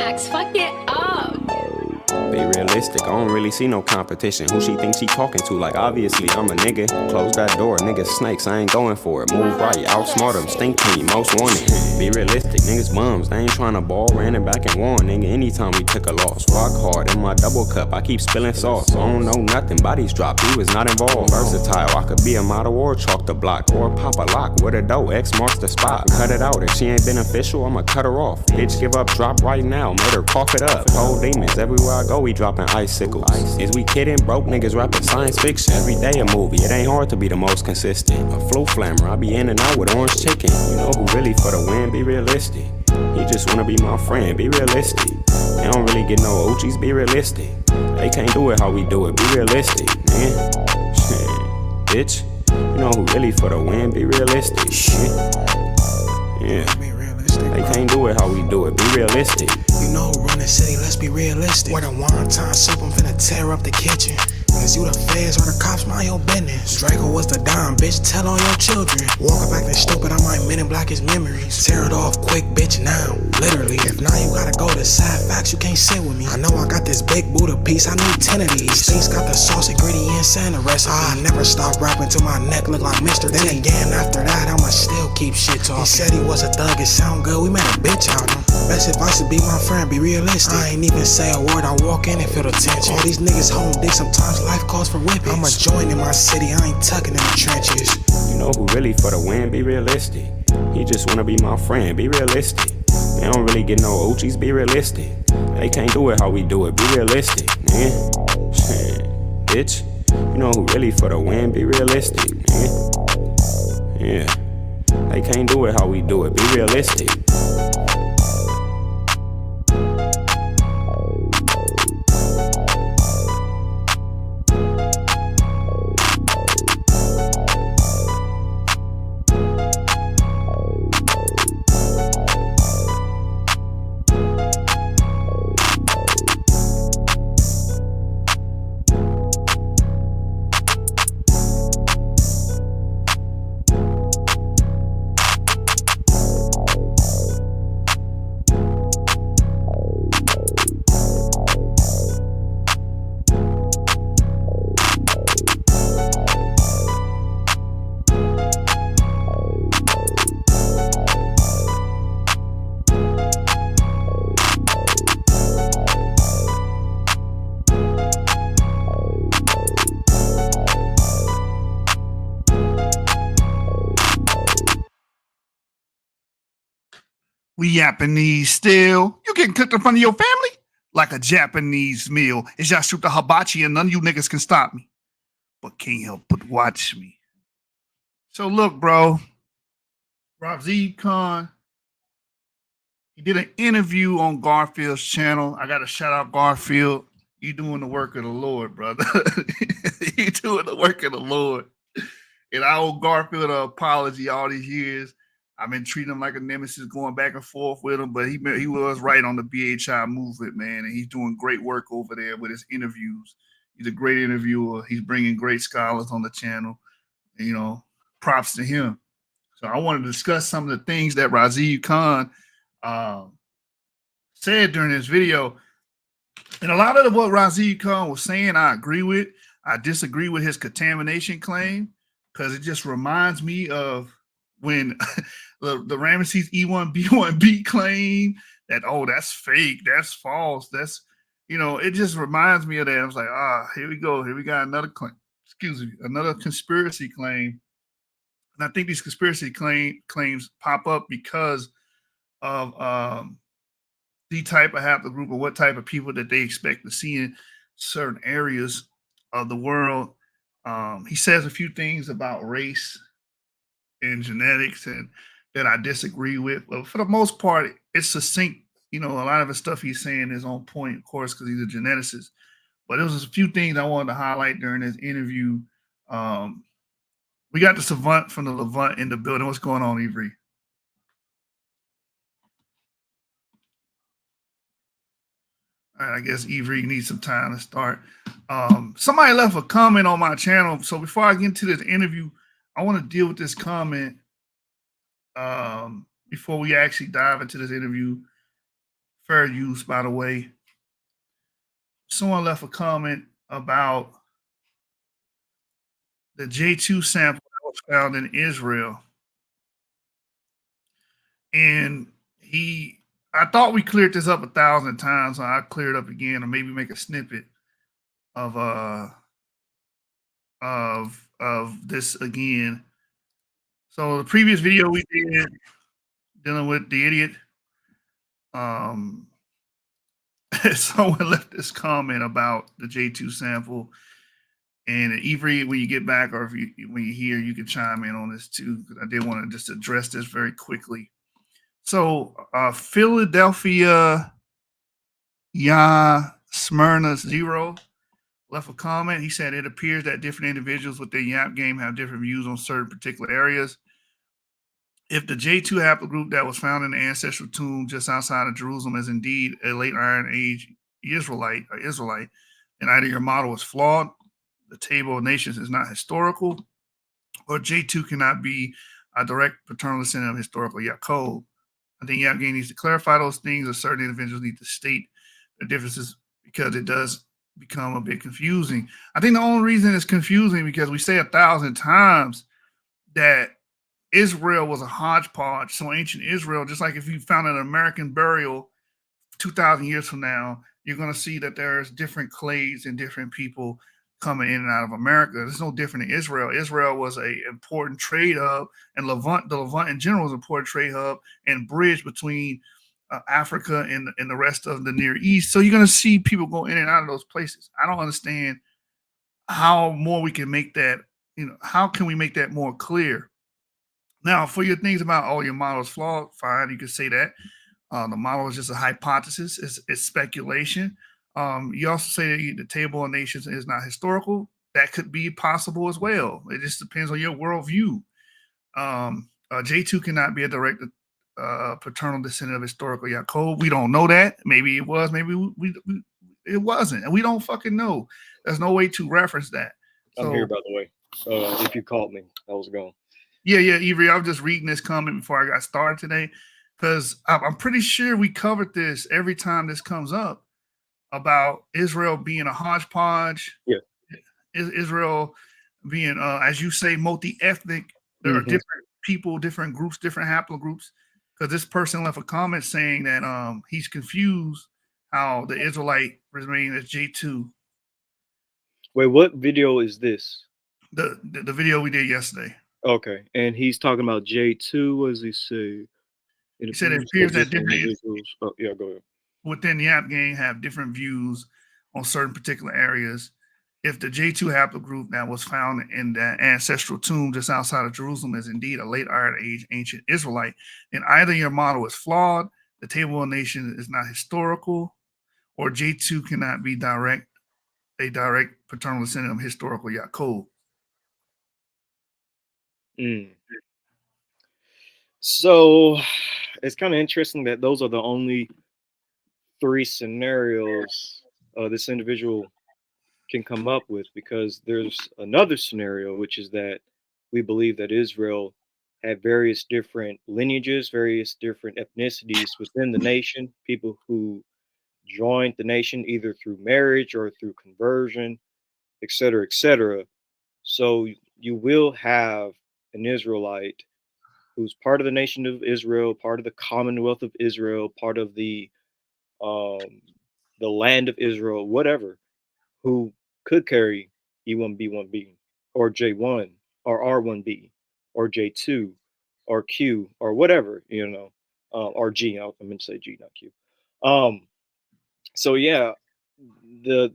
Max, fuck it up. Be realistic, I don't really see no competition. Who she thinks she talking to? Like, obviously, I'm a nigga. Close that door, niggas snakes, I ain't going for it. Move right, outsmart them, stink clean, most wanted. Be realistic, niggas bums, they ain't tryna ball. Ran it back and won, nigga, anytime we took a loss. Rock hard in my double cup, I keep spilling sauce. I don't know nothing, bodies drop, he was not involved. Versatile, I could be a model or chalk the block. Or pop a lock with a dough, X marks the spot. Cut it out, if she ain't beneficial, I'ma cut her off. Bitch, give up, drop right now, made her cough it up. Old demons, everywhere I go, we dropping icicles. Is we kidding? Broke niggas rapping science fiction. Every day a movie, it ain't hard to be the most consistent. A flow flammer, I be in and out with orange chicken. You know who really for the win? Be realistic. He just wanna be my friend, be realistic. They don't really get no Uchis, be realistic. They can't do it how we do it, be realistic, man. Shit, bitch. You know who really for the win? Be realistic. Shit. Yeah. They can't do it how we do it, be realistic. You know who run the city, let's be realistic. Where the wonton soup, I'm finna tear up the kitchen. Cause you the feds or the cops, mind your business. Draco was the dime, bitch, tell all your children. Walking back and stupid, I might men in black his memories. Tear it off quick, bitch, now. Literally, if now you gotta go to sad facts, you can't sit with me. I know I got this big Buddha piece, I need 10 of these. Things got the sauce, ingredients, and the recipe. I never stop rapping till my neck look like Mr. T. Then again, after that, I'ma still keep shit talking. He said he was a thug, it sound good, we made a bitch out of him. Best advice to be my friend, be realistic. I ain't even say a word, I walk in and feel the tension. All these niggas home dick, sometimes life calls for whippings. I'm a joint in my city, I ain't tucking in the trenches. You know who really for the win? Be realistic. He just wanna be my friend, be realistic. They don't really get no Uchis, be realistic. They can't do it how we do it, be realistic, man. Shit, bitch. You know who really for the win? Be realistic, man. Yeah. They can't do it how we do it, be realistic. We Japanese still. You getting cooked in front of your family? Like a Japanese meal. It's just shoot the hibachi and none of you niggas can stop me. But can't help but watch me. So look, bro. Raziq Khan, he did an interview on Garfield's channel. I got to shout out Garfield. You doing the work of the Lord, brother. You doing the work of the Lord. And I owe Garfield an apology all these years. I've been treating him like a nemesis, going back and forth with him, but he was right on the BHI movement, man, and he's doing great work over there with his interviews. He's a great interviewer. He's bringing great scholars on the channel. And, you know, props to him. So I want to discuss some of the things that Raziq Khan said during this video. And a lot of what Raziq Khan was saying, I agree with. I disagree with his contamination claim because it just reminds me of when the Ramesses E1B1B claim that, oh, that's fake, that's false, that's, you know, it just reminds me of that. I was like, here we go. Here we got another claim. Excuse me, another conspiracy claim. And I think these conspiracy claims pop up because of the type of haplogroup or what type of people that they expect to see in certain areas of the world. He says a few things about race and genetics and that I disagree with. But for the most part, it's succinct. You know, a lot of the stuff he's saying is on point, of course, because he's a geneticist. But there was a few things I wanted to highlight during this interview. We got the savant from the Levant in the building. What's going on, Avery? All right, I guess Avery needs some time to start. Somebody left a comment on my channel. So before I get into this interview, I want to deal with this comment before we actually dive into this interview. fair use, by the way. Someone left a comment about the J2 sample that was found in Israel. And I thought we cleared this up 1,000 times, so I'll clear it up again, or maybe make a snippet of this again. So the previous video we did dealing with the idiot, someone left this comment about the J2 sample. And Avery, when you get back, or when you hear, you can chime in on this too, because I did want to just address this very quickly. So Philadelphia Smyrna 0 left a comment. He said, it appears that different individuals with their Yap game have different views on certain particular areas. If the J2 haplogroup that was found in the ancestral tomb just outside of Jerusalem is indeed a late Iron Age Israelite, and either your model is flawed, the table of nations is not historical, or J2 cannot be a direct paternal descendant of historical Yaakov. I think Yap game needs to clarify those things, or certain individuals need to state the differences, because it does become a bit confusing. I think the only reason it's confusing because we say 1,000 times that Israel was a hodgepodge. So ancient Israel, just like if you found an American burial 2,000 years from now, you're going to see that there's different clades and different people coming in and out of America. There's no different in Israel. Israel was an important trade hub, and the Levant in general was an important trade hub and bridge between Africa and the rest of the Near East. So you're going to see people go in and out of those places. I don't understand how more we can make that, how can we make that more clear? Now, for your things about, your model is flawed, fine, you can say that. The model is just a hypothesis, it's speculation. You also say that the table of nations is not historical. That could be possible as well. It just depends on your worldview. J2 cannot be a direct paternal descendant of historical Yaakov. We don't know that. Maybe it was, maybe it wasn't. And we don't fucking know. There's no way to reference that. I'm here, by the way. If you called me, I was gone. Yeah, Avery, I was just reading this comment before I got started today, because I'm pretty sure we covered this every time this comes up about Israel being a hodgepodge. Yeah. Israel being, as you say, multi-ethnic. There are different people, different groups, different haplogroups. Because this person left a comment saying that he's confused how the Israelite remains as J2. Wait, what video is this? The video we did yesterday. Okay, and he's talking about J2. What does he say? He said it appears that different individuals. Oh, yeah, go ahead. Within the app game have different views on certain particular areas. If the J2 haplogroup that was found in the ancestral tomb just outside of Jerusalem is indeed a late Iron Age ancient Israelite, then either your model is flawed, the table of nations is not historical, or J2 cannot be a direct paternal descendant of historical Yaakov. So it's kind of interesting that those are the only 3 scenarios this individual can come up with, because there's another scenario, which is that we believe that Israel had various different lineages, various different ethnicities within the nation, people who joined the nation either through marriage or through conversion, et cetera, et cetera. So you will have an Israelite who's part of the nation of Israel, part of the Commonwealth of Israel, part of the land of Israel, whatever, who could carry E1B1B or J1 or R1B or J2 or Q or whatever, or G. I meant to say G, not Q. So yeah, the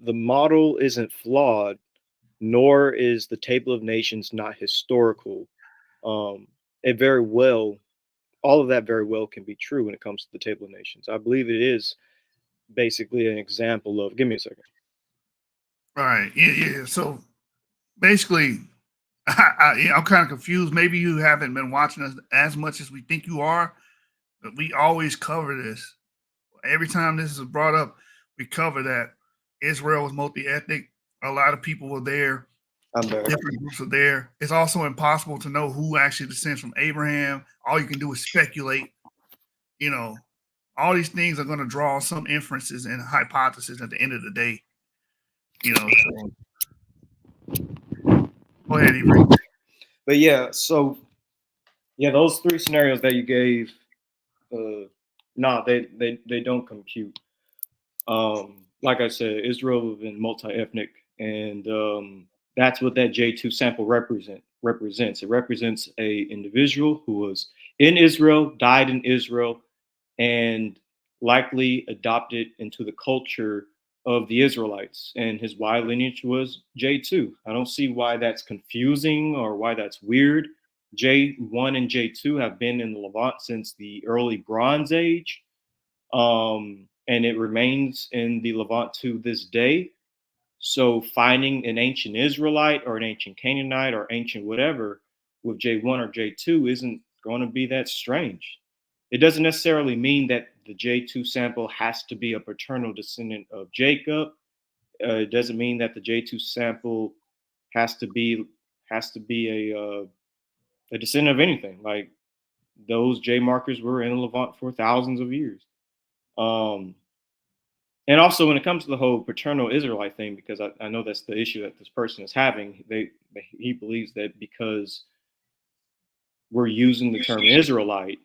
model isn't flawed, nor is the table of nations not historical. It very well, all of that very well can be true when it comes to the table of nations. I believe it is basically an example of, give me a second. All right. Yeah. So basically, I'm kind of confused. Maybe you haven't been watching us as much as we think you are, but we always cover this. Every time this is brought up, we cover that Israel was multi-ethnic. A lot of people were there. Different groups are there. It's also impossible to know who actually descends from Abraham. All you can do is speculate. all these things are going to draw some inferences and hypotheses at the end of the day. You know, so. Go ahead, Avery. But yeah, so yeah, those three scenarios that you gave, they don't compute. Like I said, Israel has been multi-ethnic, and that's what that J2 sample represents. It represents a individual who was in Israel, died in Israel, and likely adopted into the culture of the Israelites. And his Y lineage was J2. I don't see why that's confusing or why that's weird. J1 and J2 have been in the Levant since the early Bronze Age. And it remains in the Levant to this day. So finding an ancient Israelite or an ancient Canaanite or ancient whatever with J1 or J2 isn't going to be that strange. It doesn't necessarily mean that the J2 sample has to be a paternal descendant of Jacob. It doesn't mean that the J2 sample has to be a descendant of anything. Like those J markers were in the Levant for thousands of years. And also, when it comes to the whole paternal Israelite thing, because I know that's the issue that this person is having, he believes that because we're using the term Israelite,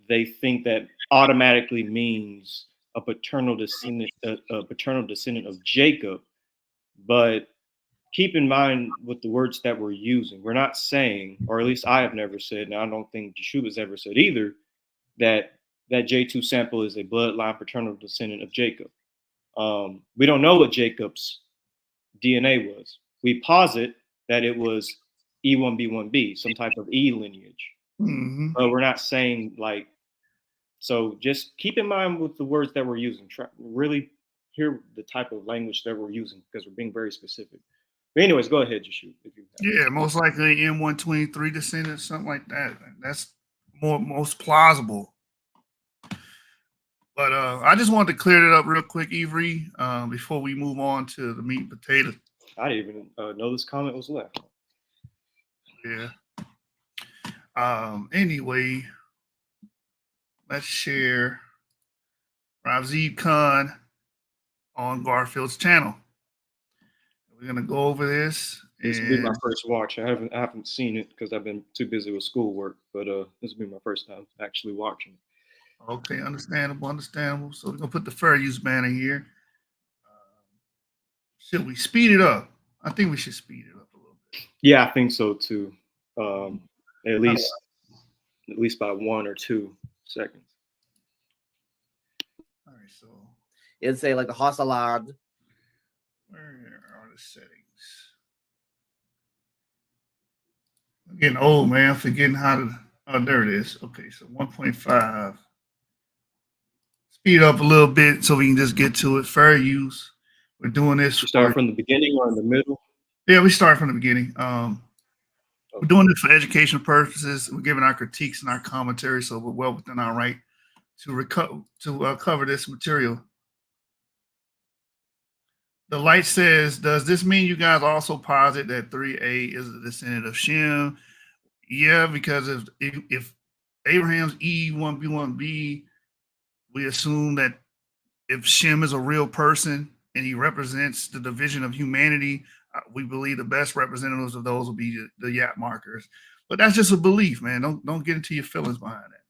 they think that automatically means a paternal descendant of Jacob. But keep in mind with the words that we're using, we're not saying, or at least I have never said, and I don't think Yeshua's ever said either, that J2 sample is a bloodline paternal descendant of Jacob. We don't know what Jacob's DNA was. We posit that it was E1B1B, some type of E lineage. Mm-hmm. But we're not saying like, so just keep in mind with the words that we're using. Try really hear the type of language that we're using because we're being very specific. But anyways, go ahead, Yeshu. Yeah, most likely M123 descendants, something like that. That's most plausible. But I just wanted to clear it up real quick, Avery, before we move on to the meat and potatoes. I didn't even know this comment was left. Yeah. Anyway, let's share Raziq Khan on Garfield's channel. We're gonna go over this. This will be my first watch. I haven't seen it because I've been too busy with schoolwork. But this will be my first time actually watching it. Okay, understandable. So we're gonna put the fair use banner here. Should we speed it up? I think we should speed it up a little bit. Yeah, I think so too. At least by 1 or 2 seconds. All right, so it'd say like the Hassalad. Where are the settings? I'm getting old, man. I'm forgetting how to. Oh, there it is. Okay, so 1.5. Speed up a little bit so we can just get to it. Fair use. We're doing this. Start from the beginning or in the middle? Yeah, we start from the beginning. We're doing this for educational purposes. We're giving our critiques and our commentary, so we're well within our right to cover this material. The light says, does this mean you guys also posit that 3A is a descendant of Shem? Yeah, because if Abraham's E1B1B, we assume that if Shem is a real person and he represents the division of humanity, we believe the best representatives of those will be the Yap markers. But that's just a belief, man. Don't get into your feelings behind that.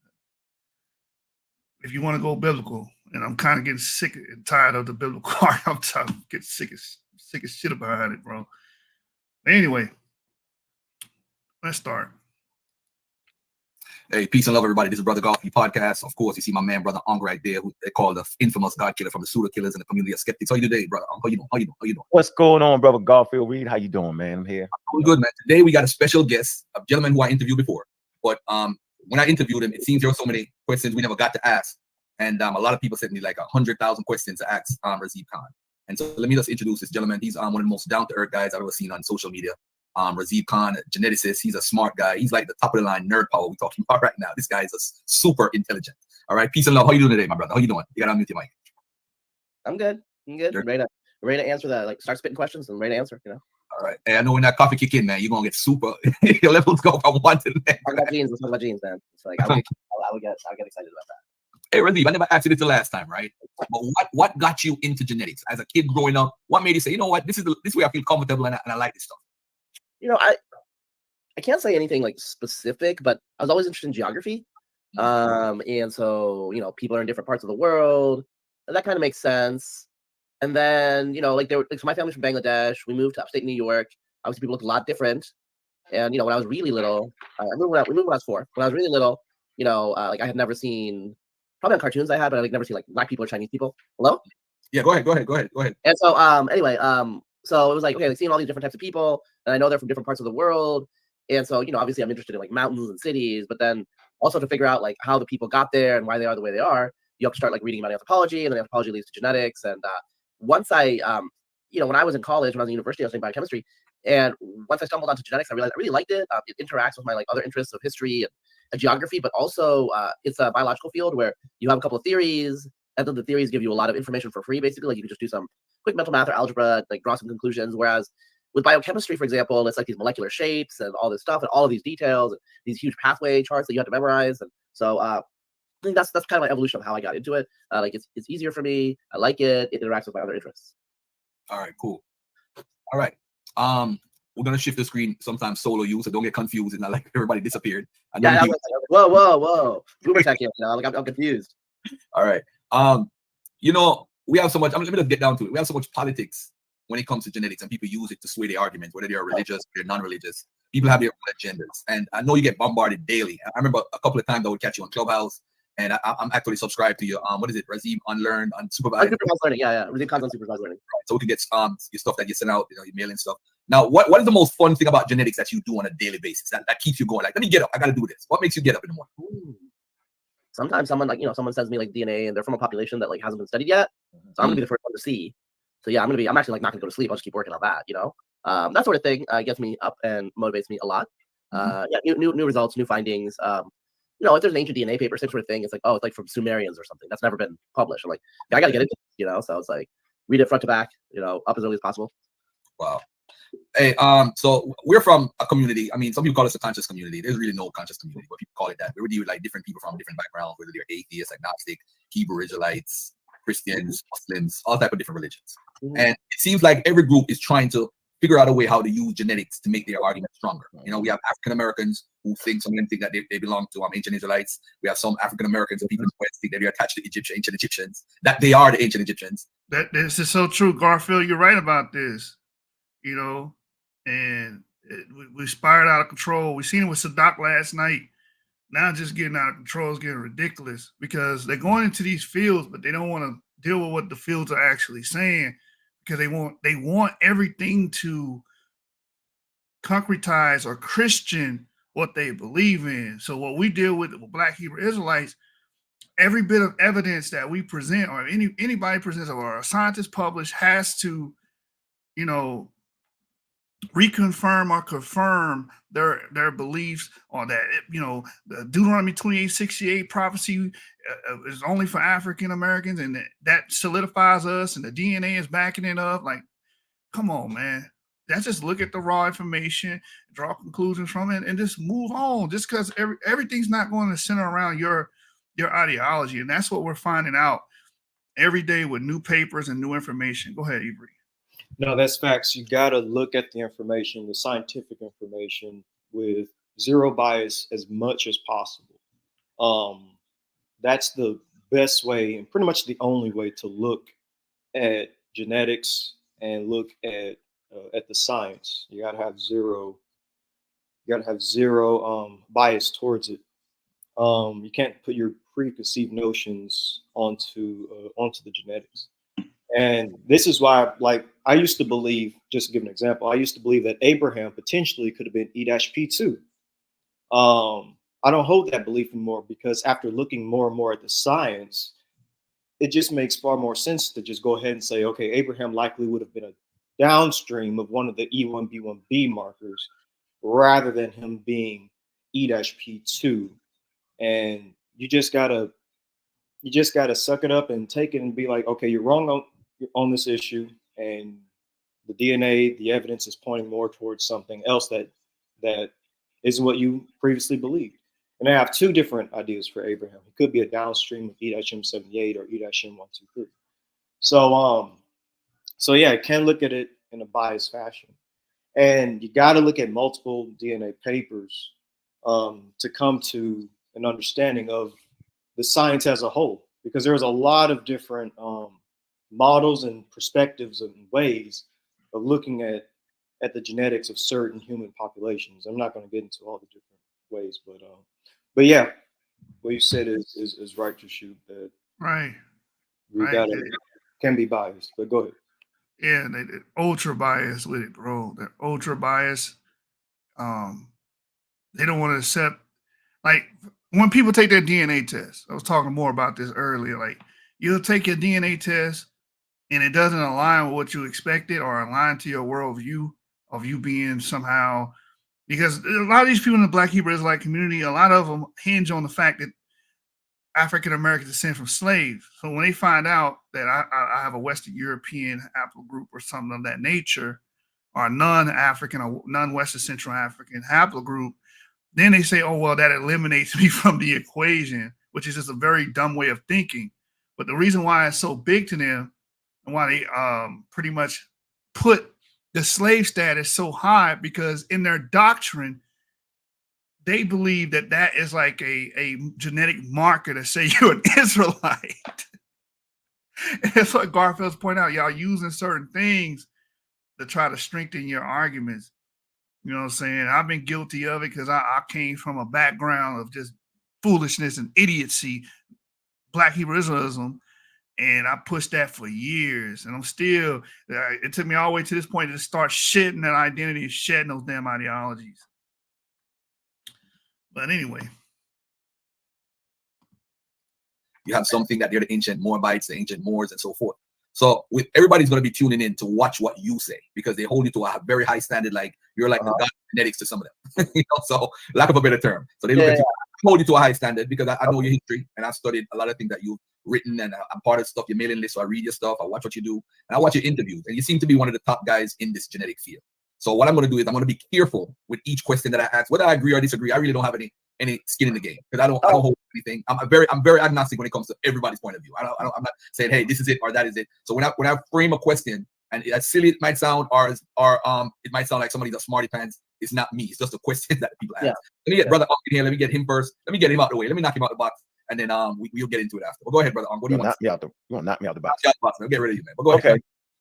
If you want to go biblical, and I'm kind of getting sick and tired of the biblical art, I'm getting sick as shit behind it, bro. But anyway, let's start. Hey, peace and love, everybody. This is Brother Garfield podcast. Of course, you see my man, Brother Ong, right there, who they call the infamous God killer from the pseudo killers and the community of skeptics. How you today, brother? How you doing? What's going on, Brother Garfield Reed? How you doing, man? I'm here. I'm good, man. Today we got a special guest, a gentleman who I interviewed before. But when I interviewed him, it seems there were so many questions we never got to ask. And a lot of people sent me like 100,000 questions to ask Raziq Khan. And so let me just introduce this gentleman. He's one of the most down-to-earth guys I've ever seen on social media. Raziq Khan, geneticist. He's a smart guy. He's like the top of the line nerd power we're talking about right now. This guy is super intelligent. All right, peace and love. How you doing today, my brother? How you doing? You got to unmute your mic. I'm good. Sure. Ready to answer that. Like, start spitting questions and ready to answer. You know. All right. Hey, I know when that coffee kick in, man, you're gonna get super. Your levels go from 1 to the next. Talk about genes. Let's talk about genes, man. It's like I'll get excited about that. Hey, Razib, I never asked you this the last time, right? But what got you into genetics as a kid growing up? What made you say, you know what, this way I feel comfortable and I like this stuff? You know, I can't say anything like specific, but I was always interested in geography. And so, you know, people are in different parts of the world. And that kind of makes sense. And then, you know, like so my family's from Bangladesh. We moved to upstate New York. Obviously, people look a lot different. And, you know, when I was really little, we moved when I was 4. When I was really little, you know, like I had never seen, probably on cartoons I had, but I like never seen like black people or Chinese people. Hello? Yeah, go ahead. And so, anyway, so it was like, okay, like seeing all these different types of people, and I know they're from different parts of the world. And so, you know, obviously I'm interested in like mountains and cities, but then also to figure out like how the people got there and why they are the way they are, you have to start like reading about anthropology, and then anthropology leads to genetics. And once I, you know, when I was in college, when I was in university, I was studying biochemistry. And once I stumbled onto genetics, I realized I really liked it. It interacts with my like other interests of history and geography, but also it's a biological field where you have a couple of theories, and then the theories give you a lot of information for free. Basically, like you can just do some quick mental math or algebra, like draw some conclusions. Whereas with biochemistry, for example, it's like these molecular shapes and all this stuff and all of these details and these huge pathway charts that you have to memorize. And so I think that's kind of my evolution of how I got into it. Like it's easier for me. I like it. It interacts with my other interests. All right, cool. All right. We're gonna shift the screen sometimes solo you, so don't get confused and not like everybody disappeared. Yeah, whoa. Boomer tech here, you know, like I'm confused. All right. You know, we have so much. Let me just get down to it. We have so much politics when it comes to genetics, and people use it to sway their arguments, whether they are religious or they're non-religious. People have their own agendas, and I know you get bombarded daily. I remember a couple of times I would catch you on Clubhouse, and I'm actually subscribed to your what is it, Razib Unlearned, Unsupervised? Unsupervised learning, yeah. Razib Khan's unsupervised learning. Right. So we can get your stuff that you send out, you know, your mailing stuff. Now, what is the most fun thing about genetics that you do on a daily basis that keeps you going? Like, let me get up. I got to do this. What makes you get up in the morning? Ooh. Sometimes someone like, you know, someone sends me like DNA and they're from a population that like hasn't been studied yet. So I'm gonna be the first one to see. So yeah, I'm actually like not gonna go to sleep. I'll just keep working on that, you know. That sort of thing gets me up and motivates me a lot. Yeah, new results, new findings. You know, if there's an ancient DNA paper, same sort of thing, it's like, oh, it's like from Sumerians or something that's never been published. I'm like, yeah, I gotta get into it, you know. So it's like read it front to back, you know, up as early as possible. Wow. Hey, so we're from a community. I mean, some people call us a conscious community. There's really no conscious community, but people call it that. We deal with like different people from different backgrounds, whether they're atheists, agnostic, Hebrew Israelites, Christians, Muslims, all type of different religions. And it seems like every group is trying to figure out a way how to use genetics to make their argument stronger. You know, we have African Americans who think, some of them think that they belong to ancient Israelites. We have some African Americans and people who think that they're attached to ancient Egyptians, that they are the ancient Egyptians. This is so true, Garfield. You're right about this. You know, and we spiraled out of control. We seen it with Sadat last night. Now it's just getting out of control. It's getting ridiculous because they're going into these fields, but they don't want to deal with what the fields are actually saying because they want everything to concretize or Christian what they believe in. So what we deal with Black Hebrew Israelites, every bit of evidence that we present or anybody presents or a scientist published has to, you know, reconfirm or confirm their beliefs, or that, you know, the Deuteronomy 28:68 prophecy is only for African Americans, and that solidifies us, and the DNA is backing it up. Like, come on, man. Let's just look at the raw information, draw conclusions from it, and just move on. Just because everything's not going to center around your ideology, and that's what we're finding out every day with new papers and new information. Go ahead, Ibrahim. No, that's facts. You got to look at the information, the scientific information, with zero bias as much as possible. That's the best way and pretty much the only way to look at genetics and look at the science. You got to have zero. You got to have zero bias towards it. You can't put your preconceived notions onto the genetics. And this is why, like, I used to believe, just to give an example, I used to believe that Abraham potentially could have been E-P2. I don't hold that belief anymore because after looking more and more at the science, it just makes far more sense to just go ahead and say, okay, Abraham likely would have been a downstream of one of the E1B1B markers rather than him being E-P2. And you just gotta suck it up and take it and be like, okay, you're wrong on this issue, and the DNA, the evidence is pointing more towards something else that isn't what you previously believed. And I have two different ideas for Abraham. He could be a downstream of E-78 or E-123. So yeah, I can look at it in a biased fashion. And you got to look at multiple DNA papers to come to an understanding of the science as a whole, because there's a lot of different models and perspectives and ways of looking at the genetics of certain human populations. I'm not going to get into all the different ways, but yeah, what you said is right to shoot that. Right. We got to can be biased, but go ahead. Yeah, they're ultra biased with it, bro. They're ultra biased. They don't want to accept, like, when people take their DNA test. I was talking more about this earlier. Like, you'll take your DNA test and it doesn't align with what you expected or align to your worldview of you being somehow, because a lot of these people in the Black Hebrew Israelite community, a lot of them hinge on the fact that African Americans descend from slaves. So when they find out that I have a Western European haplogroup or something of that nature, or non-African or non-Western Central African haplogroup, then they say, oh, well, that eliminates me from the equation, which is just a very dumb way of thinking. But the reason why it's so big to them and why they pretty much put the slave status so high, because in their doctrine, they believe that that is like a genetic marker to say you're an Israelite. And that's what Garfield's pointing out. Y'all using certain things to try to strengthen your arguments. You know what I'm saying? I've been guilty of it because I came from a background of just foolishness and idiocy, Black Hebrew Israelism, and I pushed that for years. And I'm still, it took me all the way to this point to start shedding that identity and shedding those damn ideologies. But anyway. You have something that they're the ancient Moabites, the ancient Moors, and so forth. So everybody's going to be tuning in to watch what you say, because they hold you to a very high standard. Like you're like the god of genetics to some of them, you know. So lack of a better term. So they look at you, hold you to a high standard, because I know your history and I've studied a lot of things that you've written, and I'm part of stuff, your mailing list. So I read your stuff, I watch what you do, and I watch your interviews, and you seem to be one of the top guys in this genetic field. So what I'm going to do is I'm going to be careful with each question that I ask, whether I agree or disagree. I really don't have any skin in the game, because I don't hold anything. I'm very agnostic when it comes to everybody's point of view. I'm not saying, hey, this is it or that is it. So when I frame a question, and as silly it might sound, or it might sound like somebody's a smarty pants, it's not me. It's just a question that people ask. Let me get Brother Unk in here. Let me get him first. Let me get him out the way. Let me knock him out the box, and then we'll get into it after. But go ahead, Brother Unk. What do you want? You want to knock me out the box? I'll get rid of you, man. But go ahead.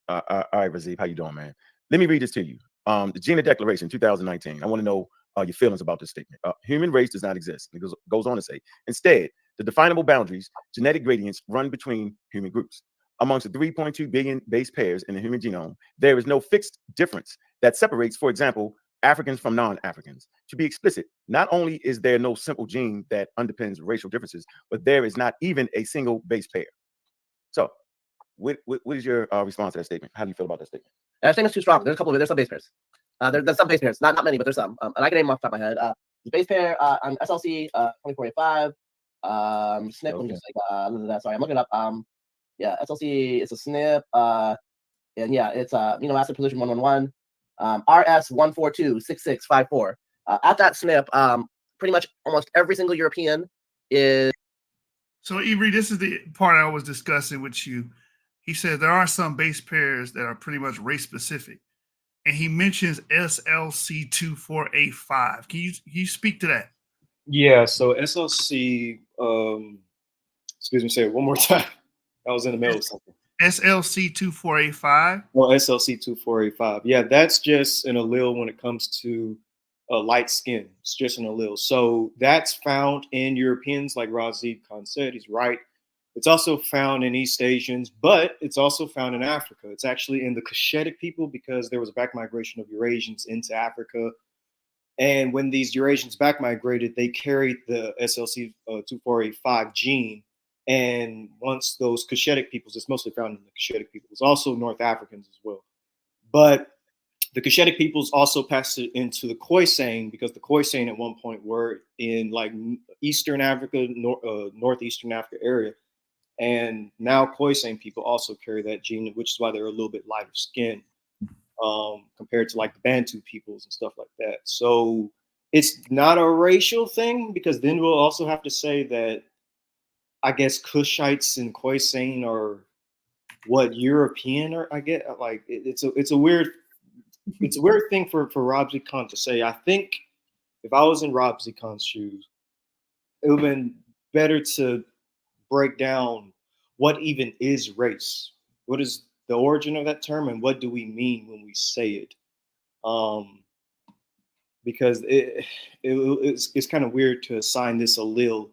All right, Razib, how you doing, man? Let me read this to you. The Gina Declaration, 2019. I want to know your feelings about this statement. Human race does not exist. It goes on to say, instead, the definable boundaries, genetic gradients run between human groups. Amongst the 3.2 billion base pairs in the human genome, there is no fixed difference that separates, for example, Africans from non-Africans. To be explicit, not only is there no simple gene that underpins racial differences, but there is not even a single base pair. So, what is your response to that statement? How do you feel about that statement? I think it's too strong. There's some base pairs. There's some base pairs, not many, but there's some. And I can name them off the top of my head. The base pair on SLC 2485. SNP. Let me just sorry, I'm looking it up. Yeah, SLC. It's a SNP. And yeah, it's amino acid position 111. RS 1426654. At that SNP, pretty much almost every single European is. So Avery, this is the part I was discussing with you. He said there are some base pairs that are pretty much race specific, and he mentions SLC2485. Can you speak to that? Yeah. So SLC. Excuse me. Say it one more time. I was in the middle of something. SLC2485. Well, SLC2485. Yeah, that's just an allele when it comes to light skin. It's just an allele. So that's found in Europeans, like Raziq Khan said. He's right. It's also found in East Asians, but it's also found in Africa. It's actually in the Cushitic people, because there was a back migration of Eurasians into Africa. And when these Eurasians back migrated, they carried the SLC2485 gene. And once those Cushitic peoples, it's mostly found in the Cushitic peoples, also North Africans as well. But the Cushitic peoples also passed it into the Khoisan, because the Khoisan at one point were in like Eastern Africa, Northeastern Africa area. And now Khoisan people also carry that gene, which is why they're a little bit lighter skinned compared to like the Bantu peoples and stuff like that. So it's not a racial thing, because then we'll also have to say that I guess Kushites and Khoisan are what European, or I get like it's a weird thing for Raziq Khan to say. I think if I was in Raziq Khan's shoes, it would have been better to break down what even is race. What is the origin of that term, and what do we mean when we say it? Because it's kind of weird to assign this allele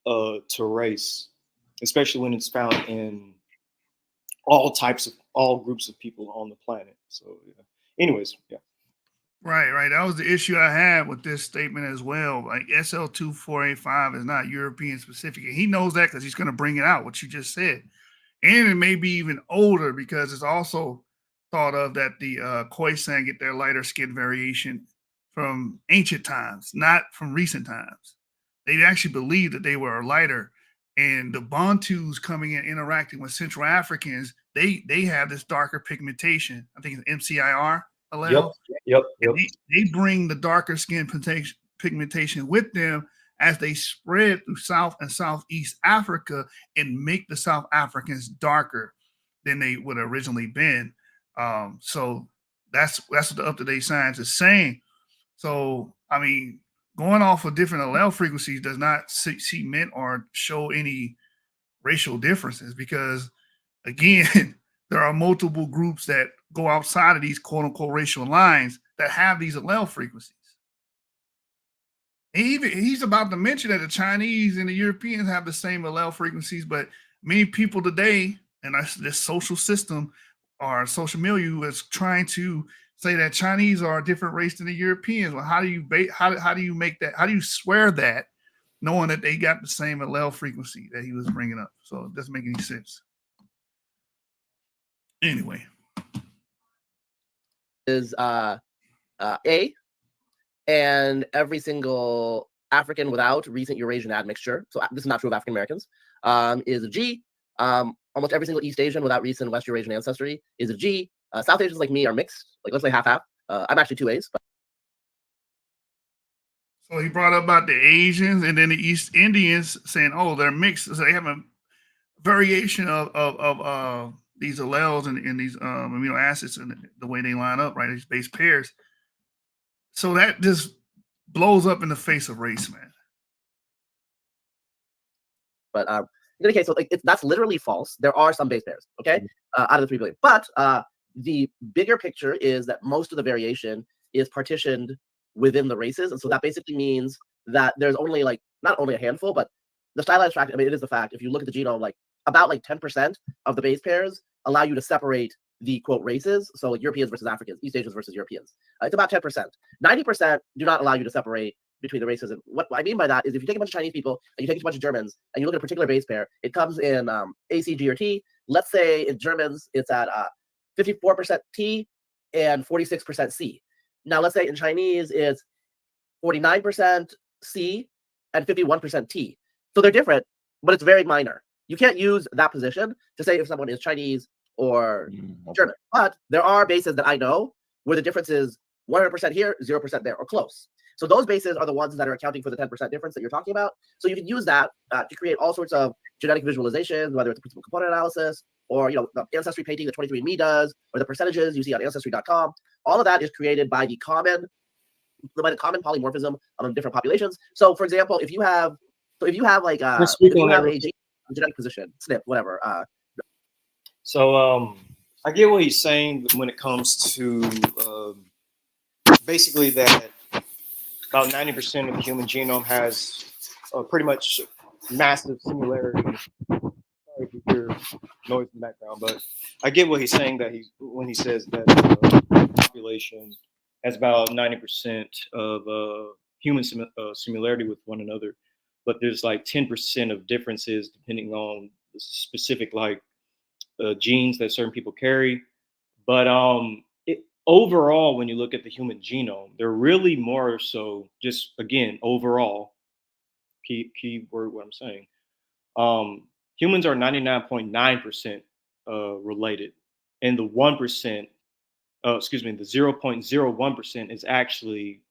to race, especially when it's found in all groups of people on the planet. So, yeah. Anyways, yeah. Right. That was the issue I had with this statement as well. Like SL2485 is not European specific. And he knows that because he's going to bring it out, what you just said. And it may be even older because it's also thought of that the Khoisan get their lighter skin variation from ancient times, not from recent times. They actually believed that they were lighter. And the Bantus coming in interacting with Central Africans, they have this darker pigmentation. I think it's MCIR allele. Yep. They bring the darker skin pigmentation with them as they spread through South and Southeast Africa and make the South Africans darker than they would have originally been. So that's what the up-to-date science is saying. So, I mean, going off of different allele frequencies does not cement or show any racial differences because, again, there are multiple groups that go outside of these quote-unquote racial lines that have these allele frequencies. He's about to mention that the Chinese and the Europeans have the same allele frequencies, but many people today, and this social system or social milieu is trying to say that Chinese are a different race than the Europeans. Well, how do you make that? How do you swear that, knowing that they got the same allele frequency that he was bringing up? So it doesn't make any sense. Anyway, is A, and every single African without recent Eurasian admixture, so this is not true of African Americans, is a G. Almost every single East Asian without recent West Eurasian ancestry is a G. South Asians like me are mixed, like let's say half-half. I'm actually 2 A's. But... So he brought up about the Asians and then the East Indians saying, oh, they're mixed. So they have a variation of these alleles and these amino acids and the way they line up, right? These base pairs. So that just blows up in the face of race, man. But in any case, so like that's literally false. There are some base pairs, okay, out of the 3 billion. But the bigger picture is that most of the variation is partitioned within the races, and so that basically means that there's only like not only a handful, but the stylized fact. I mean, it is the fact. If you look at the genome, like about like 10% of the base pairs allow you to separate the quote races. So like Europeans versus Africans, East Asians versus Europeans. It's about 10%. 90% do not allow you to separate between the races. And what I mean by that is if you take a bunch of Chinese people and you take a bunch of Germans and you look at a particular base pair, it comes in A, C, G, or T. Let's say in Germans, it's at 54% T and 46% C. Now, let's say in Chinese, it's 49% C and 51% T. So they're different, but it's very minor. You can't use that position to say if someone is Chinese or German. But there are bases that I know where the difference is 100% here, 0% there, or close. So those bases are the ones that are accounting for the 10% difference that you're talking about. So you can use that to create all sorts of genetic visualizations, whether it's principal component analysis or the ancestry painting that 23andMe does, or the percentages you see on Ancestry.com. All of that is created by the common polymorphism of different populations. So, for example, if you have like a genetic position, SNP, whatever. So I get what he's saying when it comes to basically that about 90% of the human genome has pretty much massive similarity. Sorry if you hear noise in the background, but I get what he's saying when he says that the population has about 90% of human similarity with one another, but there's like 10% of differences depending on the specific genes that certain people carry. But overall, when you look at the human genome, they're really more so just, again, overall, key word what I'm saying. Humans are 99.9% related, and the 1%, the 0.01% is actually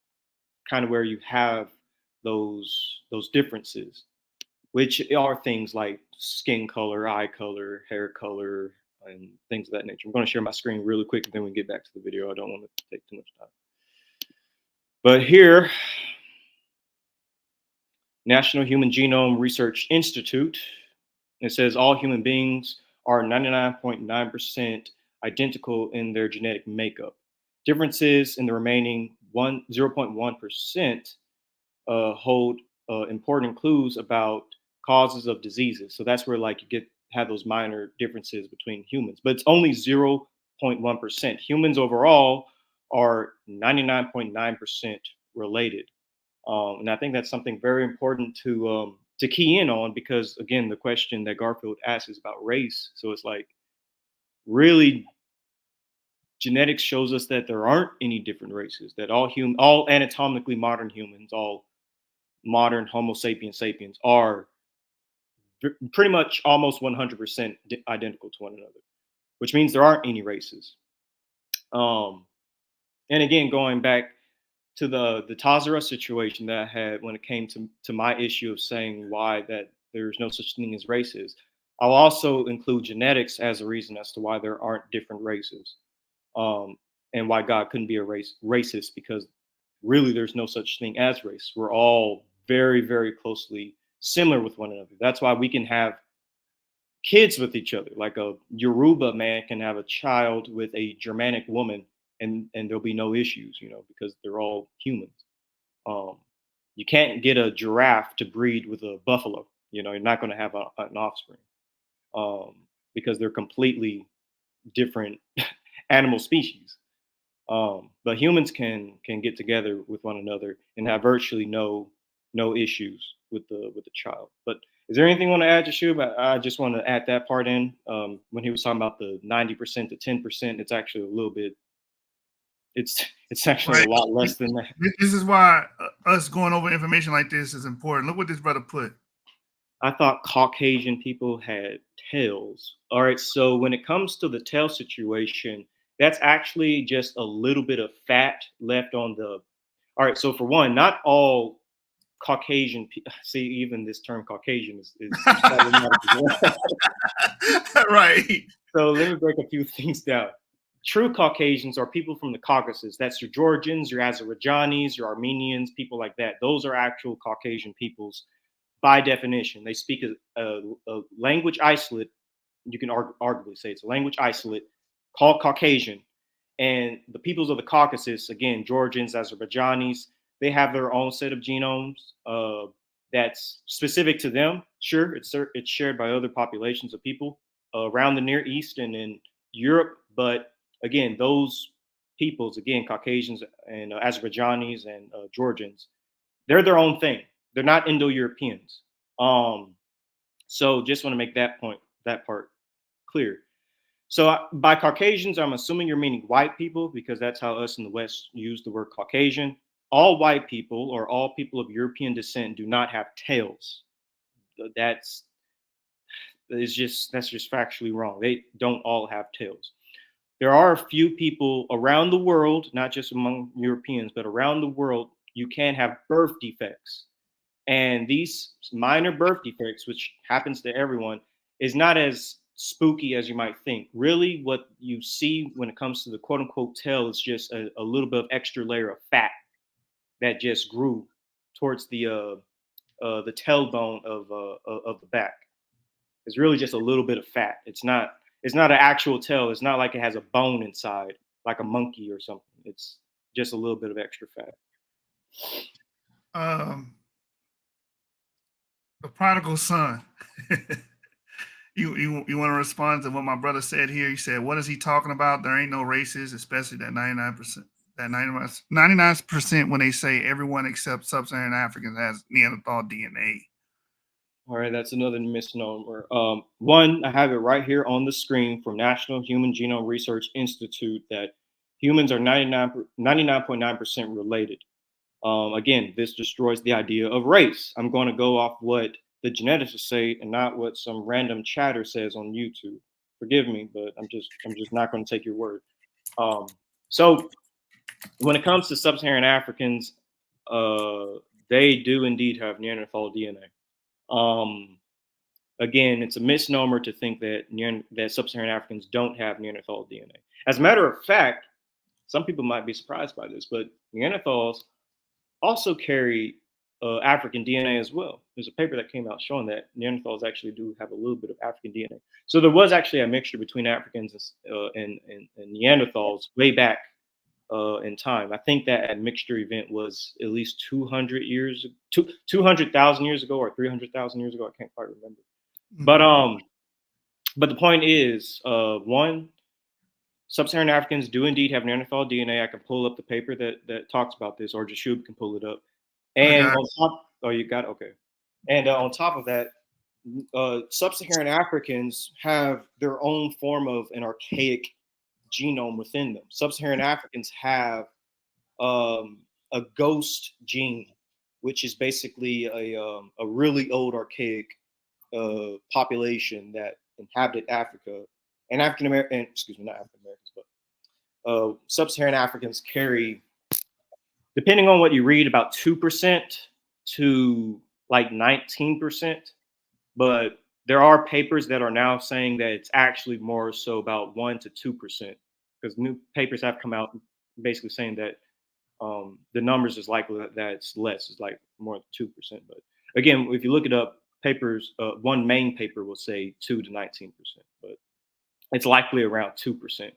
kind of where you have those differences, which are things like skin color, eye color, hair color, and things of that nature. I'm going to share my screen really quick, and then we get back to the video. I don't want to take too much time. But here, National Human Genome Research Institute, it says all human beings are 99.9% identical in their genetic makeup. Differences in the remaining 0.1% hold important clues about causes of diseases. So that's where like you have those minor differences between humans, but it's only 0.1%. Humans overall are 99.9% related. And I think that's something very important to key in on, because again, the question that Garfield asks is about race. So it's like, really, genetics shows us that there aren't any different races, that all anatomically modern humans, all modern Homo sapiens sapiens are pretty much almost 100% identical to one another, which means there aren't any races. And again, going back to the Tazara situation that I had when it came to my issue of saying why that there's no such thing as races, I'll also include genetics as a reason as to why there aren't different races, and why God couldn't be a racist, because really there's no such thing as race. We're all very, very closely similar with one another. That's why we can have kids with each other. Like a Yoruba man can have a child with a Germanic woman, and there'll be no issues, because they're all humans. You can't get a giraffe to breed with a buffalo. You're not going to have an offspring, because they're completely different animal species. But humans can get together with one another and have virtually no issues with the child. But is there anything you want to add, Yeshua? I just want to add that part in. When he was talking about the 90% to 10%, it's actually a little bit. It's actually Right. a lot less than that. This is why us going over information like this is important. Look what this brother put. I thought Caucasian people had tails. All right, so when it comes to the tail situation, that's actually just a little bit of fat left on the. All right, so for one, not all Caucasian people. See, even this term Caucasian is Right. So let me break a few things down. True Caucasians are people from the Caucasus. That's your Georgians, your Azerbaijanis, your Armenians, people like that. Those are actual Caucasian peoples by definition. They speak a language isolate. You can arguably say it's a language isolate called Caucasian. And the peoples of the Caucasus, again, Georgians, Azerbaijanis, they have their own set of genomes that's specific to them. Sure, it's shared by other populations of people around the Near East and in Europe. But again, those peoples, again, Caucasians and Azerbaijanis and Georgians, they're their own thing. They're not Indo-Europeans. So just want to make that part clear. So by Caucasians, I'm assuming you're meaning white people, because that's how us in the West use the word Caucasian. All white people or all people of European descent do not have tails. That's just factually wrong. They don't all have tails. There are a few people around the world, not just among Europeans, but around the world, you can have birth defects. And these minor birth defects, which happens to everyone, is not as spooky as you might think. Really, what you see when it comes to the quote unquote tail is just a little bit of extra layer of fat that just grew towards the tailbone of the back. It's really just a little bit of fat. It's not an actual tail. It's not like it has a bone inside, like a monkey or something. It's just a little bit of extra fat. The prodigal son. You want to respond to what my brother said here? He said, "What is he talking about? There ain't no races, especially that 99%. That 99% when they say everyone except sub-Saharan Africans has Neanderthal DNA." All right, that's another misnomer. One, I have it right here on the screen from National Human Genome Research Institute that humans are 99.9% related. Again, this destroys the idea of race. I'm going to go off what the geneticists say and not what some random chatter says on YouTube. Forgive me, but I'm just not going to take your word. So when it comes to sub-Saharan Africans, they do indeed have Neanderthal DNA. Again, it's a misnomer to think that that sub-Saharan Africans don't have Neanderthal DNA. As a matter of fact, some people might be surprised by this, but Neanderthals also carry African DNA as well. There's a paper that came out showing that Neanderthals actually do have a little bit of African DNA. So there was actually a mixture between Africans and Neanderthals way back in time. I think that mixture event was at least 200,000 years ago, or 300,000 years ago. I can't quite remember. But the point is, one, sub-Saharan Africans do indeed have Neanderthal DNA. I can pull up the paper that talks about this, or Jashub can pull it up. And on top, oh, you got it? Okay. And on top of that, sub-Saharan Africans have their own form of an archaic genome within them. Sub-Saharan Africans have a ghost gene, which is basically a really old archaic population that inhabited Africa. And African American, excuse me, not African Americans, but sub-Saharan Africans carry, depending on what you read, about 2% to like 19%. But there are papers that are now saying that it's actually more so about 1 to 2%, because new papers have come out basically saying that the numbers is likely that it's less, it's like more than 2%. But again, if you look it up, papers, one main paper will say 2 to 19%, but it's likely around 2%.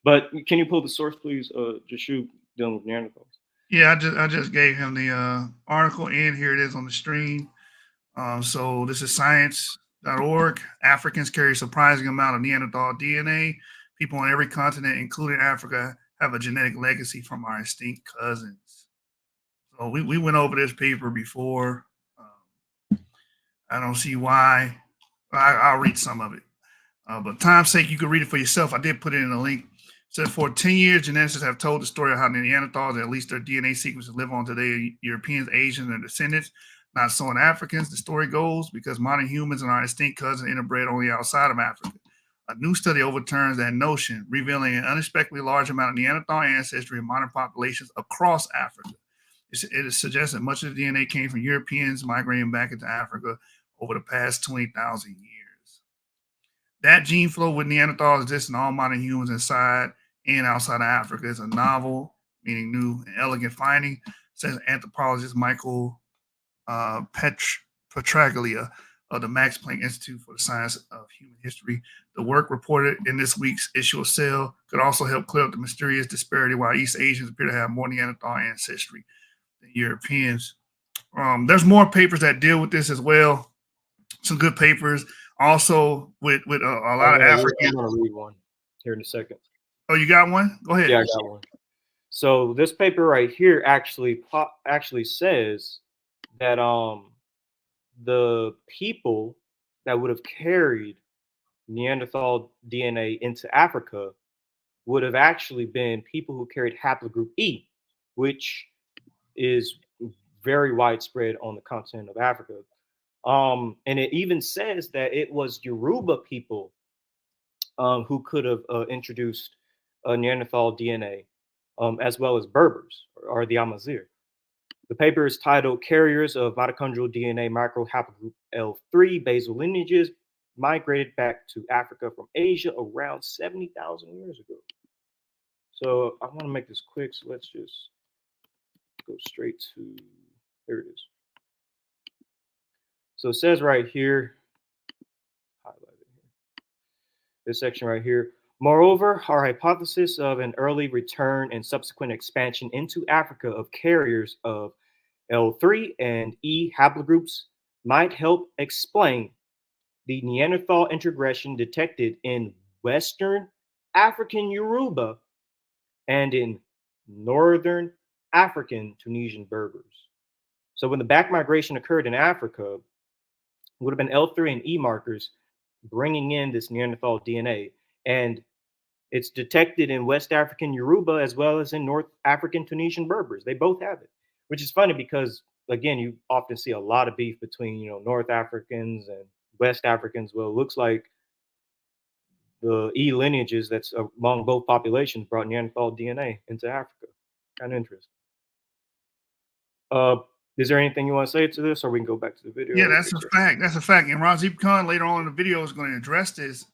But can you pull the source, please, Jashub, dealing with Neanderthals? Yeah, I just gave him the article, and here it is on the screen. So this is science.org. Africans carry a surprising amount of Neanderthal DNA. People on every continent, including Africa, have a genetic legacy from our extinct cousins. So we went over this paper before. I don't see why. I'll read some of it. But time's sake, you can read it for yourself. I did put it in the link. It says, for 10 years, geneticists have told the story of how the Neanderthals, at least their DNA sequences, live on today, Europeans, Asians, and descendants. Not so in Africans, the story goes, because modern humans and our extinct cousins interbred only outside of Africa. A new study overturns that notion, revealing an unexpectedly large amount of Neanderthal ancestry in modern populations across Africa. It suggests that much of the DNA came from Europeans migrating back into Africa over the past 20,000 years. That gene flow with Neanderthals exists in all modern humans inside and outside of Africa. It's a novel, meaning new and elegant finding, says anthropologist Michael Petraglia of the Max Planck Institute for the Science of Human History. The work reported in this week's issue of Cell could also help clear up the mysterious disparity why East Asians appear to have more Neanderthal ancestry than Europeans. There's more papers that deal with this as well. Some good papers. Also with a lot of African. I'm going to read one here in a second. Oh, you got one? Go ahead. Yeah, I got one. So this paper right here actually says that the people that would have carried Neanderthal DNA into Africa would have actually been people who carried haplogroup E, which is very widespread on the continent of Africa. And it even says that it was Yoruba people who could have introduced Neanderthal DNA, as well as Berbers or the Amazigh. The paper is titled Carriers of Mitochondrial DNA Microhaplogroup L3 Basal Lineages Migrated Back to Africa from Asia around 70,000 years ago. So I want to make this quick, so let's just go straight to, there it is. So it says right here, highlighted here, this section right here. Moreover, our hypothesis of an early return and subsequent expansion into Africa of carriers of L3 and E haplogroups might help explain the Neanderthal integration detected in Western African Yoruba and in Northern African Tunisian Berbers. So when the back migration occurred in Africa, it would have been L3 and E markers bringing in this Neanderthal DNA. And it's detected in West African Yoruba as well as in North African Tunisian Berbers. They both have it, which is funny because, again, you often see a lot of beef between, North Africans and West Africans. Well, it looks like the E lineages that's among both populations brought Neanderthal DNA into Africa. Kind of interesting. Is there anything you want to say to this, or we can go back to the video? Yeah, that's a fact. That's a fact. And Raziq Khan later on in the video is going to address this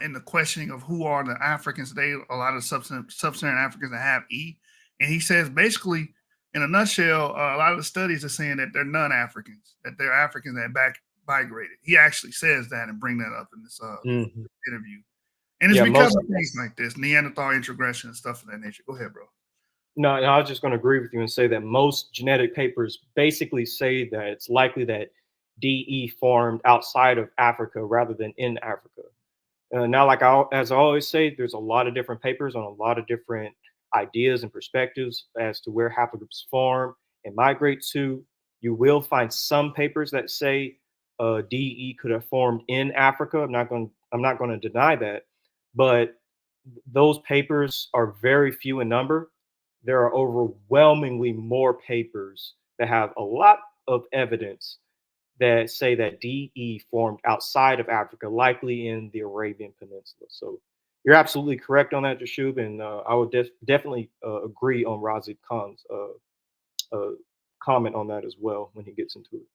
in the questioning of who are the Africans. A lot of sub-Saharan Africans that have E, and he says basically, in a nutshell, a lot of the studies are saying that they're non-Africans, that they're Africans that migrated. He actually says that and bring that up in this interview. And it's because of things like this, Neanderthal introgression and stuff of that nature. Go ahead, bro. No, I was just going to agree with you and say that most genetic papers basically say that it's likely that DE formed outside of Africa rather than in Africa. Now, as I always say, there's a lot of different papers on a lot of different ideas and perspectives as to where haplogroups form and migrate to. You will find some papers that say DE could have formed in Africa. I'm not going to deny that, but those papers are very few in number. There are overwhelmingly more papers that have a lot of evidence that say that DE formed outside of Africa, likely in the Arabian Peninsula. So you're absolutely correct on that, Jashub, and I would definitely agree on Raziq Khan's comment on that as well when he gets into it.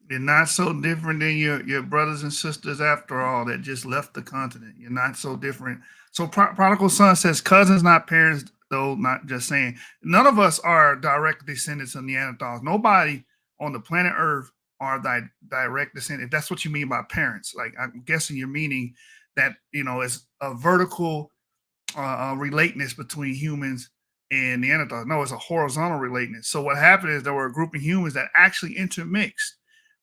You're not so different than your brothers and sisters after all that just left the continent. You're not so different. So Prodigal Son says cousins, not parents, though, not just saying. None of us are direct descendants of Neanderthals. Nobody on the planet Earth are direct descendants. If that's what you mean by parents. Like, I'm guessing you're meaning that, it's a vertical relateness between humans and Neanderthals. No, it's a horizontal relateness. So what happened is there were a group of humans that actually intermixed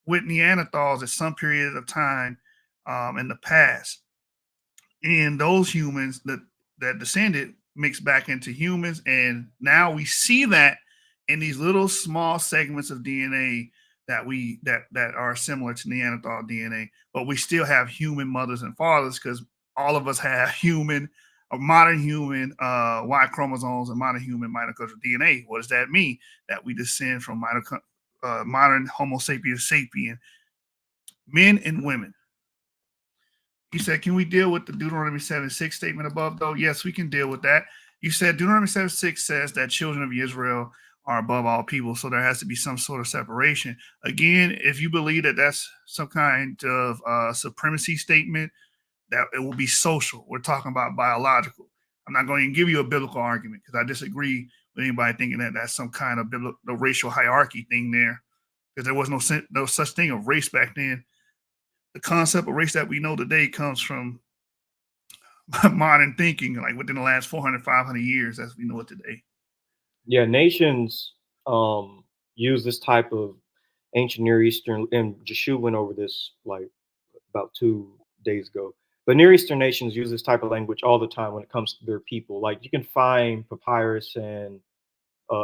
with Neanderthals at some period of time in the past. And those humans that descended mixed back into humans. And now we see that in these little small segments of DNA that are similar to Neanderthal DNA, but we still have human mothers and fathers because all of us have modern human Y chromosomes and modern human mitochondrial DNA. What does that mean? That we descend from modern Homo sapiens sapien, men and women. You said, can we deal with the Deuteronomy 7:6 statement above, though? Yes, we can deal with that. You said Deuteronomy 7:6 says that children of Israel are above all people, so there has to be some sort of separation. Again, if you believe that that's some kind of supremacy statement, that it will be social. We're talking about biological. I'm not going to give you a biblical argument because I disagree with anybody thinking that that's some kind of the racial hierarchy thing there, because there was no such thing of race back then. The concept of race that we know today comes from modern thinking, like within the last 400, 500 years as we know it today. Yeah, nations use this type of ancient Near Eastern, and Jashub went over this like about 2 days ago. But Near Eastern nations use this type of language all the time when it comes to their people. Like you can find papyrus and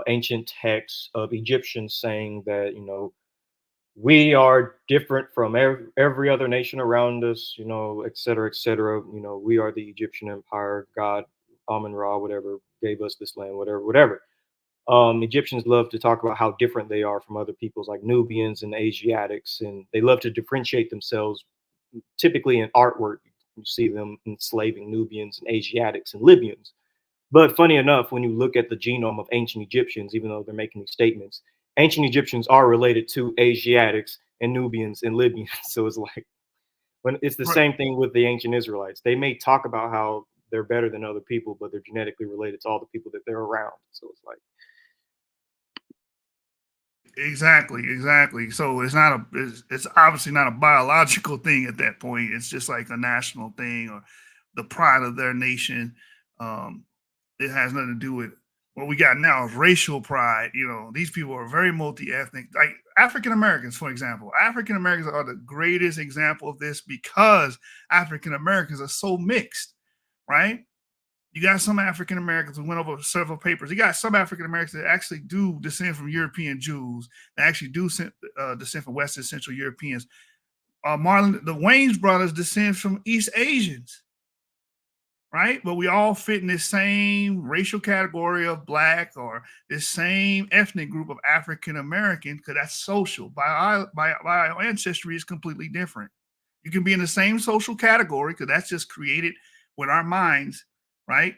ancient texts of Egyptians saying that, we are different from every other nation around us, et cetera, et cetera. We are the Egyptian empire, God, Amun-Ra, whatever, gave us this land, whatever. Egyptians love to talk about how different they are from other peoples like Nubians and Asiatics, and they love to differentiate themselves. Typically in artwork, you see them enslaving Nubians and Asiatics and Libyans. But funny enough, when you look at the genome of ancient Egyptians, even though they're making these statements, ancient Egyptians are related to Asiatics and Nubians and Libyans. So it's like, when it's the same thing with the ancient Israelites. They may talk about how they're better than other people, but they're genetically related to all the people that they're around. So it's like, Exactly. So it's obviously not a biological thing at that point. It's just like a national thing or the pride of their nation. It has nothing to do with what we got now is racial pride. These people are very multi-ethnic. Like African Americans, for example. African Americans are the greatest example of this because African Americans are so mixed, right? You got some African Americans who went over several papers. You got some African Americans that actually do descend from European Jews, that actually do descend from Western Central Europeans. Marlon, the Wayne's brothers descend from East Asians, right? But we all fit in this same racial category of Black or this same ethnic group of African American because that's social. By ancestry is completely different. You can be in the same social category because that's just created with our minds, right?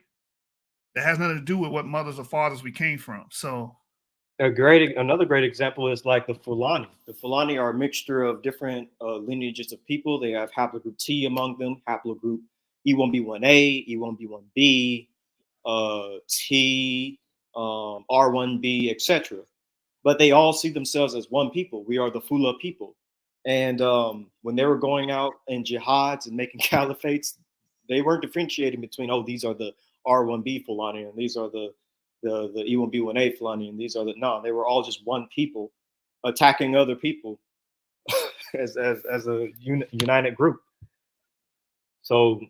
That has nothing to do with what mothers or fathers we came from. So Another great example is like the Fulani. The Fulani are a mixture of different lineages of people. They have haplogroup T among them, haplogroup E1B1A, E1B1B, T, R1B, etc. But they all see themselves as one people. We are the Fula people. And when they were going out in jihads and making caliphates, they weren't differentiating between, oh, these are the R1B Fulani and these are the E1B1A Fulani and these are the, no, they were all just one people attacking other people as a united group. So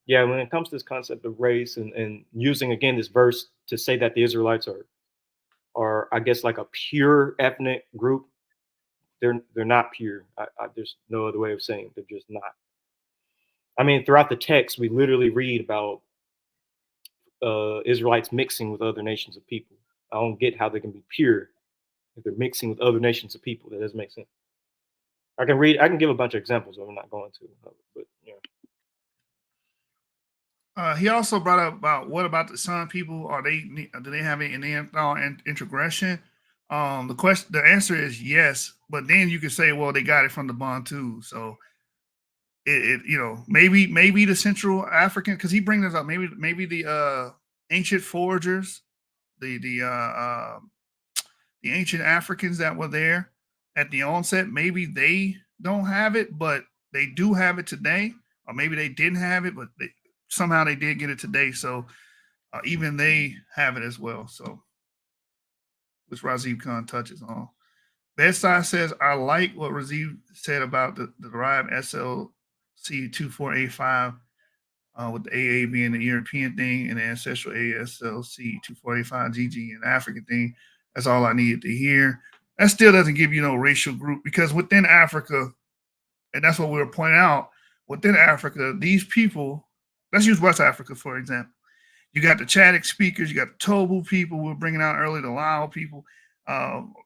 yeah, when it comes to this concept of race and using again this verse to say that the Israelites are I guess like a pure ethnic group, they're not pure. There's no other way of saying it. They're just not. I mean, throughout the text, we literally read about Israelites mixing with other nations of people. I don't get how they can be pure if they're mixing with other nations of people. That doesn't make sense. I can give a bunch of examples, but I'm not going to. But yeah. He also brought up about what about the Sun people? Do they have any Neanderthal integration? The answer is yes, but then you could say, well, they got it from the Bantu, so it maybe the Central African, because he brings this up, maybe the ancient foragers, the ancient Africans that were there at the onset, maybe they don't have it, but they do have it today, or maybe they didn't have it, but somehow they did get it today. So even they have it as well. So, which Raziq Khan touches on. Bedside says, I like what Razib said about the derived SLC 2485 with the AA being the European thing and the ancestral ASLC 2485 GG and the African thing. That's all I needed to hear. That still doesn't give you no racial group, because within Africa, and that's what we were pointing out, within Africa, these people, let's use West Africa, for example. You got the Chadic speakers, you got the Tobu people we were bringing out earlier, the Lao people,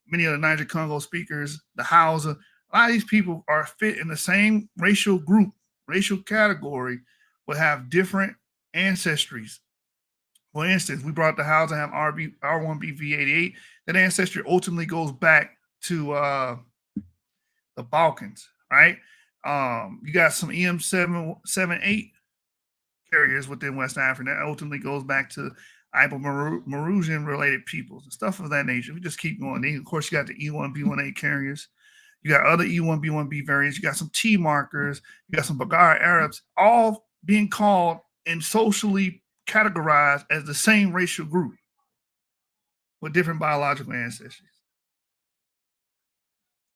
many of the Niger Congo speakers, the Hausa. A lot of these people are fit in the same racial group, racial category, but have different ancestries. For instance, we brought the Hausa have R1BV88. That ancestry ultimately goes back to the Balkans, right? You got some EM778 carriers within West Africa that ultimately goes back to Ibo-Mauritian related peoples and stuff of that nature. We just keep going. Then, of course, you got the E1B1A carriers. You got other E1B1B variants. You got some T markers. You got some Bagara Arabs, all being called and socially categorized as the same racial group with different biological ancestries.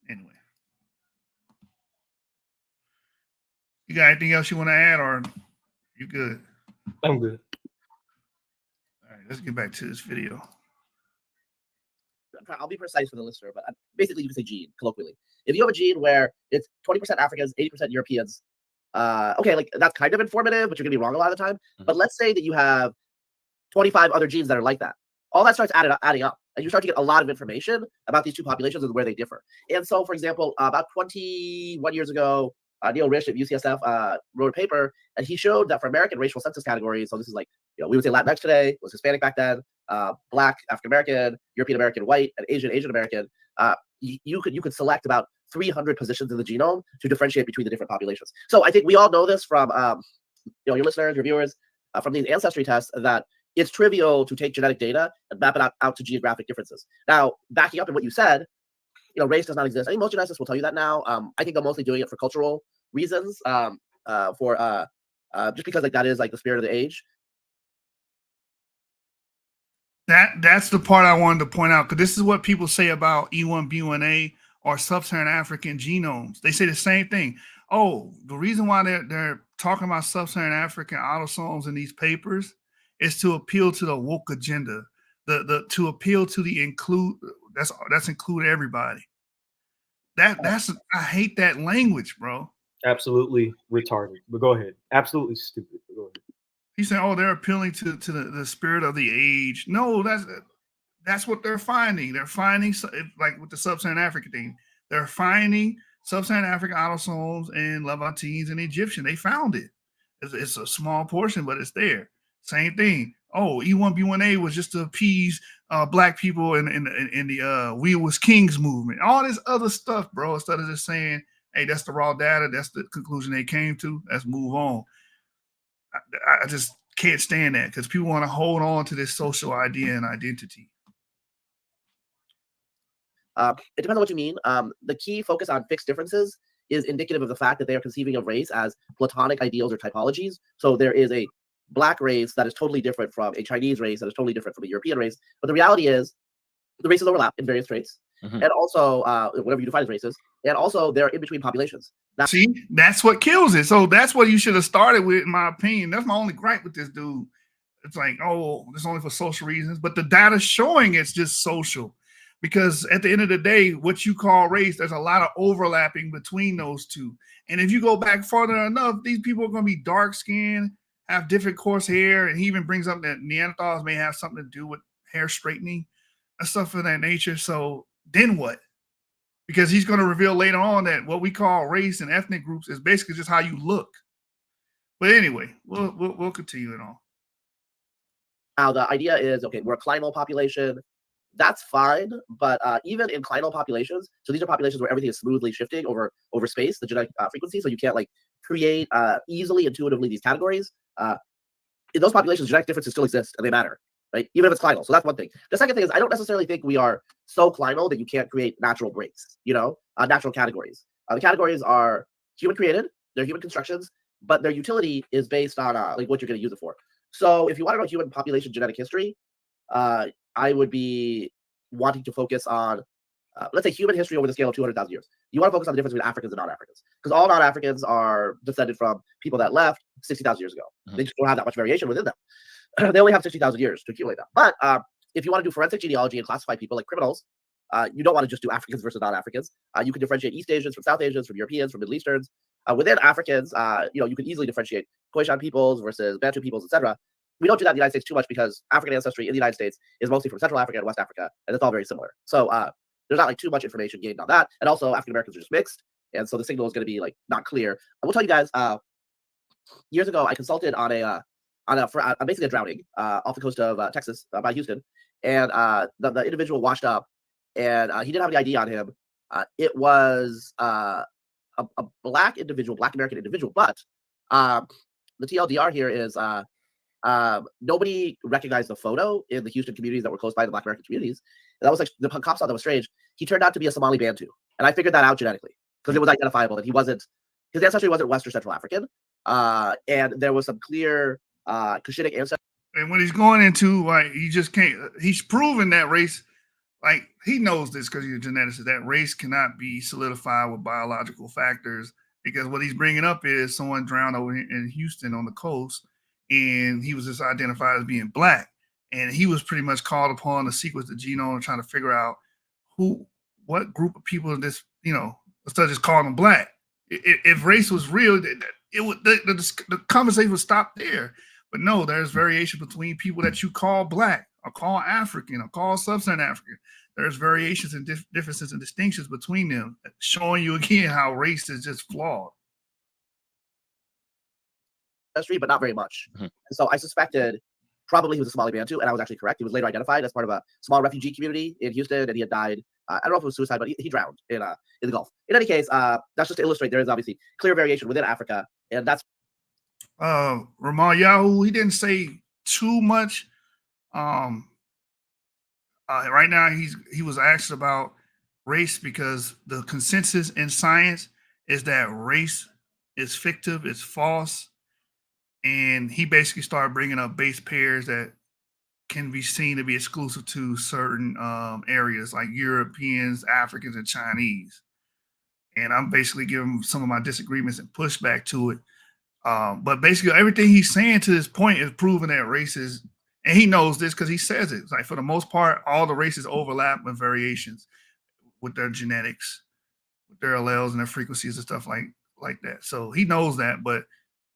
Anyway. You got anything else you want to add, or you good? I'm good. All right, let's get back to this video. I'll be precise for the listener, but basically you can say gene, colloquially. If you have a gene where it's 20% Africans, 80% Europeans, okay, like that's kind of informative, but you're gonna be wrong a lot of the time. Mm-hmm. But let's say that you have 25 other genes that are like that. All that starts adding up, and you start to get a lot of information about these two populations and where they differ. And so, for example, about 21 years ago, Neil Rich at UCSF wrote a paper, and he showed that for American racial census categories, so this is like, we would say Latinx today, was Hispanic back then, Black, African American, European American, White, and Asian American. You could select about 300 positions in the genome to differentiate between the different populations. So I think we all know this from your listeners, your viewers, from these ancestry tests, that it's trivial to take genetic data and map it out to geographic differences. Now, backing up in what you said, race does not exist. I think most geneticists will tell you that now. I think they're mostly doing it for cultural reasons, just because like that is like the spirit of the age. That's the part I wanted to point out, because this is what people say about E1B1A or sub-Saharan African genomes. They say the same thing. Oh, the reason why they're talking about sub-Saharan African autosomes in these papers is to appeal to the woke agenda, to appeal to the that's include everybody. That's I hate that language, bro. Absolutely retarded. But go ahead. Absolutely stupid. But go ahead. He said, "Oh, they're appealing to the spirit of the age." No, that's what they're finding. They're finding, like with the sub-Saharan African thing, they're finding sub-Saharan African autosomes and Levantines and Egyptian. They found it. It's a small portion, but it's there. Same thing. oh, E1B1A was just to appease black people in the We Was Kings movement. All this other stuff, bro. Instead of just saying, hey, that's the raw data, that's the conclusion they came to, let's move on. I just can't stand that because people want to hold on to this social idea and identity. It depends on what you mean. The key focus on fixed differences is indicative of the fact that they are conceiving of race as platonic ideals or typologies. So there is a black race that is totally different from a Chinese race that is totally different from a European race. But the reality is the races overlap in various traits. And also, whatever you define as races, and also they're in between populations. Now, see, that's what kills it. So that's what you should have started with, in my opinion. That's my only gripe with this dude. It's like, oh, it's only for social reasons, but the data's showing it's just social. Because at the end of the day, what you call race, there's a lot of overlapping between those two. And if you go back farther enough, these people are going to be dark skinned, have different coarse hair, and he even brings up that Neanderthals may have something to do with hair straightening and stuff of that nature. So then what? Because he's going to reveal later on that what we call race and ethnic groups is basically just how you look. But anyway, we'll continue it on. Now the idea is, okay, we're a clinal population. That's fine, but even in clinal populations, so these are populations where everything is smoothly shifting over space, the genetic frequency, so you can't like create easily, intuitively these categories. In those populations, genetic differences still exist and they matter, right? Even if it's clinal. So that's one thing. The second thing is I don't necessarily think we are so clinal that you can't create natural breaks, natural categories. The categories are human created, they're human constructions, but their utility is based on like what you're going to use it for. So if you want to know human population genetic history, I would be wanting to focus on, let's say, human history over the scale of 200,000 years. You want to focus on the difference between Africans and non-Africans, because all non-Africans are descended from people that left 60,000 years ago. They just don't have that much variation within them. They only have 60,000 years to accumulate that. But if you want to do forensic genealogy and classify people like criminals, you don't want to just do Africans versus non-Africans. You can differentiate East Asians from South Asians, from Europeans, from Middle Easterns. Within Africans, you can easily differentiate Khoisan peoples versus Bantu peoples, etc. We don't do that in the United States too much because African ancestry in the United States is mostly from Central Africa and West Africa, and it's all very similar. So there's not like too much information gained on that. And also African Americans are just mixed, and so the signal is going to be like not clear. I will tell you guys, years ago I consulted on basically a drowning off the coast of Texas by Houston, and the individual washed up, and he didn't have any ID on him. It was a black American individual, but the TLDR here is nobody recognized the photo in the Houston communities that were close by the Black American communities. And that was like the cops thought that was strange. He turned out to be a Somali Bantu, and I figured that out genetically because it was identifiable that his ancestry wasn't West or Central African, and there was some clear Cushitic ancestry. And when he's going into like, he just can't. He's proven that race, like he knows this because he's a geneticist. That race cannot be solidified with biological factors because what he's bringing up is someone drowned over in Houston on the coast. And he was just identified as being black. And he was pretty much called upon to sequence the genome and trying to figure out what group of people this, instead of just calling them black. If race was real, the conversation would stop there. But no, there's variation between people that you call black or call African or call sub-Saharan African. There's variations and differences and distinctions between them, showing you again how race is just flawed. But not very much. So I suspected probably he was a Somali Bantu, and I was actually correct. He was later identified as part of a small refugee community in Houston, and he had died. I don't know if it was suicide, but he drowned in the Gulf. In any case, that's just to illustrate there is obviously clear variation within Africa, and that's Ramal Yahoo. He didn't say too much. Right now, he was asked about race because the consensus in science is that race is fictive, it's false. And he basically started bringing up base pairs that can be seen to be exclusive to certain areas like Europeans, Africans, and Chinese. And I'm basically giving some of my disagreements and pushback to it. But basically everything he's saying to this point is proving that races, and he knows this because he says it. It's like for the most part, all the races overlap with variations with their genetics, with their alleles and their frequencies and stuff like that. So he knows that, but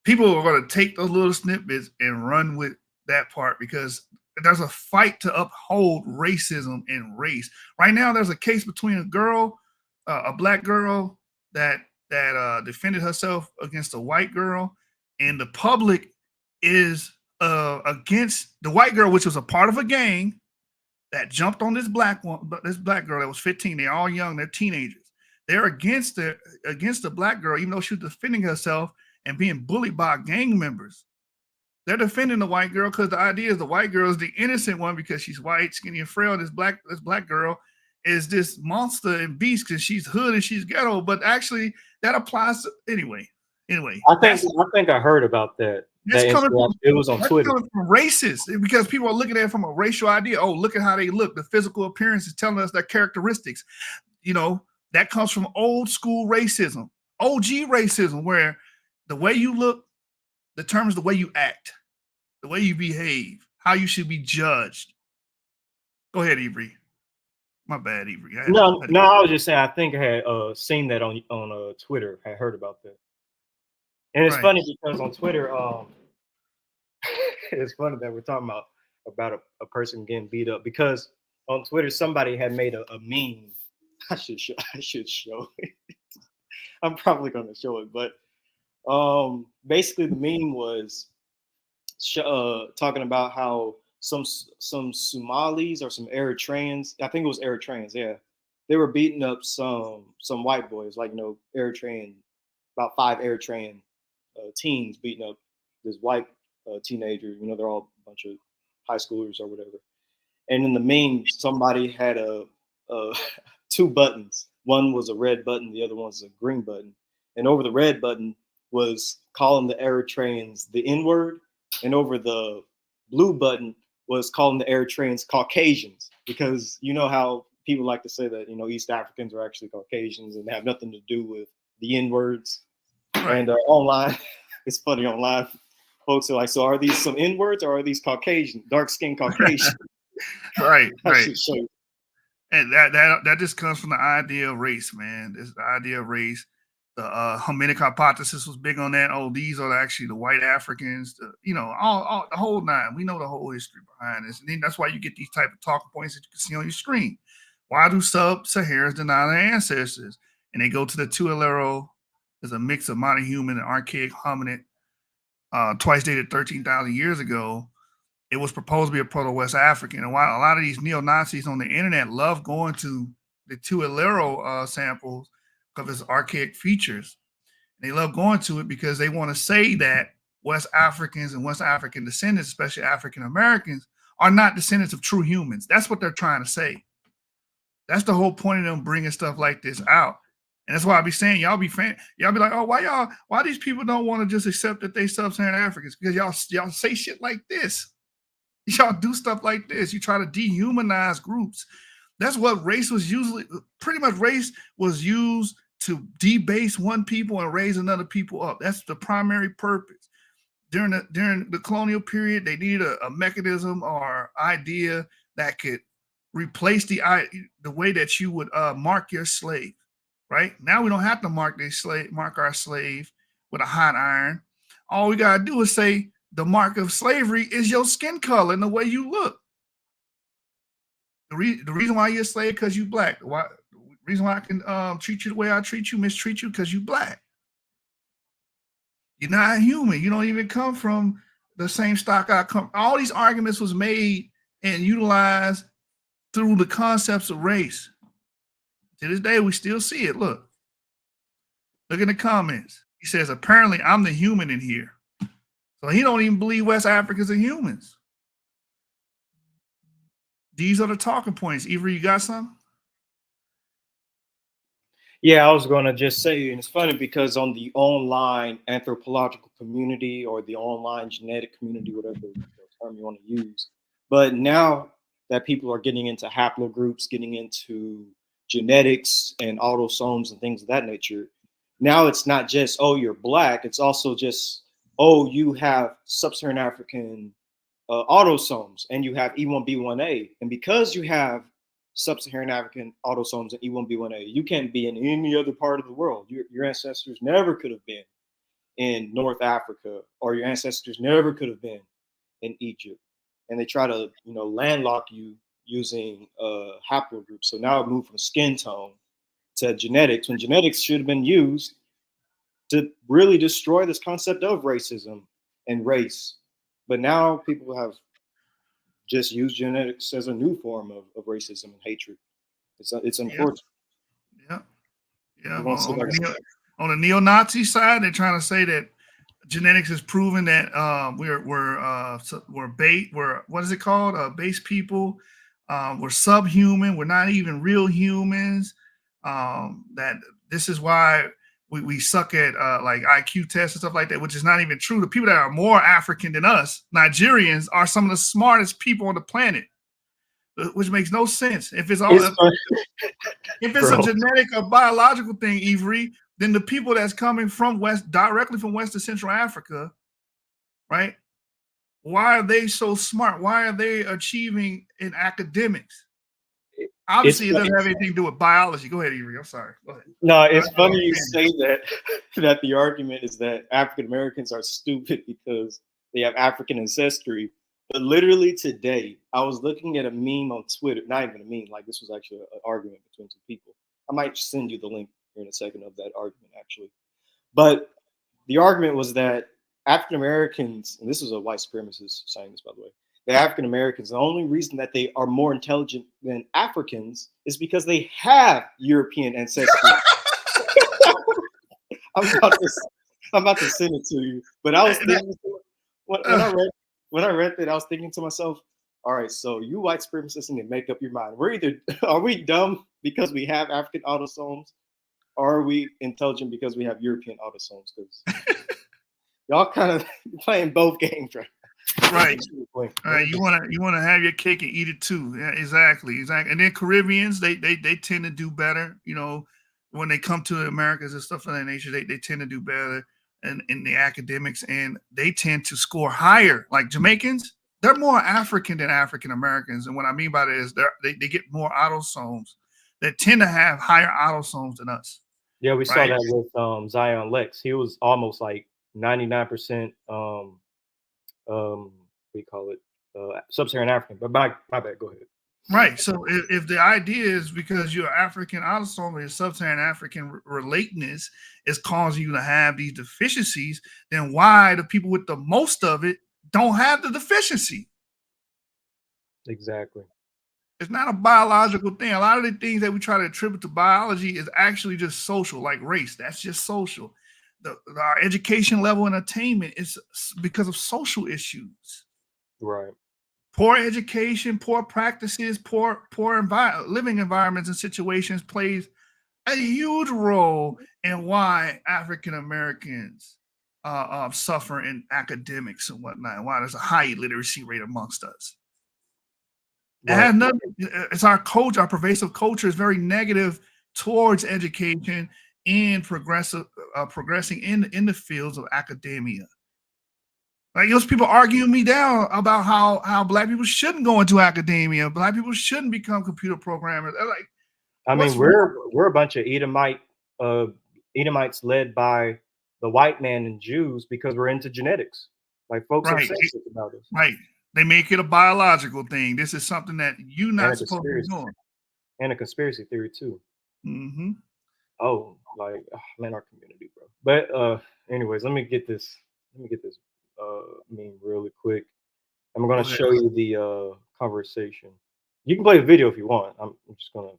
people are going to take those little snippets and run with that part because there's a fight to uphold racism and race. Right now, there's a case between a black girl that defended herself against a white girl, and the public is against the white girl, which was a part of a gang that jumped on this black girl that was 15. They're all young, they're teenagers. They're against the black girl, even though she was defending herself and being bullied by gang members. They're defending the white girl because the idea is the white girl is the innocent one because she's white, skinny, and frail. This black girl is this monster and beast because she's hood and she's ghetto. But actually, that applies to anyway. I think I heard about that. It was on Twitter. Coming from racist because people are looking at it from a racial idea. Oh, look at how they look. The physical appearance is telling us their characteristics. You know, that comes from old school racism, OG racism, where the way you look determines the way you act, the way you behave, how you should be judged. Go ahead, Avery. My bad, Avery. I was just saying. I think I had seen that on Twitter. I heard about that, and it's funny because on Twitter, it's funny that we're talking about a person getting beat up because on Twitter somebody had made a meme. I should show it. I'm probably going to show it, but basically the meme was talking about how some Somalis or some Eritreans, I think it was Eritreans, yeah, they were beating up some white boys, like, you know, Eritrean, about 5 Eritrean teens beating up this white teenager. You know, they're all a bunch of high schoolers or whatever. And in the meme, somebody had a 2 buttons. One was a red button, the other one's a green button. And over the red button was calling the Eritreans the N-word, and over the blue button was calling the Eritreans Caucasians, because you know how people like to say that, you know, East Africans are actually Caucasians and they have nothing to do with the N-words. And online, it's funny, online folks are like, so are these some N-words or are these Caucasian, dark-skinned Caucasian? Right. And that just comes from the idea of race, man. This the idea of race. The Hamitic hypothesis was big on that. Oh, these are actually the white Africans. You know, all the whole nine. We know the whole history behind this, and then that's why you get these type of talking points that you can see on your screen. Why do sub-Saharans deny their ancestors? And they go to the Tuolero. There's a mix of modern human and archaic hominid, twice dated 13,000 years ago. It was proposed to be a proto-West African. And while a lot of these neo-Nazis on the internet love going to the Tuolero samples of its archaic features, they love going to it because they want to say that West Africans and West African descendants, especially African Americans, are not descendants of true humans. That's what they're trying to say. That's the whole point of them bringing stuff like this out. And that's why I be saying, y'all be like, oh, why these people don't want to just accept that they sub-Saharan Africans? Because y'all say shit like this. Y'all do stuff like this. You try to dehumanize groups. That's what race was pretty much race was used to debase one people and raise another people up. That's the primary purpose. During the colonial period, they needed a mechanism or idea that could replace the way that you would mark your slave. Right now, we don't have to mark our slave with a hot iron. All we gotta do is say the mark of slavery is your skin color and the way you look. The reason why you're a slave because you black. The reason why I can treat you the way I treat you, mistreat you, because you black. You're not human. You don't even come from the same stock I come. All these arguments was made and utilized through the concepts of race. To this day, we still see it. Look in the comments. He says, apparently I'm the human in here. So he don't even believe West Africans are humans. These are the talking points. Avery, you got some? Yeah, I was going to just say, and it's funny because on the online anthropological community or the online genetic community, whatever term you want to use, but now that people are getting into haplogroups, getting into genetics and autosomes and things of that nature, now it's not just, oh, you're black. It's also just, oh, you have sub-Saharan African autosomes and you have E1B1A. And because you have sub-Saharan African autosomes and E1B1A, you can't be in any other part of the world. Your ancestors never could have been in North Africa, or your ancestors never could have been in Egypt. And they try to, landlock you using haplogroups. So now it moved from skin tone to genetics, when genetics should have been used to really destroy this concept of racism and race. But now people have just used genetics as a new form of racism and hatred. It's unfortunate. Yeah. Yeah. You won't see that. On the neo-Nazi side, they're trying to say that genetics has proven that we're bait. We're what is it called? Base people. We're subhuman. We're not even real humans. That this is why we suck at like IQ tests and stuff like that, which is not even true. The people that are more African than us, Nigerians, are some of the smartest people on the planet, which makes no sense. If it's all if it's a genetic or biological thing, Avery, then the people that's coming from directly from West to Central Africa, right? Why are they so smart? Why are they achieving in academics? Obviously, it doesn't have anything to do with biology. Go ahead, Avery. I'm sorry. Go ahead. No, it's funny you say that the argument is that African Americans are stupid because they have African ancestry. But literally today, I was looking at a meme on Twitter. Not even a meme. Like this was actually an argument between two people. I might send you the link here in a second of that argument, actually. But the argument was that African Americans, and this was a white supremacist saying this, by the way, the African Americans, the only reason that they are more intelligent than Africans is because they have European ancestry. I'm about to send it to you. But I was thinking, when I read that, I was thinking to myself, all right, so you white supremacists need to make up your mind. Are we dumb because we have African autosomes, or are we intelligent because we have European autosomes? Because y'all kind of playing both games right now. Right. You want to have your cake and eat it too. Yeah, exactly. And then Caribbeans, they tend to do better. You know, when they come to the Americas and stuff of that nature, they tend to do better in the academics, and they tend to score higher. Like Jamaicans, they're more African than African Americans, and what I mean by that is they get more autosomes. They tend to have higher autosomes than us. Yeah, we saw that with Zion Lex. He was almost like 99%. We call it sub-Saharan African. But my bad. Go ahead. Right. So if the idea is because you're African autosome and sub-Saharan African relatedness is causing you to have these deficiencies, then why the people with the most of it don't have the deficiency? Exactly. It's not a biological thing. A lot of the things that we try to attribute to biology is actually just social, like race. That's just social. Our education level and attainment is because of social issues. Right. Poor education, poor practices, poor living environments and situations plays a huge role in why African Americans suffer in academics and whatnot. Why there's a high illiteracy rate amongst us. Right. It has nothing. It's our culture. Our pervasive culture is very negative towards education and progressing in the fields of academia. Like those people arguing me down about how Black people shouldn't go into academia. Black people shouldn't become computer programmers. They're like, I mean, we're a bunch of Edomites led by the white man and Jews because we're into genetics. Like folks are sensitive about us. Right. They make it a biological thing. This is something that you're not supposed to be doing. And a conspiracy theory too. Mm-hmm. Oh, like man, our community, bro. But anyways, let me get this meme really quick. I'm gonna show you the conversation. You can play the video if you want. I'm just gonna,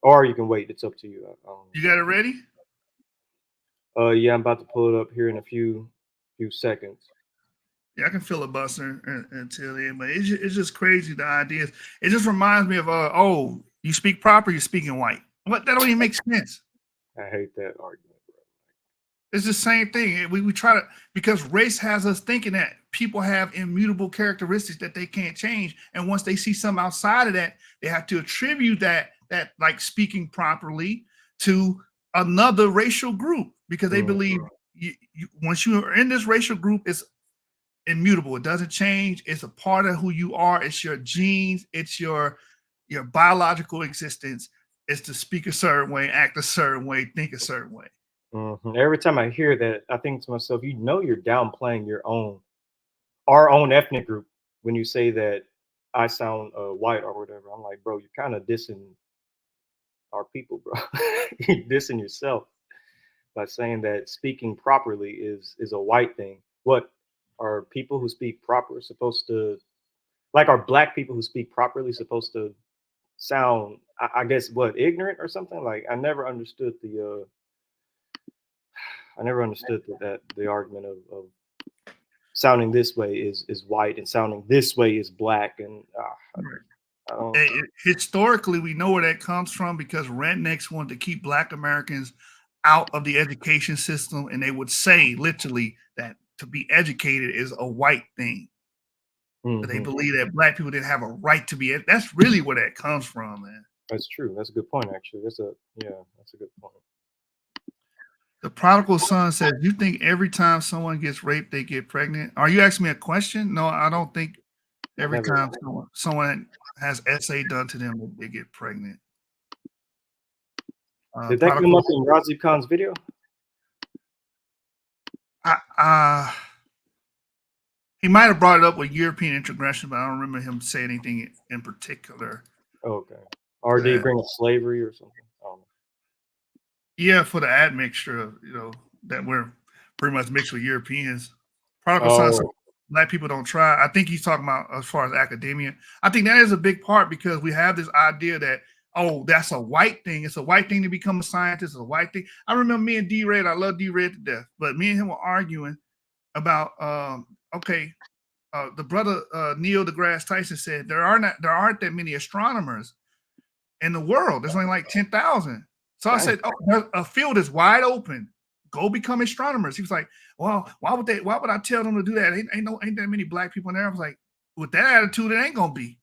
or you can wait. It's up to you. You got it ready? Yeah, I'm about to pull it up here in a few seconds. Yeah, I can filibuster until then, but it's just crazy. The ideas. It just reminds me of oh, you speak proper, you're speaking white. What? That don't even make sense. I hate that argument, bro. It's the same thing. We try to, because race has us thinking that people have immutable characteristics that they can't change, and once they see something outside of that, they have to attribute that like speaking properly to another racial group because they believe once you are in this racial group, it's immutable. It doesn't change. It's a part of who you are. It's your genes. It's your biological existence. It's to speak a certain way, act a certain way, think a certain way. Mm-hmm. Every time I hear that, I think to myself, you're downplaying our own ethnic group when you say that I sound white or whatever. I'm like, bro, you're kind of dissing our people, bro. You're dissing yourself by saying that speaking properly is a white thing. What are people who speak proper supposed to, like, are black people who speak properly supposed to sound, I guess, what, ignorant or something? Like, I never understood that the argument of sounding this way is white and sounding this way is black, and I don't. Historically, we know where that comes from because rednecks wanted to keep Black Americans out of the education system, and they would say literally that to be educated is a white thing. But they believe that Black people didn't have a right to be. That's really where that comes from, man. That's true. That's a good point, actually. That's a good point. The prodigal son says, "You think every time someone gets raped, they get pregnant?" Are you asking me a question? No, I don't think every time someone has SA done to them, they get pregnant. Did that come up in Raziq Khan's video? He might have brought it up with European integration, but I don't remember him saying anything in particular. Okay. Or did he bring up slavery or something? I don't know. Yeah, for the admixture, that we're pretty much mixed with Europeans. Prodigal son, Black people don't try. I think he's talking about as far as academia. I think that is a big part because we have this idea that, oh, that's a white thing. It's a white thing to become a scientist. It's a white thing. I remember me and D-Red, I love D-Red to death, but me and him were arguing about, the brother Neil deGrasse Tyson said there aren't that many astronomers in the world. There's only like 10,000. So I said, oh, a field is wide open. Go become astronomers. He was like, well, why would I tell them to do that? Ain't that many Black people in there. I was like, with that attitude, it ain't gonna be.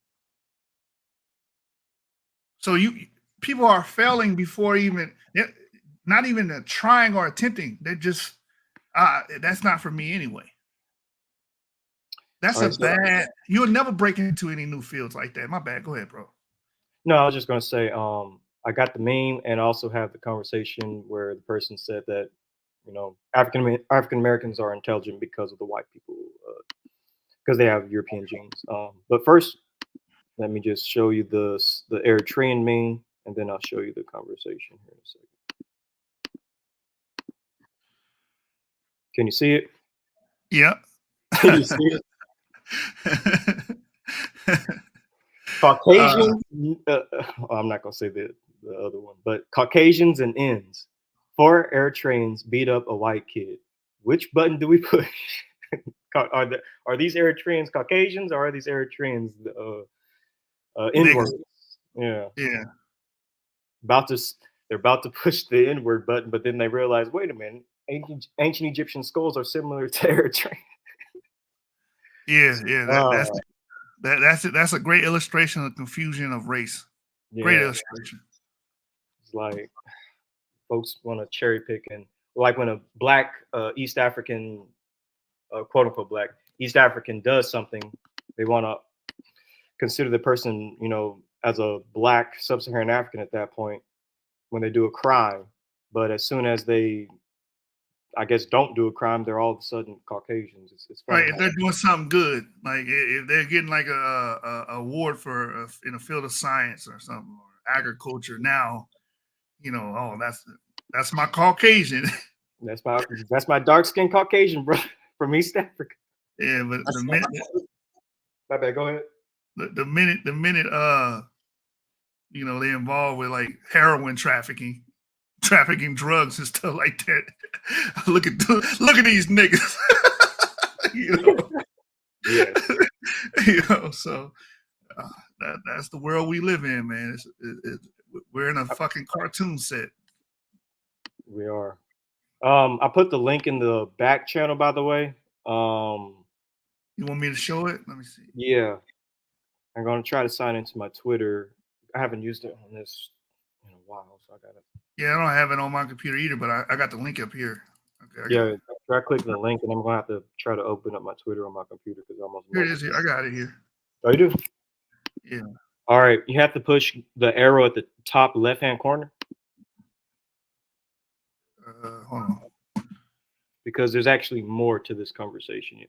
So people are failing before not even trying or attempting. They're just that's not for me anyway. That's bad. You'll never break into any new fields like that. My bad. Go ahead, bro. No, I was just gonna say, I got the meme and also have the conversation where the person said that, African Americans are intelligent because of the white people, because they have European genes. But first, let me just show you the Eritrean meme, and then I'll show you the conversation here in a second. Can you see it? Yeah. Can you see it? Caucasians. I'm not gonna say the other one, but Caucasians and ends. 4 Eritreans beat up a white kid. Which button do we push? Are these Eritreans Caucasians or are these Eritreans N-words? Yeah. Yeah. They're about to push the N-word button, but then they realize, wait a minute, ancient Egyptian skulls are similar to Eritrean. Yeah. That's a great illustration of the confusion of race. Yeah. Great illustration. It's like folks want to cherry pick, and like when a black East African, quote unquote black East African does something, they want to consider the person, as a black sub-Saharan African at that point when they do a crime. But as soon as they, I guess, don't do a crime, they're all of a sudden Caucasians. It's right. If they're doing something good, like if they're getting like a award for in a field of science or something, or agriculture, now, oh, that's my Caucasian. That's my dark-skinned Caucasian, bro, from East Africa. Yeah, but the minute, my bad, go ahead. The minute they involved with like heroin trafficking drugs and stuff like that. Look at these niggas. Yeah. So that's the world we live in, man. We're in a fucking cartoon set. We are. I put the link in the back channel, by the way. You want me to show it? Let me see. Yeah. I'm going to try to sign into my Twitter. I haven't used it on this in a while, so I got it. Yeah, I don't have it on my computer either, but I got the link up here. Okay, try clicking the link, and I'm going to have to try to open up my Twitter on my computer because almost. Here it is. Here, I got it here. Oh, you do? Yeah. All right, you have to push the arrow at the top left-hand corner. Hold on. Because there's actually more to this conversation.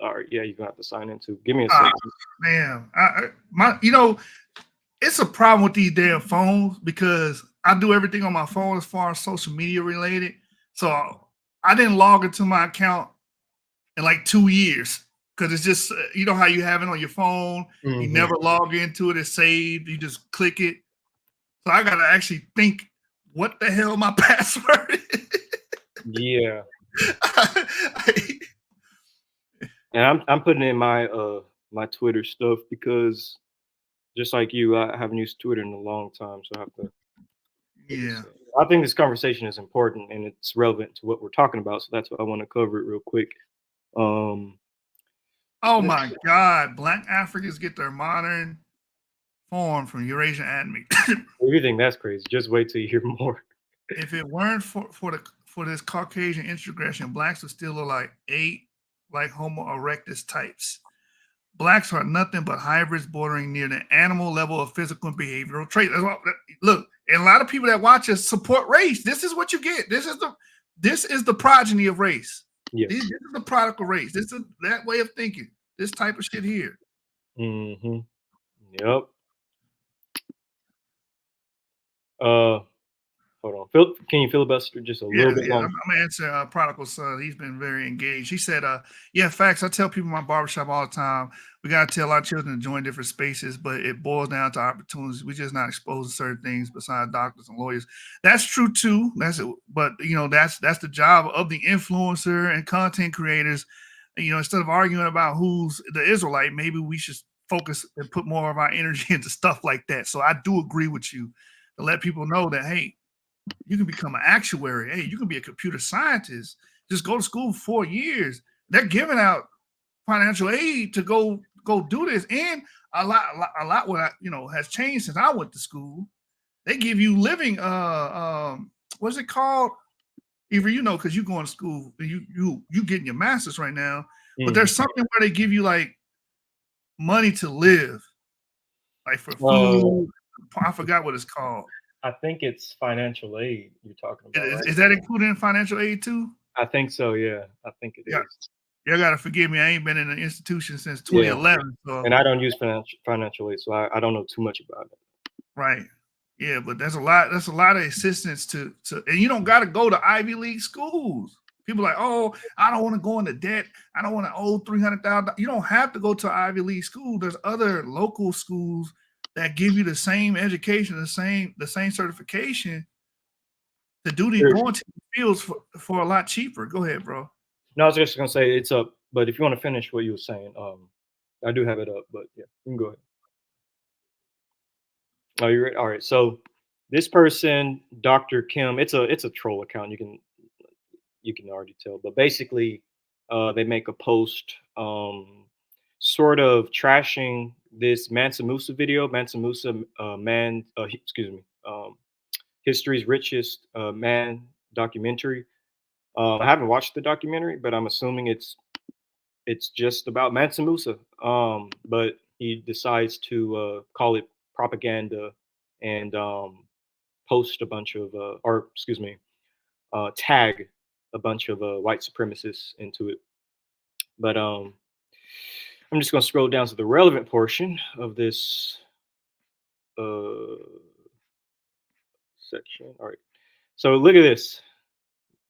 All right, yeah, you're gonna have to sign into. Give me a second. Man, it's a problem with these damn phones because I do everything on my phone as far as social media related. So I didn't log into my account in like 2 years. Because it's just, you know how you have it on your phone, you never log into it, it's saved, you just click it. So I gotta actually think what the hell my password is. Yeah. And I'm putting in my my Twitter stuff because just like you, I haven't used Twitter in a long time, so I have to. Yeah. I think this conversation is important and it's relevant to what we're talking about, so that's why I want to cover it real quick. Oh my God! Black Africans get their modern form from Eurasian admixture. You think that's crazy? Just wait till you hear more. If it weren't for this Caucasian introgression, blacks would still look like Homo erectus types. Blacks are nothing but hybrids bordering near the animal level of physical and behavioral traits. Look, and a lot of people that watch us support race. This is what you get. This is the progeny of race. Yes. This is the product of race. This is that way of thinking. This type of shit here. Yep. Hold on. Can you filibuster just a little bit longer? I'm gonna answer Prodigal Son. He's been very engaged. He said, yeah, facts. I tell people in my barbershop all the time, we gotta tell our children to join different spaces, but it boils down to opportunities. We're just not exposed to certain things besides doctors and lawyers. That's true too. That's the job of the influencer and content creators. Instead of arguing about who's the Israelite, maybe we should focus and put more of our energy into stuff like that. So I do agree with you to let people know that, hey, you can become an actuary. Hey, you can be a computer scientist. Just go to school for 4 years. They're giving out financial aid to go do this, and a lot what has changed since I went to school. They give you living. What's it called? Either because you're going to school, you getting your master's right now. But there's something where they give you like money to live, like for food. I forgot what it's called. I think it's financial aid you're talking about. Right? Is that included in financial aid too? I think so. Yeah, I think it is. You gotta forgive me. I ain't been in an institution since 2011. Yeah. And I don't use financial aid, so I don't know too much about it. Right. Yeah, but that's a lot. That's a lot of assistance to and you don't got to go to Ivy League schools. People are like, oh, I don't want to go into debt. I don't want to owe $300,000. You don't have to go to Ivy League school. There's other local schools that give you the same education, the same certification to do these going to the fields for a lot cheaper. Go ahead, bro. No, I was just gonna say it's up, but if you want to finish what you were saying, I do have it up, but yeah, you can go ahead. Oh, you're right. All right. So this person, Dr. Kim, it's a troll account. You can already tell, but basically, they make a post, sort of trashing this Mansa Musa video. Mansa Musa, history's richest man documentary. I haven't watched the documentary, but I'm assuming it's just about Mansa Musa. But he decides to call it propaganda and post a bunch of, tag a bunch of white supremacists into it. But I'm just going to scroll down to the relevant portion of this section. All right. So look at this.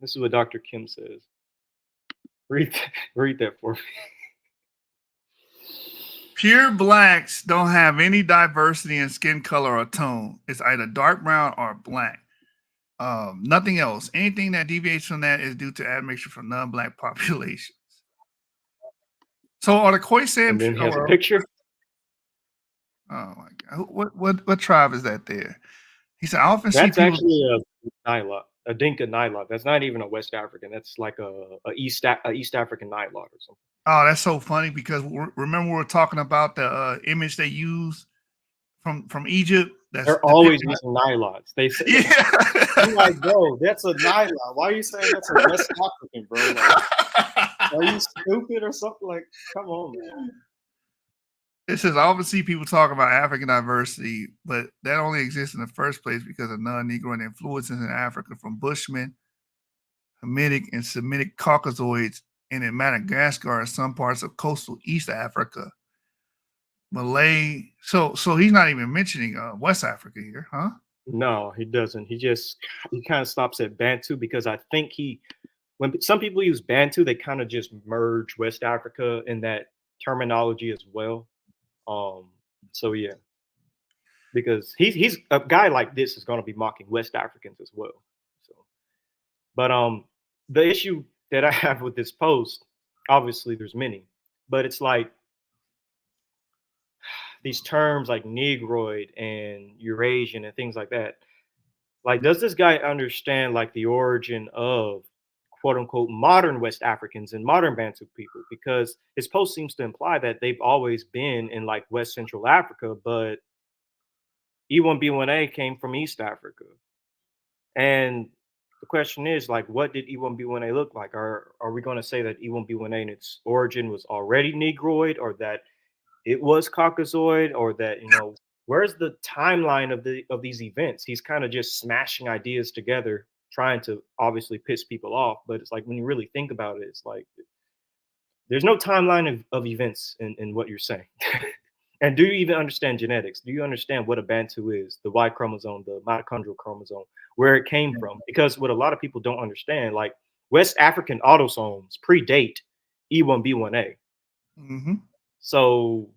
This is what Dr. Kim says. Read that for me. Pure blacks don't have any diversity in skin color or tone. It's either dark brown or black. Nothing else. Anything that deviates from that is due to admixture from non-black populations. So are the Khoisan? And then he has a picture. Oh my God! What tribe is that there? He said, "I often see That's people." Actually a Nilot, a Dinka Nilot. That's not even a West African. That's like a East African Nilot or something. Oh, that's so funny because remember we were talking about the image they use from Egypt. They're always using Nilots. They say, yeah. I'm like, bro, that's a Nilot. Why are you saying that's a West African, bro? Like, are you stupid or something? Like, come on, man. It says, I often see people talk about African diversity, but that only exists in the first place because of non-Negro influences in Africa from Bushmen, Hamitic, and Semitic Caucasoids, and in Madagascar and some parts of coastal East Africa. Malay. So he's not even mentioning West Africa here, huh? No, he doesn't. He kind of stops at Bantu because I think he when some people use Bantu, they kind of just merge West Africa in that terminology as well. So yeah, because he's a guy like this is going to be mocking West Africans as well. So, but the issue that I have with this post, obviously there's many, but it's like these terms like Negroid and Eurasian and things like that. Like, does this guy understand like the origin of quote unquote modern West Africans and modern Bantu people? Because his post seems to imply that they've always been in like West Central Africa, but E1B1A came from East Africa. And the question is like, what did E1B1A look like? Are we going to say that E1B1A in its origin was already Negroid, or that it was Caucasoid, or that, you know, where's the timeline of these events? He's kind of just smashing ideas together, trying to obviously piss people off. But it's like, when you really think about it, it's like there's no timeline of events in what you're saying. And do you even understand genetics? Do you understand what a Bantu is, the Y chromosome, the mitochondrial chromosome, where it came from? Because what a lot of people don't understand, like West African autosomes predate E1B1A. Mm-hmm. So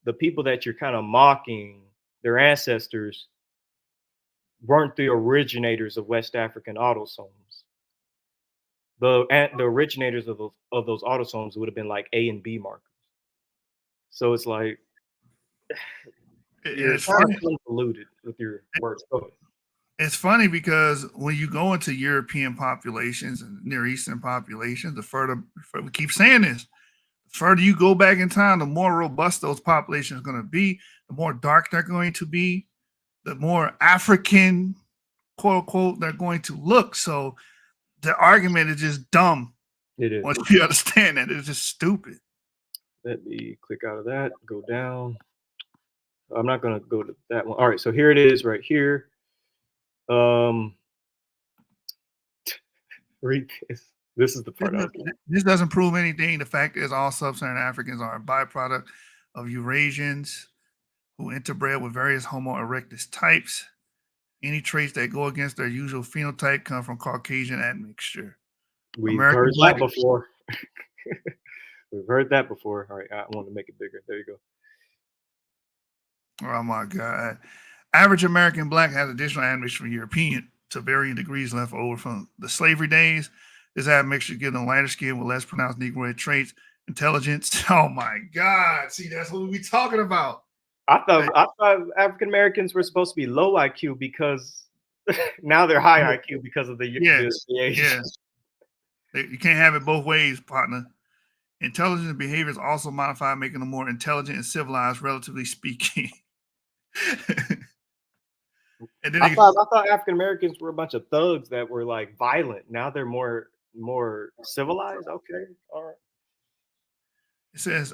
the people that you're kind of mocking, their ancestors weren't the originators of West African autosomes. The originators of those autosomes would have been like A and B markers. So it's like you're kind of convoluted with your words. Go ahead. It's funny because when you go into European populations and Near Eastern populations, the further we keep saying this, the further you go back in time, the more robust those populations are going to be, the more dark they're going to be, the more African, quote unquote, they're going to look. So the argument is just dumb. It is. Once you understand that, it's just stupid. Let me click out of that, go down. I'm not going to go to that one. All right, so here it is right here. Read this. This is the part. This doesn't prove anything. The fact is, all sub-Saharan Africans are a byproduct of Eurasians who interbred with various Homo erectus types. Any traits that go against their usual phenotype come from Caucasian admixture. We've heard that before. We've heard that before. All right, I want to make it bigger. There you go. Oh my God. Average American Black has additional admixture from European to varying degrees left over from the slavery days. This admixture gives them lighter skin with less pronounced Negroid traits, intelligence. Oh my God. See, that's what we talking about. I thought African Americans were supposed to be low IQ because now they're high IQ because of the age. Yeah. You can't have it both ways, partner. Intelligence and behavior is also modified, making them more intelligent and civilized, relatively speaking. And then I thought African Americans were a bunch of thugs that were like violent. Now they're more civilized. Okay, all right. It says,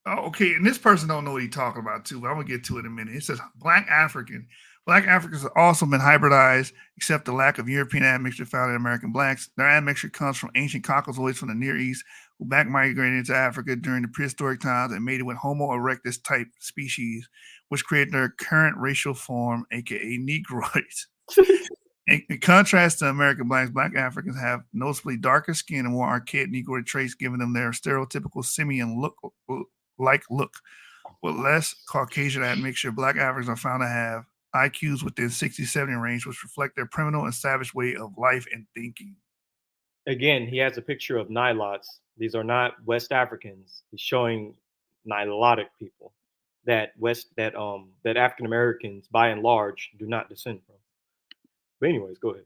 okay, and this person don't know what he's talking about too, but I'm gonna get to it in a minute. It says Black Africans have also been hybridized, except the lack of European admixture found in American Blacks. Their admixture comes from ancient Caucasoids from the Near East, who back migrated into Africa during the prehistoric times and mated with Homo erectus type species, which created their current racial form, aka Negroids. In contrast to American Blacks, Black Africans have noticeably darker skin and more archaic Negroid traits, giving them their stereotypical simian look. With less Caucasian admixture, Black Africans are found to have IQs within 60-70 range, which reflect their primitive and savage way of life and thinking. Again, he has a picture of Nilots. These are not West Africans. He's showing Nilotic people that African Americans, by and large, do not descend from. But anyways, go ahead.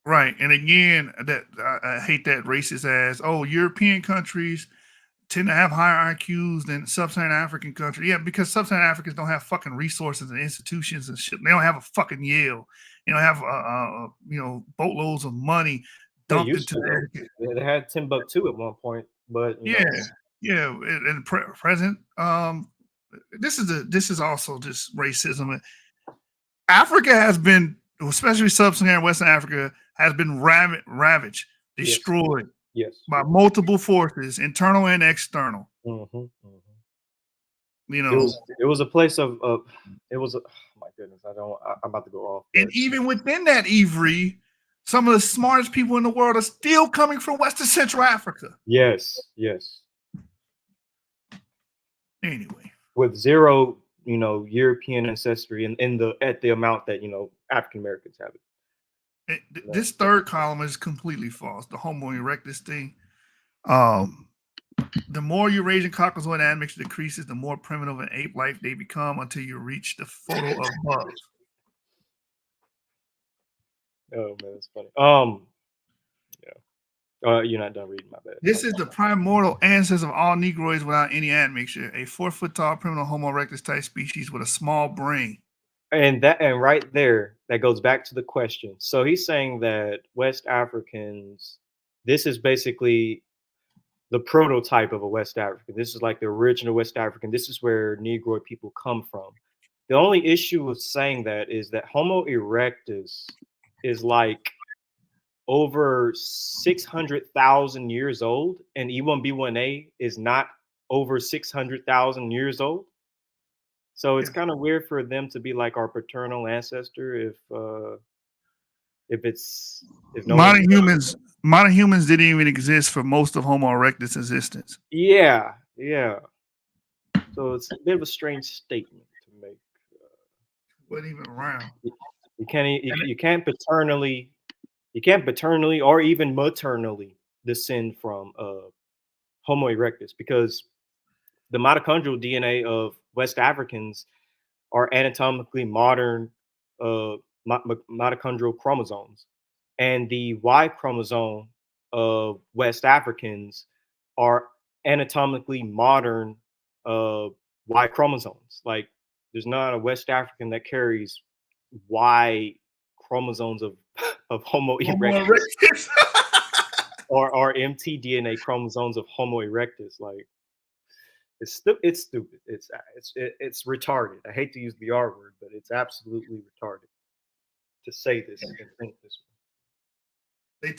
Right, and again, that I hate that racist ass. Oh, European countries tend to have higher IQs than sub-Saharan African countries. Yeah, because sub-Saharan Africans don't have fucking resources and institutions and shit. They don't have a fucking Yale. They don't have boatloads of money dumped into their. They had Timbuktu at one point, but in present, this is also just racism. Africa has been, especially sub-Saharan Western Africa, has been ravaged, destroyed. Yes. By multiple forces, internal and external. Mm-hmm, mm-hmm. You know, it was a place of it was oh my goodness, I'm about to go off. And even within that, Ivory, some of the smartest people in the world are still coming from Western Central Africa. Yes. Anyway, With zero, European ancestry at the amount that African Americans have it. This third column is completely false. The Homo erectus thing. The more Eurasian Caucasoid admixture decreases, the more primitive and ape-like they become until you reach the photo above. Oh man, that's funny. You're not done reading, my bad. This is the primordial ancestor of all Negroids without any admixture, a 4-foot-tall primitive Homo erectus type species with a small brain. And right there, that goes back to the question. So he's saying that West Africans, this is basically the prototype of a West African. This is like the original West African. This is where Negroid people come from. The only issue with saying that is that Homo erectus is like over 600,000 years old, and E1B1A is not over 600,000 years old. So it's kind of weird for them to be like our paternal ancestor if modern humans didn't even exist for most of Homo erectus' existence. Yeah. So it's a bit of a strange statement to make. Wasn't even around. You can't paternally or even maternally descend from Homo erectus, because the mitochondrial DNA of West Africans are anatomically modern mitochondrial chromosomes, and the Y chromosome of West Africans are anatomically modern Y chromosomes. Like, there's not a West African that carries Y chromosomes of Homo erectus or mtDNA chromosomes of Homo erectus. Like, it's stupid. It's retarded. I hate to use the R word, but it's absolutely retarded to say this and think this way. They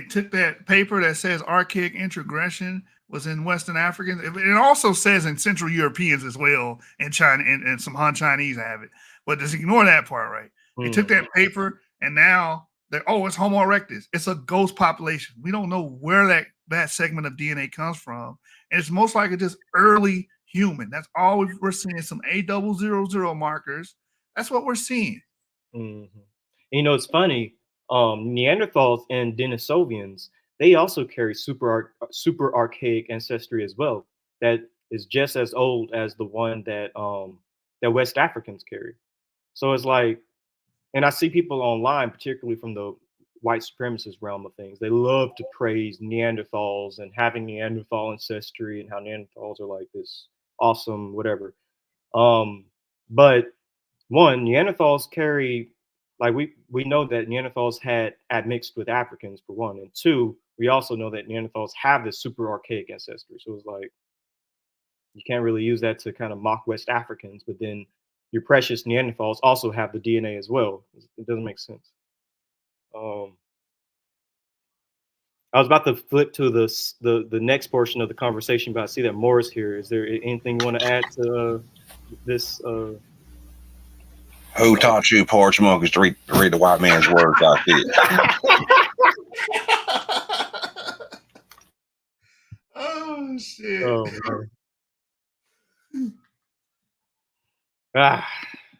took that paper that says archaic introgression was in Western Africans. It also says in Central Europeans as well, and China and some Han Chinese have it. But just ignore that part, right? They took that paper and now it's Homo erectus. It's a ghost population. We don't know where that segment of DNA comes from. And it's most likely just early human. That's all we're seeing. Some A000 markers. That's what we're seeing. Mm-hmm. It's funny. Neanderthals and Denisovians, they also carry super archaic ancestry as well. That is just as old as the one that West Africans carry. So it's like, and I see people online, particularly from the white supremacist realm of things, they love to praise Neanderthals and having Neanderthal ancestry and how Neanderthals are like this awesome whatever. But one, Neanderthals carry, like, we know that Neanderthals had admixed with Africans, for one, and two, we also know that Neanderthals have this super archaic ancestry. So it's like, you can't really use that to kind of mock West Africans, but then your precious Neanderthals also have the DNA as well. It doesn't make sense. I was about to flip to the next portion of the conversation, but I see that Morris here. Is there anything you want to add to this? Who taught you poor smokers to read the white man's words like this? Oh shit! Oh, man.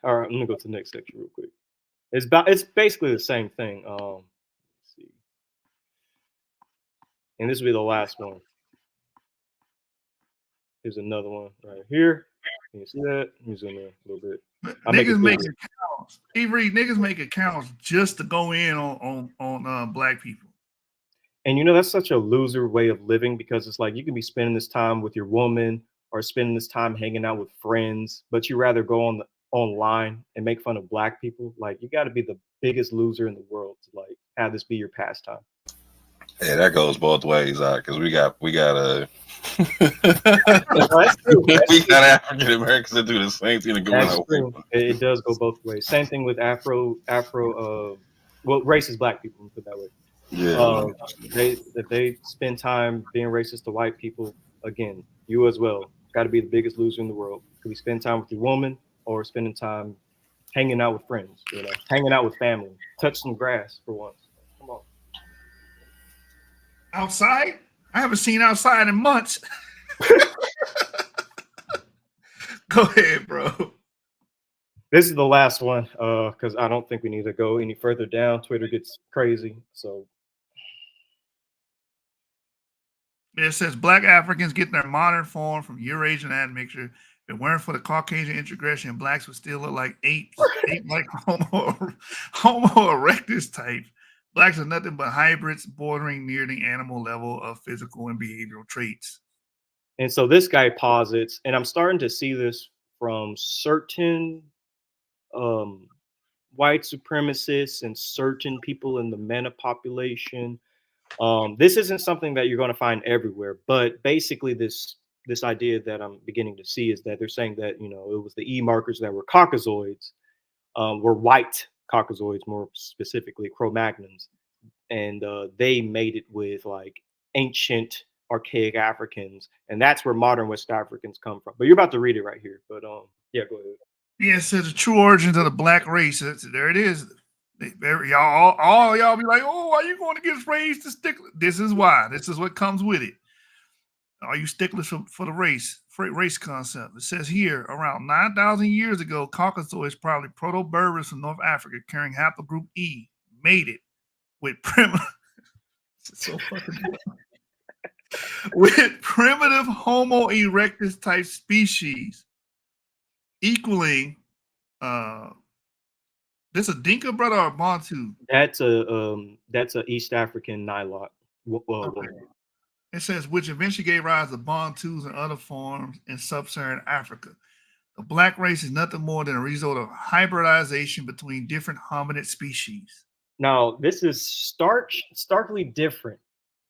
All right, I'm gonna go to the next section real quick. It's basically the same thing. Let's see, and this will be the last one. Here's another one right here. Can you see that? Let me zoom in a little bit. Niggas make accounts. Niggas make accounts just to go in on black people. And that's such a loser way of living, because it's like you can be spending this time with your woman or spending this time hanging out with friends, but you rather go online and make fun of black people. Like, you got to be the biggest loser in the world to like have this be your pastime. Yeah, that goes both ways, because we got we got African Americans that do the same thing and go. It does go both ways. Same thing with Afro racist black people, put it that way. Yeah. If they spend time being racist to white people, again, you as well got to be the biggest loser in the world. Could we spend time with your woman or spending time hanging out with friends, hanging out with family, touch some grass for once. Come on. Outside? I haven't seen outside in months. Go ahead, bro. This is the last one because I don't think we need to go any further down. Twitter gets crazy. So It says Black Africans get their modern form from Eurasian admixture. If it weren't for the Caucasian integration, blacks would still look like ape-like Homo erectus type. Blacks are nothing but hybrids bordering near the animal level of physical and behavioral traits. and so this guy posits, and I'm starting to see this from certain white supremacists and certain people in the MENA population. This isn't something that you're going to find everywhere, but basically this idea that I'm beginning to see is that they're saying that, you know, it was the E markers that were Caucasoids, were white Caucasoids, more specifically Cro-Magnons, and they made it with like ancient archaic Africans, and that's where modern West Africans come from. But you're about to read it right here, but yeah, go ahead. Yeah, it says the true origins of the black race. There it is. Y'all, all y'all be like, oh, why you going against race to stickler? This is why. This is what comes with it. Are you sticklers for the race concept? It says here, around 9,000 years ago, Caucasoids, probably Proto-Berbers from North Africa, carrying haplogroup E, made it with primitive. So fucking with primitive Homo erectus type species, equaling this a Dinka brother or a Bantu? That's a East African Nilot. Okay. It says which eventually gave rise to Bantus and other forms in sub-Saharan Africa. The black race is nothing more than a result of hybridization between different hominid species. Now, this is starkly different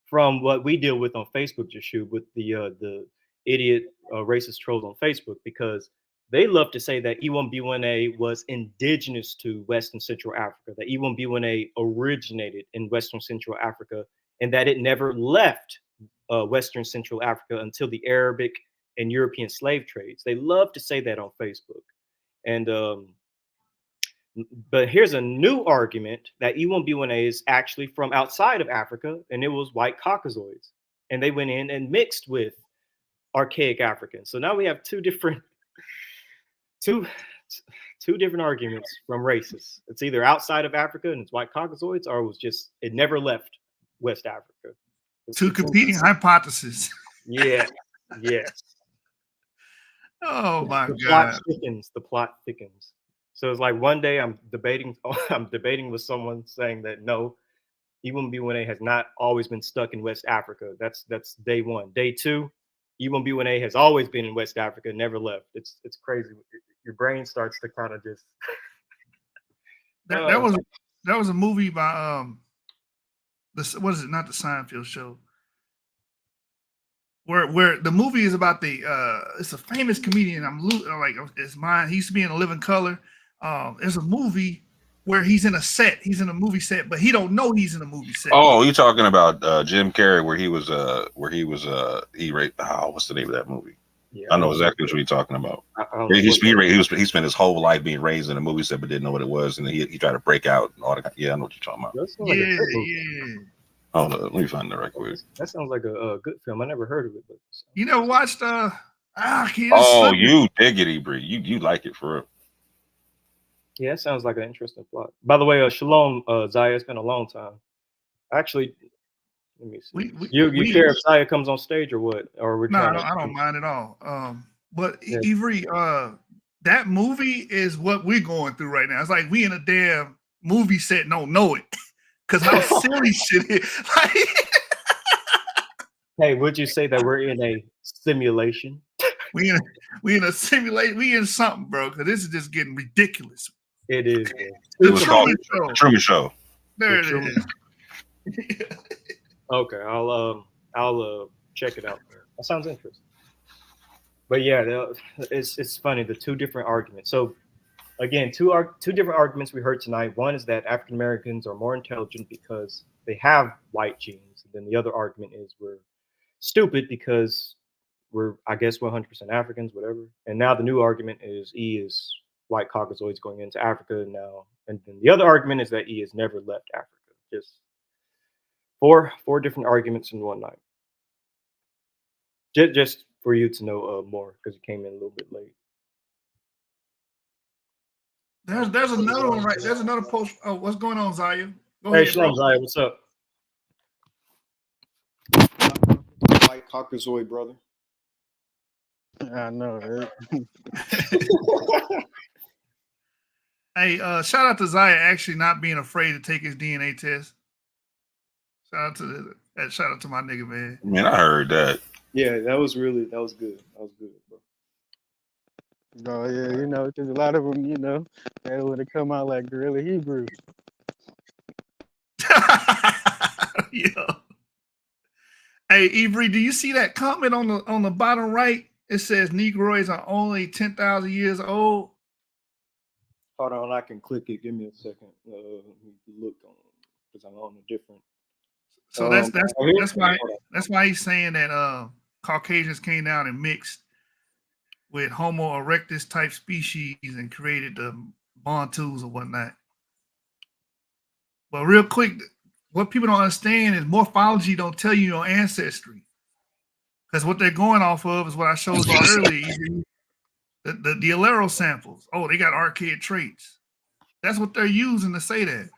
from what we deal with on Facebook, Jashu, with the idiot racist trolls on Facebook, because they love to say that E1B1A was indigenous to Western Central Africa, that E1B1A originated in Western Central Africa, and that it never left Western Central Africa until the Arabic and European slave trades. They love to say that on Facebook. And but here's a new argument that E1B1A is actually from outside of Africa, and it was white Caucasoids, and they went in and mixed with archaic Africans. So now we have two different arguments from racists. It's either outside of Africa and it's white Caucasoids, or it never left West Africa. Two competing hypotheses. Yeah, yes. Oh my God. The plot thickens. So it's like one day I'm debating with someone saying that no, E1B1A has not always been stuck in West Africa. That's day one. Day two, E1B1A has always been in West Africa, never left. It's crazy. Your brain starts to kind of just. that was a movie by what is it? Not the Seinfeld show. Where the movie is about it's a famous comedian. It's mine. He used to be in A Living Color. There's a movie where he's in a set. He's in a movie set, but he don't know he's in a movie set. Oh, you're talking about Jim Carrey, where he was what's the name of that movie? Yeah, I know exactly what you're talking about. He spent his whole life being raised in a movie set, but didn't know what it was, and he tried to break out and all that. Yeah, I know what you're talking about. Yeah. Hold on, let me find that right quick. That sounds like a good film. I never heard of it. But you never watched you diggity, Bree. You like it for real. Yeah, it sounds like an interesting plot. By the way, shalom, Zaya. It's been a long time. Actually, let me see. You care if Zaya comes on stage or what? Or we're I don't mind at all. But yeah. Avery, that movie is what we're going through right now. It's like we in a damn movie set and don't know it. Because how silly shit is. Hey, would you say that we're in a simulation? We in a simulation. We in something, bro. Because this is just getting ridiculous. It is. The Truman Show. There it is. Okay, I'll check it out. That sounds interesting. But yeah, it's funny, the two different arguments. So again, two different arguments we heard tonight. One is that African Americans are more intelligent because they have white genes. And then the other argument is we're stupid because we're, I guess, 100% Africans, whatever. And now the new argument is E is white Caucasoids going into Africa now. And then the other argument is that E has never left Africa. Just Four different arguments in one night. Just for you to know more, because you came in a little bit late. There's another one, right? There's another post. Oh, what's going on, Zaya? Go Hey, ahead, Shalom, bro. Zaya, what's up? White Caucasoid brother. I know, right? Hey, shout out to Zaya actually not being afraid to take his DNA test. Shout out to my nigga, man. Man, I heard that. Yeah, that was good. That was good, bro. Oh yeah, you know, because a lot of them, you know, they would have come out like Gorilla Hebrew. Yeah. Hey, Ivory, do you see that comment on the bottom right? It says Negroids are only 10,000 years old. Hold on, I can click it. Give me a second. Look on, because I'm on a different. So that's why he's saying that Caucasians came down and mixed with Homo erectus type species and created the Bantous or whatnot. But real quick, what people don't understand is morphology don't tell you your ancestry. Because what they're going off of is what I showed you earlier. The Alero samples. Oh, they got archaic traits. That's what they're using to say that.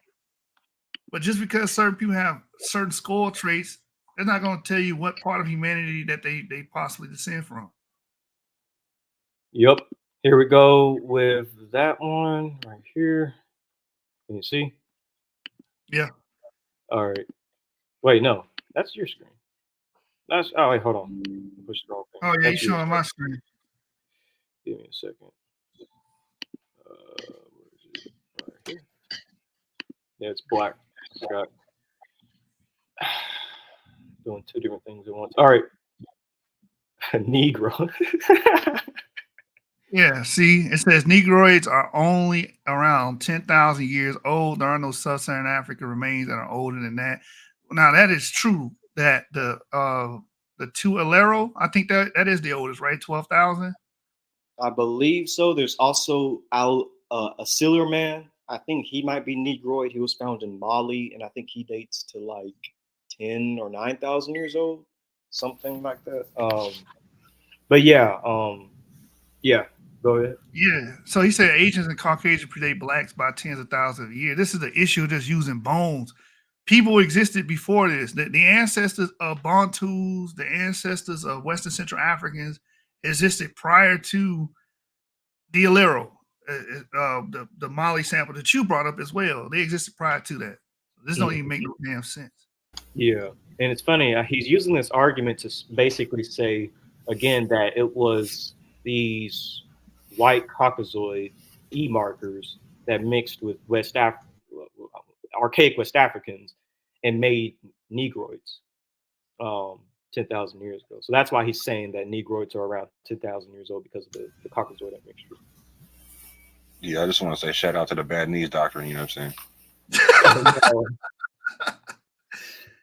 But just because certain people have certain skull traits, they're not going to tell you what part of humanity that they possibly descend from. Yep. Here we go with that one right here. Can you see? Yeah. All right. Wait, no, that's your screen. That's wait, hold on. Push the wrong thing. Oh yeah, you're showing my screen. Give me a second. Where is it? Right here. Yeah, it's black. I forgot. Doing two different things at once. All right. Negro. Yeah, see, it says Negroids are only around 10,000 years old. There are no sub-Saharan African remains that are older than that. Now, that is true that the two Alero, I think that is the oldest, right? 12,000? I believe so. There's also a Silur man. I think he might be Negroid. He was found in Mali, and I think he dates to like 10 or 9,000 years old, something like that. But yeah, yeah. Go ahead. Yeah. So he said Asians and Caucasians predate blacks by tens of thousands of years. This is the issue of just using bones. People existed before this. The ancestors of Bantus, the ancestors of Western Central Africans existed prior to the Alero, the Mali sample that you brought up as well. They existed prior to that. This don't even make no damn sense. Yeah. And it's funny. He's using this argument to basically say, again, that it was these white Caucasoid E markers that mixed with archaic West Africans and made Negroids 10,000 years ago. So that's why he's saying that Negroids are around 10,000 years old, because of the Caucasoid mixture. Yeah, I just want to say shout out to the bad knees doctrine. You know what I'm saying?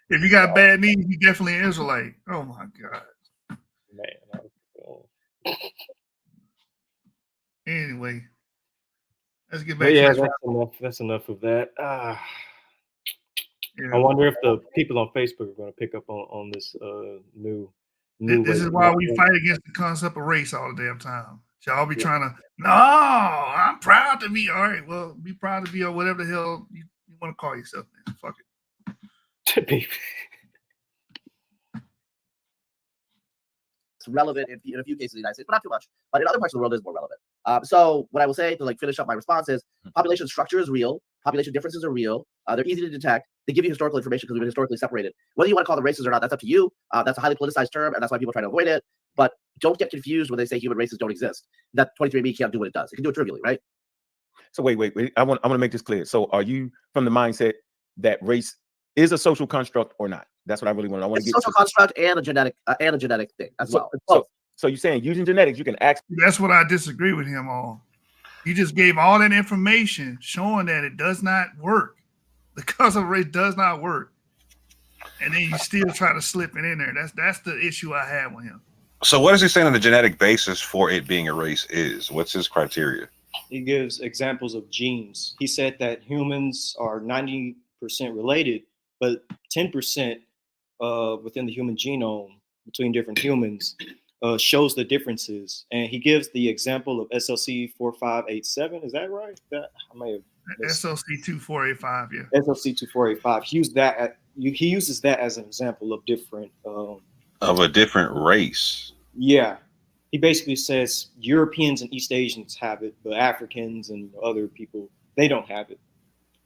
If you got bad knees, you definitely an Israelite. Oh my God. Man. Anyway, let's get back to this. That's enough of that. Yeah. I wonder if the people on Facebook are going to pick up on this new. This is why we fight against the concept of race all the damn time. Y'all be trying to, no, I'm proud to be. All right, well, be proud to be, or whatever the hell you want to call yourself, man. Fuck it. It's relevant in a few cases in the United States, but not too much. But in other parts of the world, it is more relevant. So what I will say to like finish up my response is population structure is real. Population differences are real. They're easy to detect. They give you historical information because we've been historically separated. Whether you want to call them races or not, that's up to you. That's a highly politicized term, and that's why people try to avoid it. But don't get confused when they say human races don't exist. That 23andMe can't do what it does. It can do it trivially, right? So wait. I want to make this clear. So are you from the mindset that race is a social construct or not? That's what I really want. I want to get social construct and a genetic thing as well. So you're saying using genetics, you can ask. That's what I disagree with him on. You just gave all that information showing that it does not work. The concept of race does not work, and then you still try to slip it in there. That's the issue I have with him. So what is he saying on the genetic basis for it being a race is? What's his criteria? He gives examples of genes. He said that humans are 90% related, but 10% within the human genome between different humans shows the differences. And he gives the example of SLC 4587. Is that right? That I may have SLC 2485. Yeah. SLC 2485. He uses that as an example of different of a different race. Yeah. He basically says Europeans and East Asians have it, but Africans and other people, they don't have it,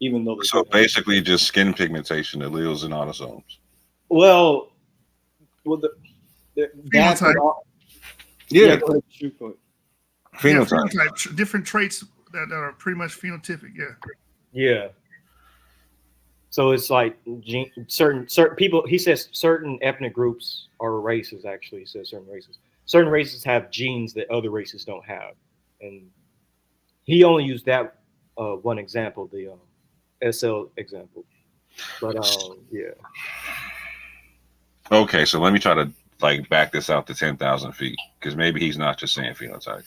even though they So do. basically just skin pigmentation, alleles and autosomes. Well, that's Phenotype. Phenotype. Different traits that are pretty much phenotypic. Yeah. Yeah. So it's like certain people. He says certain ethnic groups or races. Actually, he says certain races. Certain races have genes that other races don't have, and he only used that one example, the SL example. But yeah. Okay, so let me try to like back this out to 10,000 feet, because maybe he's not just saying phenotype.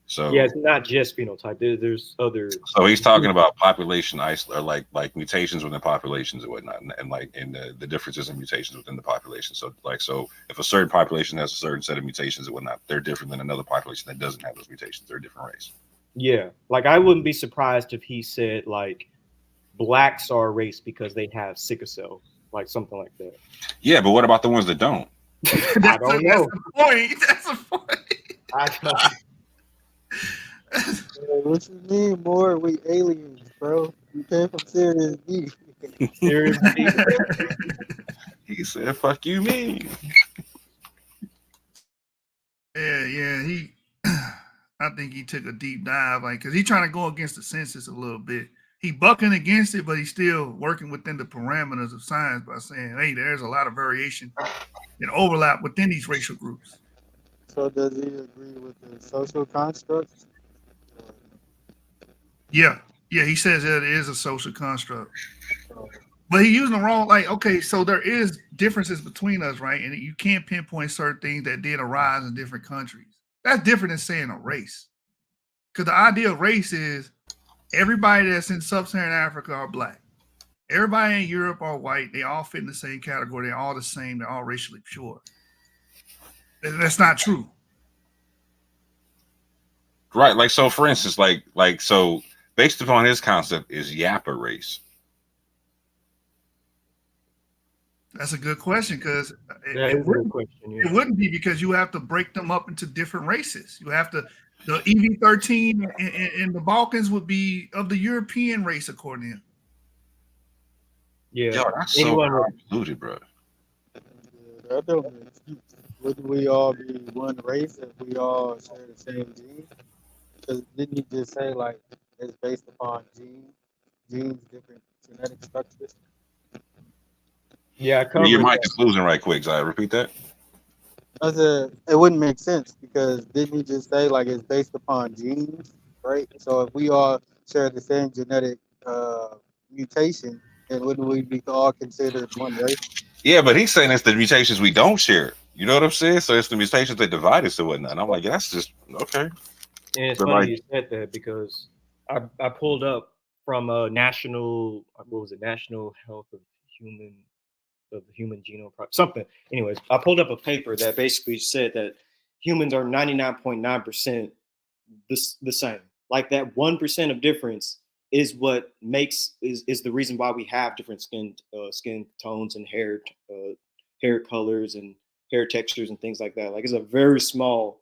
So yeah, it's not just phenotype. There's other. So he's talking about population isolation, like mutations within populations and whatnot, and like in the differences in mutations within the population. So if a certain population has a certain set of mutations and whatnot, they're different than another population that doesn't have those mutations. They're a different race. Yeah, like I wouldn't be surprised if he said like blacks are a race because they have sickle cell, like something like that. Yeah, but what about the ones that don't? I don't know. That's a point. I don't. What you mean more? We aliens, bro. You came from Sirius B. Sirius B. He said, "Fuck you, me." Yeah. He, I think he took a deep dive, like, because he's trying to go against the census a little bit. He bucking against it, but he's still working within the parameters of science by saying, "Hey, there's a lot of variation and overlap within these racial groups." So does he agree with the social constructs? Yeah, he says that it is a social construct. But he's using the wrong, like, okay, so there is differences between us, right? And you can't pinpoint certain things that did arise in different countries. That's different than saying a race. Because the idea of race is everybody that's in sub-Saharan Africa are black. Everybody in Europe are white. They all fit in the same category. They're all the same. They're all racially pure. That's not true. Right. Like, so for instance, so based upon his concept, is Yap a race? That's a good question, because it wouldn't be, because you have to break them up into different races. You have to, the EV13 in the Balkans would be of the European race, according to him. Yeah. Yo, that's so convoluted, bro. That don't make sense. Wouldn't we all be one race if we all share the same gene? Because didn't you just say like it's based upon genes, different genetic structures? Yeah, your mic is losing right quick. So I repeat that. It wouldn't make sense, because didn't you just say like it's based upon genes, right? So if we all share the same genetic mutation, then wouldn't we be all considered one race? Yeah, but he's saying it's the mutations we don't share. You know what I'm saying? So it's the mutations that divide us and whatnot. And I'm like, yeah, that's just okay. And it's funny you said that, because I pulled up from National Health of the Human Genome Project, something. Anyways, I pulled up a paper that basically said that humans are 99.9% the same. Like that 1% of difference is what makes is the reason why we have different skin tones and hair colors and hair textures and things like that. Like it's a very small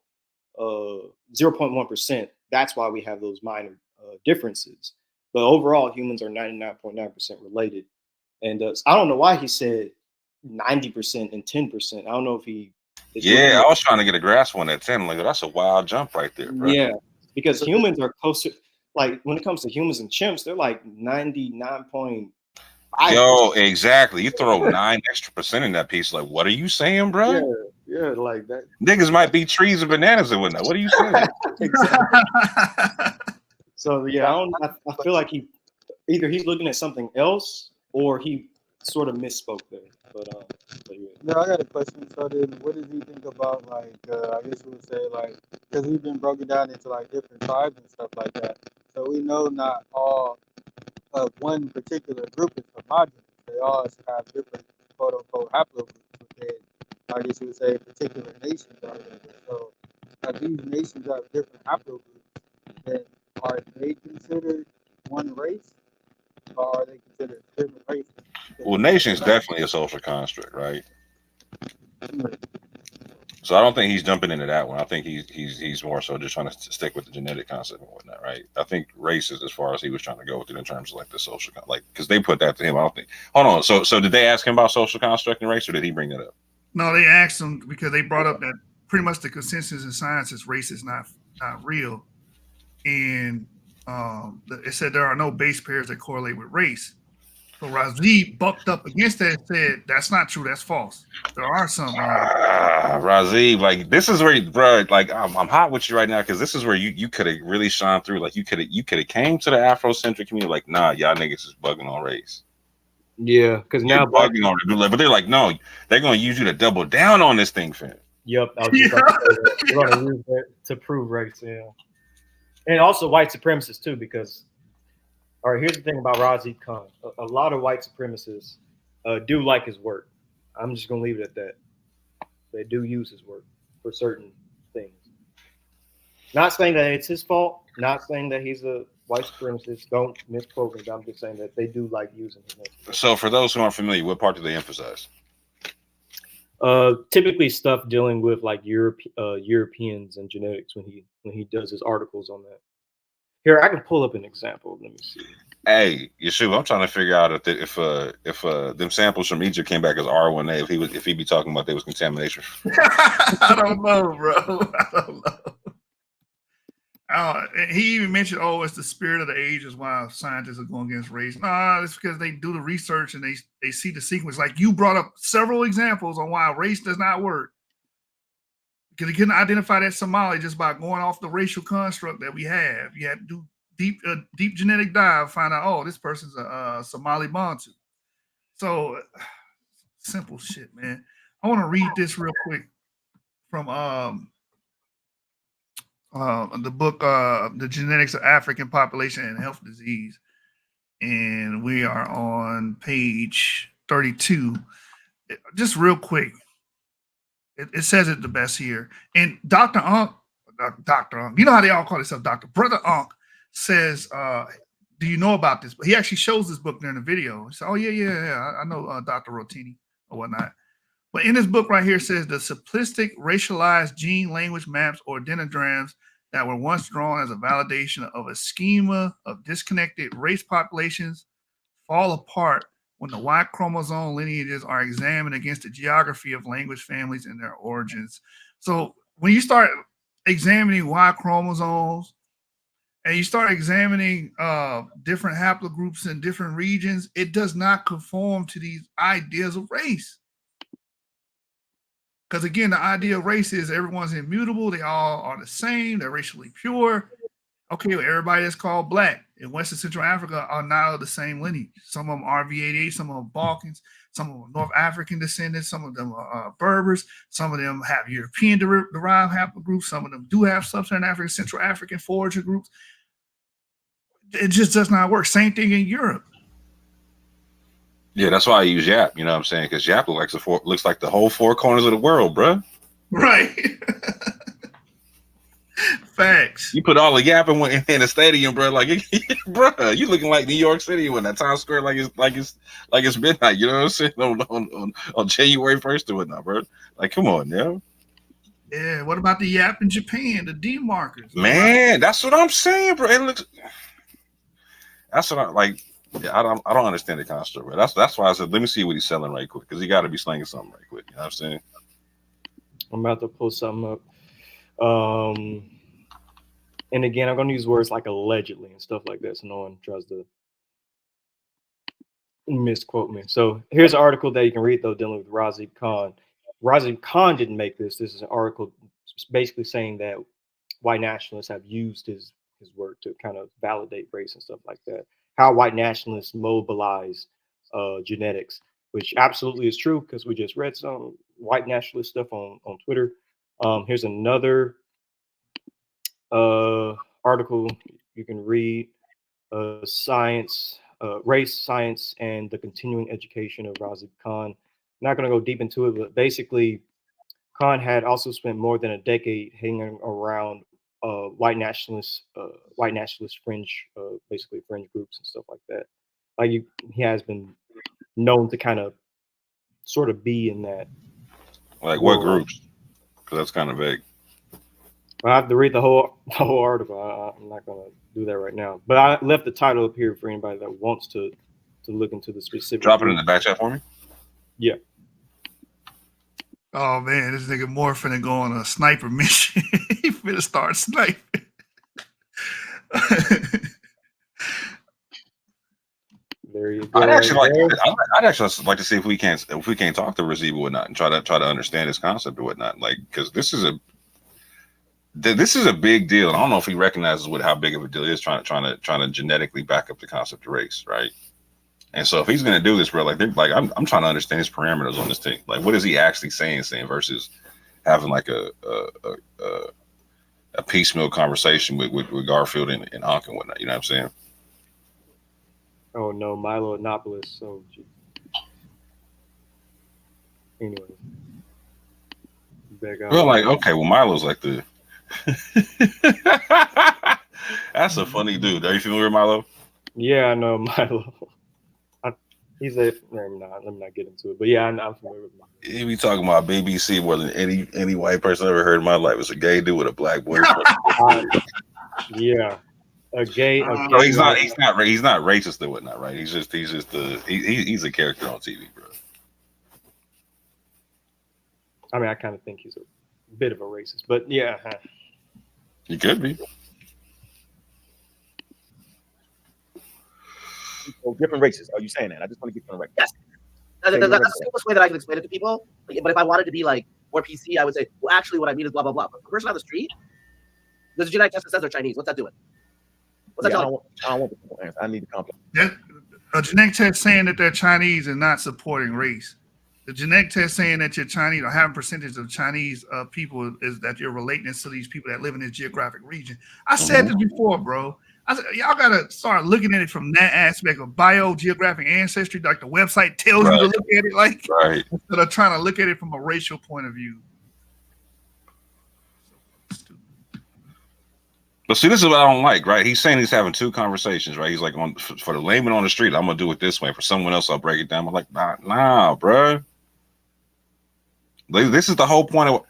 0.1%. That's why we have those minor differences. But overall, humans are 99.9% related. And I don't know why he said 90% and 10%. I don't know if he. Yeah, I was trying to get a grasp on that 10. Like, that's a wild jump right there, bro. Yeah, because humans are closer. Like when it comes to humans and chimps, they're like 99.5%. Yo, exactly. You throw 9 extra% in that piece. Like, what are you saying, bro? Yeah, like that. Niggas might be trees and bananas and whatnot. What are you saying? So yeah, I feel like either he's looking at something else or he sort of misspoke there. But yeah. No, I got a question. So then, what does he think about like? I guess you would say like, because we've been broken down into like different tribes and stuff like that. So we know not all of one particular group is homogenous. they all have different quote unquote haplogroups within, I guess you would say, particular nations or whatever. So if these nations have different haplogroups, then are they considered one race, or are they considered different races? Well, nation's definitely a social construct, right? So I don't think he's jumping into that one. I think he's more so just trying to stick with the genetic concept and whatnot, right? I think race is as far as he was trying to go with it in terms of like the social, like, because they put that to him. I don't think. Hold on. So did they ask him about social construct and race, or did he bring that up? No, they asked him because they brought up that pretty much the consensus in science is race is not real, and it said there are no base pairs that correlate with race. So Razib bucked up against that and said that's not true. That's false. There are some. Razib, like this is where, bro, like I'm hot with you right now because this is where you could have really shined through. Like you could have came to the Afrocentric community. Like, nah, y'all niggas is bugging on race. Yeah, because now bugging on it, but they're like, no, they're gonna use you to double down on this thing, fam. Yep, I was just about to say that. They're gonna use that to prove race, yeah, and also white supremacists too. Because, all right, here's the thing about Raziq Khan: a lot of white supremacists do like his work. I'm just gonna leave it at that. They do use his work for certain things. Not saying that it's his fault. Not saying that he's a white supremacist. Don't misquote me. I'm just saying that they do like using his name. So for those who aren't familiar, what part do they emphasize? Typically stuff dealing with like Europeans and genetics when he does his articles on that. Here, I can pull up an example. Let me see. Hey, Yeshua, I'm trying to figure out if them samples from Egypt came back as R1A, if he'd be talking about there was contamination. I don't know, bro. I don't know. He even mentioned, it's the spirit of the age is why scientists are going against race. Nah, it's because they do the research and they see the sequence. Like you brought up several examples on why race does not work. Because you couldn't identify that Somali just by going off the racial construct that we have. You had to do deep genetic dive, find out, this person's a Somali Bantu. So simple shit, man. I want to read this real quick from the book, The Genetics of African Population and Health Disease. And we are on page 32. Just real quick. It says it the best here. And Dr. Unk, you know how they all call themselves Dr. Brother Unk says, do you know about this? But he actually shows this book during the video. He said, yeah, I know Dr. Rotini or whatnot. But in this book right here, it says the simplistic racialized gene language maps or dendrograms that were once drawn as a validation of a schema of disconnected race populations fall apart when the Y chromosome lineages are examined against the geography of language families and their origins. So when you start examining Y chromosomes and you start examining different haplogroups in different regions, it does not conform to these ideas of race. Because again, the idea of race is everyone's immutable. They all are the same. They're racially pure. Okay, well, everybody that's called black in West and Central Africa are now the same lineage. Some of them are V88, some of them Balkans, some of them are North African descendants, some of them are Berbers, some of them have European derived haplogroups, some of them do have Sub-Saharan African, Central African forager groups. It just does not work. Same thing in Europe. Yeah, that's why I use Yap. You know what I'm saying? Because Yap looks like the whole four corners of the world, bro. Right. Facts. You put all the Yap in the stadium, bro. Like, bro, you looking like New York City when that Times Square like it's midnight. You know what I'm saying? On January 1st or whatnot, bro. Like, come on, now. Yeah. What about the Yap in Japan? The D markers. Man, that's what I'm saying, bro. It looks. That's what I like. Yeah, I don't understand the construct, bro. That's why I said let me see what he's selling right quick because he got to be slinging something right quick. You know what I'm saying? I'm about to pull something up. And again, I'm going to use words like allegedly and stuff like that, so no one tries to misquote me. So here's an article that you can read, though, dealing with Raziq Khan. Raziq Khan didn't make this. This is an article basically saying that white nationalists have used his work to kind of validate race and stuff like that. How white nationalists mobilize genetics, which absolutely is true because we just read some white nationalist stuff on Twitter. Here's another article you can read. Science Race, Science, and the Continuing Education of Raziq Khan. Not going to go deep into it, but basically, Khan had also spent more than a decade hanging around white nationalist fringe, basically fringe groups and stuff like that. He has been known to kind of sort of be in that. Like what groups? Because that's kind of vague. I have to read the whole article. I'm not going to do that right now, but I left the title up here for anybody that wants to look into the specific. Drop it in the back chat for me. Yeah. Oh man, this nigga more finna go on a sniper mission. He finna start sniping. There you go. I'd actually like to see if we can't talk to Razib or whatnot and try to understand his concept or whatnot. Like, because this is a big deal. And I don't know if he recognizes how big of a deal it is trying to genetically back up the concept of race, right? And so if he's gonna do this, bro, I'm trying to understand his parameters on this thing. Like, what is he actually saying versus having like a piecemeal conversation with Garfield and Hunk and whatnot. You know what I'm saying? Oh no, Milo Annapolis. So anyway, well, like, okay, well, Milo's like the that's a funny dude. Are you familiar with Milo? Yeah, I know Milo. He's a let me not get into it, but yeah, I'm familiar with Milo. He be talking about BBC more than any white person I ever heard in my life. It's a gay dude with a black boyfriend. Yeah, a gay. No, he's not racist or whatnot, right? He's just he's a character on TV, bro. I mean, I kind of think he's a bit of a racist, but yeah, he could be. So different races. Are you saying that? I just want to get them right. Yes. That's the simplest way that I can explain it to people. But if I wanted to be like more PC, I would say, well, actually, what I mean is blah blah blah. But the person on the street, there's a genetic test that says they're Chinese. What's that doing? What's that telling? I don't want the answer. I need the complex. A genetic test saying that they're Chinese and not supporting race. The genetic test saying that you're Chinese or having percentage of Chinese people is that you're relating to these people that live in this geographic region. I said this before, bro. I said, y'all gotta start looking at it from that aspect of biogeographic ancestry, like the website tells you to look at it, like instead of trying to look at it from a racial point of view. But see, this is what I don't like, right? He's saying he's having two conversations, right? He's like, for the layman on the street, I'm gonna do it this way. For someone else, I'll break it down. I'm like, nah, bro. This is the whole point of,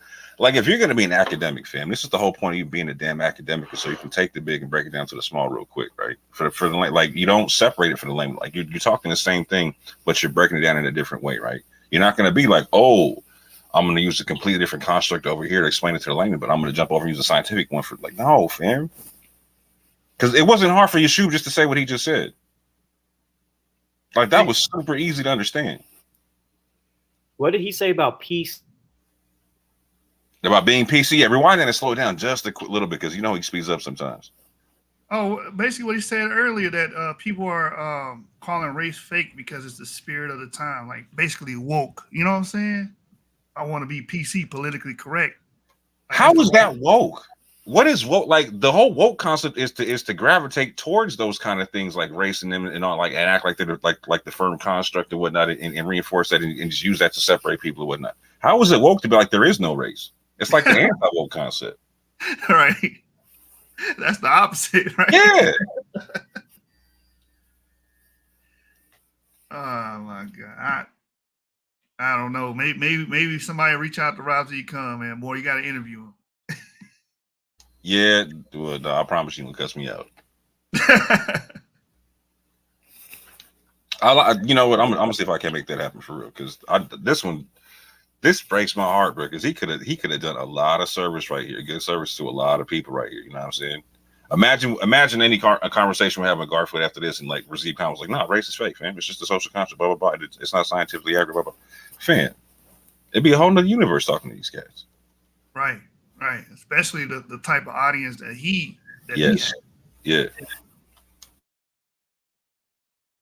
like, if you're going to be an academic, fam, this is the whole point of you being a damn academic, so you can take the big and break it down to the small real quick, right? For the like, you don't separate it for the layman. Like, you're talking the same thing, but you're breaking it down in a different way, right? You're not going to be like, oh, I'm going to use a completely different construct over here to explain it to the layman, but I'm going to jump over and use a scientific one for, like, no, fam. Because it wasn't hard for Yeshua just to say what he just said. Like, that was super easy to understand. What did he say about peace? About being PC? Yeah, rewind that and slow it down just a little bit because you know he speeds up sometimes. Oh, basically what he said earlier, that people are calling race fake because it's the spirit of the time, like basically woke. You know what I'm saying? I want to be PC, politically correct. Like, how is that woke? What is woke? Like, the whole woke concept is to gravitate towards those kind of things like race and them and all, like, and act like they're like the firm construct and whatnot, and reinforce that and just use that to separate people and whatnot. How is it woke to be like there is no race? It's like the anti-woke concept. Right. That's the opposite, right? Yeah. Oh my God. I don't know. Maybe somebody reach out to Raziq Khan, man. Boy, you got to interview him. Yeah, well, no, I promise you, he'll cuss me out. You know what? I'm gonna see if I can make that happen for real. Because this breaks my heart, bro. Because he could have done a lot of service right here, good service to a lot of people right here. You know what I'm saying? Imagine any a conversation we're having with Garfield after this, and like Raziq Khan was like, "No, race is fake, fam. It's just a social construct. Blah blah blah. It's not scientifically accurate. Blah blah." Fam, it'd be a whole nother universe talking to these guys. Right. Right, especially the type of audience that he. Yes. Yeah.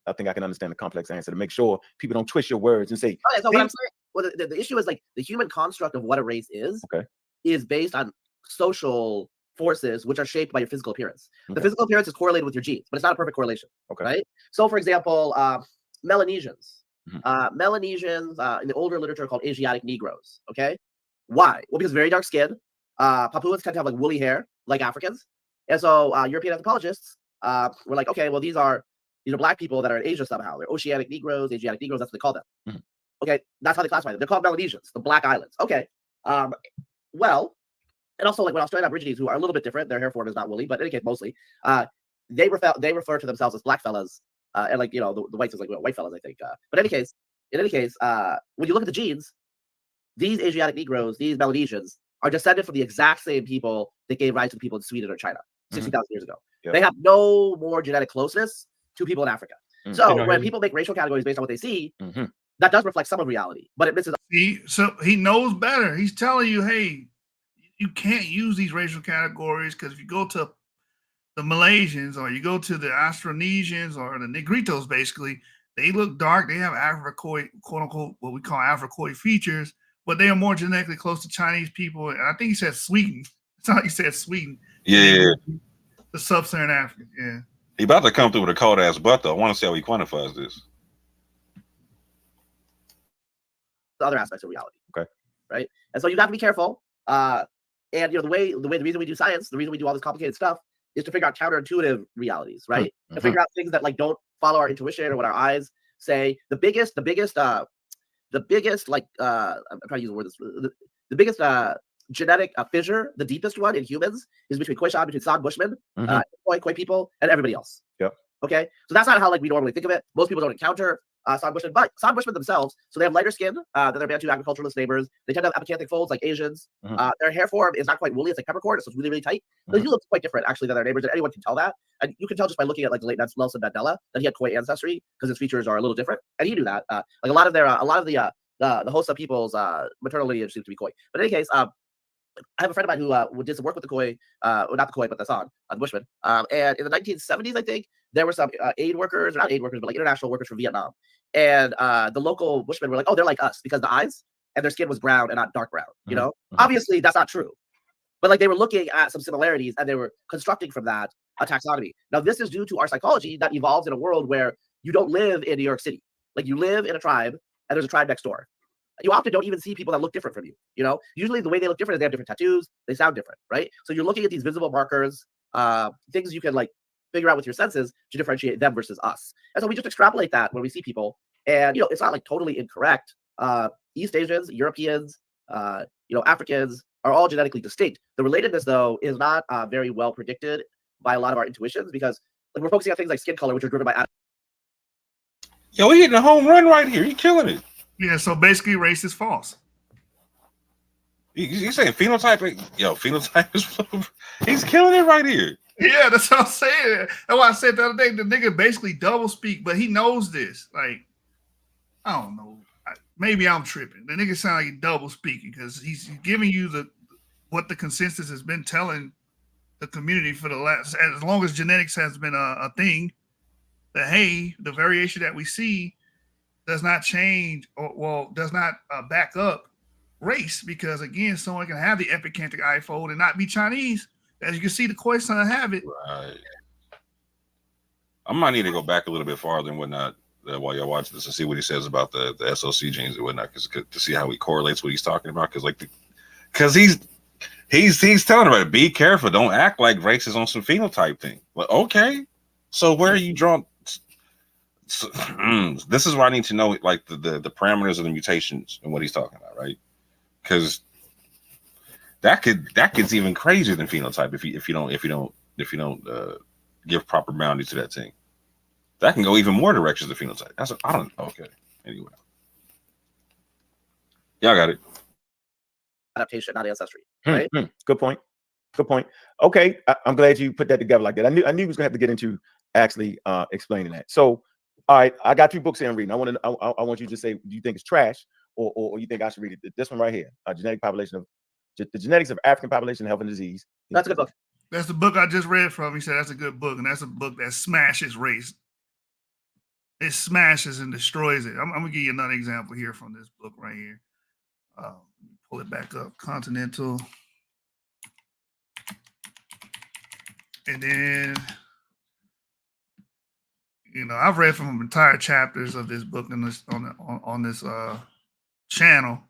I think I can understand the complex answer to make sure people don't twist your words and say. Okay, so what I'm saying, well, the issue is like the human construct of what a race is. Okay. Is based on social forces which are shaped by your physical appearance. The Okay. physical appearance is correlated with your genes, but it's not a perfect correlation, Okay. right? So, for example, Melanesians, Mhm. Melanesians in the older literature are called Asiatic Negroes. Okay, why? Well, because very dark skin. Papuans tend to have like woolly hair, like Africans, and so European anthropologists were like, okay, well, these are black people that are in Asia somehow. They're Oceanic Negroes, Asiatic Negroes. That's what they call them. Mhm. Okay, that's how they classify them. They're called Melanesians, the Black Islands. Okay, well, and also like when Australian Aborigines, who are a little bit different, their hair form is not woolly, but in any case, mostly, they refer to themselves as black fellas, and like the whites is like white fellas, I think. But in any case, when you look at the genes, these Asiatic Negroes, these Melanesians, are descended from the exact same people that gave rise to the people in Sweden or China 60,000 years ago. Yep. They have no more genetic closeness to people in Africa. Mm. So when people make racial categories based on what they see, that does reflect some of reality, but it misses. So he knows better. He's telling you, hey, you can't use these racial categories because if you go to the Malaysians or you go to the Austronesians or the Negritos, basically, they look dark. They have Africoid, quote unquote, what we call Africoid features, but they are more genetically close to Chinese people. And I think he said Sweden. That's how he said Sweden. Yeah. The sub-Saharan Africa. Yeah. He about to come through with a cold ass butt though. I want to see how he quantifies this. The other aspects of reality. Okay. Right. And so you have to be careful. And the reason we do science, the reason we do all this complicated stuff is to figure out counterintuitive realities, right? To figure out things that like don't follow our intuition or what our eyes say. The biggest like I'm trying to use the word the biggest genetic fissure, the deepest one in humans, is between San Bushmen, Khoi people, and everybody else. Yep. Okay, so that's not how like we normally think of it. Most people don't encounter San Bushmen, but San Bushmen themselves, so they have lighter skin than their Bantu agriculturalist neighbors. They tend to have epicanthic folds like Asians. Their hair form is not quite woolly; it's like peppercorn, so it's really, really tight. They do look quite different actually than their neighbors, and anyone can tell that. And you can tell just by looking at like the late Nelson Mandela that he had Khoi ancestry because his features are a little different, and he knew that. Like a lot of the Hosa people's maternal lineage seems to be Khoi. But in any case, I have a friend of mine who did some work with the Khoi, well, not the Khoi, but the San, the Bushmen. And in the 1970s, I think, there were some aid workers, or not aid workers, but like international workers from Vietnam. And the local Bushmen were like, oh, they're like us because the eyes and their skin was brown and not dark brown. You know, obviously that's not true. But like they were looking at some similarities and they were constructing from that a taxonomy. Now, this is due to our psychology that evolves in a world where you don't live in New York City. Like you live in a tribe and there's a tribe next door. You often don't even see people that look different from you. You know, usually the way they look different is they have different tattoos. They sound different, right? So you're looking at these visible markers, things you can like figure out with your senses to differentiate them versus us. And so we just extrapolate that when we see people. And, it's not like totally incorrect. East Asians, Europeans, Africans are all genetically distinct. The relatedness, though, is not very well predicted by a lot of our intuitions because like, we're focusing on things like skin color, which are driven by. Yo, he hitting a home run right here. He killing it. Yeah, so basically race is false. You saying phenotype? Yo, phenotype is he's killing it right here. Yeah, that's what I'm saying. That's why I said the other day, the nigga basically double speak, but he knows this. Like, I don't know. Maybe I'm tripping. The nigga sound like he double speaking because he's giving you what the consensus has been telling the community for the last, as long as genetics has been a thing, that hey, the variation that we see does not change or does not back up race because again, someone can have the epicanthic eye fold and not be Chinese. As you can see, the Khoi son have it. Right. I might need to go back a little bit farther and whatnot while y'all watch this and see what he says about the SOC genes and whatnot, to see how he correlates what he's talking about. Because he's telling about it. Be careful. Don't act like race is on some phenotype thing. Well, okay. So where are you drawn? So, this is where I need to know like the parameters of the mutations and what he's talking about, right? Because that gets even crazier than phenotype if you don't give proper bounty to that thing. That can go even more directions than phenotype. I don't know. Okay. Anyway, y'all got it. Adaptation, not ancestry. Right? Good point. Okay, I'm glad you put that together like that. I knew he was gonna have to get into actually explaining that. So, all right, I got 2 books here I'm reading. I want you to say, do you think it's trash or you think I should read it? This one right here, the genetics of African population, health and disease. That's a good book. That's the book I just read from. He said that's a good book, and that's a book that smashes race. It smashes and destroys it. I'm gonna give you another example here from this book right here. Pull it back up. Continental And then, you know, I've read from entire chapters of this book on this on this channel,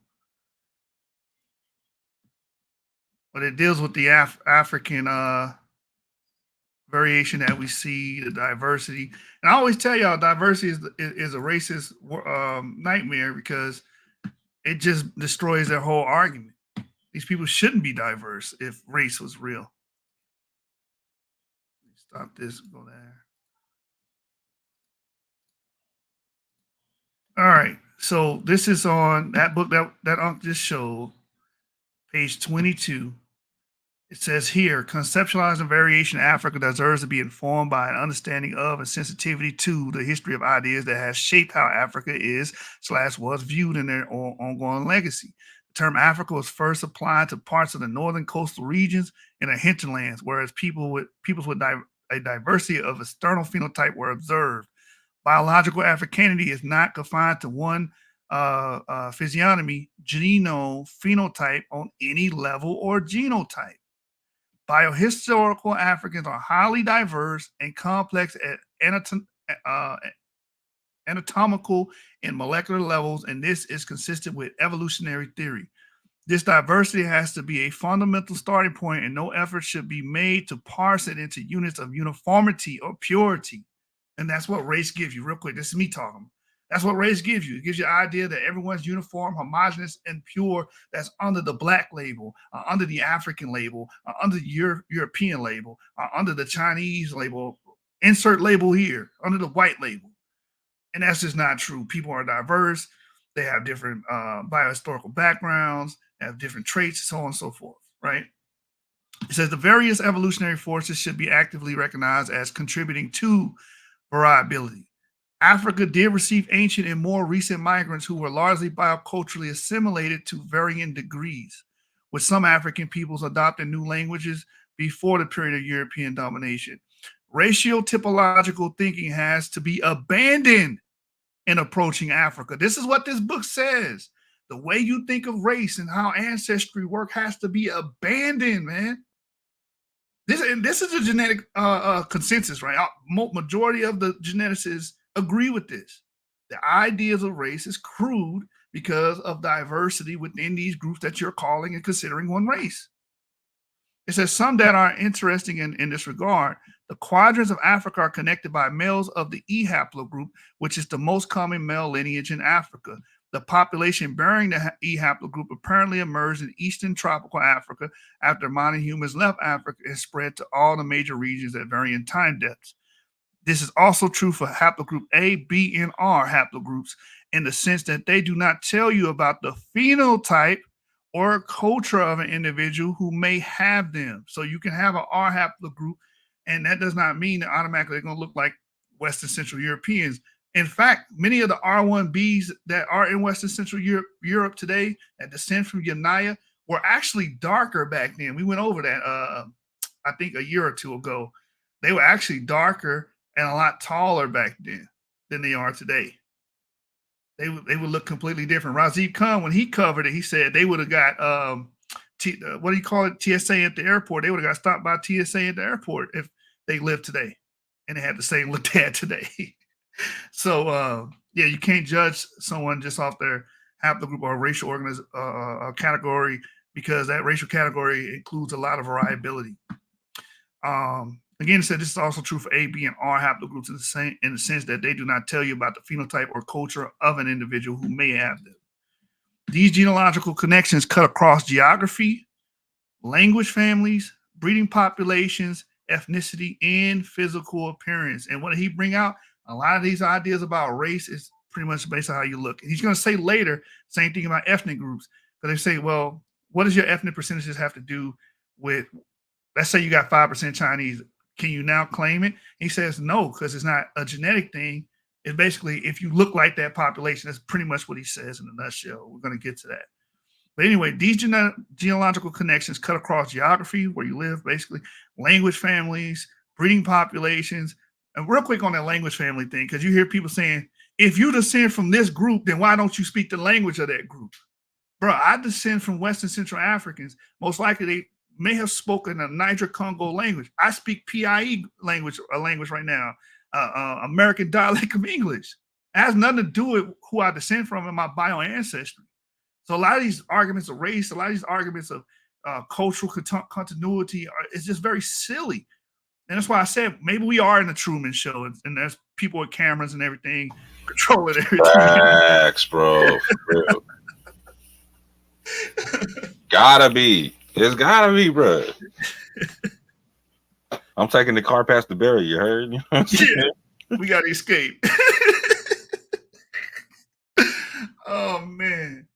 but it deals with the African variation that we see, the diversity. And I always tell y'all, diversity is a racist nightmare because it just destroys their whole argument. These people shouldn't be diverse if race was real. Stop this, go there. All right, so this is on that book that Unc just showed, page 22. It says here, conceptualizing variation in Africa deserves to be informed by an understanding of and sensitivity to the history of ideas that has shaped how Africa is / was viewed in their ongoing legacy. The term Africa was first applied to parts of the northern coastal regions and the hinterlands, whereas peoples with a diversity of external phenotype were observed. Biological Africanity is not confined to one physiognomy, genome, phenotype on any level or genotype. Biohistorical Africans are highly diverse and complex at anatomical and molecular levels, and this is consistent with evolutionary theory. This diversity has to be a fundamental starting point, and no effort should be made to parse it into units of uniformity or purity. And that's what race gives you. Real quick, this is me talking. That's what race gives you. It gives you the idea that everyone's uniform, homogenous, and pure. That's under the black label, under the African label, under the European label, under the Chinese label. Insert label here, under the white label. And that's just not true. People are diverse. They have different biohistorical backgrounds, have different traits, so on and so forth, right? It says the various evolutionary forces should be actively recognized as contributing to variability. Africa did receive ancient and more recent migrants who were largely bioculturally assimilated to varying degrees, with some African peoples adopting new languages before the period of European domination. Racial typological thinking has to be abandoned in approaching Africa. This is what this book says. The way you think of race and how ancestry work has to be abandoned, man. This is a genetic consensus, right? Majority of the geneticists agree with this. The ideas of race is crude because of diversity within these groups that you're calling and considering one race. It says some that are interesting in this regard. The quadrants of Africa are connected by males of the E haplogroup, which is the most common male lineage in Africa. The population bearing the E haplogroup apparently emerged in eastern tropical Africa after modern humans left Africa and spread to all the major regions at varying time depths. This is also true for haplogroup A, B, and R haplogroups in the sense that they do not tell you about the phenotype or culture of an individual who may have them. So you can have an R haplogroup, and that does not mean that automatically they're going to look like Western Central Europeans. In fact, many of the R1Bs that are in Western Central Europe today that descend from Yamnaya were actually darker back then. We went over that, I think, a year or two ago. They were actually darker and a lot taller back then than they are today. They would look completely different. Raziq Khan, when he covered it, he said they would have got, what do you call it, TSA at the airport. They would have got stopped by TSA at the airport if they lived today and they had the same look they had today. So, yeah, you can't judge someone just off their haplogroup or racial category because that racial category includes a lot of variability. Again, it said this is also true for A, B, and R haplogroups in the sense that they do not tell you about the phenotype or culture of an individual who may have them. These genealogical connections cut across geography, language families, breeding populations, ethnicity, and physical appearance. And what did he bring out? A lot of these ideas about race is pretty much based on how you look. And he's going to say later, same thing about ethnic groups. But they say, well, what does your ethnic percentages have to do with, let's say you got 5% Chinese. Can you now claim it? He says no, because it's not a genetic thing. It's basically if you look like that population. That's pretty much what he says in a nutshell. We're going to get to that. But anyway, these genealogical connections cut across geography, where you live, basically, language families, breeding populations. And real quick on that language family thing, because you hear people saying, if you descend from this group, then why don't you speak the language of that group? Bro, I descend from Western Central Africans. Most likely may have spoken a Niger-Congo language. I speak PIE language, a language right now, American dialect of English. It has nothing to do with who I descend from in my bio ancestry. So a lot of these arguments of race, a lot of these arguments of cultural continuity, it's just very silly. And that's why I said maybe we are in the Truman Show, and there's people with cameras and everything controlling everything. Facts, bro. For real. Gotta be. It's gotta be, bro. I'm taking the car past the barrier. You heard? You know what I'm saying? Yeah, we gotta escape. Oh man.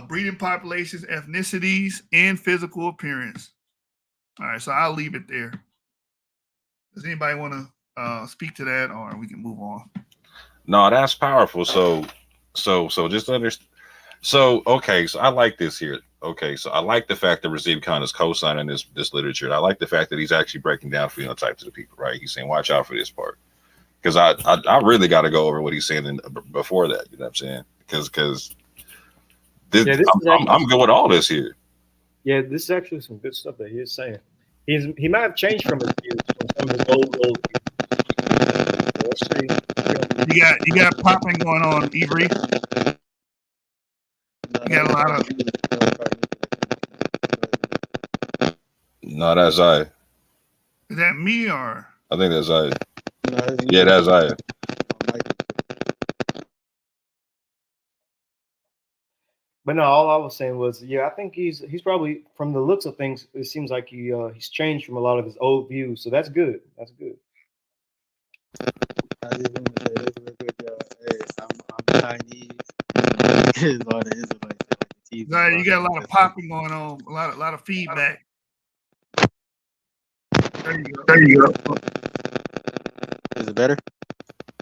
Breeding populations, ethnicities, and physical appearance. All right, so I'll leave it there. Does anybody want to speak to that, or we can move on? No, that's powerful. So just understand. So okay, so I like this here. Okay, so I like the fact that Raziq Khan is co-signing this literature. I like the fact that he's actually breaking down phenotypes of the people. Right? He's saying, watch out for this part, because I really got to go over what he's saying before that. You know what I'm saying? Because I'm good with all this here. Yeah, this is actually some good stuff that he is saying. He might have changed from his views from some of his old views. Let's see. You got popping going on, Avery. You got a lot of. No, that's I. Is that me or? I think that's I. No, Yeah, that's I. But no, all I was saying was, yeah, I think he's probably, from the looks of things, it seems like he's changed from a lot of his old views. So that's good. That's good. I just want to say this real quick, y'all. Hey, I'm Chinese. It's all the Israelites that like the teeth. Right, you got a lot of popping going on, a lot of feedback. There you go. Is it better?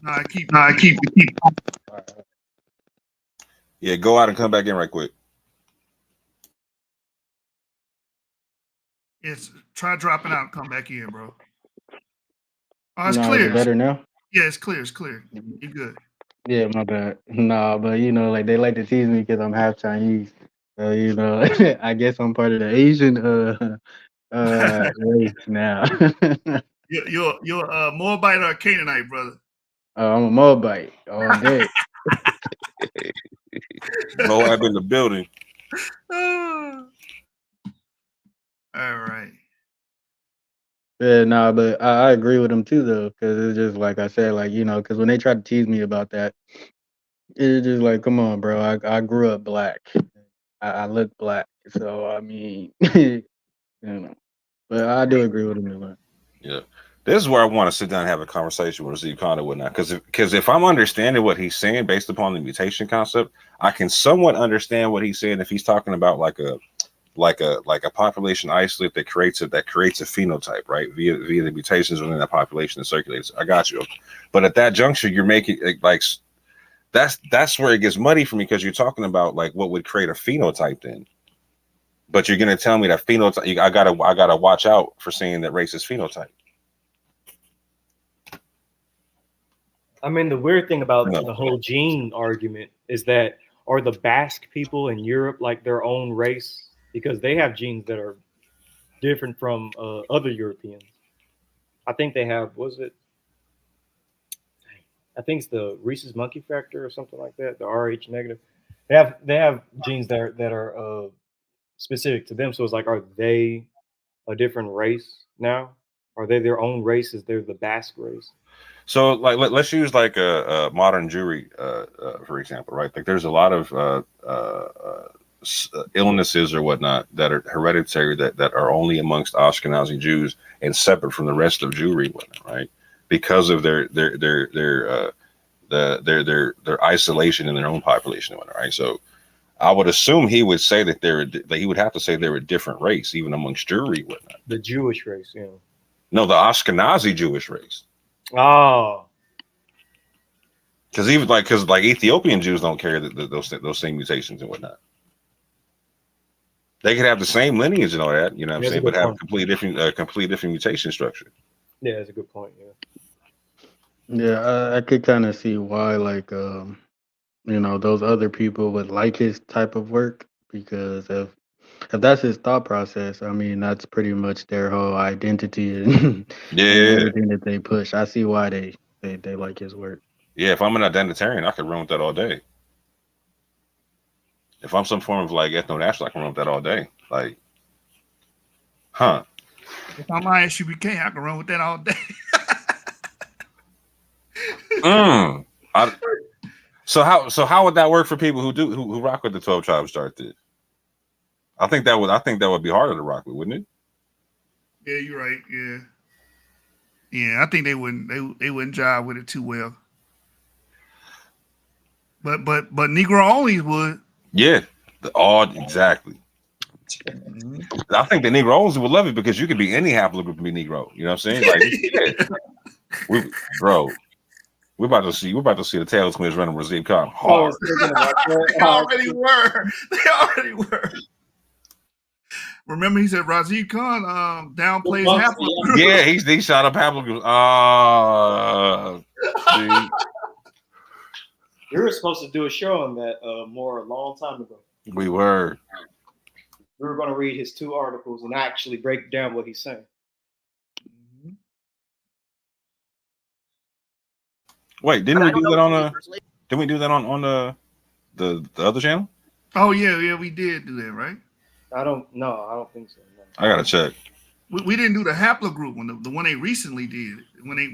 No, I keep. All right. Yeah, go out and come back in right quick. Yes, try dropping out, come back in, bro. Oh, it's No, clear. is it better now? Yeah, it's clear. It's clear. You're good. Yeah, my bad. Nah, but like they like to tease me because I'm half Chinese. So I guess I'm part of the Asian race now. You're a Moabite or a Canaanite, brother. I'm a Moabite all day. Moab in the building. All right. Yeah, nah, but I agree with them too, though, because it's just like I said, like because when they try to tease me about that, it's just like, come on, bro. I grew up black. I look black, so I mean, But I do agree with them. Yeah. This is where I want to sit down and have a conversation with Raziq Khan and whatnot. Because if I'm understanding what he's saying based upon the mutation concept, I can somewhat understand what he's saying if he's talking about like a population isolate that creates a phenotype, right? Via the mutations within that population that circulates. I got you. But at that juncture, you're making like that's where it gets muddy for me, because you're talking about like what would create a phenotype then. But you're gonna tell me that phenotype, I gotta watch out for saying that race is phenotype. I mean, the weird thing about the whole gene argument is that, are the Basque people in Europe like their own race? Because they have genes that are different from other Europeans. I think they have, I think it's the Rhesus monkey factor or something like that, the Rh negative. They have genes that are specific to them. So it's like, are they a different race now? Are they their own race? Is they're the Basque race? So like let's use like a modern Jewry for example, right? Like there's a lot of illnesses or whatnot that are hereditary that are only amongst Ashkenazi Jews and separate from the rest of Jewry, whatnot, right? Because of their isolation in their own population, whatnot, right? So I would assume he would say that he would have to say they're a different race, even amongst Jewry, whatnot. The Jewish race, yeah. No, the Ashkenazi Jewish race. Oh, because Ethiopian Jews don't carry those same mutations and whatnot. They could have the same lineage and all that, you know what I'm saying, but have a completely different mutation structure. Yeah, that's a good point. Yeah, I could kind of see why, like, those other people would like his type of work, because If that's his thought process, I mean, that's pretty much their whole identity and, Yeah, and yeah, everything that they push. I see why they like his work. yeah. If I'm an identitarian, I could run with that all day. If I'm some form of like ethno-national, I can run with that all day. Like, huh? If I'm ISUBK, I can run with that all day. So how would that work for people who rock with the 12 tribes chart? Then I think that would be harder to rock with, wouldn't it? Yeah, you're right. Yeah, yeah. I think they wouldn't jive with it too well. But Negro only would. Yeah, exactly. I think the Negroes would love it because you could be any haplogroup and be Negro. You know what I'm saying? Like, yeah. We're about to see the Taylor twins running Raziq Khan hard. They already were. They already were. Remember, he said Raziq Khan downplays haplogroup. Yeah, he shot up haplogroup. We were supposed to do a show on that a long time ago. We were. We were going to read his 2 articles and actually break down what he's saying. Wait, didn't we do that on the other channel? Oh yeah, we did do that, right? I don't think so. No. I gotta check. We didn't do the haplogroup one, the one they recently did when they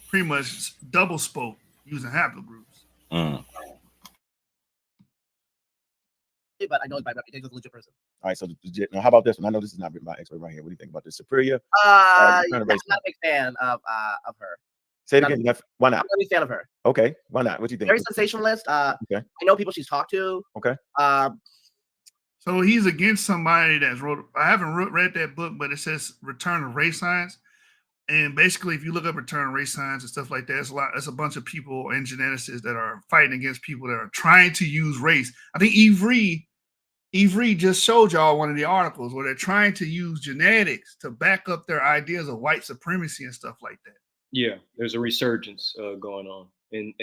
pretty much double spoke using haplogroups. But I know it's by reputation of a legit person. All right, so now how about this one? I know this is not written by expert right here. What do you think about this? Superior? I'm not a big fan of her. Say it again. Why not? I'm not a big fan of her. Okay, why not? What do you think? Very sensationalist. Okay. I know people she's talked to. Okay. So he's against somebody that's wrote. I haven't read that book, but it says Return of Race Science. And basically, if you look up Return of Race Science and stuff like that, it's a bunch of people and geneticists that are fighting against people that are trying to use race. I think Ivry just showed y'all one of the articles where they're trying to use genetics to back up their ideas of white supremacy and stuff like that. Yeah, there's a resurgence going on in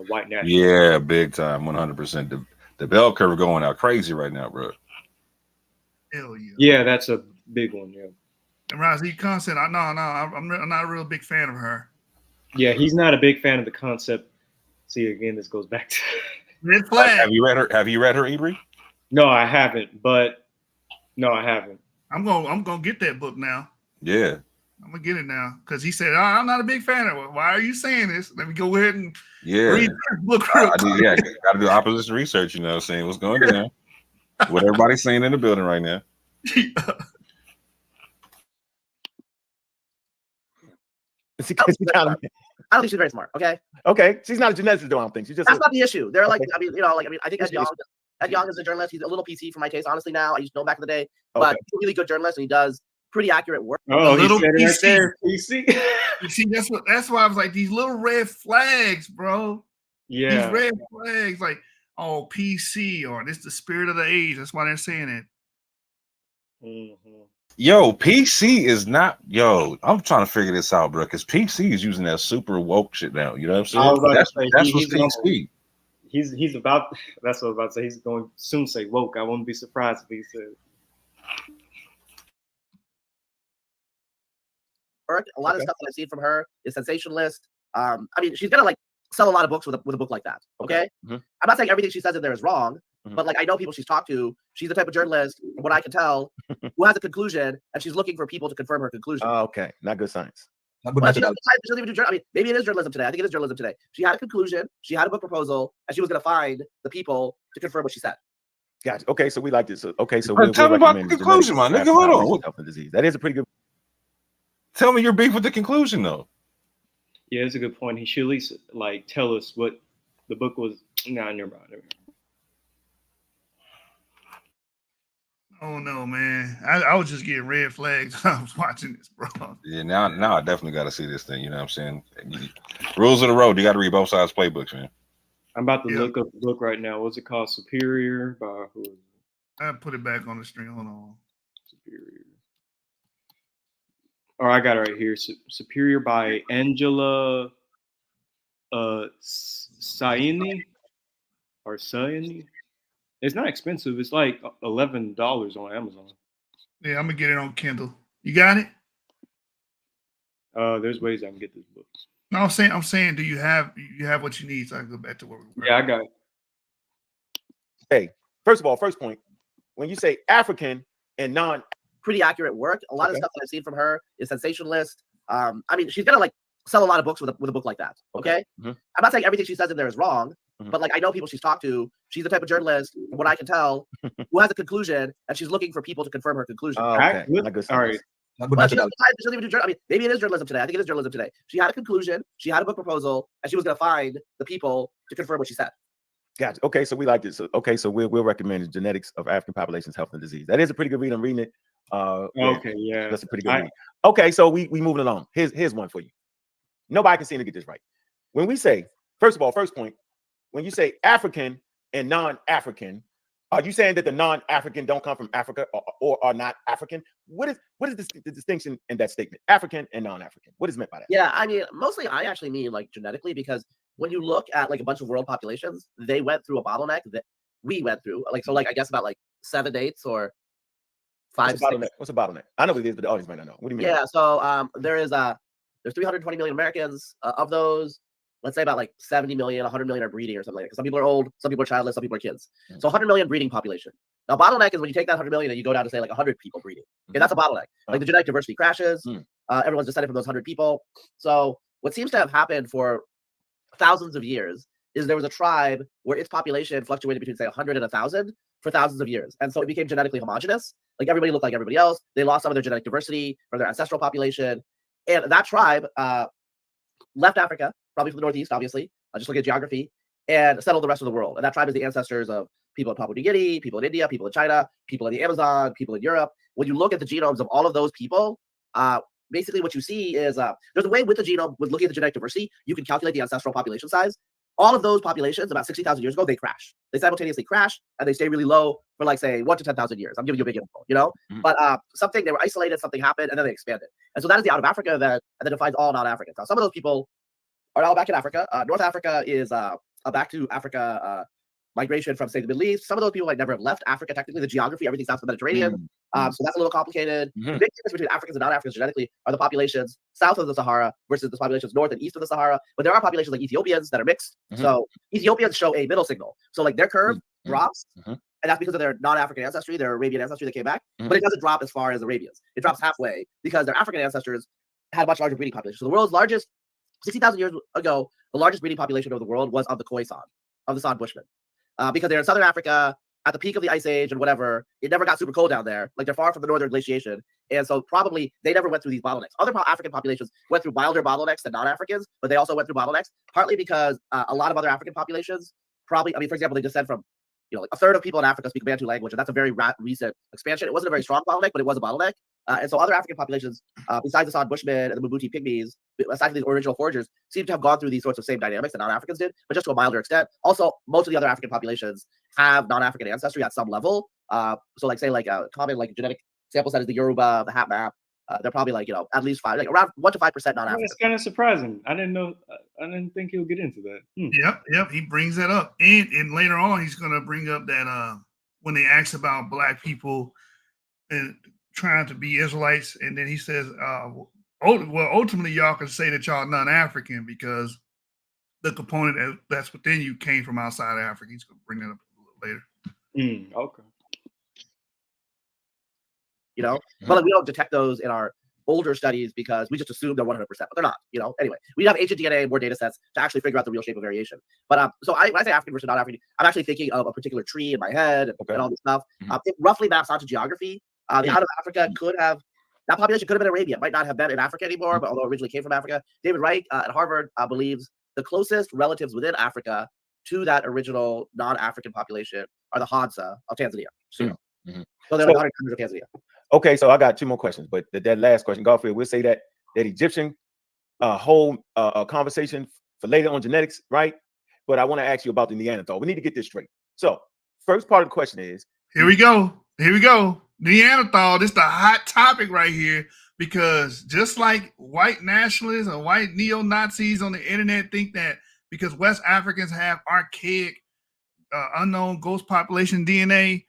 white nationalism. Yeah, big time, 100%. The bell curve going out crazy right now, bro. Hell yeah. Yeah, that's a big one. Yeah. And Raziq Khan said, "No, I'm not a real big fan of her." Yeah, he's not a big fan of the concept. See, again, this goes back to red flag. Have you read her, Ibri? No, I haven't. I'm gonna get that book now. Yeah. I'm gonna get it now because he said, I'm not a big fan of it. Why are you saying this? Let me go ahead and read this book real quick. Gotta do opposition research, you know what I'm saying? What's going on? What everybody's saying in the building right now. I don't think she's very smart. Okay, she's not a geneticist, though. I don't think she's just. That's not the issue. They're like, I think Ed Young is a journalist. He's a little PC for my taste, honestly. Now I used to know back in the day, but he's a really good journalist and he does pretty accurate work. Oh, he said PC. Right there, PC. You see, that's why I was like, these little red flags, bro. Yeah, these red flags, like, oh, PC, or this the spirit of the age. That's why they're saying it. Mm-hmm. Yo, PC is not. Yo, I'm trying to figure this out, bro. Because PC is using that super woke shit now. You know what I'm saying? That's what's PC. He's about. That's what I was about to say. He's going to soon say woke. I wouldn't be surprised if he said. A lot of stuff that I've seen from her is sensationalist. I mean, she's gonna like sell a lot of books with a book like that. Okay. Mm-hmm. I'm not saying everything she says in there is wrong, but like I know people she's talked to. She's the type of journalist, from what I can tell, who has a conclusion and she's looking for people to confirm her conclusion. Oh, okay, not good science. She doesn't even do journalism. I mean, maybe it is journalism today. I think it is journalism today. She had a conclusion, she had a book proposal, and she was going to find the people to confirm what she said. Gotcha. Okay, so we like this. Okay, so tell me about the conclusion, my nigga. Hold on. Disease. That is a pretty good. Tell me your beef with the conclusion, though. Yeah, it's a good point. He should at least like tell us what the book was. Nah, never mind. Oh no, man! I was just getting red flags. I was watching this, bro. Yeah, now I definitely got to see this thing. You know what I'm saying? Rules of the road. You got to read both sides playbooks, man. I'm about to look up the book right now. What's it called? Superior by who? I put it back on the screen. Hold on. Superior. Oh, I got it right here. Superior by Angela Saini or Saini. It's not expensive. It's like $11 on Amazon. Yeah, I'm gonna get it on Kindle. You got it? There's ways I can get this book. No, I'm saying, do you have what you need so I can go back to where we were? Yeah, I got it. Hey, first of all, first point, when you say African and non, pretty accurate work. A lot of Okay. stuff that I've seen from her is sensationalist. I mean, she's gonna like sell a lot of books with a book like that. Okay. Mhm. I'm not saying everything she says in there is wrong, Mhm. but like I know people she's talked to. She's the type of journalist, from what I can tell, who has a conclusion and she's looking for people to confirm her conclusion. Okay, my good All right. stuff. Not good Well, she methodology. doesn't even do journalism. I mean, maybe it is journalism today. I think it is journalism today. She had a conclusion, she had a book proposal, and she was going to find the people to confirm what she said. Gotcha. Okay, so we like this. Okay, so we'll recommend Genetics of African Populations, Health and Disease. That is a pretty good read. I'm reading it. Okay, yeah. That's a pretty good read. Okay, so we moving along. Here's one for you. Nobody can seem to get this right. When we say, first of all, first point, when you say African and non-African, are you saying that the non-African don't come from Africa or are not African? What is the distinction in that statement? African and non-African. What is meant by that? Yeah, I mean, mostly I actually mean like genetically, because when you look at like a bunch of world populations, they went through a bottleneck that we went through. Like, so like I guess about like 7 dates or 5, What's a bottleneck? What's a bottleneck? I know what it is, but the audience might not know. What do you mean? Yeah, so there's 320 million Americans. Of those, let's say about like 70 million, 100 million are breeding or something like that. Some people are old, some people are childless, some people are kids. So 100 million breeding population. Now, bottleneck is when you take that 100 million and you go down to say like 100 people breeding. Okay, that's a bottleneck. Like the genetic diversity crashes. Everyone's descended from those 100 people. So what seems to have happened for thousands of years is there was a tribe where its population fluctuated between say 100 and 1,000 for thousands of years, and so it became genetically homogenous. Like everybody looked like everybody else. They lost some of their genetic diversity from their ancestral population, and that tribe left Africa, probably from the northeast, obviously. Just look at geography, and settled the rest of the world. And that tribe is the ancestors of people in Papua New Guinea, people in India, people in China, people in the Amazon, people in Europe. When you look at the genomes of all of those people, basically what you see is there's a way with the genome, with looking at the genetic diversity, you can calculate the ancestral population size. All of those populations, about 60,000 years ago, they crash. They simultaneously crash, and they stay really low for like, say, 1 to 10,000 years. I'm giving you a big info, you know? But they were isolated, something happened, and then they expanded. And so that is the out of Africa event, and that defines all non-Africans. Now, some of those people are now back in Africa. North Africa is a back to Africa migration from, say, the Middle East. Some of those people might never have left Africa. Technically, the geography, everything's south of the Mediterranean. So that's a little complicated. The big difference between Africans and non-Africans genetically are the populations south of the Sahara versus the populations north and east of the Sahara. But there are populations like Ethiopians that are mixed. So Ethiopians show a middle signal. So like their curve drops, and that's because of their non-African ancestry, their Arabian ancestry that came back. But it doesn't drop as far as Arabians. It drops halfway because their African ancestors had much larger breeding populations. So the world's largest, 60,000 years ago, the largest breeding population of the world was of the Khoisan, of the San Bushmen. Because they're in southern Africa at the peak of the ice age and whatever. It never got super cold down there. Like they're far from the northern glaciation. And so probably they never went through these bottlenecks. Other African populations went through milder bottlenecks than non-Africans, but they also went through bottlenecks, partly because a lot of other African populations probably, I mean, for example, they descend from, you know, like a third of people in Africa speak Bantu language, and that's a very recent expansion. It wasn't a very strong bottleneck, but it was a bottleneck. And so other African populations, besides the San Bushmen and the Mbuti Pygmies, aside from these original foragers, seem to have gone through these sorts of same dynamics that non-Africans did, but just to a milder extent. Also, most of the other African populations have non-African ancestry at some level. So like say like a common like genetic sample set is the Yoruba, the Hat Map. They're probably like, you know, at least around 1 to 5% non-African. That's kind of surprising. I didn't think he'll get into that. Yep. He brings that up, and later on he's gonna bring up that when they ask about black people and trying to be Israelites, and then he says, well, ultimately y'all can say that y'all non-African because the component that's within you came from outside Africa. He's gonna bring that up a little later. Okay. You know, but like, we don't detect those in our older studies because we just assume they're 100%, but they're not. You know, anyway, we have ancient DNA and more data sets to actually figure out the real shape of variation. But so when I say African versus non-African, I'm actually thinking of a particular tree in my head and all this stuff. It roughly maps onto geography. The out of Africa that population could have been Arabian, might not have been in Africa anymore, but although originally came from Africa. David Reich at Harvard believes the closest relatives within Africa to that original non-African population are the Hadza of Tanzania. So they're like 100 of Tanzania. Okay, so I got 2 more questions, but that last question, Garfield, we'll say that Egyptian whole conversation for later on genetics, right? But I want to ask you about the Neanderthal. We need to get this straight. So first part of the question is, Here we go. Neanderthal, this is the hot topic right here, because just like white nationalists and white neo-Nazis on the internet think that because West Africans have archaic unknown ghost population DNA,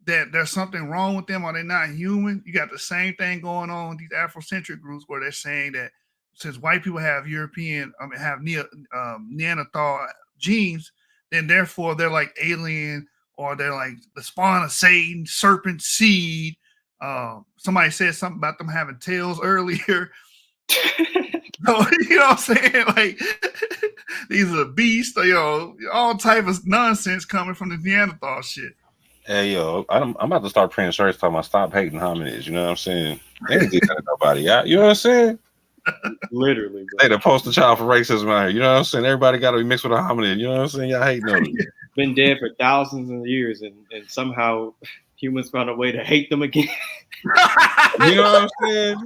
that there's something wrong with them or they're not human. You got the same thing going on with these Afrocentric groups where they're saying that since white people have Neanderthal genes, then therefore they're like alien, or they're like the spawn of Satan, serpent seed. Somebody said something about them having tails earlier. So, you know what I'm saying? Like, these are beasts, all type of nonsense coming from the Neanderthal shit. Hey, yo, I'm about to start printing shirts talking about stop hating hominids. You know what I'm saying? They ain't did that to nobody. You know what I'm saying? Literally, bro. They the poster child for racism out here. You know what I'm saying? Everybody got to be mixed with a hominid. You know what I'm saying? Y'all hate them. Been dead for thousands of years, and somehow humans found a way to hate them again. You know what I'm saying?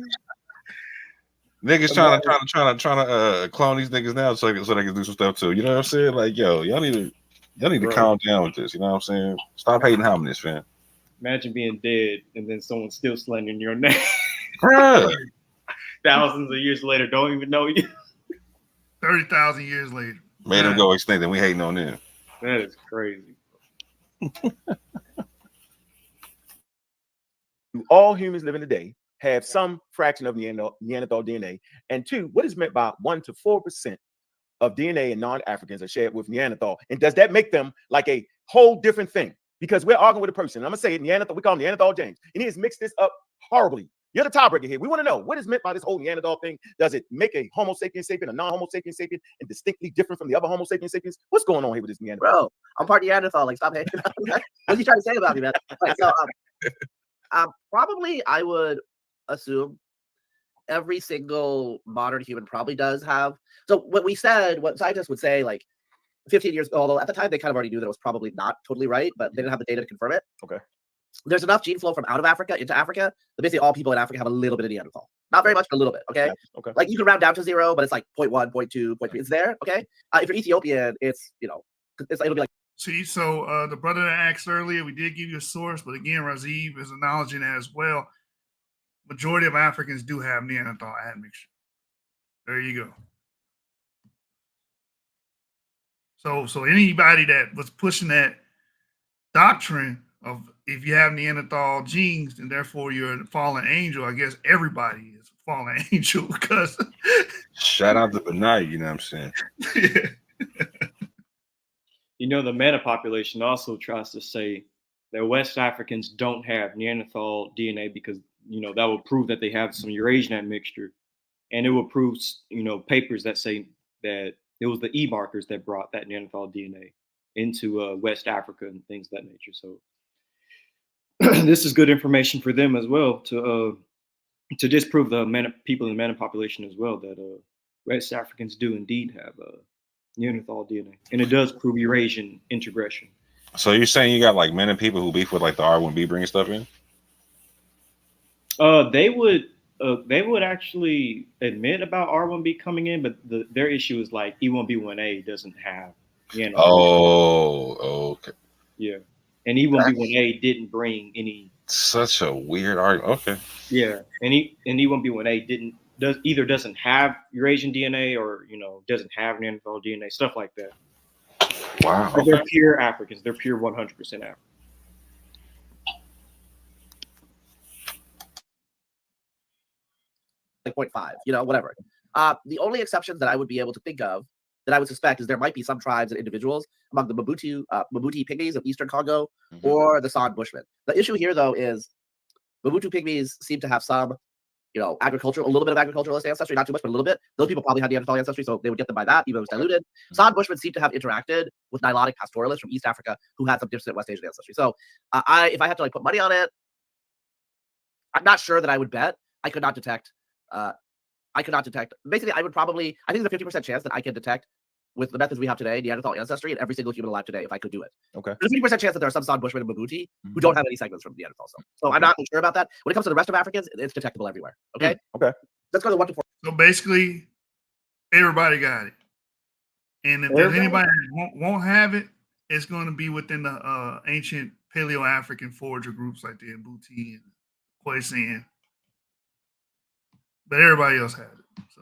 Niggas trying to clone these niggas now so they can do some stuff too. You know what I'm saying? Like, yo, y'all need to calm down with this. You know what I'm saying? Stop hating hominids, fam. Imagine being dead and then someone still slandering your name. Thousands of years later, don't even know you. 30,000 years later. Made them go extinct and we hating on them. That is crazy. All humans living today have some fraction of Neanderthal DNA. And two, what is meant by 1 to 4% of DNA in non-Africans are shared with Neanderthal? And does that make them like a whole different thing? Because we're arguing with a person. I'm going to say it, Neanderthal, we call him Neanderthal James. And he has mixed this up horribly. You're the tiebreaker here. We want to know what is meant by this whole Neanderthal thing. Does it make a Homo sapiens sapien, a non-Homo sapiens sapien, and distinctly different from the other Homo sapiens sapiens? What's going on here with this Neanderthal? Bro, I'm part Neanderthal. Like, stop hating. What are you trying to say about me, man? Like, so, probably I would assume every single modern human probably does have. So what scientists would say, like 15 years ago, although at the time they kind of already knew that it was probably not totally right, but they didn't have the data to confirm it. Okay. There's enough gene flow from out of Africa into Africa that basically all people in Africa have a little bit of Neanderthal. Not very much, but a little bit. Okay. Yeah, okay. Like you can round down to 0, but it's like 0.1, 0.2, 0.3. It's there. Okay. If you're Ethiopian, it'll be like. See, so the brother that asked earlier, we did give you a source, but again, Razib is acknowledging that as well. Majority of Africans do have Neanderthal admixture. There you go. So anybody that was pushing that doctrine of if you have Neanderthal genes and therefore you're a fallen angel, I guess everybody is a fallen angel because shout out to Benai, you know what I'm saying? Yeah. You know, the meta population also tries to say that West Africans don't have Neanderthal DNA because, you know, that will prove that they have some Eurasian admixture. And it will prove, you know, papers that say that it was the E markers that brought that Neanderthal DNA into West Africa and things of that nature. So this is good information for them as well to disprove the people in the meta population as well that West Africans do indeed have Neanderthal DNA, and it does prove Eurasian integration. So you're saying you got like men and people who beef with like the R1B bringing stuff in? They would actually admit about R1B coming in, but their issue is like E1B1A doesn't have Neanderthal. Oh, okay. Yeah, and E1B1A didn't bring any. Such a weird argument. Okay. Yeah, and E1B1A doesn't have Eurasian DNA, or doesn't have Neanderthal DNA, stuff like that. Wow. Okay. They're pure Africans. They're pure 100% African. 0.5, whatever. The only exceptions that I would be able to think of that I would suspect is there might be some tribes and individuals among the Mabuti pygmies of Eastern Congo or the San Bushmen. The issue here, though, is Mabuti pygmies seem to have some, a little bit of agriculturalist ancestry, not too much, but a little bit. Those people probably had Neanderthal ancestry, so they would get them by that, even though it was diluted. San Bushmen seem to have interacted with Nilotic pastoralists from East Africa who had some distant West Asian ancestry. So if I had to put money on it, I'm not sure that I would bet. I could not detect. Basically, I think there's a 50% chance that I can detect with the methods we have today, Neanderthal ancestry in every single human alive today, if I could do it. Okay. There's a 50% chance that there are some San Bushmen and Mabuti who don't have any segments from Neanderthal. So I'm not sure about that. When it comes to the rest of Africans, it's detectable everywhere. Okay. Okay. Let's go to 1 to 4. So basically, everybody got it. And if there's anybody that won't have it, it's going to be within the ancient Paleo-African forager groups like the Mbuti and Khoisan. But everybody else had it. So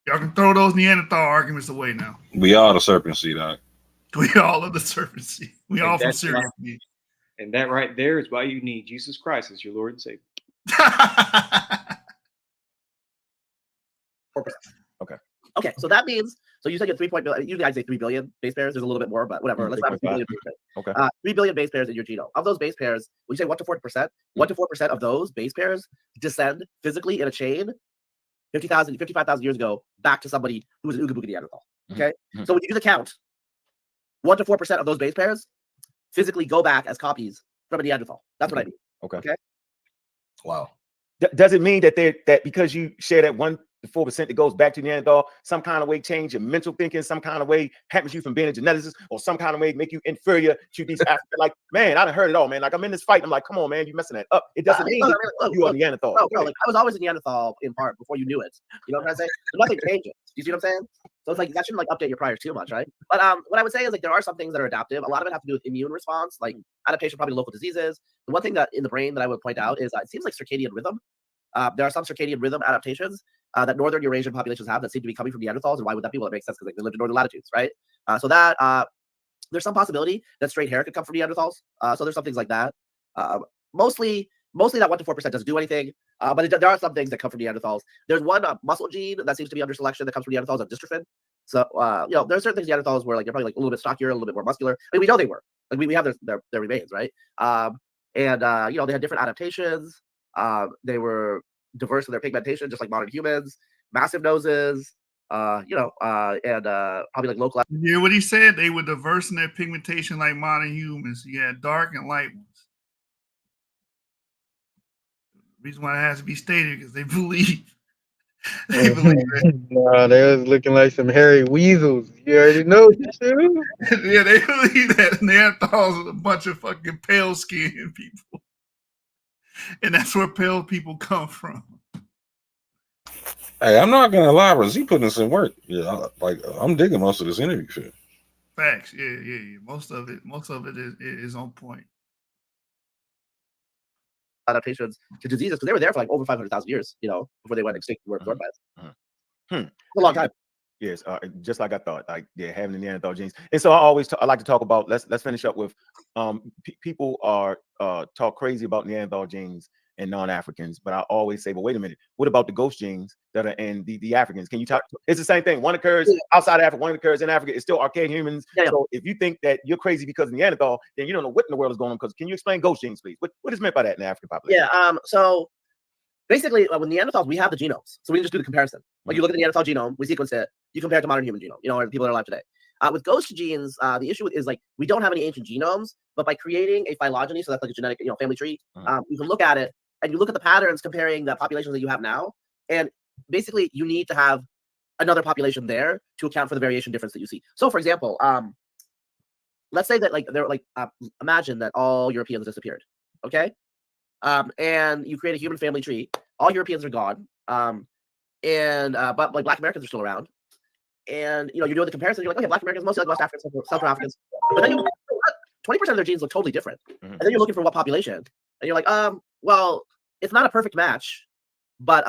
y'all can throw those Neanderthal arguments away now. We are the serpent seed, dog. We all of the serpentry. We And all from that's Syria. And that right there is why you need Jesus Christ as your Lord and Savior. 4%. Okay. Okay, so that means, so you said you had 3 point, usually I'd say 3 billion base pairs. There's a little bit more, but whatever. Let's start with 3 billion base pairs. Okay. 3 billion base pairs in your genome. Of those base pairs, when you say 1 to 4%, 1 to 4% of those base pairs descend physically in a chain 55,000 years ago back to somebody who was an Ooga Booga Neanderthal. Okay? So when you do the count, 1 to 4% of those base pairs physically go back as copies from a Neanderthal. That's what I mean. Okay. Wow. Does it mean that that because you share that 1 to 4% that goes back to Neanderthal, some kind of way change your mental thinking, some kind of way happens you from being a geneticist, or some kind of way make you inferior to these African? Like, man, I done heard it all, man. Like, I'm in this fight. I'm like, come on, man, you messing that up. It doesn't mean you are Neanderthal. Bro, like, I was always a Neanderthal in part before you knew it. You know what I'm saying? Nothing changes. You see what I'm saying? So it's like that shouldn't like update your priors too much, right? But what I would say is like there are some things that are adaptive. A lot of it have to do with immune response, like adaptation probably to local diseases. The one thing that in the brain that I would point out is it seems like circadian rhythm. There are some circadian rhythm adaptations that northern Eurasian populations have that seem to be coming from Neanderthals. And why would that be? Well, it makes sense because like, they lived in northern latitudes, right? So that there's some possibility that straight hair could come from Neanderthals. So there's some things like that. Mostly that 1 to 4% doesn't do anything. But there are some things that come from Neanderthals. There's one muscle gene that seems to be under selection that comes from Neanderthals, dystrophin. So you know, there's certain things Neanderthals were like they're probably like a little bit stockier, a little bit more muscular. I mean, we know they were. Like we have their remains, right? And you know, they had different adaptations. They were diverse in their pigmentation, just like modern humans. Massive noses. You know, and probably like local. You hear what he said? They were diverse in their pigmentation like modern humans. You had dark and light ones. The reason why it has to be stated because they believe. They believe it. No, they was looking like some hairy weasels. You already know. Yeah, they believe that Neanderthals are a bunch of fucking pale skinned people. And that's where pale people come from. Hey, I'm not gonna lie, Razib putting in some work. Yeah, like I'm digging most of this interview shit. Facts, yeah. Most of it is on point. Adaptations to diseases because they were there for like over 500,000 years, you know, before they went extinct. Were absorbed by it. A long time. Yes, just like I thought, like having the Neanderthal genes. And so I like to talk about. Let's finish up with people are talk crazy about Neanderthal genes and non-Africans, but I always say, but wait a minute, what about the ghost genes that are in the Africans? Can you talk? It's the same thing. One occurs outside of Africa, one occurs in Africa. It's still archaic humans. So if you think that you're crazy because of Neanderthal, then you don't know what in the world is going on. Because can you explain ghost genes, please? What is meant by that in the African population? Yeah. So basically, with Neanderthals, we have the genomes, so we can just do the comparison. Like you look at the Neanderthal genome, we sequence it, you compare it to modern human genome, you know, or the people that are alive today. With ghost genes, the issue is like we don't have any ancient genomes, but by creating a phylogeny, so that's like a genetic, you know, family tree, you can look at it and you look at the patterns comparing the populations that you have now, and basically you need to have another population there to account for the variation difference that you see. So, for example, let's say that like they're like imagine that all Europeans disappeared, okay, and you create a human family tree. All Europeans are gone, but like Black Americans are still around. And you know, you're doing the comparison. You're like, okay, Black Americans mostly like West Africans, Central Africans, but then 20% of their genes look totally different. And then you're looking for what population, and you're like, well, it's not a perfect match, but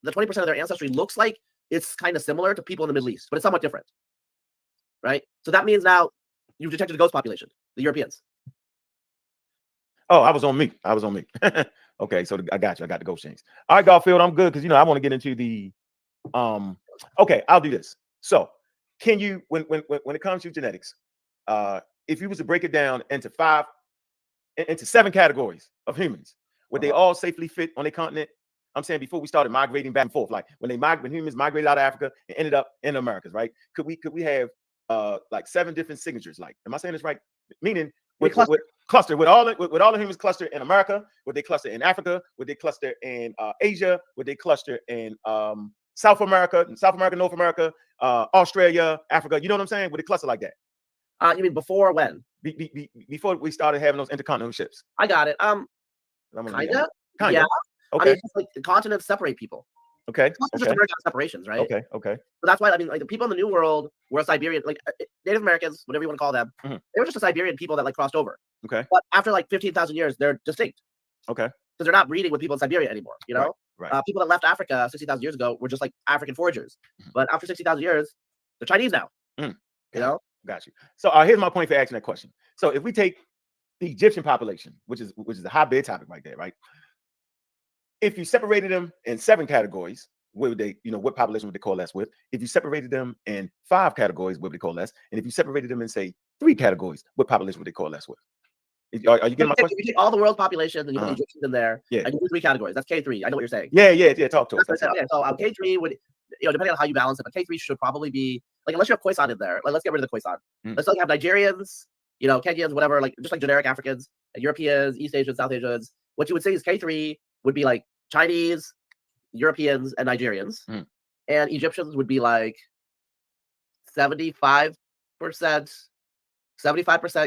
the 20% of their ancestry looks like it's kind of similar to people in the Middle East, but it's somewhat different, right? So that means now you've detected a ghost population, the Europeans. Oh, I was on me. Okay, so I got you. I got the ghost genes. All right, Garfield, I'm good because you know I want to get into the okay, I'll do this. So can you when it comes to genetics, if you was to break it down into 7 categories of humans, would they all safely fit on a continent? I'm saying before we started migrating back and forth, like when humans migrated out of Africa and ended up in the Americas, right? Could we have like 7 different signatures? Like, am I saying this right? Meaning with cluster with all the humans cluster in America, would they cluster in Africa, would they cluster in Asia, would they cluster in South America, North America, Australia, Africa? You know what I'm saying? Would it cluster like that? You mean before when? Before we started having those intercontinental ships. I got it. Kinda. Yeah. Okay. I mean, it's just like the continents separate people. Okay. Just emergent separations, right? Okay. So that's why I mean, like the people in the New World were Siberian, like Native Americans, whatever you want to call them. They were just a Siberian people that like crossed over. Okay. But after like 15,000 years, they're distinct. Okay. Because they're not breeding with people in Siberia anymore. You know, right. People that left Africa 60,000 years ago were just like African foragers. But after 60,000 years, they're Chinese now. You know, Got you. So here's my point for asking that question. So if we take the Egyptian population, which is a high bid topic right there, right? If you separated them in 7 categories, what would they, what population would they coalesce with? If you separated them in 5 categories, what would they coalesce? And if you separated them in, say, 3 categories, what population would they coalesce with? Are you getting my question? If you take all the world population and you put Egyptians in there, Yeah. and you do 3 categories, that's K3. I know what you're saying. Yeah. Talk to us. Okay, so K3 would, depending on how you balance it, but K3 should probably be, like, unless you have Khoisan in there, like, let's get rid of the Khoisan. Let's like have Nigerians, Kenyans, whatever, like, just like generic Africans, Europeans, East Asians, South Asians. What you would say is K3 would be like Chinese, Europeans, and Nigerians. And Egyptians would be like 75%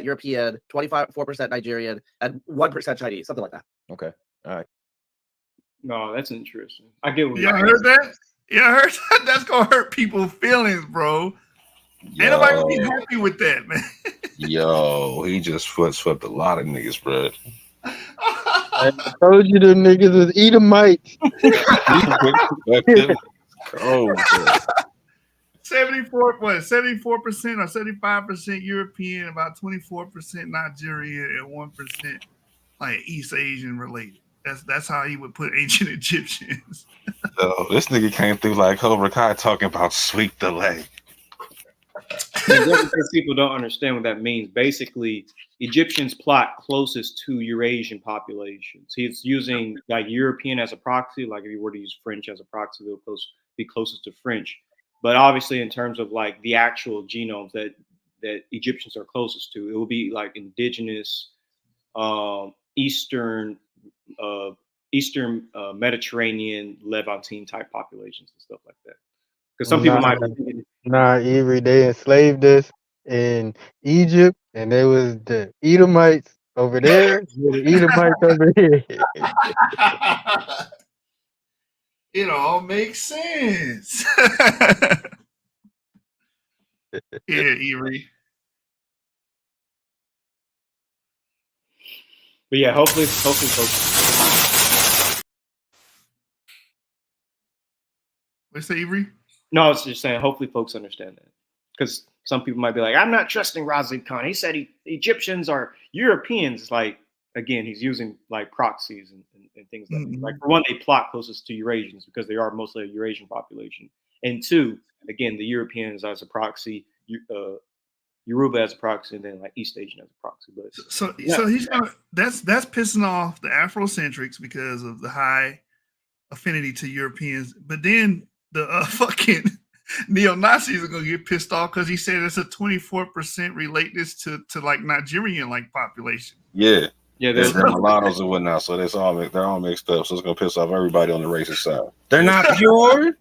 European, 4% Nigerian, and 1% Chinese, something like that. Okay. All right. No, that's interesting. I get what you heard that? Yeah, I heard that. That's gonna hurt people's feelings, bro. Ain't nobody gonna be happy with that, man. Yo, he just swept a lot of niggas, bro. I told you the niggas was Edomites. Oh, 74% or 75% European, about 24% Nigerian, and 1% like East Asian related. That's how he would put ancient Egyptians. So this nigga came through like Cobra Kai talking about sweep the leg. People don't understand what that means. Basically, Egyptians plot closest to Eurasian populations. He's using like European as a proxy. Like if you were to use French as a proxy, they'll be closest to French. But obviously, in terms of like the actual genomes that Egyptians are closest to, it will be like indigenous, Eastern Mediterranean, Levantine type populations and stuff like that. Because some people might be Avery, they enslaved us in Egypt, and they was the Edomites over there, the Edomites over here. It all makes sense. Yeah, Avery. But yeah, hopefully folks. What's that, Avery? No, I was just saying, hopefully folks understand that. Because some people might be like, I'm not trusting Raziq Khan. He said Egyptians are Europeans. Like, again, he's using like proxies and things like that. Like, for one, they plot closest to Eurasians because they are mostly a Eurasian population. And 2, again, the Europeans as a proxy, Yoruba as a proxy, and then like East Asian as a proxy. But so he's gonna that's pissing off the Afrocentrics because of the high affinity to Europeans. But then the fucking neo-Nazis are gonna get pissed off because he said it's a 24% relatedness to like Nigerian like population. Yeah, there's mulattoes and whatnot, so they're all mixed up. So it's gonna piss off everybody on the racist side. They're not pure.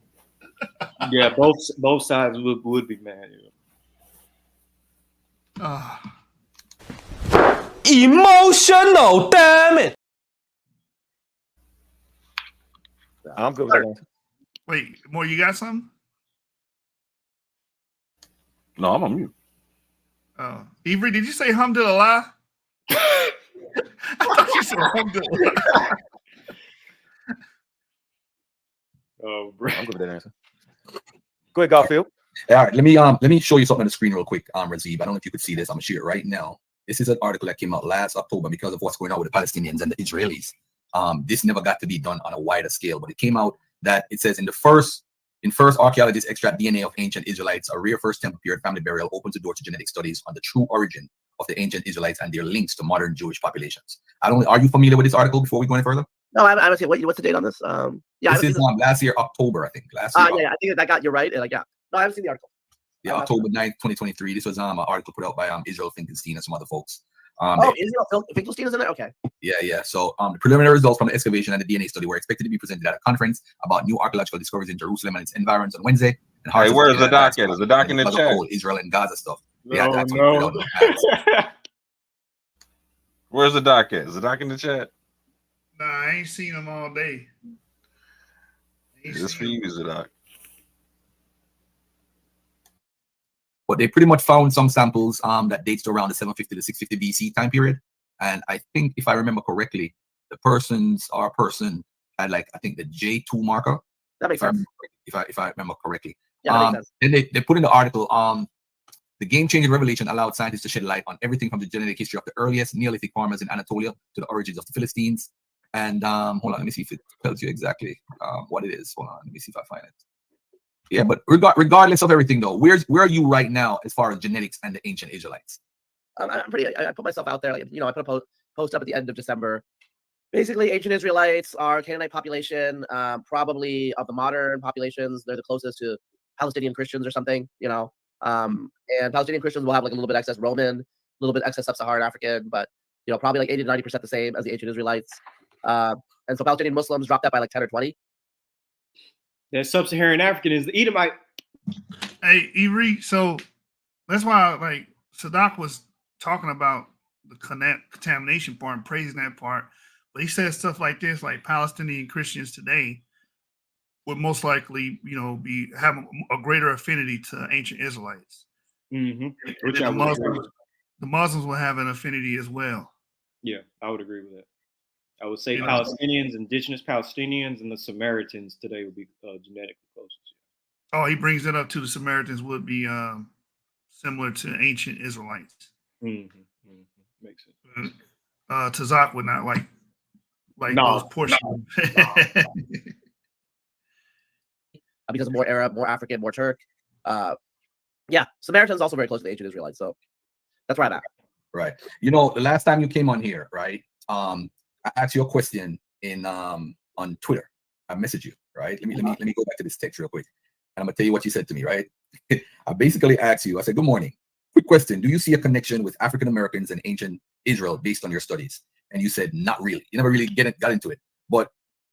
Yeah, both sides would be mad. Emotional, damn it. I'm good with that. Wait, more? You got something? No, I'm on mute. Oh, Avery, did you say alhamdulillah? I thought you said alhamdulillah. Oh, bro. I'm good with that answer. Go ahead, Garfield. All right, let me show you something on the screen real quick, Razib. I don't know if you could see this. I'm gonna share it right now. This is an article that came out last October because of what's going on with the Palestinians and the Israelis. This never got to be done on a wider scale, but it came out that it says in first archaeologists extract DNA of ancient Israelites, a rare first temple period family burial opens the door to genetic studies on the true origin of the ancient Israelites and their links to modern Jewish populations. Are you familiar with this article before we go any further? No, I haven't seen. What's the date on this? This is last year October, I think. Yeah, I think that got you right. Like, yeah. No, I haven't seen the article. Yeah, October 9th, 2023. This was an article put out by Israel Finkelstein and some other folks. Israel Finkelstein is in there? Okay. Yeah. So the preliminary results from the excavation and the DNA study were expected to be presented at a conference about new archaeological discoveries in Jerusalem and its environs on Wednesday. And hey, where's the doc at? Is the doc in the chat? Israel and Gaza stuff. No. Where's the doc at? Is the doc in the chat? Nah, I ain't seen him all day. This for you is the doc. But they pretty much found some samples that dates to around the 750 to 650 BC time period. And I think, if I remember correctly, the person had I think the J2 marker. That makes sense. If I remember correctly. Yeah, that makes sense. Then they put in the article, The game-changing revelation allowed scientists to shed light on everything from the genetic history of the earliest Neolithic farmers in Anatolia to the origins of the Philistines. And hold on, let me see if it tells you exactly what it is. Hold on, let me see if I find it. Yeah, but regardless of everything, though, where are you right now as far as genetics and the ancient Israelites? I'm pretty. I put myself out there. Like, I put a post up at the end of December. Basically, ancient Israelites are Canaanite population, probably of the modern populations. They're the closest to Palestinian Christians or something, and Palestinian Christians will have like a little bit excess Roman, a little bit excess sub-Saharan African, but probably like 80 to 90% the same as the ancient Israelites. And so Palestinian Muslims dropped that by like 10 or 20. That sub-Saharan African is the Edomite. Hey, Eri, so that's why like Sadak was talking about the contamination part and praising that part. But he says stuff like this, like Palestinian Christians today would most likely, be having a greater affinity to ancient Israelites. Mm-hmm. Which the Muslims will have an affinity as well. Yeah, I would agree with that. I would say Palestinians, indigenous Palestinians, and the Samaritans today would be genetically closest. Oh, he brings it up too. The Samaritans would be similar to ancient Israelites. Mm-hmm. Mm-hmm. Makes sense. Tazak would not like those portions. No. Because of more Arab, more African, more Turk. Yeah, Samaritans also very close to the ancient Israelites. So that's where I'm at. Right. The last time you came on here, right? I asked you a question on Twitter. I messaged you, right? Let me go back to this text real quick. And I'm gonna tell you what you said to me, right? I basically asked you, I said, good morning. Quick question. Do you see a connection with African Americans and ancient Israel based on your studies? And you said, not really. You never really got into it. But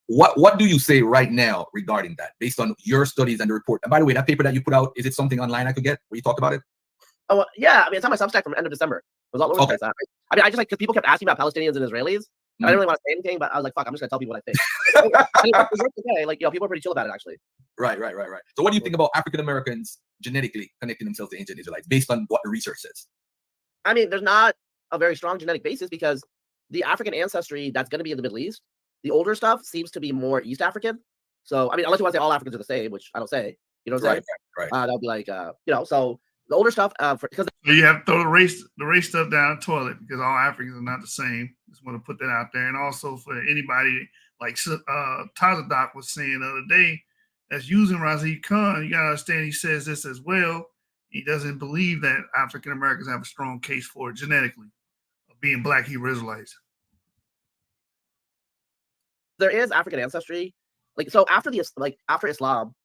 what do you say right now regarding that, based on your studies and the report? And by the way, that paper that you put out, is it something online I could get where you talked about it? Oh, yeah. I mean, it's on my Substack from the end of December. It was all over the place. I mean, I just because people kept asking about Palestinians and Israelis. And I didn't really want to say anything, but I was like, fuck, I'm just going to tell people what I think. Okay. Like, people are pretty chill about it, actually. Right. So what do you think about African Americans genetically connecting themselves to ancient Israelites based on what the research says? I mean, there's not a very strong genetic basis because the African ancestry that's going to be in the Middle East, the older stuff seems to be more East African. So, I mean, unless you want to say all Africans are the same, which I don't say, what I'm saying? Right. That would be like, so the older stuff, because you have to throw the race stuff down the toilet because all Africans are not the same. Just want to put that out there. And also for anybody like Tazadak was saying the other day, that's using Raziq Khan, you got to understand he says this as well. He doesn't believe that African Americans have a strong case for it genetically, of being Black Hebrew Israelites. There is African ancestry. So after Islam,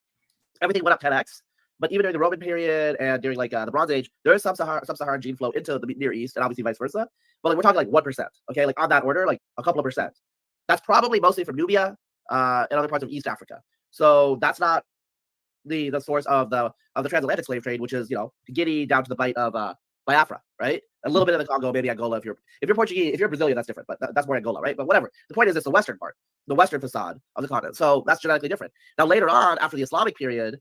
everything went up 10x. But even during the Roman period and during the Bronze Age, there is sub-Saharan gene flow into the Near East and obviously vice versa. But we're talking 1%, okay? On that order, a couple of percent. That's probably mostly from Nubia and other parts of East Africa. So that's not the source of the transatlantic slave trade, which is Guinea down to the Bight of Biafra, right? A little bit of the Congo, maybe Angola. If you're Portuguese, if you're Brazilian, that's different, but that's more Angola, right? But whatever. The point is, it's the western part, the western facade of the continent. So that's genetically different. Now later on, after the Islamic period,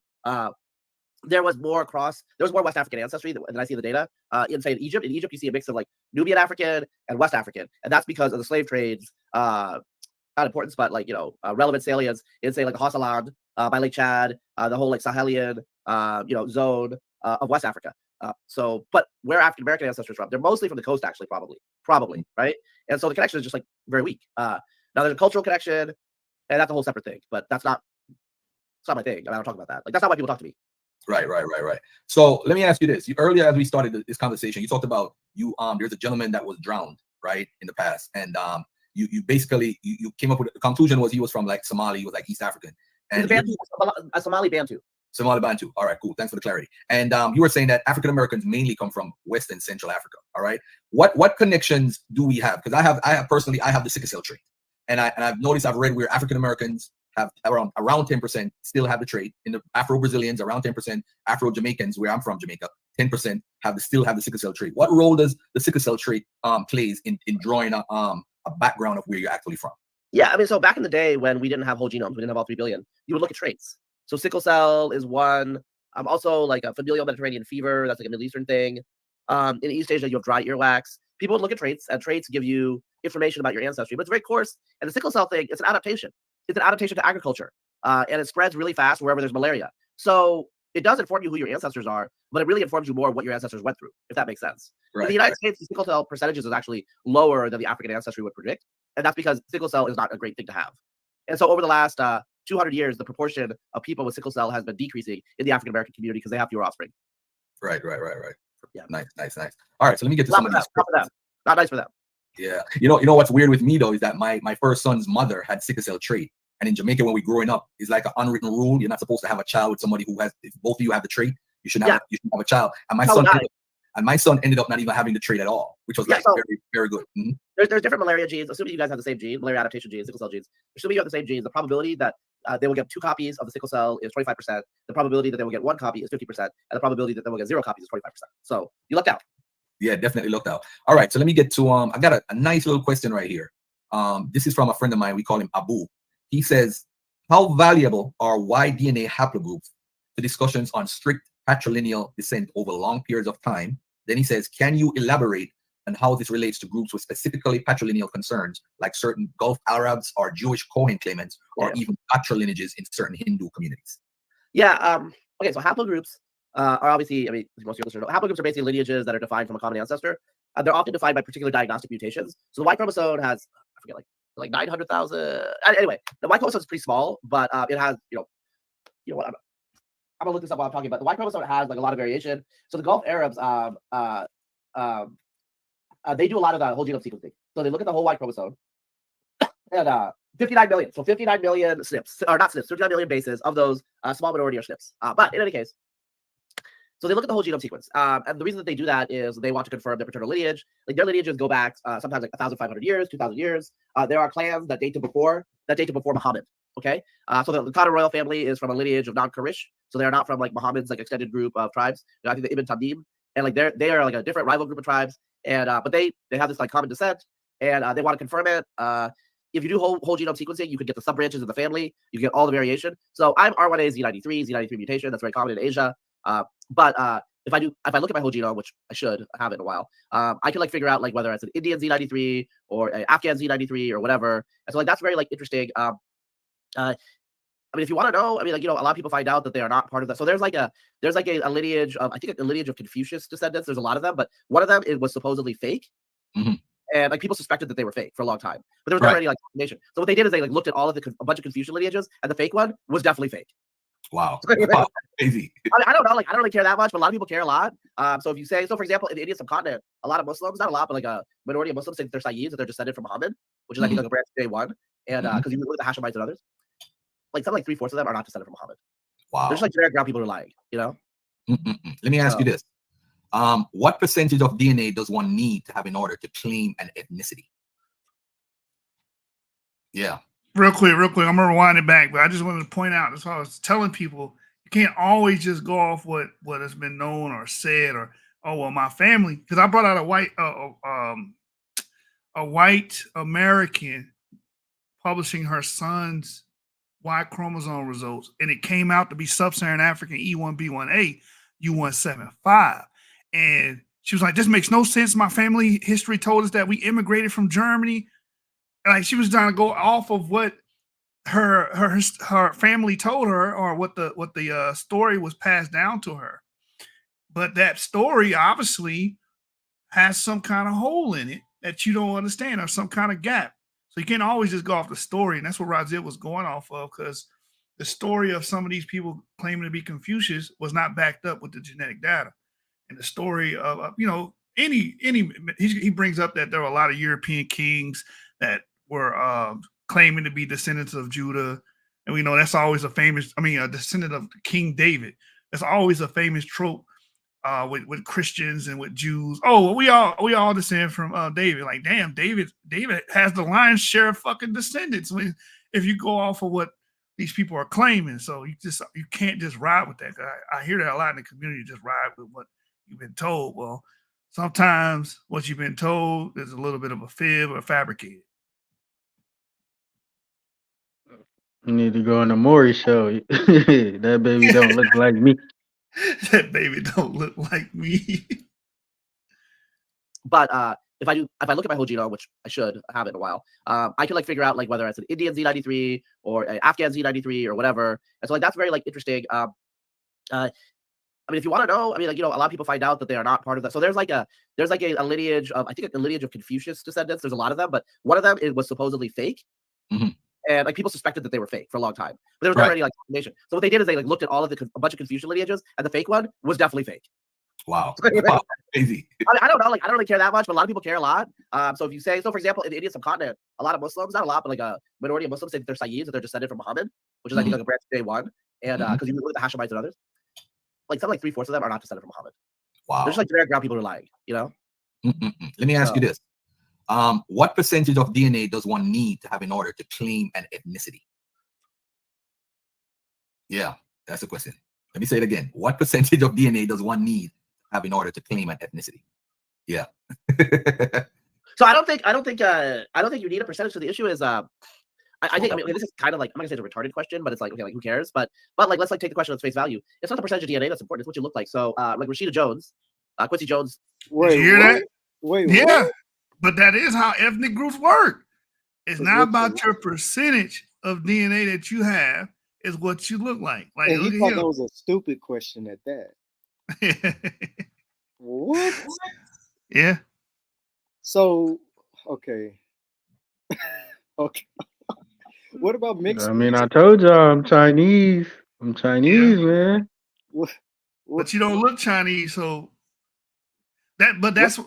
there was more West African ancestry than I see in the data. In Egypt, you see a mix of Nubian African and West African, and that's because of the slave trades. Not importance, but relevant salience in say the Hausaland by Lake Chad, the whole Sahelian zone of West Africa. But where African American ancestors from? They're mostly from the coast, actually, probably, right? And so the connection is just very weak. Now there's a cultural connection, and that's a whole separate thing. But it's not my thing. I don't talk about that. That's not why people talk to me. Right. So let me ask you this. Earlier, as we started this conversation, you talked about there's a gentleman that was drowned, right, in the past, and you basically you came up with the conclusion was he was from Somali, he was East African, and a Somali Bantu. Somali Bantu. All right, cool. Thanks for the clarity. And you were saying that African Americans mainly come from West and Central Africa. All right. What connections do we have? Because I have personally the sickle cell trait, and I've noticed, I've read where African Americans have around 10% still have the trait. In the Afro-Brazilians, around 10%, Afro-Jamaicans, where I'm from, Jamaica, 10% still have the sickle cell trait. What role does the sickle cell trait plays in drawing a background of where you're actually from? Yeah, I mean, so back in the day when we didn't have whole genomes, we didn't have all 3 billion, you would look at traits. So sickle cell is one. Also a familial Mediterranean fever, that's a Middle Eastern thing. In East Asia, you have dry earwax. People would look at traits, and traits give you information about your ancestry, but it's very coarse. And the sickle cell thing, it's an adaptation. It's an adaptation to agriculture, and it spreads really fast wherever there's malaria. So it does inform you who your ancestors are, but it really informs you more what your ancestors went through, if that makes sense. In the United States, the sickle cell percentages is actually lower than the African ancestry would predict, and that's because sickle cell is not a great thing to have. And so over the last 200 years, the proportion of people with sickle cell has been decreasing in the African American community because they have fewer offspring. Right. Yeah. Nice. All right, so let me get to some of these. Not nice for them. Yeah. You know what's weird with me though is that my first son's mother had sickle cell trait. And in Jamaica, when we're growing up, it's like an unwritten rule. You're not supposed to have a child with somebody who has, if both of you have the trait, you shouldn't have a child. And my son ended up not even having the trait at all, which was like very, very good. Mm-hmm. There's different malaria genes. Assuming you guys have the same gene, malaria adaptation genes, sickle cell genes. Assuming you have the same genes, the probability that they will get 2 copies of the sickle cell is 25%. The probability that they will get 1 copy is 50%, and the probability that they will get 0 copies is 25%. So you lucked out. Yeah, definitely lucked out. All right, so let me get to I got a nice little question right here. This is from a friend of mine. We call him Abu. He says, how valuable are Y DNA haplogroups to discussions on strict patrilineal descent over long periods of time? Then he says, can you elaborate on how this relates to groups with specifically patrilineal concerns, like certain Gulf Arabs or Jewish Kohen claimants, or even patrilineages in certain Hindu communities? Yeah. Okay, so haplogroups are obviously, I mean, most of you know, haplogroups are basically lineages that are defined from a common ancestor. They're often defined by particular diagnostic mutations. So the Y chromosome has, I forget, like 900,000. Anyway, the Y chromosome is pretty small, but it has, you know what? I'm gonna look this up while I'm talking about. The Y chromosome has like a lot of variation. So the Gulf Arabs, they do a lot of the whole genome sequencing. So they look at the whole Y chromosome, and 59 million. So 59 million SNPs, or not SNPs, 59 million bases of those. A small minority are SNPs. But in any case, so they look at the whole genome sequence. And the reason that they do that is they want to confirm their paternal lineage. Like their lineages go back sometimes like 1,500 years, 2,000 years. There are clans that date to before Muhammad. Okay, so the Khan royal family is from a lineage of non-Quraysh, so they're not from like Muhammad's like extended group of tribes. I think the Ibn Tamim, and like they are like a different rival group of tribes, and but they have this like common descent, and they want to confirm it. If you do whole genome sequencing, you could get the sub branches of the family. You get all the variation. So I'm R1A Z93 mutation. That's very common in Asia. But if I look at my whole genome, which I should have it in a while, I can like figure out like whether it's an Indian Z93 or an Afghan Z93 or whatever. And so like that's very like interesting. I mean, if you want to know, I mean, like, you know, a lot of people find out that they are not part of that. So there's like a lineage of, I think a lineage of Confucius descendants. There's a lot of them, but one of them was supposedly fake. Mm-hmm. And like people suspected that they were fake for a long time, but there was never any like confirmation. So what they did is they like looked at all of a bunch of Confucian lineages, and the fake one was definitely fake. Wow, crazy. I don't know, like I don't really care that much, but a lot of people care a lot. So if you say, so for example, in the Indian subcontinent, a lot of Muslims, not a lot, but like a minority of Muslims think they're Sayyids, that they're descended from Muhammad, which is I think like a branch of J1, and because you look at the Hashemites and others, like something like 3/4 of them are not descended from Muhammad. Wow, they're just like generic ground people who are lying, you know. Let me ask you this: what percentage of DNA does one need to have in order to claim an ethnicity? Yeah. Real quick, I'm gonna rewind it back, but I just wanted to point out, that's why I was telling people, you can't always just go off what has been known or said, or oh well, my family, because I brought out a white American publishing her son's Y chromosome results, and it came out to be sub-Saharan African E1B1A U175, and she was like, "This makes no sense. My family history told us that we immigrated from Germany." Like she was trying to go off of what her family told her, or what the story was passed down to her. But that story obviously has some kind of hole in it that you don't understand, or some kind of gap. So you can't always just go off the story, and that's what Razib was going off of, because the story of some of these people claiming to be Confucius was not backed up with the genetic data. And the story of he brings up that there were a lot of European kings that were claiming to be descendants of Judah, and we know that's always a descendant of King David. That's always a famous trope with Christians and with Jews. Oh, we all descend from David. Like, damn, David has the lion's share of fucking descendants. If you go off of what these people are claiming, so you can't just ride with that. I hear that a lot in the community. Just ride with what you've been told. Well, sometimes what you've been told is a little bit of a fib or fabricated. You need to go on the Maury show. That baby don't look like me. That baby don't look like me. But if I look at my whole genome, which I should have it in a while, I can like figure out like whether it's an Indian Z93 or an Afghan Z93 or whatever. And so like that's very like interesting. I mean, if you want to know, I mean, like, a lot of people find out that they are not part of that. So there's like a lineage of, I think, a lineage of Confucius descendants. There's a lot of them, but one of them was supposedly fake. Mhm. And like people suspected that they were fake for a long time, but there was never any like confirmation. So what they did is they like looked at all of a bunch of Confucian lineages, and the fake one was definitely fake. Wow. Wow. Crazy. I don't know, like I don't really care that much, but a lot of people care a lot. So if you say, so for example, in the Indian subcontinent, a lot of Muslims, not a lot, but like a minority of Muslims say that they're Sayyids, that they're descended from Muhammad, which is I think like a branch of J1, and because you look at the Hashemites and others, like something like 3/4 of them are not descended from Muhammad. Wow. They're just like generic ground people who are lying, Let me ask you this. What percentage of DNA does one need to have in order to claim an ethnicity? Yeah, that's the question. Let me say it again. What percentage of DNA does one need to have in order to claim an ethnicity? Yeah. So I don't think you need a percentage. So the issue is I think, I mean, this is kind of like, I'm not gonna say it's a retarded question, but it's like, okay, like who cares? But like let's like take the question at face value. It's not the percentage of DNA that's important, it's what you look like. So like Rashida Jones, Quincy Jones. Did you hear that? Wait, yeah, what? but that is how ethnic groups work. It's not about your percentage of DNA that you have, it's what you look like. Like, And he look thought at that him. was a stupid question at that. What? Yeah. So, okay. Okay. What about mixed? I mean, I told y'all I'm Chinese. I'm Chinese, man. What, But you don't look Chinese, so that's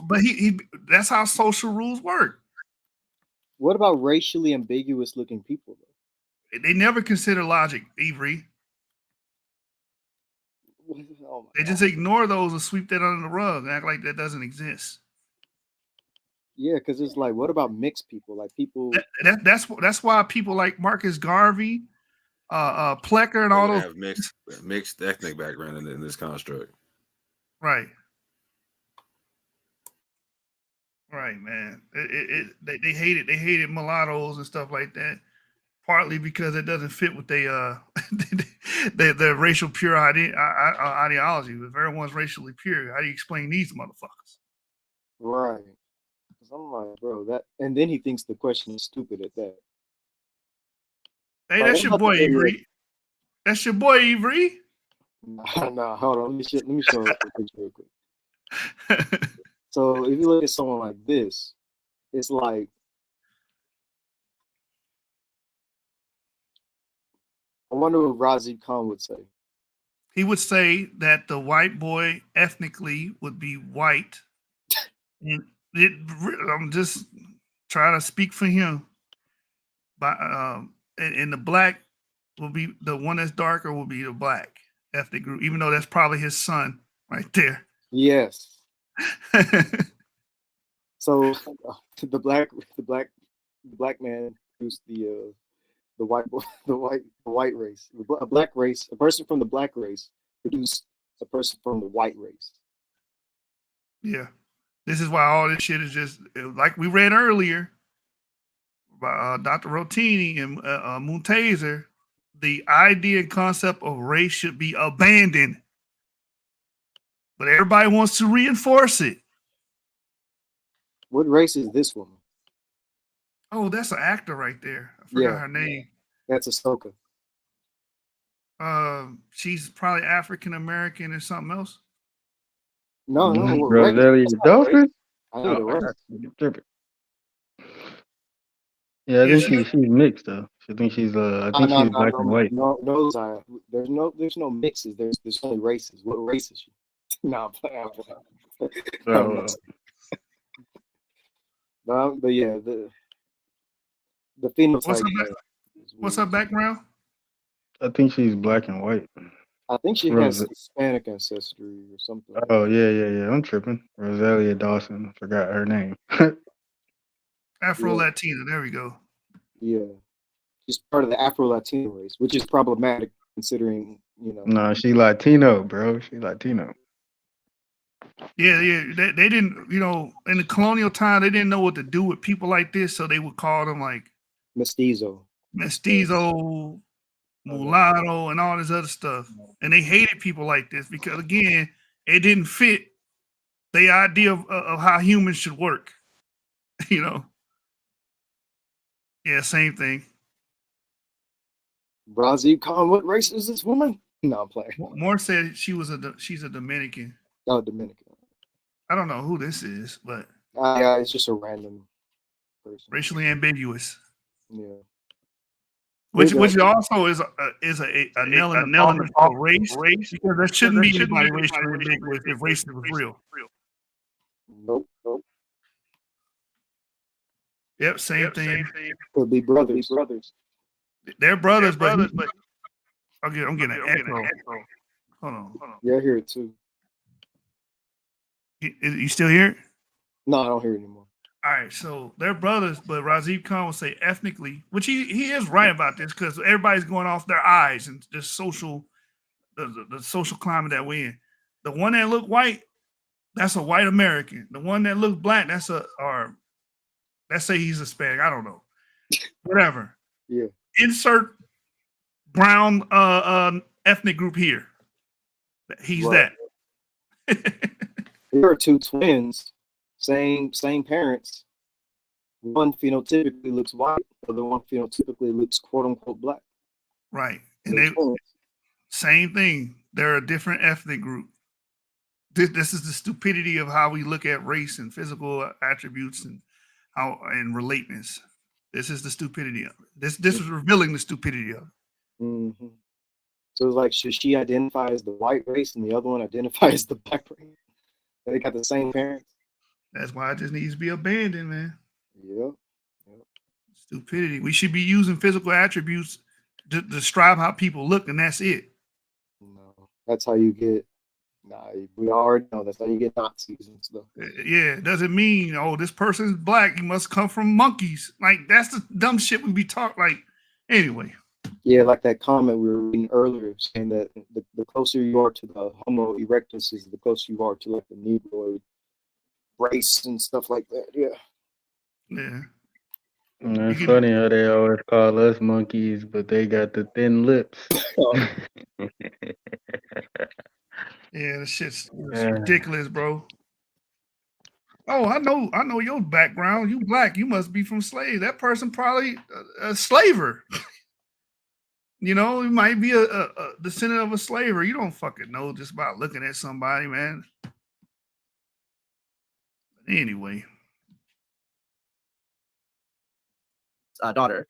how social rules work. what about racially ambiguous looking people though? They never consider logic, Avery. Oh They just ignore those and sweep that under the rug and act like that doesn't exist. yeah, because it's like, what about mixed people? Like people. That's why people like Marcus Garvey, Plecker, and all those have mixed ethnic background in this construct. Right. Right, man. They hated mulattoes and stuff like that. Partly because it doesn't fit with their racial pure ideology. If everyone's racially pure, how do you explain these motherfuckers? Right. Because I'm like, bro, that, and then he thinks the question is stupid at that. Hey, that's your boy Avery. That's your boy Avery. Nah, hold on. Let me show you a picture real quick. So if you look at someone like this, it's like, I wonder what Raziq Khan would say. He would say that the white boy ethnically would be white. And I'm just trying to speak for him. But and the black will be the one that's darker will be the black ethnic group, even though that's probably his son right there. Yes. So the black man produced the white boy, the white race, a black race, a person from the black race produced a person from the white race. Yeah, this is why all this shit is just like we read earlier by Dr. Rotini and Muntaser. The idea and concept of race should be abandoned, but everybody wants to reinforce it. What race is this woman? Oh, that's an actor right there. I forgot her name. That's Ahsoka. She's probably African American or something else. No, Rosalia Dawson. I know the race. Yeah, I think she's mixed though. I think she's she's black and white. No, there's no mixes. There's only races. What race is she? No, but yeah, the phenotype. What's her background? I think she's black and white. I think she has Hispanic ancestry or something. Oh yeah. I'm tripping. Rosalia Dawson. I forgot her name. Afro-Latina. There we go. Yeah, she's part of the Afro-Latino race, which is problematic considering, No, she Latino, bro. She Latino. Yeah. They didn't, in the colonial time, they didn't know what to do with people like this, so they would call them like mestizo, mulatto, and all this other stuff. And they hated people like this because, again, it didn't fit the idea of how humans should work. Yeah, same thing. Raziq Khan, what race is this woman? No, I'm playing. Moore said she's a Dominican. Oh, Dominican. I don't know who this is, but Yeah, it's just a random person. Racially ambiguous. Yeah. Which also is an element of race, because there shouldn't be anybody racially ambiguous if racism was real. Nope. Yep, same thing. Could be brothers. They're brothers, but I'm getting an echo. Hold on. Yeah, I hear it too. You still hear it? No, I don't hear it anymore. All right, so they're brothers, but Raziq Khan will say ethnically, which he is right about this, because everybody's going off their eyes and just the social climate that we're in. The one that look white, that's a white American. The one that looks black, or let's say he's Hispanic. I don't know. Whatever. Yeah. Insert brown ethnic group here. He's right. that. There are two twins, same parents. One phenotypically looks white, the other one phenotypically looks quote unquote black. Right. And they same thing. They're a different ethnic group. This is the stupidity of how we look at race and physical attributes and relateness. This is the stupidity of it. This is revealing the stupidity of it. Mm-hmm. So it's like, should she identify as the white race and the other one identify as the black race? They got the same parents. That's why it just needs to be abandoned, man. Yep. Stupidity. We should be using physical attributes to describe how people look, and that's it. No, that's how you get. We already know that's how you get Nazis and stuff. Yeah, it doesn't mean, oh, this person's black, he must come from monkeys. Like, that's the dumb shit we be talking. Like, anyway. Yeah, like that comment we were reading earlier, saying that the closer you are to the Homo erectus is the closer you are to like the Negroid race and stuff like that. Yeah. Yeah. It's funny how they always call us monkeys, but they got the thin lips. Yeah, this shit's ridiculous, bro. Oh, I know your background. You black. You must be from slave. That person probably a slaver. You know, he might be a descendant of a slaver. You don't fucking know just about looking at somebody, man. Anyway. Daughter,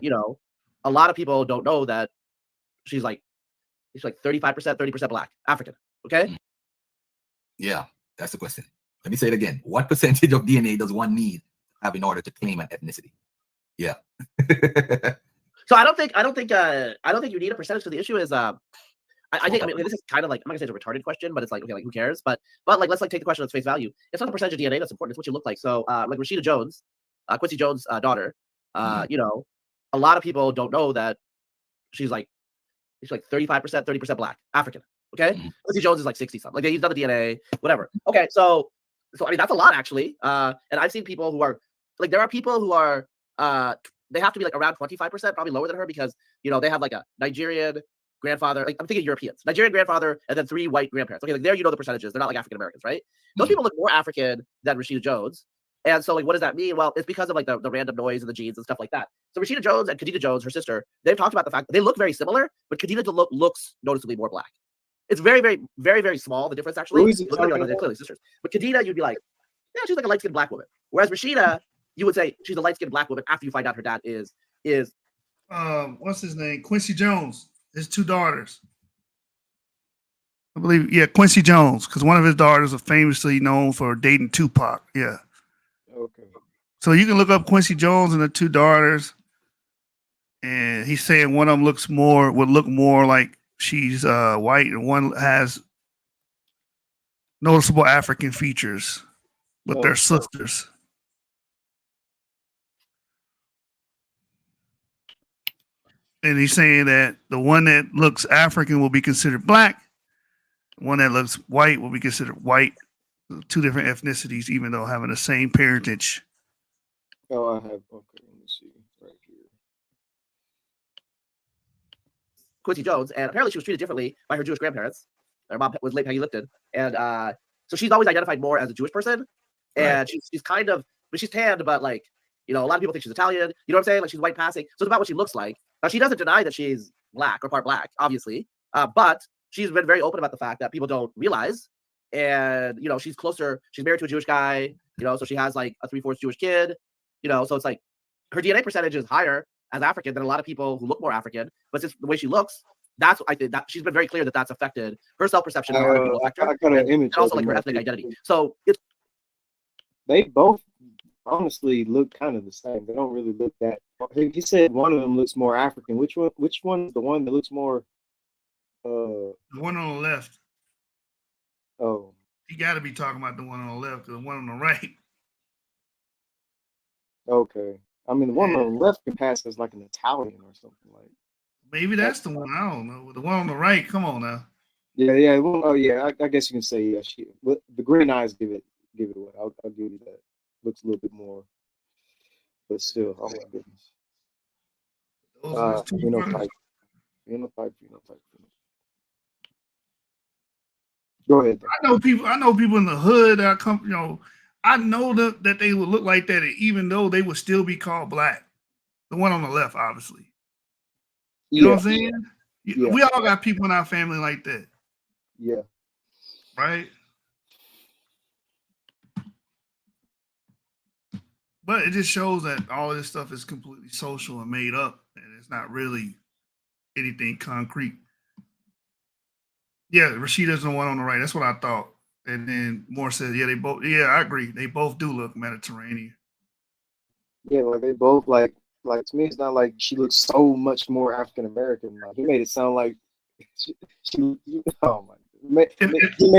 you know, a lot of people don't know that she's like 35%, 30% black, African. Okay. Yeah, that's the question. Let me say it again. What percentage of DNA does one need to have in order to claim an ethnicity? Yeah. So I don't think you need a percentage. So the issue is, I think, I mean, this is kind of like, I'm not gonna say it's a retarded question, but it's like, okay, like who cares? But like, let's like take the question at face value. It's not the percentage of DNA that's important. It's what you look like. So like Rashida Jones, Quincy Jones' daughter, you know, a lot of people don't know that she's like 35%, 30% black, African. Okay. Quincy Jones is like 60 something. Like he's done the DNA, whatever. Okay. So I mean, that's a lot actually. And I've seen people who are like, there are people who are, they have to be like around 25%, probably lower than her, because, you know, they have like a Nigerian grandfather. Like I'm thinking Europeans, Nigerian grandfather, and then 3 white grandparents. Okay. Like there, you know, the percentages, they're not like African Americans, right? Those people look more African than Rashida Jones. And so, like, what does that mean? Well, it's because of like the random noise and the genes and stuff like that. So Rashida Jones and Khadija Jones, her sister, they've talked about the fact that they look very similar, but Khadija looks noticeably more black. It's very, very, very, very small, the difference actually. Like, they're clearly sisters. But Khadija, you'd be like, yeah, she's like a light-skinned black woman. Whereas Rashida, you would say she's a light-skinned black woman after you find out her dad is what's his name? Quincy Jones. His 2 daughters. I believe, yeah, Quincy Jones, because one of his daughters is famously known for dating Tupac. Yeah. Okay. So you can look up Quincy Jones and the 2 daughters, and he's saying one of them would look more like she's white, and one has noticeable African features, but they're sisters. And he's saying that the one that looks African will be considered black, one that looks white will be considered white. 2 different ethnicities, even though having the same parentage. Oh, I have. Okay, let me see right here. Quincy Jones, and apparently she was treated differently by her Jewish grandparents. Her mom was late Peggy Lipton, and so she's always identified more as a Jewish person. And she's kind of, but she's tanned, but like, you know, a lot of people think she's Italian. You know what I'm saying? Like she's white passing. So it's about what she looks like. Now she doesn't deny that she's black or part black, obviously. But she's been very open about the fact that people don't realize. And, you know, she's married to a Jewish guy, you know, so she has like a 3/4 Jewish kid, you know, so it's like her DNA percentage is higher as African than a lot of people who look more African. But just the way she looks, that's I think that she's been very clear that that's affected her self-perception and other people affect her, I got an image and also of like her them, ethnic identity. So it's they both honestly look kind of the same. They don't really look that. He said one of them looks more African. Which one? Which one is the one that looks more? The one on the left. Oh, You got to be talking about the one on the left, because the one on the right. okay. I mean, the one on the left can pass as like an Italian or something like. Maybe that's the one. I don't know. The one on the right. Come on now. Yeah. Well, oh yeah. I guess you can say yeah. But the green eyes give it away. I'll give you that. Looks a little bit more, but still, oh my goodness. Those are the two Phenotype. Go ahead. I know people in the hood that come, you know, I know that they would look like that, even though they would still be called black. The one on the left, obviously. You know what I'm saying? Yeah. We all got people in our family like that. Yeah. Right? But it just shows that all this stuff is completely social and made up, and it's not really anything concrete. Yeah, Rashida's the one on the right. That's what I thought. And then Moore said, yeah, I agree. They both do look Mediterranean. Yeah, like they both like to me, it's not like she looks so much more African American. Like he made it sound like she oh my, he made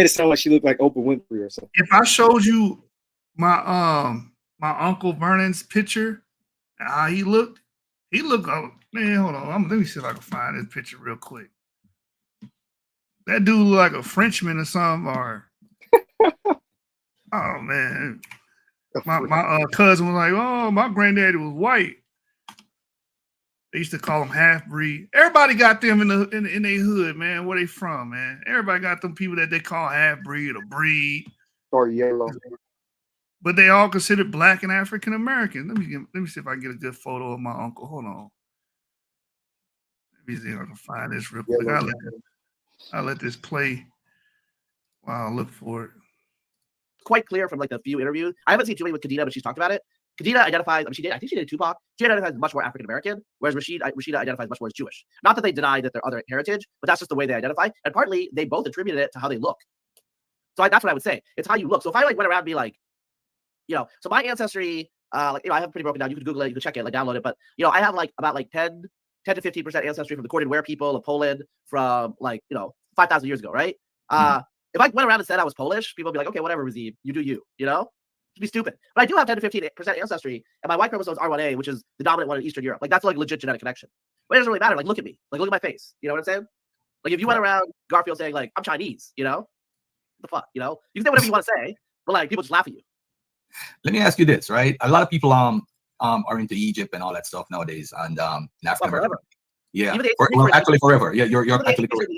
it sound like she looked like Oprah Winfrey or something. If I showed you my my Uncle Vernon's picture and how he looked, oh, man, hold on. Let me see if I can find this picture real quick. That dude look like a Frenchman or something, or oh man. My cousin was like, oh, my granddaddy was white. They used to call him half breed. Everybody got them in their hood, man. Where they from, man? Everybody got them people that they call half breed or breed or yellow. But they all considered black and African American. Let me see if I can get a good photo of my uncle. Hold on. Let me see if I can find this real quick. I'll let this play while I look for it. Quite clear from like the few interviews. I haven't seen too many with Khadija, but she's talked about it. Khadija identifies, I think she did Tupac. She identifies much more African American, whereas Rashida identifies much more as Jewish. Not that they deny that they're other heritage, but that's just the way they identify. And partly they both attributed it to how they look. So that's what I would say. It's how you look. So if I like went around and be like, you know, so my ancestry, like, you know, I have it pretty broken down. You could Google it, you could check it, like download it. But, you know, I have like about like 10 to 15% ancestry from the corded ware people of Poland from like, you know, 5,000 years ago, right? If I went around and said I was Polish, people would be like, okay, whatever, Razib, you do you, you know? It'd be stupid. But I do have 10 to 15% ancestry, and my Y chromosome is R1A, which is the dominant one in Eastern Europe. Like, that's like legit genetic connection. But it doesn't really matter. Like, look at me. Like, look at my face. You know what I'm saying? Like, if you went around Garfield saying, like, I'm Chinese, you know? What the fuck, you know? You can say whatever you want to say, but, like, people just laugh at you. Let me ask you this, right? A lot of people are into Egypt and all that stuff nowadays, and in Africa. Forever. Yeah, actually forever. Yeah, you're actually correct.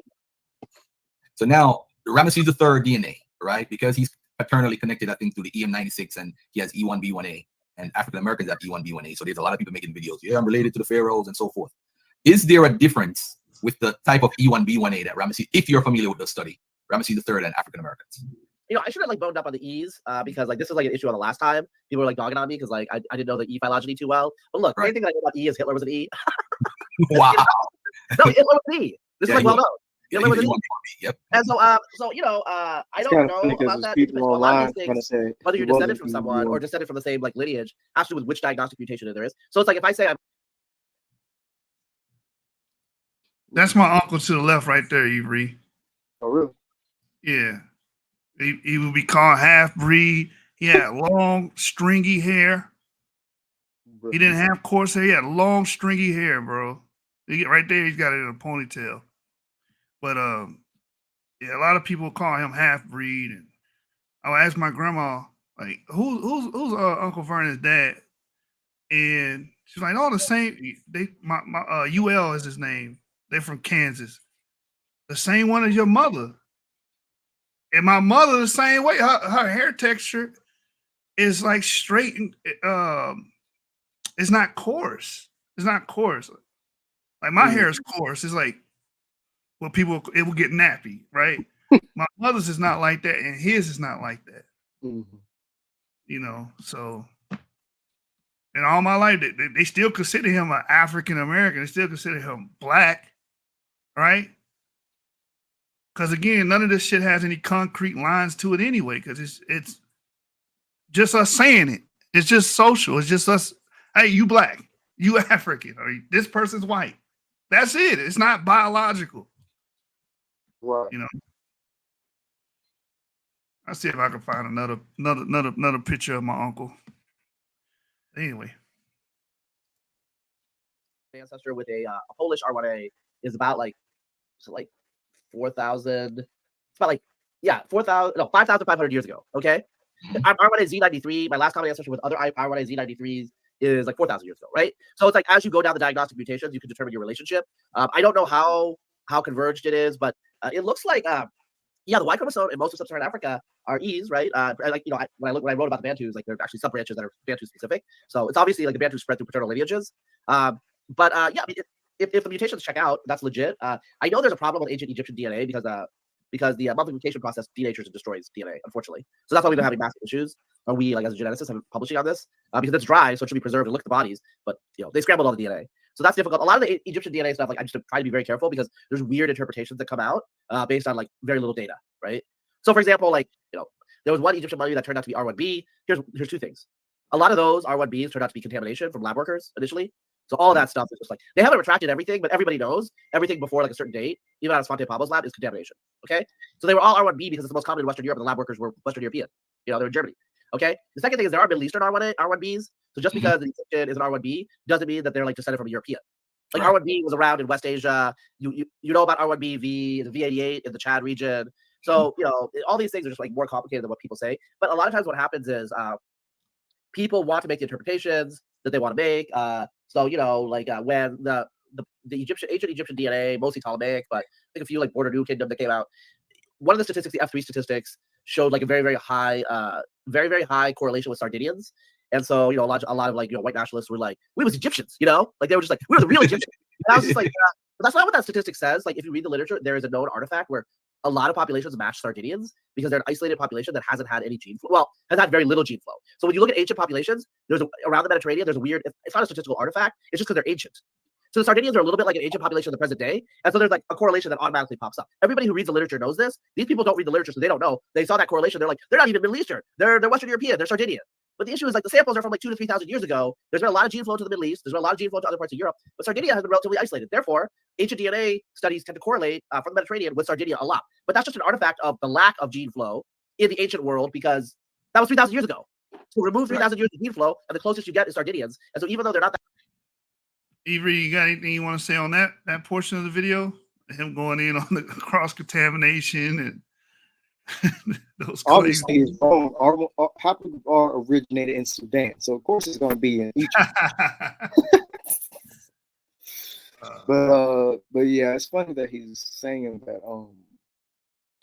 So now, Ramesses III DNA, right? Because he's paternally connected, I think, to the EM96, and he has E1B1A, and African Americans have E1B1A. So there's a lot of people making videos. Yeah, I'm related to the pharaohs and so forth. Is there a difference with the type of E1B1A that Ramesses, if you're familiar with the study, Ramesses III and African Americans? You know, I should have like boned up on the E's because like this is like an issue on the last time. People were like dogging on me because like I didn't know the E phylogeny too well. But look, the only thing I know about E is Hitler was an E. Wow. No, Hitler was an E. This is like well known. Hitler was an E. Yep. And so you know, I don't know about that. People online trying to say whether you're descended from someone or descended from the same like lineage has to do with which diagnostic mutation there is. So it's like if I say I'm That's my uncle to the left right there, Avery. Oh, really? Yeah. He would be called half breed. He had long, stringy hair. He didn't have coarse hair. He had long, stringy hair, bro. Right there, he's got it in a ponytail. But yeah, a lot of people call him half breed. And I'll ask my grandma, like, who's Uncle Vernon's dad? And she's like, all the same. My UL is his name. They're from Kansas. The same one as your mother. And my mother the same way. Her hair texture is like straight. It's not coarse. It's not coarse. Like my hair is coarse. It's like Well, it will get nappy, right? My mother's is not like that, and his is not like that. Mm-hmm. You know, so and all my life they still consider him an African American. They still consider him black, right? Because again, none of this shit has any concrete lines to it anyway. Because it's just us saying it. It's just social. It's just us. Hey, you black, you African, or this person's white. That's it. It's not biological. Right. You know. I'll see if I can find another picture of my uncle. Anyway. Ancestor with a Polish R1A is about like 4,000. It's about like 5,500 years ago. Okay, R1A Z93. My last common ancestor with other R1A Z93s is like 4,000 years ago, right? So it's like as you go down the diagnostic mutations, you can determine your relationship. I don't know how converged it is, but it looks like the Y chromosome in most of sub-Saharan Africa are E's, right? When I wrote about the Bantus, like there are actually sub-branches that are Bantu specific. So it's obviously like the Bantu spread through paternal lineages. If the mutations check out, that's legit. I know there's a problem with ancient Egyptian DNA because the multiplication process denatures and destroys DNA, unfortunately. So that's why we've been having massive issues. We, like as a geneticist, have been publishing on this because it's dry, so it should be preserved and look at the bodies. But they scrambled all the DNA. So that's difficult. A lot of the Egyptian DNA stuff, like I just try to be very careful because there's weird interpretations that come out based on like very little data, right? So for example, there was one Egyptian mummy that turned out to be R1B. Here's two things. A lot of those R1Bs turned out to be contamination from lab workers initially. So all of that stuff is just like they haven't retracted everything, but everybody knows everything before like a certain date, even out of Svante Pablo's lab, is contamination. Okay, so they were all R1B because it's the most common in Western Europe, and the lab workers were Western European. They're in Germany. Okay. The second thing is there are Middle Eastern R1Bs. So just because an Egyptian is an R1B doesn't mean that they're like descended from a European. Like R1B was around in West Asia. You know about R1B, the V88 in the Chad region. So all these things are just like more complicated than what people say. But a lot of times what happens is people want to make the interpretations that they want to make. When the ancient Egyptian DNA, mostly Ptolemaic, but I think a few like Border New Kingdom that came out. One of the statistics, the F3 statistics, showed like a very, very high correlation with Sardinians. And so, a lot of like, white nationalists were like, we was Egyptians, like they were just like, we were the real Egyptians. And I was just like, but that's not what that statistic says. Like, if you read the literature, there is a known artifact where a lot of populations match Sardinians because they're an isolated population that hasn't had any gene flow. Well, has had very little gene flow. So when you look at ancient populations, around the Mediterranean, there's a weird, it's not a statistical artifact. It's just because they're ancient. So the Sardinians are a little bit like an ancient population in the present day. And so there's like a correlation that automatically pops up. Everybody who reads the literature knows this. These people don't read the literature, so they don't know. They saw that correlation. They're like, they're not even Middle Eastern. They're Western European. They're Sardinian. But the issue is like the samples are from like 2,000 to 3,000 years ago. There's been a lot of gene flow to the Middle East. There's been a lot of gene flow to other parts of Europe. But Sardinia has been relatively isolated. Therefore, ancient DNA studies tend to correlate from the Mediterranean with Sardinia a lot. But that's just an artifact of the lack of gene flow in the ancient world because that was 3,000 years ago. So remove 3,000 years of gene flow, and the closest you get is Sardinians. And so even though they're not that. Avery, you got anything you want to say on that portion of the video? Him going in on the cross contamination and those obviously it's wrong. Haplogroup originated in Sudan, so of course it's going to be in Egypt. But yeah, it's funny that he's saying that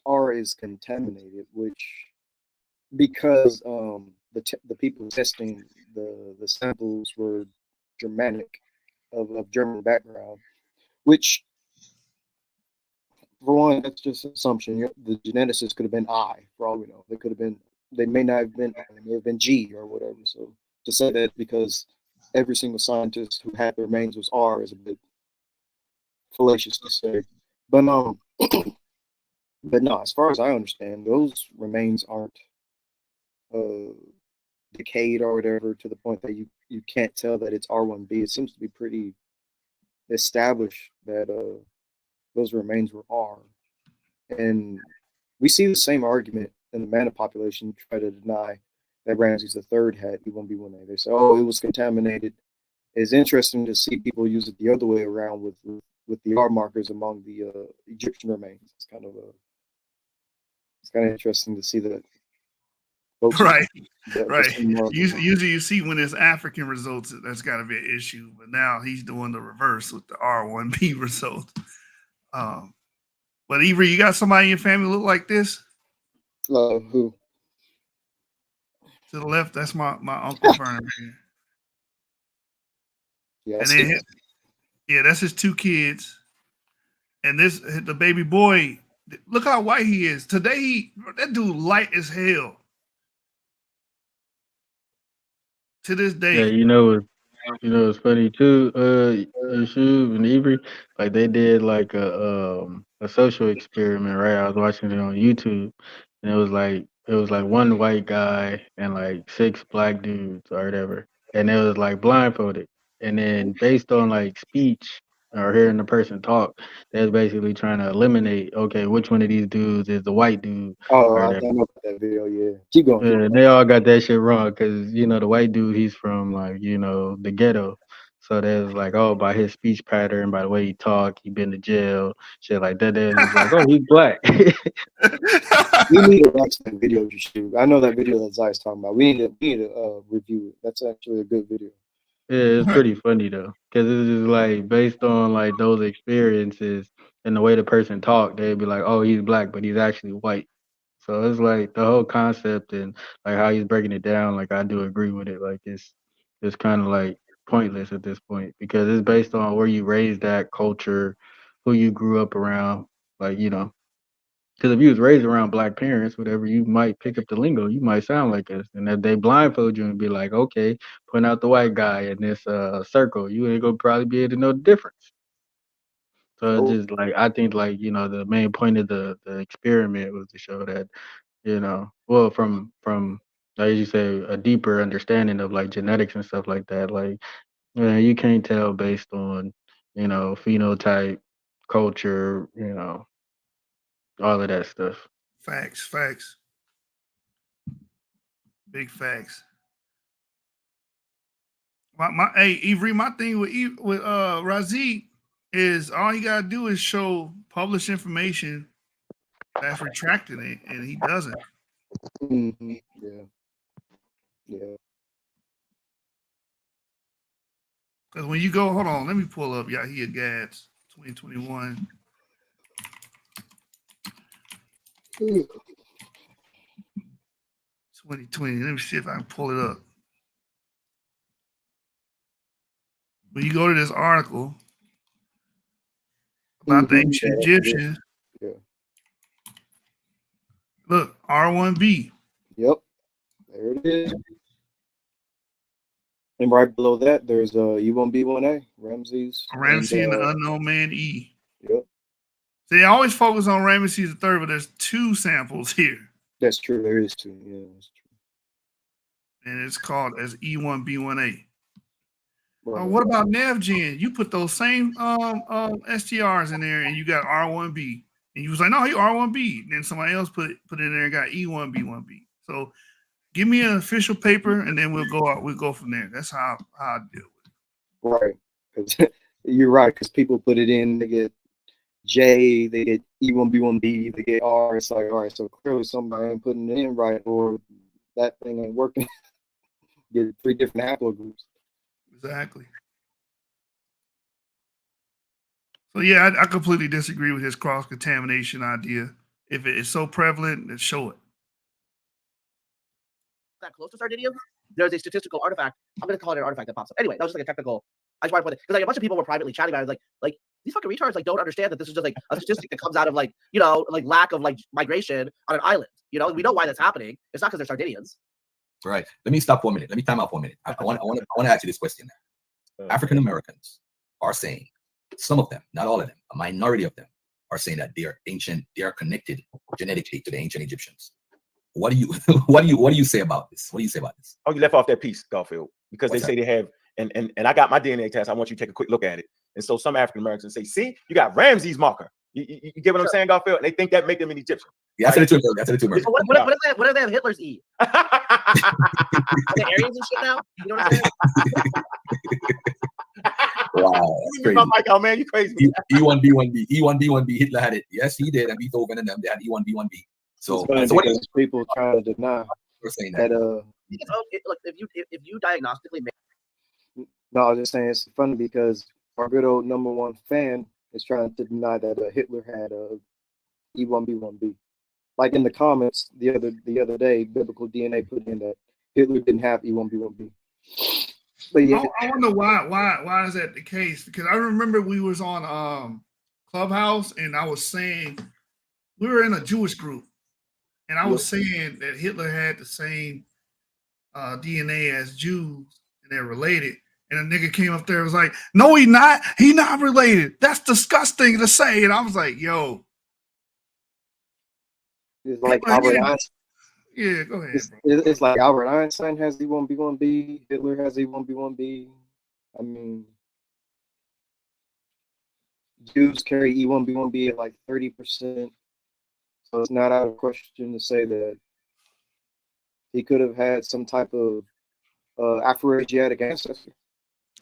R is contaminated, which because the people testing the samples were Germanic of German background, which for one, that's just an assumption. The geneticist could have been I, for all we know. They may not have been I, they may have been G or whatever. So to say that because every single scientist who had the remains was R is a bit fallacious to say. But but no, as far as I understand, those remains aren't decayed or whatever to the point that you can't tell that it's R1B. It seems to be pretty established that those remains were R. And we see the same argument in the Mana population try to deny that Ramses III had E1B1A. They say, oh, it was contaminated. It's interesting to see people use it the other way around with the R markers among the Egyptian remains. It's kind of interesting to see that. Right. Usually you see when there's African results, that's got to be an issue. But now he's doing the reverse with the R1B results. But Avery, you got somebody in your family look like this? Who? To the left, that's my Uncle Vernon. Yeah, and then that's his two kids. And the baby boy, look how white he is. Today, that dude light as hell. To this day. Yeah, it's funny too. Yeshua and Avery, like they did like a social experiment, right? I was watching it on YouTube, and it was like one white guy and like 6 black dudes or whatever, and it was like blindfolded, and then based on like speech or hearing the person talk, they was basically trying to eliminate, okay, which one of these dudes is the white dude Oh, or I whatever. don't know about that video. Yeah, keep going. Keep Yeah, going. they all got that shit wrong because the white dude, he's from like the ghetto, so they was like, oh, by his speech pattern, by the way he talk, he been to jail, shit like that. They was just like, oh, he's black. We need to watch that video you shoot. I know that video that Zai's talking about. We need to review it. That's actually a good video. Yeah, it's pretty funny though, because it's just like based on like those experiences and the way the person talked, they'd be like, oh, he's black, but he's actually white. So it's like the whole concept and like how he's breaking it down. Like I do agree with it. Like it's kind of like pointless at this point because it's based on where you raised at, culture, who you grew up around. Like because if you was raised around black parents, whatever, you might pick up the lingo. You might sound like us, and if they blindfold you and be like, okay, point out the white guy in this circle, you ain't gonna probably be able to know the difference. So it's just like I think like the main point of the experiment was to show that well from like you say a deeper understanding of like genetics and stuff like that. Like you can't tell based on phenotype, culture, all of that stuff. Facts. Big facts. Hey, Avery, my thing with Raziq is all he gotta do is show published information that's retracting it, and he doesn't. Mm-hmm. Yeah. Because when you go, hold on, let me pull up Yahya Gads 2021. Mm. 2020. Let me see if I can pull it up. When you go to this article about the ancient Egyptians, look, R1B. Yep, there it is. And right below that, there's E1B1A, Ramses. Ramses and the unknown man E. Yep. They always focus on Ramses III, but there's 2 samples here. That's true. There is 2. Yeah, that's true. And it's called as E1B1A. Right. What about NavGen? You put those same STRs in there, and you got R1B, and you was like, no, he R1B. And then somebody else put it in there and got E1B1B. So give me an official paper, and then we'll go from there. That's how I deal with it. Right. You're right, because people put it in, they get J, they get E1B1B, they get R. It's like, all right, so clearly somebody ain't putting it in right, or that thing ain't working. Get 3 different haplogroups. Exactly. So yeah, I completely disagree with his cross-contamination idea. If it is so prevalent, then show it. That close to Sardinia, there's a statistical artifact. I'm going to call it an artifact that pops up. Anyway, that was just like a technical. I just wanted to put it because like a bunch of people were privately chatting about it. Like these fucking retards like don't understand that this is just like a statistic that comes out of like like lack of like migration on an island. We know why that's happening. It's not because they're Sardinians. Right. Let me stop for a minute. Let me time out for a minute. I want to ask you this question. African Americans are saying, some of them, not all of them, a minority of them, are saying that they are connected genetically to the ancient Egyptians. What do you say about this? What do you say about this? Oh, you left off that piece, Garfield, because they say they have, and I got my DNA test. I want you to take a quick look at it. And so some African Americans say, see, you got Ramses marker. You get what I'm saying, Garfield? And they think that make them an Egyptian. Yeah, that's the two. That's the two. What if they have Hitler's E? Are they Aryans and shit now? You know what I'm saying? Wow, that's crazy. Like, oh man, you crazy. E1B1B. Hitler had it. Yes, he did. And Beethoven and them, they had E1B1B. So what is people trying to deny saying that look, if you diagnostically make. No, I was just saying it's funny because our good old #1 fan is trying to deny that Hitler had E1B1B. Like in the comments the other day, Biblical DNA put in that Hitler didn't have E1B1B. But yeah, I wonder why is that the case? Because I remember we was on Clubhouse, and I was saying we were in a Jewish group, and I was saying that Hitler had the same DNA as Jews, and they're related. And a nigga came up there and was like, "No, he not. He not related. That's disgusting to say." And I was like, "Yo." It's like Albert Einstein. Yeah, go ahead. It's like Albert Einstein has E1B1B. Hitler has E1B1B. I mean, Jews carry E1B1B at like 30%. So it's not out of question to say that he could have had some type of Afro-Asiatic ancestor.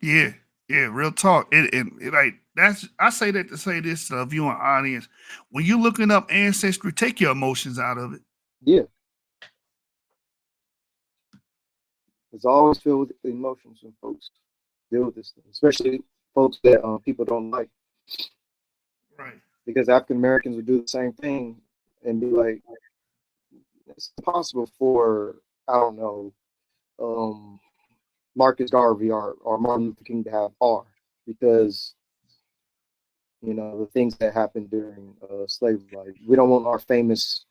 Yeah, real talk. It like that's I say that to say this to the viewing audience. When you're looking up ancestry, take your emotions out of it. Yeah. It's always filled with emotions when folks deal with this thing, especially folks that people don't like. Right. Because African Americans would do the same thing and be like, it's impossible for, I don't know, Marcus Garvey or Martin Luther King to have R, because you know the things that happened during slavery. Like, we don't want our famous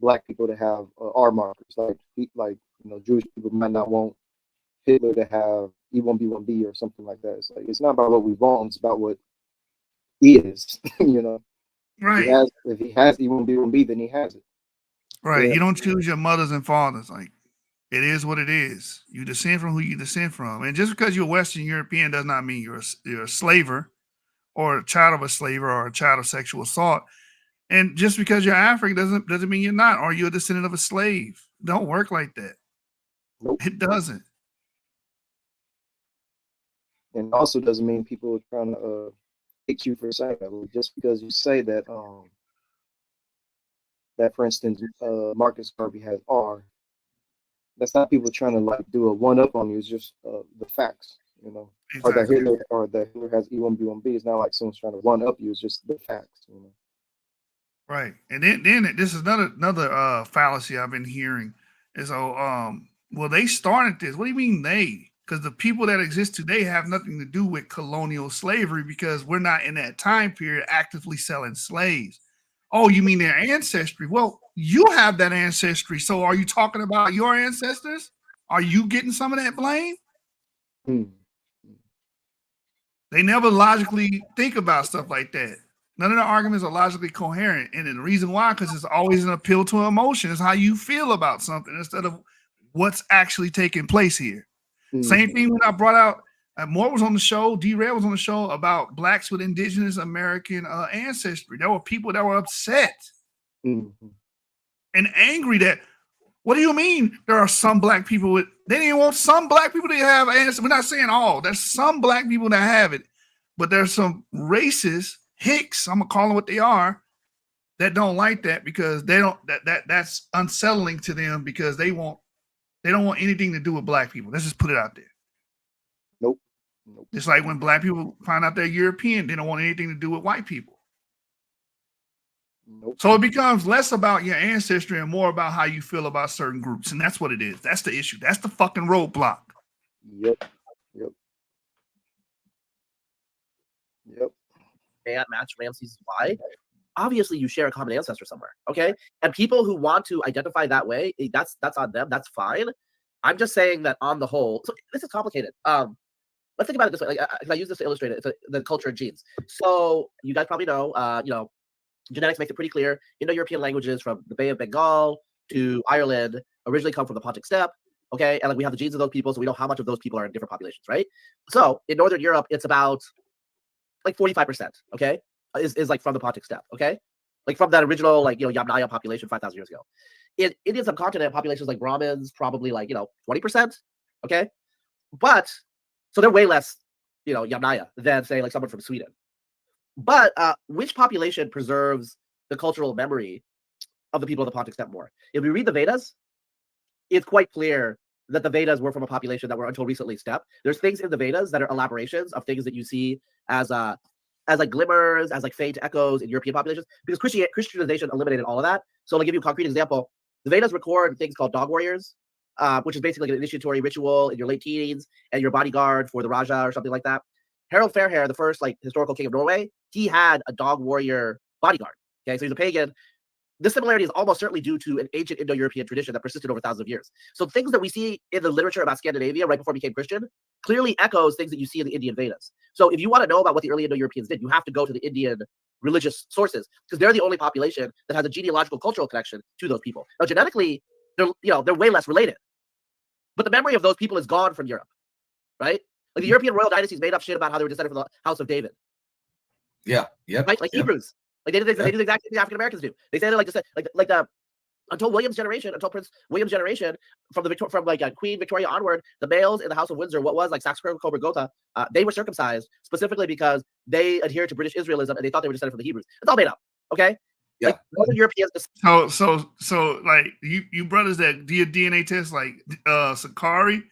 Black people to have R markers. Like you know, Jewish people might not want Hitler to have E1B1B or something like that. It's like, it's not about what we want; it's about what he is. You know, right? If he has E1B1B, then he has it. Right. Yeah. You don't choose your mothers and fathers. Like, it is what it is. You descend from who you descend from. And just because you're Western European does not mean you're a slaver or a child of a slaver or a child of sexual assault. And just because you're African doesn't mean you're not, or you're a descendant of a slave. Don't work like that. Nope. It doesn't. And also doesn't mean people are trying to hate you for saying that. Just because you say that, that for instance, Marcus Garvey has R, that's not people trying to like do a one up on you. It's just the facts, you know. Exactly. Or that Hitler has E1B1B. It's not like someone's trying to one up you. It's just the facts, you know. Right. And then this is another fallacy I've been hearing is well, they started this. What do you mean they? Because the people that exist today have nothing to do with colonial slavery, because we're not in that time period actively selling slaves. Oh, you mean their ancestry? Well, you have that ancestry. So are you talking about your ancestors? Are you getting some of that blame? They never logically think about stuff like that. None of the arguments are logically coherent. And the reason why, because it's always an appeal to emotion. It's how you feel about something instead of what's actually taking place here. Same thing when I brought out, Moore was on the show, D-Ray was on the show about Blacks with indigenous American ancestry. There were people that were upset and angry that, what do you mean there are some Black people with, they didn't want some Black people to have ancestry. We're not saying all. There's some Black people that have it, but there's some racist hicks, I'm gonna call them what they are, that don't like that because they don't, that's unsettling to them because they don't want anything to do with Black people. Let's just put it out there. Nope. It's like when Black people find out they're European, they don't want anything to do with white people. Nope. So it becomes less about your ancestry and more about how you feel about certain groups. And that's what it is. That's the issue. That's the fucking roadblock. Yep. Match Ramsey's why? Obviously, you share a common ancestor somewhere, okay? And people who want to identify that way, that's on them. That's fine. I'm just saying that on the whole, so this is complicated. Let's think about it this way. Like, I use this to illustrate it. It's the culture of genes. So you guys probably know, genetics makes it pretty clear. Indo-European languages from the Bay of Bengal to Ireland originally come from the Pontic steppe, okay? And like we have the genes of those people, so we know how much of those people are in different populations, right? So in Northern Europe, it's about like 45%, okay? Is like from the Pontic steppe, okay? Like from that original, like, Yamnaya population 5,000 years ago. In Indian subcontinent, populations like Brahmins, probably like, 20%, okay? But, so they're way less, Yamnaya than, say, like someone from Sweden. But which population preserves the cultural memory of the people of the Pontic steppe more? If we read the Vedas, it's quite clear that the Vedas were from a population that were until recently steppe. There's things in the Vedas that are elaborations of things that you see as like glimmers, as like faint echoes in European populations, because Christianization eliminated all of that. So I'll give you a concrete example. The Vedas record things called dog warriors, which is basically like an initiatory ritual in your late teens and your bodyguard for the Raja or something like that. Harald Fairhair, the first like historical king of Norway, he had a dog warrior bodyguard. Okay, so he's a pagan. This similarity is almost certainly due to an ancient Indo-European tradition that persisted over thousands of years. So things that we see in the literature about Scandinavia right before it became Christian clearly echoes things that you see in the Indian Vedas. So if you want to know about what the early Indo-Europeans did, you have to go to the Indian religious sources because they're the only population that has a genealogical cultural connection to those people. Now, genetically, they're way less related, but the memory of those people is gone from Europe, right? Like the European royal dynasties made up shit about how they were descended from the House of David. Yeah, right, like Hebrews. Like they did the exact thing the African Americans do. They say that until William's generation, until Prince William's generation, from Queen Victoria onward, the males in the House of Windsor, what was like Saxe-Coburg Gotha, they were circumcised specifically because they adhered to British Israelism and they thought they were descended from the Hebrews. It's all made up. Okay. Yeah. Like, Northern Europeans. So like you brothers that do your DNA test, like Sakari,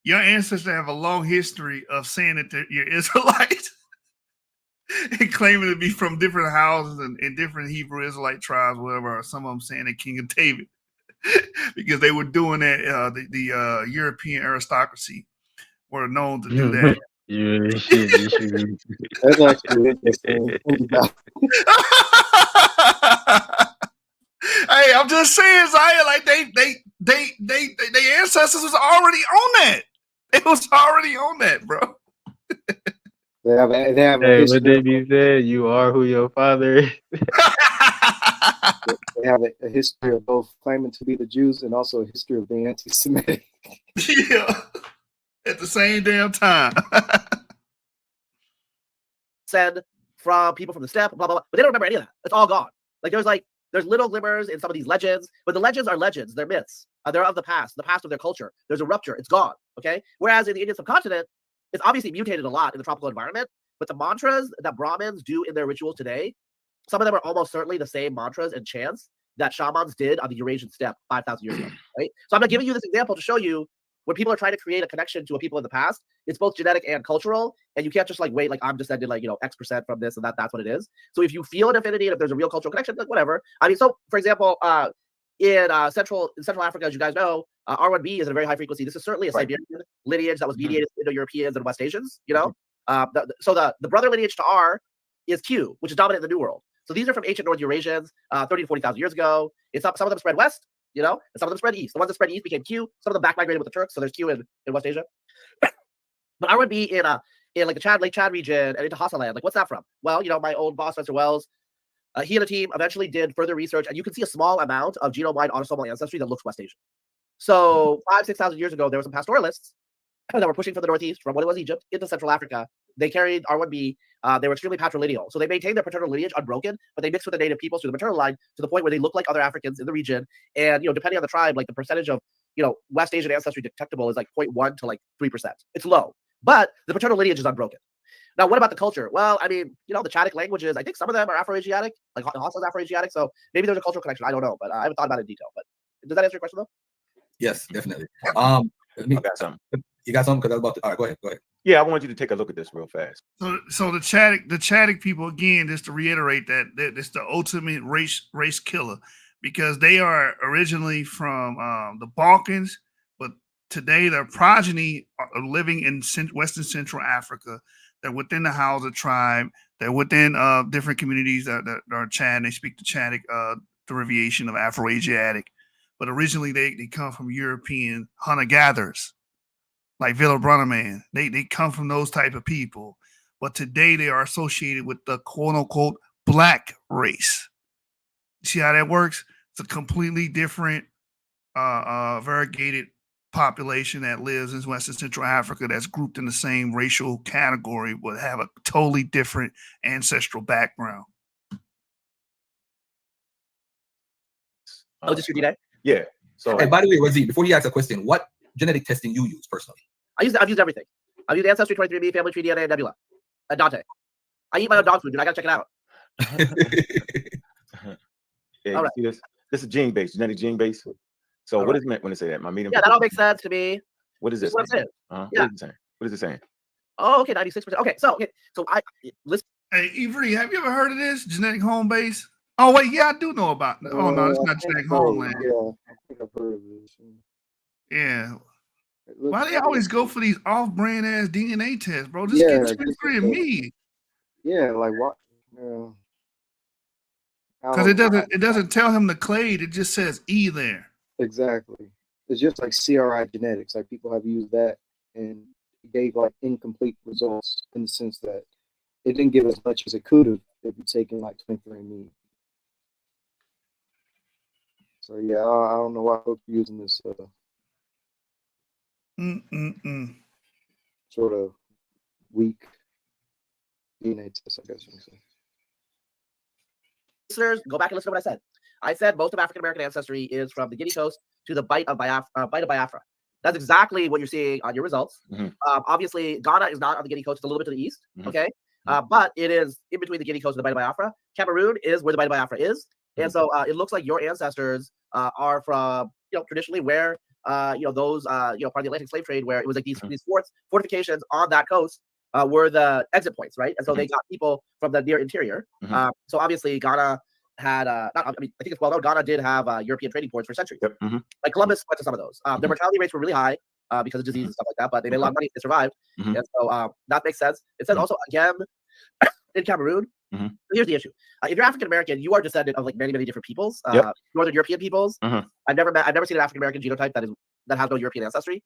your ancestors have a long history of saying that you're Israelite. And claiming to be from different houses and different Hebrew Israelite tribes, whatever. Or some of them saying they're King of David because they were doing that. The European aristocracy were known to do that. Yeah, shit. That's actually interesting. Hey, I'm just saying, Zaya, like they ancestors was already on that. It was already on that, bro. They have a Hey, what history. did you say? You are who your father is. They have a history of both claiming to be the Jews and also a history of being anti-Semitic. Yeah, at the same damn time. Said from people from the steppe, blah blah blah, but they don't remember any of that. It's all gone. Like there's little glimmers in some of these legends, but the legends are legends. They're myths. They're of the past of their culture. There's a rupture. It's gone. Okay. Whereas in the Indian subcontinent, it's obviously mutated a lot in the tropical environment, but the mantras that Brahmins do in their rituals today, some of them are almost certainly the same mantras and chants that shamans did on the Eurasian steppe 5,000 years ago, right? So I'm not giving you this example to show you when people are trying to create a connection to a people in the past, it's both genetic and cultural, and you can't just like wait, like I'm descended like, X% from this and that's what it is. So if you feel an affinity and if there's a real cultural connection, like whatever. I mean, so for example, in Central Africa, as you guys know, R1b is at a very high frequency. This is certainly a Siberian lineage that was mediated into Europeans and West Asians. So the brother lineage to R is Q, which is dominant in the New World. So these are from ancient North Eurasians, 30 to 40,000 years ago. Some of them spread west, and some of them spread east. The ones that spread east became Q. Some of them back migrated with the Turks, so there's Q in West Asia. But R1b in like the Lake Chad region and into Hassaland, like what's that from? Well, my old boss, Spencer Wells. He and a team eventually did further research, and you can see a small amount of genome-wide autosomal ancestry that looks West Asian. So 5,000-6,000 years ago, there were some pastoralists that were pushing from the northeast, from what it was Egypt, into Central Africa. They carried R1b. They were extremely patrilineal. So they maintained their paternal lineage unbroken, but they mixed with the native peoples through the maternal line to the point where they look like other Africans in the region. And, depending on the tribe, like the percentage of, West Asian ancestry detectable is like 0.1 to like 3%. It's low, but the paternal lineage is unbroken. Now, what about the culture? Well, I mean, the Chadic languages, I think some of them are Afro-Asiatic, like Hassa's Afro-Asiatic. So maybe there's a cultural connection. I don't know, but I haven't thought about it in detail. But does that answer your question, though? Yes, definitely. I got something. You got something? Because I was about to. All right, go ahead. Yeah, I want you to take a look at this real fast. So the Chadic people, again, just to reiterate that it's the ultimate race killer because they are originally from the Balkans, but today their progeny are living in Western Central Africa. They're within the Hausa tribe. They're within different communities that are Chad. They speak the Chadic derivation of Afro-Asiatic. But originally they come from European hunter-gatherers, like Villabrunaman. They come from those type of people. But today they are associated with the quote-unquote black race. See how that works? It's a completely different variegated population that lives in Western Central Africa that's grouped in the same racial category but have a totally different ancestral background. Just your DNA? Yeah. So, hey, by the way, Razib, before you ask a question, what genetic testing you use personally? I've used everything. I've used Ancestry, 23andMe, Family Tree, DNA, and Nebula. And Dante. I eat my own dog food, dude. I gotta check it out. yeah, all right. See this? This is genetic gene base. So what is meant when they say that? My medium. Yeah, that all makes sense to me. What is this? What I'm saying. Yeah. What is it saying? Oh, okay, 96%. Okay, so I listen. Hey, Ivry, have you ever heard of this genetic home base? Oh wait, yeah, I do know about it. Oh no, it's not genetic homeland. Yeah, I think I've heard of this. Yeah. Why do they always go for these off-brand ass DNA tests, bro? Just Yeah, get 23andMe. Yeah, like what? Yeah. Because it doesn't tell him the clade, it just says E there. Exactly. It's just like CRI genetics. Like people have used that and it gave like incomplete results in the sense that it didn't give as much as it could have if you taken like 23andMe. So yeah, I don't know why folks are using this sort of weak DNA test, I guess you can say. Listeners, go back and listen to what I said. I said most of African American ancestry is from the Guinea Coast to the Bight of Biafra. That's exactly what you're seeing on your results. Obviously, Ghana is not on the Guinea Coast; it's a little bit to the east. Okay, but it is in between the Guinea Coast and the Bight of Biafra. Cameroon is where the Bight of Biafra is, and so it looks like your ancestors are from traditionally where those part of the Atlantic slave trade, where it was like these fortifications on that coast were the exit points, right? And so they got people from the near interior. So obviously Ghana had, I think it's well known, Ghana did have European trading ports for centuries. Like Columbus went to some of those. Their mortality rates were really high because of disease and stuff like that, but they made a lot of money. They survived. And so that makes sense. It says also, again, in Cameroon, here's the issue. If you're African American, you are descendant of like many, many different peoples, Northern European peoples. I've never seen an African American genotype that has no European ancestry.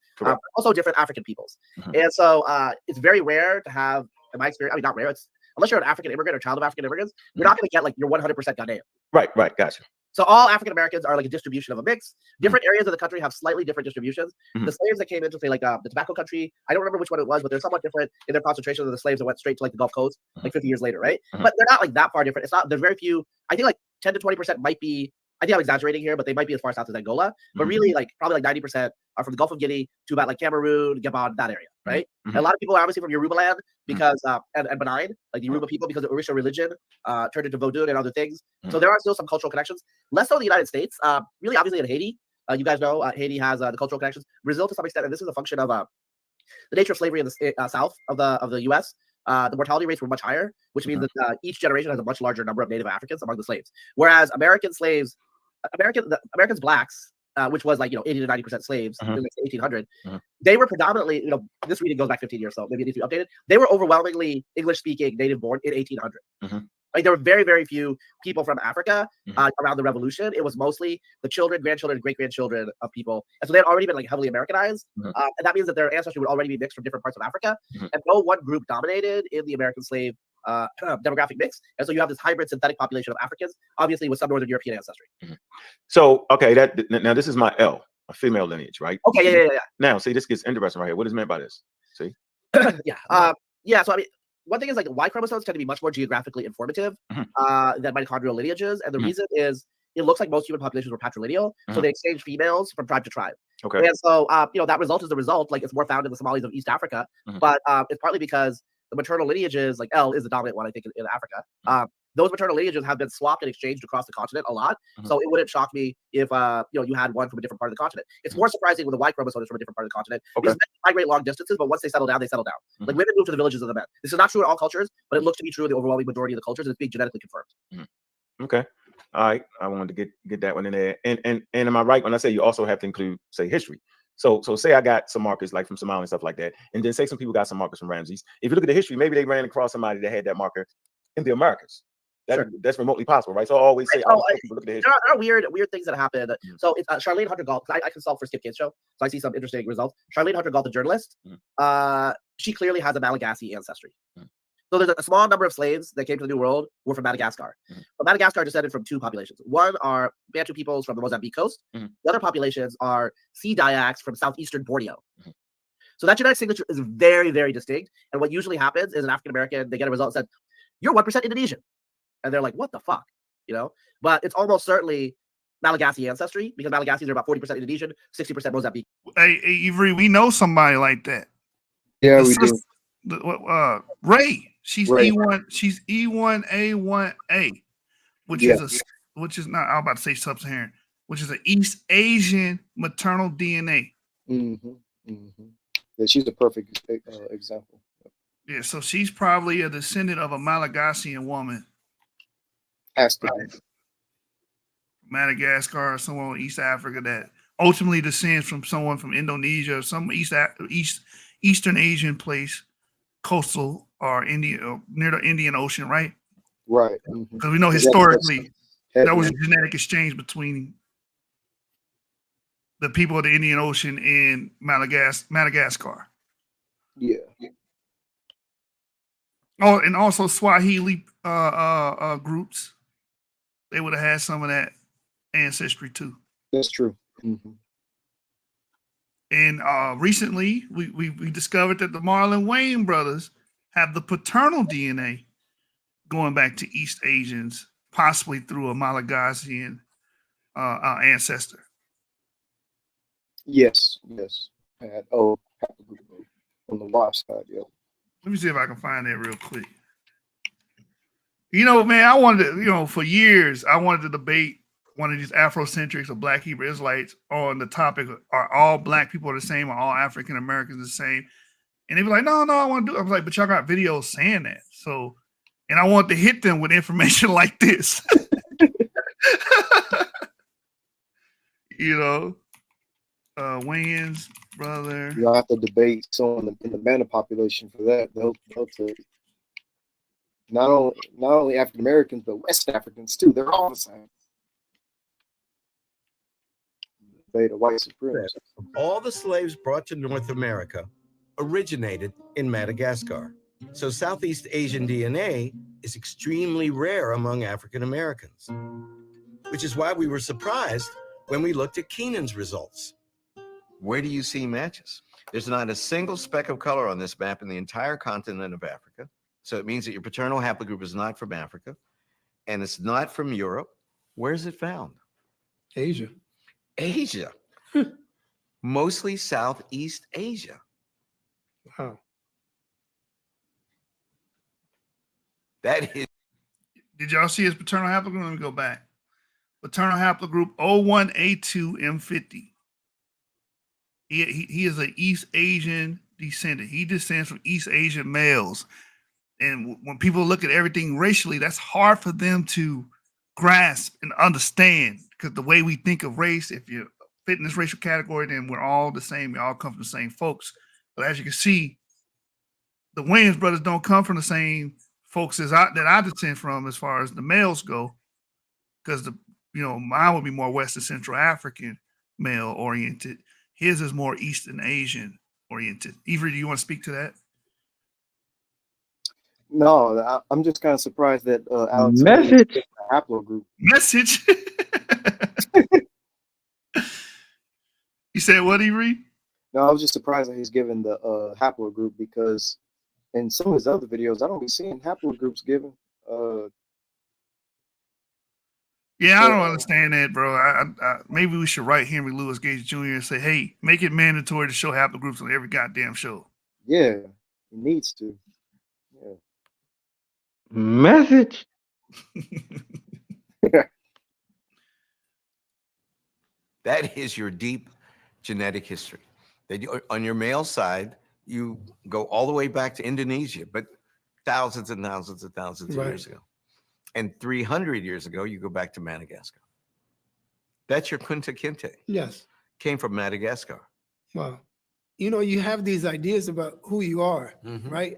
Also different African peoples. And so it's very rare to have, in my experience, I mean, not rare, it's unless you're an African immigrant or child of African immigrants, you're not going to get like your 100% Ghanaian. Right, gotcha. So all African Americans are like a distribution of a mix. Different areas of the country have slightly different distributions. The slaves that came into, say, like the tobacco country, I don't remember which one it was, but they're somewhat different in their concentration than the slaves that went straight to like the Gulf Coast like 50 years later, right? But they're not like that far different. It's not. There's very few. I think like 10 to 20% might be. I think I'm exaggerating here, but they might be as far south as Angola. But really, like probably like 90% are from the Gulf of Guinea to about like Cameroon, Gabon, that area, right? And a lot of people are obviously from Yoruba land because and Benin, like the Yoruba people, because the Orisha religion turned into Vodou and other things. So there are still some cultural connections. Less so in the United States. Really, obviously in Haiti, you guys know Haiti has the cultural connections. Brazil to some extent, and this is a function of the nature of slavery in the south of the U.S. The mortality rates were much higher, which means that each generation has a much larger number of Native Africans among the slaves. Whereas Americans blacks, which was like 80 to 90% slaves in like 1800, they were predominantly this reading goes back 15 years, so maybe it needs to be updated. They were overwhelmingly English-speaking, native-born in 1800. Like there were very, very few people from Africa around the revolution. It was mostly the children, grandchildren, great-grandchildren of people, and so they had already been like heavily Americanized, and that means that their ancestry would already be mixed from different parts of Africa, and no one group dominated in the American slave demographic mix, and so you have this hybrid synthetic population of Africans, obviously with some Northern European ancestry. So okay, now this is my L, a female lineage, right? Okay, yeah. Now, see, this gets interesting right here. What is meant by this? See? Yeah. So I mean, one thing is like Y chromosomes tend to be much more geographically informative than mitochondrial lineages, and the reason is it looks like most human populations were patrilineal, so they exchange females from tribe to tribe. Okay. And so that result is the result. Like it's more found in the Somalis of East Africa, but it's partly because the maternal lineages, like L is the dominant one, I think, in Africa. Those maternal lineages have been swapped and exchanged across the continent a lot. So it wouldn't shock me if you had one from a different part of the continent. It's more surprising when the Y chromosome is from a different part of the continent. Because men migrate long distances, but once they settle down, they settle down. Like women move to the villages of the men. This is not true in all cultures, but it looks to be true in the overwhelming majority of the cultures, and it's being genetically confirmed. Okay. All right. I wanted to get that one in there. And am I right when I say you also have to include, say, history? So say I got some markers like from Somalia and stuff like that, and then say some people got some markers from Ramses. If you look at the history, maybe they ran across somebody that had that marker in the Americas. That's remotely possible, right? So I always say, look at the history. There are weird things that happen. So it's Charlene Hunter Galt. I consult for Skip Kids show, so I see some interesting results. Charlene Hunter Galt, the journalist, she clearly has a Malagasy ancestry. So there's a small number of slaves that came to the New World were from Madagascar. But Madagascar descended from two populations. One are Bantu peoples from the Mozambique coast. The other populations are Sea Dayaks from southeastern Borneo. So that genetic signature is very, very distinct. And what usually happens is an African American, they get a result that says, you're 1% Indonesian. And they're like, what the fuck? But it's almost certainly Malagasy ancestry, because Malagasys are about 40% Indonesian, 60% Mozambique. Hey, Avery, we know somebody like that. Yeah, we do. Ray. She's Ray. E1. She's E1A1A, which is not. I was about to say sub-Saharan, which is an East Asian maternal DNA. Yeah, she's a perfect example. Yeah, so she's probably a descendant of a Malagasyan woman. Has to be. Madagascar or someone in East Africa that ultimately descends from someone from Indonesia or some Eastern Asian place, coastal or India, near the Indian Ocean, right? Right. Because we know historically that was a genetic exchange between the people of the Indian Ocean and Madagascar. Yeah. Oh, and also Swahili groups. They would have had some of that ancestry too. That's true. And recently, we discovered that the Marlon Wayne brothers have the paternal DNA going back to East Asians, possibly through a Malagasyan ancestor. Yes. Had haplogroup on the Y side. Yeah. Let me see if I can find that real quick. You know, man, I wanted to, for years, I wanted to debate one of these Afrocentrics or Black Hebrew Israelites on the topic of, are all Black people the same? Are all African Americans the same? And they be like, no, I want to do it. I was like, but y'all got videos saying that. So, and I want to hit them with information like this. Wayne's brother. You'll have to debate someone in the Manna population for that. They'll take not only African Americans, but West Africans too. They're all the same. Debate of white supremacy. All the slaves brought to North America originated in Madagascar. So Southeast Asian DNA is extremely rare among African Americans, which is why we were surprised when we looked at Keenan's results. Where do you see matches? There's not a single speck of color on this map in the entire continent of Africa. So it means that your paternal haplogroup is not from Africa, and it's not from Europe. Where is it found? Asia. Asia. Mostly Southeast Asia. Wow. That is. Did y'all see his paternal haplogroup? Let me go back. Paternal haplogroup 01A2M50. He is an East Asian descendant. He descends from East Asian males. And when people look at everything racially, that's hard for them to grasp and understand, because the way we think of race, if you fit in this racial category, then we're all the same. We all come from the same folks. But as you can see, the Williams brothers don't come from the same folks that I descend from as far as the males go, because mine would be more Western Central African male oriented. His is more Eastern Asian oriented. Avery, do you want to speak to that? No, I'm just kind of surprised that Alex Message. haplogroup. Message. You said what, Avery? No, I was just surprised that he's given the haplogroup, because in some of his other videos, I don't be seeing haplogroups given. Yeah, I don't understand that, bro. I maybe we should write Henry Louis Gates Jr. and say, hey, make it mandatory to show haplogroups on every goddamn show. Yeah, he needs to. Yeah. Message. That is your deep genetic history. On your male side, you go all the way back to Indonesia, but thousands and thousands and thousands of years ago. And 300 years ago, you go back to Madagascar. That's your Kunta Kinte. Yes. Came from Madagascar. Wow. You have these ideas about who you are, right?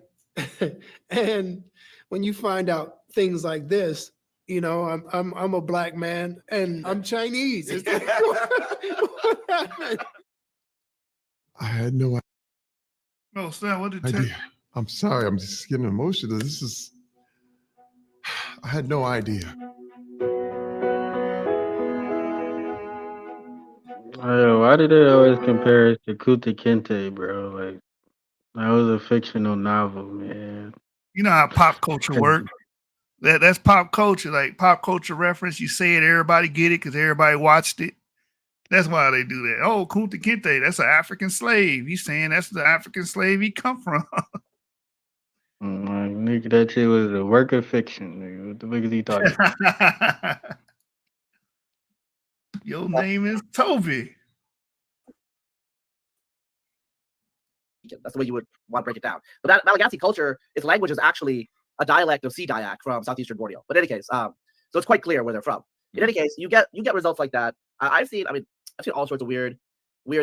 And when you find out things like this, I'm a Black man and I'm Chinese. It's like, what happened? I had no Oh, Stan, what did idea. I'm sorry. I'm just getting emotional. I had no idea. Why do they always compare it to Kunta Kinte, bro? Like, that was a fictional novel, man. You know how pop culture works. That's pop culture, like pop culture reference. You say it, everybody get it because everybody watched it. That's why they do that. Oh, Kunta Kinte, that's an African slave. He's saying that's the African slave he come from. Nigga, that shit was a work of fiction. Nigga. What the fuck is he talking about? Your name is Toby. That's the way you would want to break it down. But that Malagasy culture, its language is actually a dialect of Sea Dayak from southeastern Borneo. But in any case, so it's quite clear where they're from. In any case, you get results like that. I've seen all sorts of weird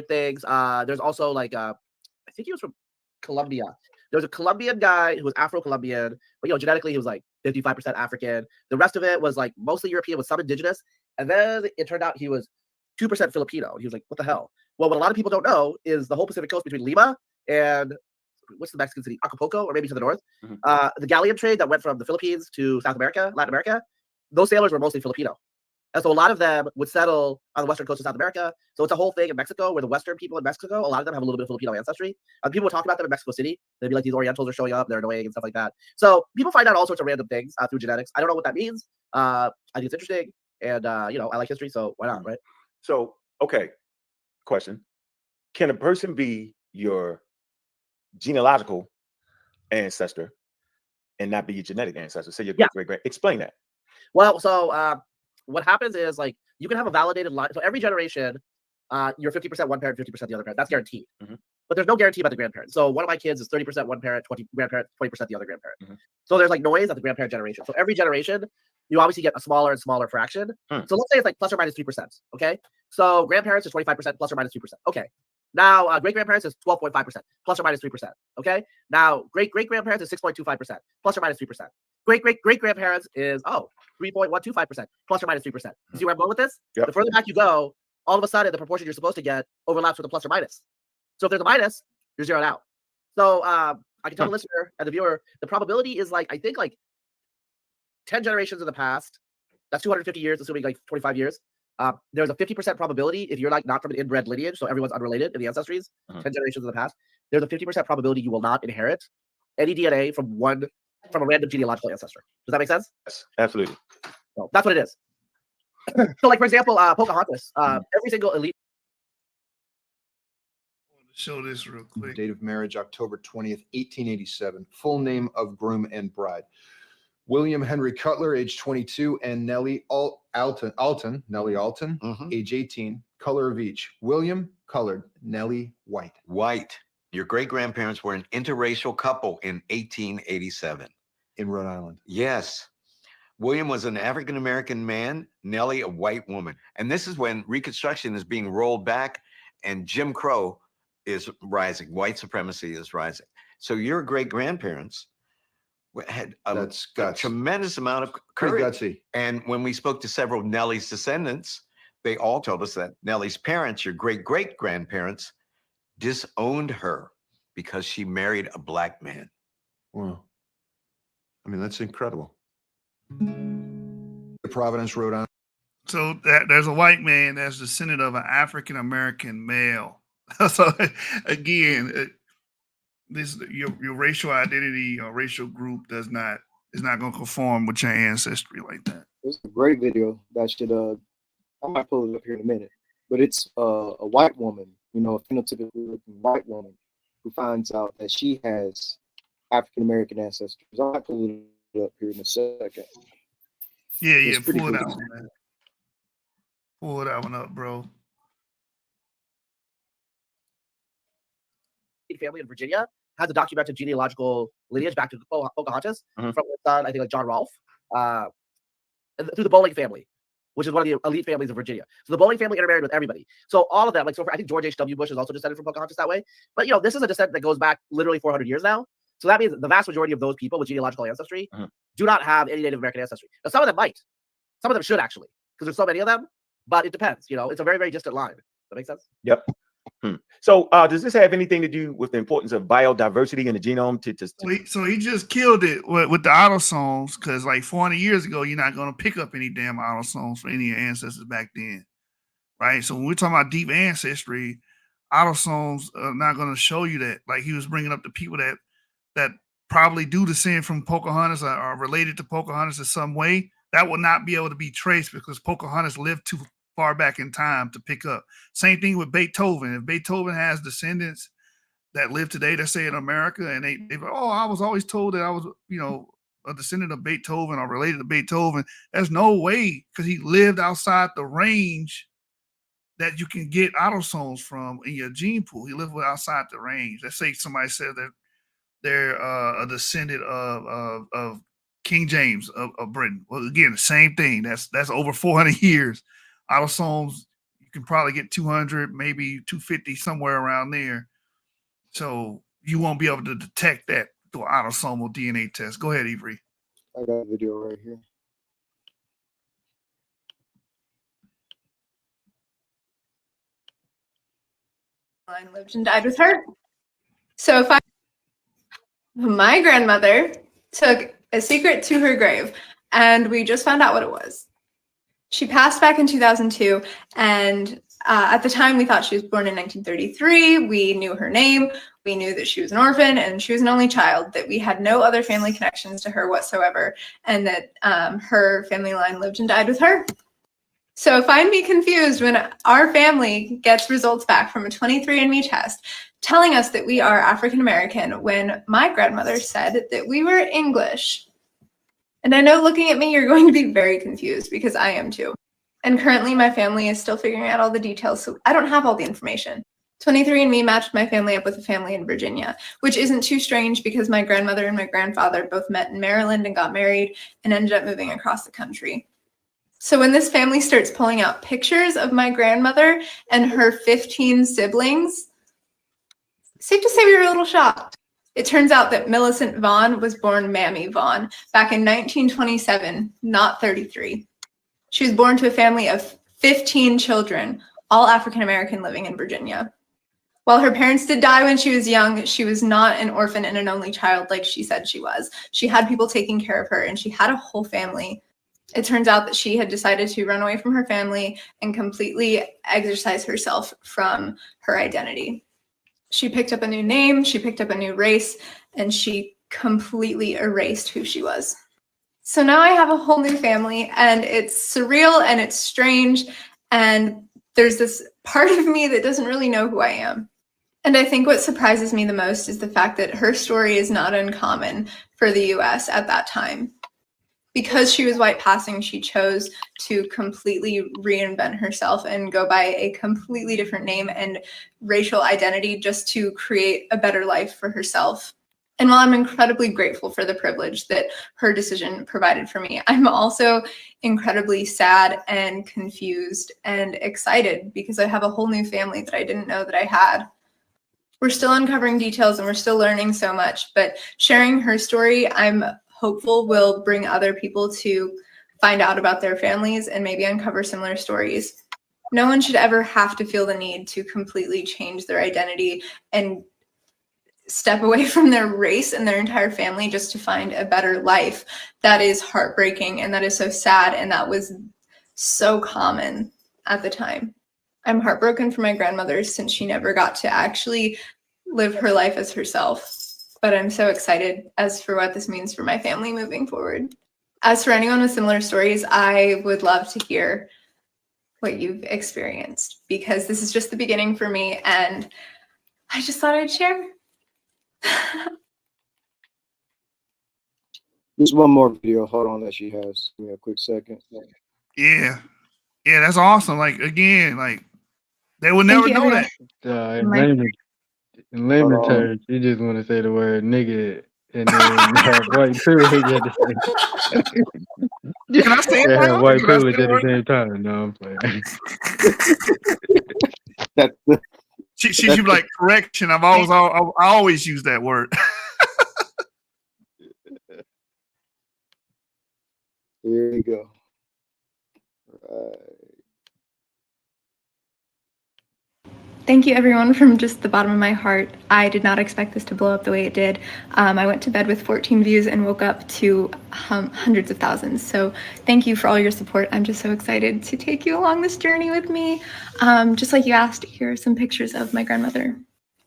things. There's also I think he was from Colombia, There was a Colombian guy who was Afro-Colombian, but genetically he was like 55% African. The rest of it was like mostly European with some indigenous. And then it turned out he was 2% Filipino. He was like, what the hell? Well, what a lot of people don't know is the whole Pacific coast between Lima and what's the Mexican city? Acapulco, or maybe to the north. The galleon trade that went from the Philippines to South America, Latin America, those sailors were mostly Filipino. And so a lot of them would settle on the western coast of South America. So it's a whole thing in Mexico where the western people in Mexico, a lot of them have a little bit of Filipino ancestry. People would talk about them in Mexico City. They'd be like, these Orientals are showing up, they're annoying and stuff like that. So people find out all sorts of random things through genetics. I don't know what that means. I think it's interesting. And, I like history, so why not, right? So, okay, question. Can a person be your genealogical ancestor and not be your genetic ancestor? Say your great-great. Explain that. Well, so what happens is like you can have a validated line. So every generation, you're 50% one parent, 50% the other parent. That's guaranteed. But there's no guarantee about the grandparent. So one of my kids is 30% one parent, 20 grandparent, 20% the other grandparent. So there's like noise at the grandparent generation. So every generation, you obviously get a smaller and smaller fraction. So let's say it's like plus or minus 3%. Okay. So grandparents is 25% plus or minus 3%. Okay. Now great grandparents is 12.5% plus or minus 3%. Okay. Now great grandparents is 6.25% plus or minus 3%. Great grandparents is 3.125% plus or minus 3%. See where I'm going with this? Yep. The further back you go, all of a sudden the proportion you're supposed to get overlaps with a plus or minus. So if there's a minus, you're zeroed out. So I can tell the listener and the viewer, the probability is like, I think like 10 generations in the past. That's 250 years, assuming like 25 years. There's a 50% probability if you're like not from an inbred lineage, so everyone's unrelated in the ancestries, 10 generations in the past. There's a 50% probability you will not inherit any DNA from a random genealogical ancestor. Does that make sense? Yes, absolutely. So that's what it is. So like, for example, Pocahontas, every single elite. Show this real quick. Date of marriage, October 20th, 1887. Full name of groom and bride. William Henry Cutler, age 22, and Nellie Alton, age 18. Color of each. William, colored. Nellie, white. White. Your great-grandparents were an interracial couple in 1887. In Rhode Island. Yes. William was an African-American man, Nellie a white woman. And this is when Reconstruction is being rolled back and Jim Crow is rising. White supremacy is rising. So your great-grandparents had a tremendous amount of courage. Gutsy. And when we spoke to several of Nellie's descendants, they all told us that Nellie's parents, your great-great-grandparents, disowned her because she married a black man. Wow. I mean, that's incredible. Providence, Rhode Island. So there's a white man that's descendant of an African-American male. So again, your racial identity or racial group is not going to conform with your ancestry like that. There's a great video that should I might pull it up here in a minute, but it's a white woman, a phenotypically looking white woman who finds out that she has African American ancestors. I might pull it up here in a second. Yeah, pull it out, man. Pull that one up, bro. Family in Virginia has a documented genealogical lineage back to Pocahontas from her son, I think, like John Rolfe, through the Bowling family, which is one of the elite families of Virginia. So the Bowling family intermarried with everybody. So all of them, like, so I think George H.W. Bush is also descended from Pocahontas that way. But this is a descent that goes back literally 400 years now. So that means the vast majority of those people with genealogical ancestry do not have any Native American ancestry. Now some of them might, some of them should actually, because there's so many of them. But it depends. It's a very, very distant line. Does that make sense? Yep. So does this have anything to do with the importance of biodiversity in the genome? So he just killed it with the autosomes, because like 400 years ago, you're not going to pick up any damn autosomes for any of your ancestors back then, right? So when we're talking about deep ancestry, autosomes are not going to show you that. Like he was bringing up the people that probably do descend from Pocahontas or are related to Pocahontas in some way, that will not be able to be traced because Pocahontas lived too far back in time to pick up. Same thing with Beethoven. If Beethoven has descendants that live today, let's say in America, and they I was always told that I was, a descendant of Beethoven or related to Beethoven. There's no way, because he lived outside the range that you can get autosomes from in your gene pool. He lived outside the range. Let's say somebody said that they're a descendant of King James of Britain. Well, again, the same thing. That's over 400 years. Autosomes, you can probably get 200, maybe 250, somewhere around there. So you won't be able to detect that through an autosomal DNA test. Go ahead, Avery. I got a video right here. Lived and died with her. So if my grandmother took a secret to her grave, and we just found out what it was. She passed back in 2002, and at the time we thought she was born in 1933. We knew her name. We knew that she was an orphan and she was an only child, that we had no other family connections to her whatsoever, and that her family line lived and died with her. So find me confused when our family gets results back from a 23andMe test telling us that we are African American when my grandmother said that we were English. And I know looking at me, you're going to be very confused, because I am too. And currently my family is still figuring out all the details, so I don't have all the information. 23andMe matched my family up with a family in Virginia, which isn't too strange because my grandmother and my grandfather both met in Maryland and got married and ended up moving across the country. So when this family starts pulling out pictures of my grandmother and her 15 siblings, safe to say we were a little shocked. It turns out that Millicent Vaughn was born Mammy Vaughn back in 1927, not 33. She was born to a family of 15 children, all African American, living in Virginia. While her parents did die when she was young, she was not an orphan and an only child like she said she was. She had people taking care of her, and she had a whole family. It turns out that she had decided to run away from her family and completely exorcise herself from her identity. She picked up a new name, she picked up a new race, and she completely erased who she was. So now I have a whole new family, and it's surreal and it's strange, and there's this part of me that doesn't really know who I am. And I think what surprises me the most is the fact that her story is not uncommon for the US at that time. Because she was white passing, she chose to completely reinvent herself and go by a completely different name and racial identity just to create a better life for herself. And while I'm incredibly grateful for the privilege that her decision provided for me, I'm also incredibly sad and confused and excited because I have a whole new family that I didn't know that I had. We're still uncovering details and we're still learning so much, but sharing her story, I'm hopeful will bring other people to find out about their families and maybe uncover similar stories. No one should ever have to feel the need to completely change their identity and step away from their race and their entire family just to find a better life. That is heartbreaking and that is so sad, and that was so common at the time. I'm heartbroken for my grandmother since she never got to actually live her life as herself. But I'm so excited as for what this means for my family moving forward. As for anyone with similar stories, I would love to hear what you've experienced, because this is just the beginning for me, and I just thought I'd share. There's one more video. Hold on, that she has. Give me a quick second. Yeah, that's awesome. Like, again, like they would never know that. In layman terms, you just want to say the word nigga and then have white privilege at the same time. Can I say it And have now? white Can I say privilege the at the word? same time. No, I'm playing. She should be like, correction. I always use that word. Here you go. Right. Thank you, everyone, from just the bottom of my heart. I did not expect this to blow up the way it did. I went to bed with 14 views and woke up to hundreds of thousands. So thank you for all your support. I'm just so excited to take you along this journey with me. Just like you asked, here are some pictures of my grandmother.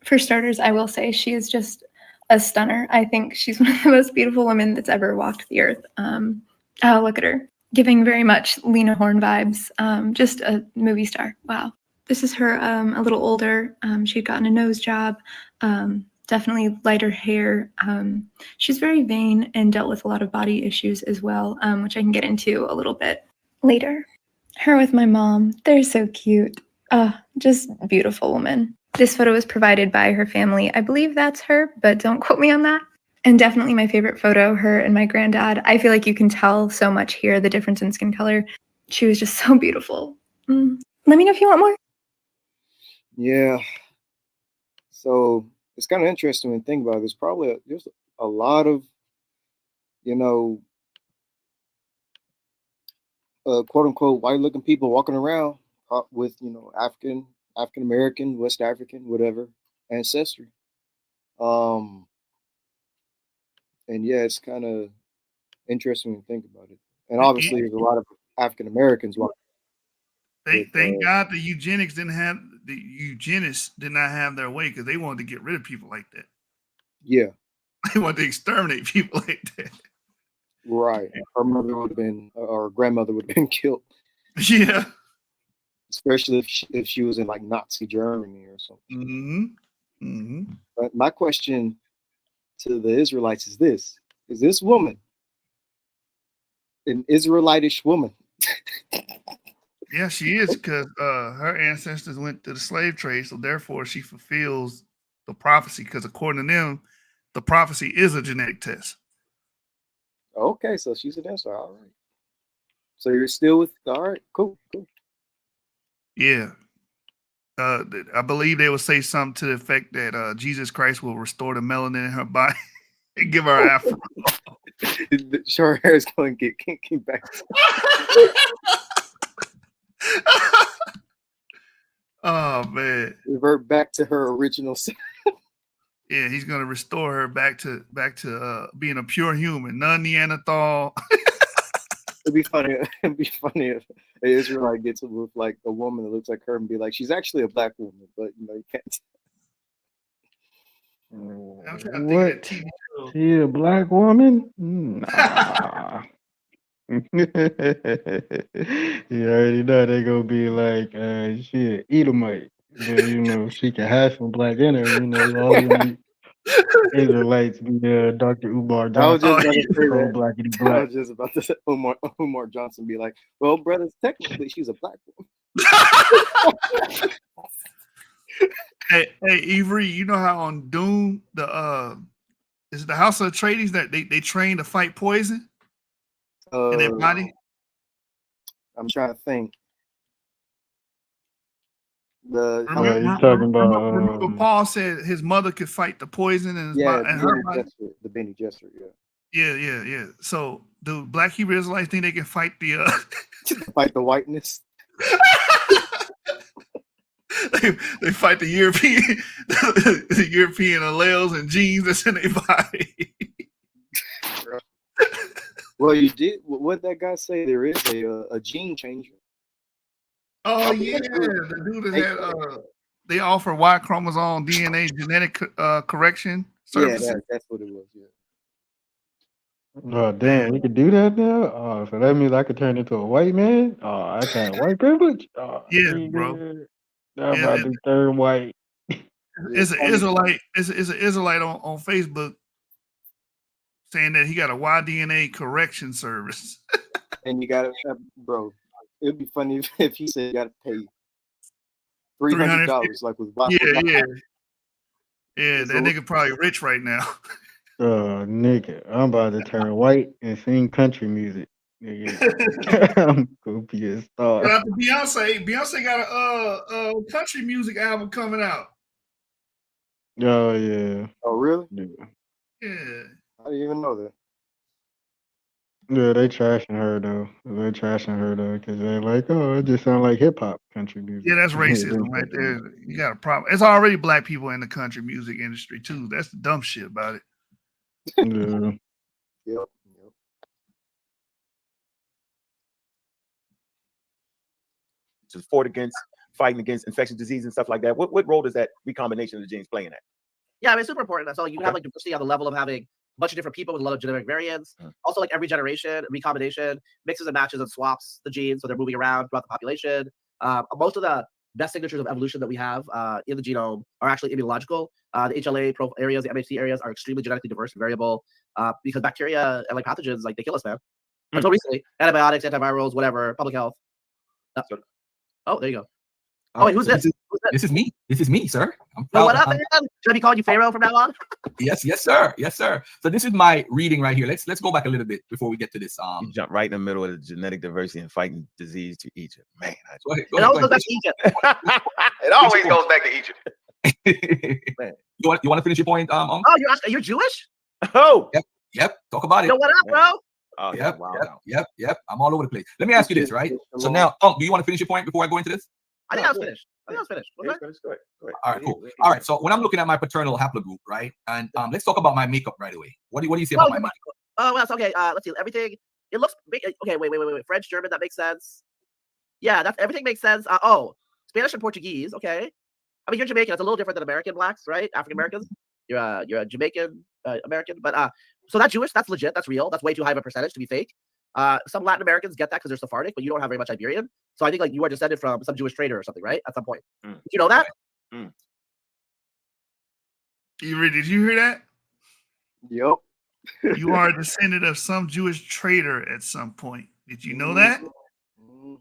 For starters, I will say she is just a stunner. I think she's one of the most beautiful women that's ever walked the earth. Oh, look at her, giving very much Lena Horne vibes. Just a movie star. Wow. This is her a little older. She had gotten a nose job, definitely lighter hair. She's very vain and dealt with a lot of body issues as well, which I can get into a little bit later. Her with my mom, they're so cute. Just beautiful woman. This photo was provided by her family. I believe that's her, but don't quote me on that. And definitely my favorite photo, her and my granddad. I feel like you can tell so much here, the difference in skin color. She was just so beautiful. Let me know if you want more. Yeah. So it's kind of interesting when you think about it. There's a lot of, you know, quote unquote white looking people walking around with, you know, African American, West African, whatever ancestry. And yeah, it's kind of interesting when you think about it. And obviously, there's a lot of African Americans walking. Thank God the eugenics didn't have the eugenists did not have their way because they wanted to get rid of people like that. Yeah. They wanted to exterminate people like that. Right. Her mother would have been, or grandmother would have been killed. Yeah. Especially if she was in like Nazi Germany or something. Mm-hmm. Mm-hmm. But my question to the Israelites is this: is this woman an Israelitish woman? Yeah, she is, because her ancestors went to the slave trade, so therefore she fulfills the prophecy. Because according to them, the prophecy is a genetic test. Okay, so she's an Israelite. All right. So you're still with? All right, cool. Yeah. I believe they will say something to the effect that Jesus Christ will restore the melanin in her body and give her afro. Short hair is going to get kinky back. Oh man! Revert back to her original self. Yeah, he's gonna restore her back to being a pure human, non-Neanderthal. It'd be funny. It'd be funny if an Israelite gets with like a woman that looks like her and be like, she's actually a black woman, but you know you can't. What? She a black woman? Nah. You already know they gonna be like, she an Edomite. But you know, she can have some black in her, you know, all them Israelites be Dr. Umar I was Johnson. just about to say that. Blackity I black. was just about to say Umar Johnson be like, well, brothers, technically she's a black woman. Hey, Avery, you know how on Doom is it the House of Atreides that they train to fight poison in their body? I'm trying to think. Remember Paul said his mother could fight the poison in his body, and her body. The Benny Gesserit, Yeah. So do Black Hebrew Israelites think they can fight the fight the whiteness? they fight the European the European alleles and genes that's in their body. Well, you did. What that guy say? There is a gene changer. Oh yeah, the dude that had they offer Y chromosome DNA genetic correction services. Yeah, that's what it was. Yeah. Oh damn, we could do that now. Oh, so that means I could turn into a white man. Oh, I got white privilege. Oh, yeah, bro. I'm about to turn white. It's an Israelite. It's an Israelite on Facebook saying that he got a Y-DNA correction service. And you got to, bro. It'd be funny if he said you got to pay $300, like with Yeah. That nigga probably rich right now. Nigga, I'm about to turn white and sing country music. Nigga, I'm gonna be a star. Shout out to Beyonce. Beyonce got a country music album coming out. Oh yeah. Oh really? Yeah. I didn't even know that. Yeah, they trashing her though. Because they're like, oh, it just sounds like hip hop country music. Yeah, that's racism right there. You got a problem. It's already black people in the country music industry too. That's the dumb shit about it. Yeah. Yep. To fighting against infectious disease and stuff like that. What role does that recombination of the genes play in that? Yeah, I mean, it's super important. So you have like diversity on the level of having a bunch of different people with a lot of genetic variants. Also, like every generation, recombination mixes and matches and swaps the genes, so they're moving around throughout the population. Most of the best signatures of evolution that we have in the genome are actually immunological. The HLA areas, the MHC areas are extremely genetically diverse and variable because bacteria and like pathogens, like they kill us, man. Until recently, antibiotics, antivirals, whatever, public health. Oh, there you go. Oh, wait, who's this? This is me. This is me, sir. What up, man? Should I be calling you Pharaoh from now on? Yes, sir. So this is my reading right here. Let's go back a little bit before we get to this. You jump right in the middle of the genetic diversity and fighting disease to Egypt. Man, It always goes back to Egypt. It always goes back to Egypt. Man. You want to finish your point, Oh, you're Jewish? Oh, Yep. Talk about it. Yo, what up, bro? Oh, Yep, wow. yep. I'm all over the place. Let me ask you this, right? So now, do you want to finish your point before I go into this? I think I was finished. Was I? Go ahead. All right, cool. All right, so when I'm looking at my paternal haplogroup, right, and let's talk about my makeup right away. What do you say about my makeup? Oh, well, okay. Let's see. Everything. It looks okay. Wait. French, German. That makes sense. Yeah, everything makes sense. Spanish and Portuguese. Okay. I mean, you're Jamaican. It's a little different than American blacks, right? African Americans. You're a Jamaican American, but so that's Jewish. That's legit. That's real. That's way too high of a percentage to be fake. Some Latin Americans get that because they're Sephardic, but you don't have very much Iberian. So I think like you are descended from some Jewish trader or something, right? At some point. Did you know that? Did you hear that? Yep. You are a descendant of some Jewish trader at some point. Did you know that?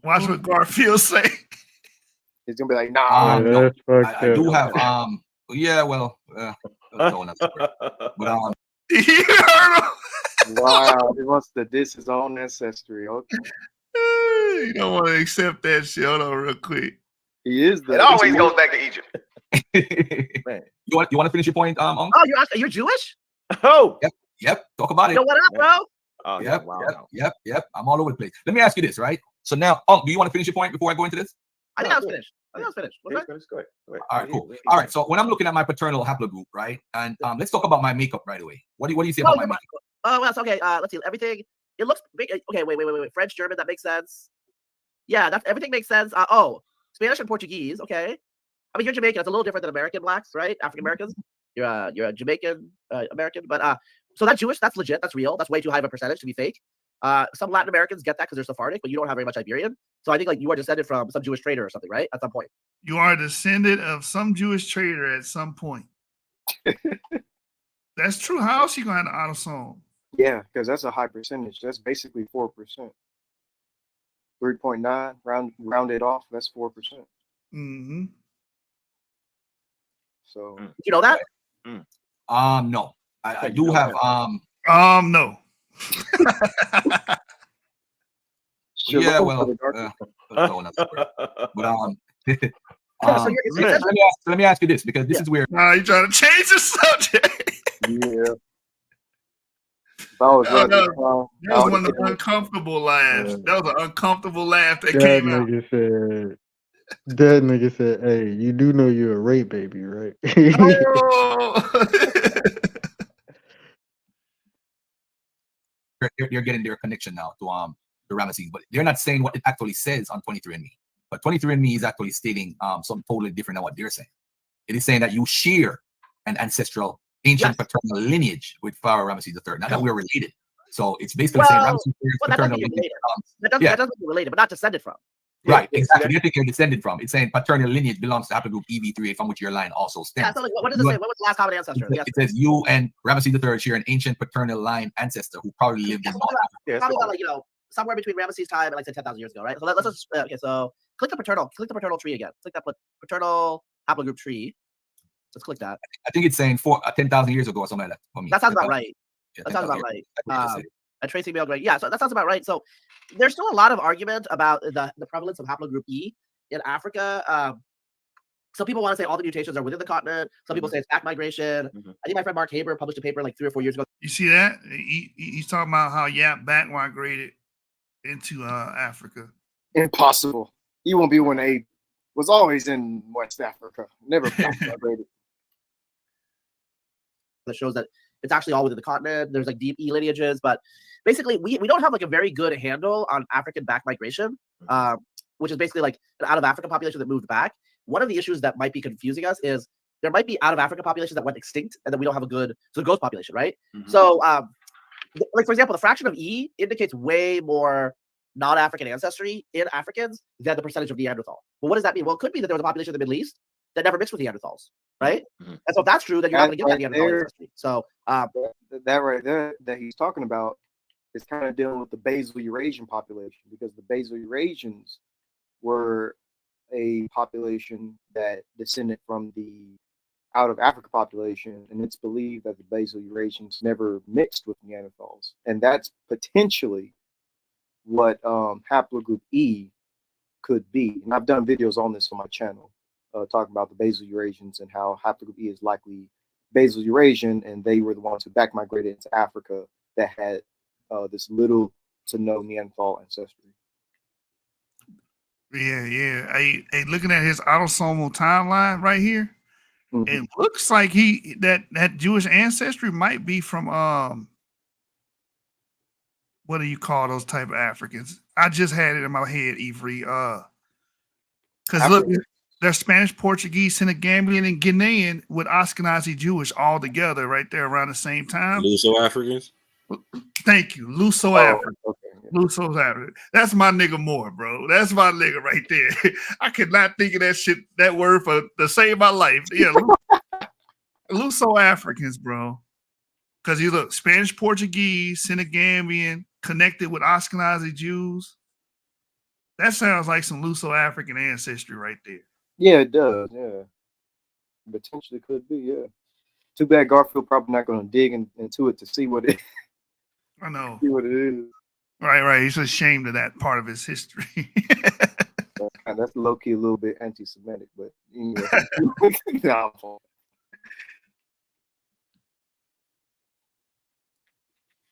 Watch what Garfield say. He's gonna be like, nah. No, I do have yeah, well, but you heard him. Wow, he wants to diss his own ancestry. Okay. You don't want to accept that shit. Hold on real quick. He is the. It always goes back to Egypt. Man. You want to finish your point, Oh, you're Jewish? Oh, yep. Talk about it. Yo, what up, bro? Oh, Yep. I'm all over the place. Let me ask you this, right? So now, do you want to finish your point before I go into this? I think I was finished. Was Go ahead. All right, cool. All right, so when I'm looking at my paternal haplogroup, right, and let's talk about my makeup right away. What do you say about my makeup? Oh, well, okay. Let's see. Everything. It looks big. Okay, wait. French, German. That makes sense. Yeah, everything makes sense. Spanish and Portuguese. Okay. I mean, you're Jamaican. It's a little different than American blacks, right? African Americans. You're a Jamaican American, but so that's Jewish. That's legit. That's real. That's way too high of a percentage to be fake. Some Latin Americans get that because they're Sephardic, but you don't have very much Iberian. So I think like you are descended from some Jewish trader or something, right? At some point. You are a descendant of some Jewish trader at some point. That's true. How else you gonna have an autosome? Yeah, because that's a high percentage. That's basically 4%. 3.9 round it off. That's 4%. Mm-hmm. So you know that? No. I do have no. Yeah, well, let me ask you this, because this is where you're trying to change the subject. Yeah. That was one of the uncomfortable laughs. That was an uncomfortable laugh that came out. That nigga said, "Hey, you do know you're a rape baby, right?" You're getting their connection now to the Ramesses, but they're not saying what it actually says on 23andMe. But 23andMe is actually stating something totally different than what they're saying. It is saying that you share an ancestral ancient paternal lineage with Pharaoh Ramesses III. Not that we're related. So it's basically saying Ramesses III's paternal lineage. That doesn't be related, but not descended from. Right, exactly. They think you're descended from. It's saying paternal lineage belongs to haplogroup EV38, from which your line also stems. Yeah, so like, what does it say? What was the last common ancestor? It says you and Ramesses III share an ancient paternal line ancestor who probably lived in North Africa. Probably about, like, somewhere between Ramesses' time and like say 10,000 years ago, right? So let's just okay. So click the paternal tree again. Click that paternal haplogroup tree. Let's click that. I think it's saying 10,000 years ago or something like that. For me. That sounds about right. That sounds about right. A tracing male grade. Yeah, so that sounds about right. So there's still a lot of argument about the prevalence of haplogroup E in Africa. Some people want to say all the mutations are within the continent. Some people say it's back migration. I think my friend Mark Haber published a paper like 3 or 4 years ago. You see that? He's talking about how Yap back migrated into Africa. Impossible. He won't be when they was always in West Africa. Never back migrated. That shows that it's actually all within the continent. There's like deep E lineages, but basically we don't have like a very good handle on African back migration, which is basically like an out of Africa population that moved back. One of the issues that might be confusing us is there might be out of Africa populations that went extinct, and then we don't have a good ghost population, right? So, like for example, the fraction of E indicates way more non-African ancestry in Africans than the percentage of Neanderthal. Well, what does that mean? Well, it could be that there was a population in the Middle East that never mixed with Neanderthals, right? And so if that's true, then you're not going to get that Neanderthal ancestry. So that right there that he's talking about is kind of dealing with the basal Eurasian population, because the basal Eurasians were a population that descended from the out of Africa population, and it's believed that the basal Eurasians never mixed with Neanderthals, and that's potentially what haplogroup E could be. And I've done videos on this on my channel. talking about the Basal Eurasians and how haplogroup E is likely Basal Eurasian, and they were the ones who back migrated into Africa that had this little to no Neanderthal ancestry. Yeah. Hey, looking at his autosomal timeline right here, it looks like that Jewish ancestry might be from what do you call those type of Africans? I just had it in my head, Avery. Because look, they're Spanish, Portuguese, Senegambian, and Ghanaian with Ashkenazi Jewish all together right there around the same time. Luso Africans. Thank you, Luso African. Luso's African. That's my nigga Moore, bro. That's my nigga right there. I could not think of that word to save my life. Yeah, Luso Africans, bro. Because you look Spanish, Portuguese, Senegambian, connected with Ashkenazi Jews. That sounds like some Luso African ancestry right there. Yeah, it does. Yeah, potentially could be. Yeah. Too bad Garfield probably not going to dig into it to see what it. I know. See what it is. Right. He's ashamed of that part of his history. That's low key a little bit anti-Semitic, but anyway.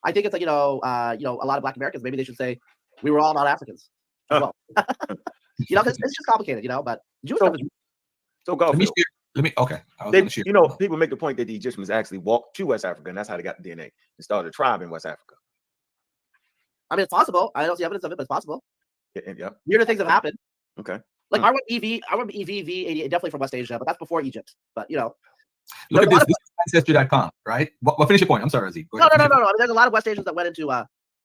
I think it's like a lot of Black Americans. Maybe they should say we were all not Africans as well. It's just complicated, but Jewish stuff is. So Garfield. Okay. People make the point that the Egyptians actually walked to West Africa, and that's how they got the DNA and started a tribe in West Africa. I mean, it's possible. I don't see evidence of it, but it's possible. Yeah. Weirder things have happened. Okay. Like I remember EV88 definitely from West Asia, but that's before Egypt. But look at this. This is Ancestry.com, right? Well, finish your point. I'm sorry, Raziq. No. I mean, there's a lot of West Asians that went into.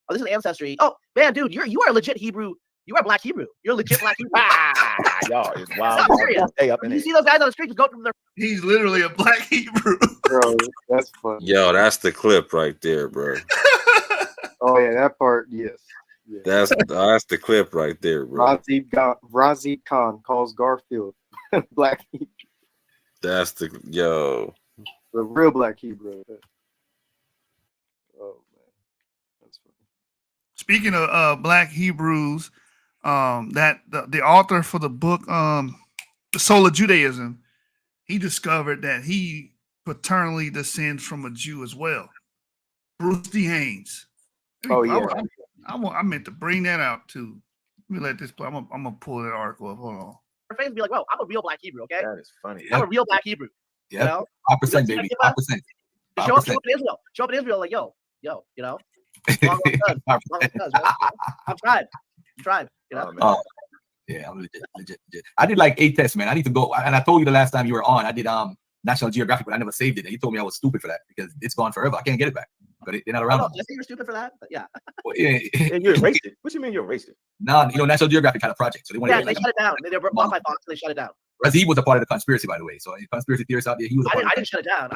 This is Ancestry. Oh man, dude, you are legit Hebrew. You are Black Hebrew. You're legit Black Hebrew. Y'all is wild. Stay up in you see those guys on the street just go from their. He's literally a Black Hebrew. Bro, that's funny. Yo, that's the clip right there, bro. Oh yeah, that part, yes. Yeah. That's the clip right there, bro. Raziq Khan calls Garfield Black Hebrew. That's the real Black Hebrew. Oh man, that's funny. Speaking of Black Hebrews, the author for the book, The Soul of Judaism, he discovered that he paternally descends from a Jew as well, Bruce D. Haynes. I meant to bring that out too. Let me let this play. I'm gonna pull that article up. Hold on. Her face be like, "Whoa, I'm a real Black Hebrew." Okay, that is funny. I'm a real Black Hebrew. Yeah, 5%, baby, 5%. Show up in Israel. Show up in Israel, like yo. Long done. I'm tried. Yeah, I'm legit. I did like 8 tests, man. I need to go. And I told you the last time you were on, I did National Geographic, but I never saved it. And you told me I was stupid for that because it's gone forever. I can't get it back. But they're not around. I think you're stupid for that, but yeah. Well, yeah. And you erased it. What do you mean you erased it? No, National Geographic had a project, so they wanted. They shut it down. They were bought by Fox. They shut it down. Razib was a part of the conspiracy, by the way. So conspiracy theorists out there, he was. I didn't shut it down.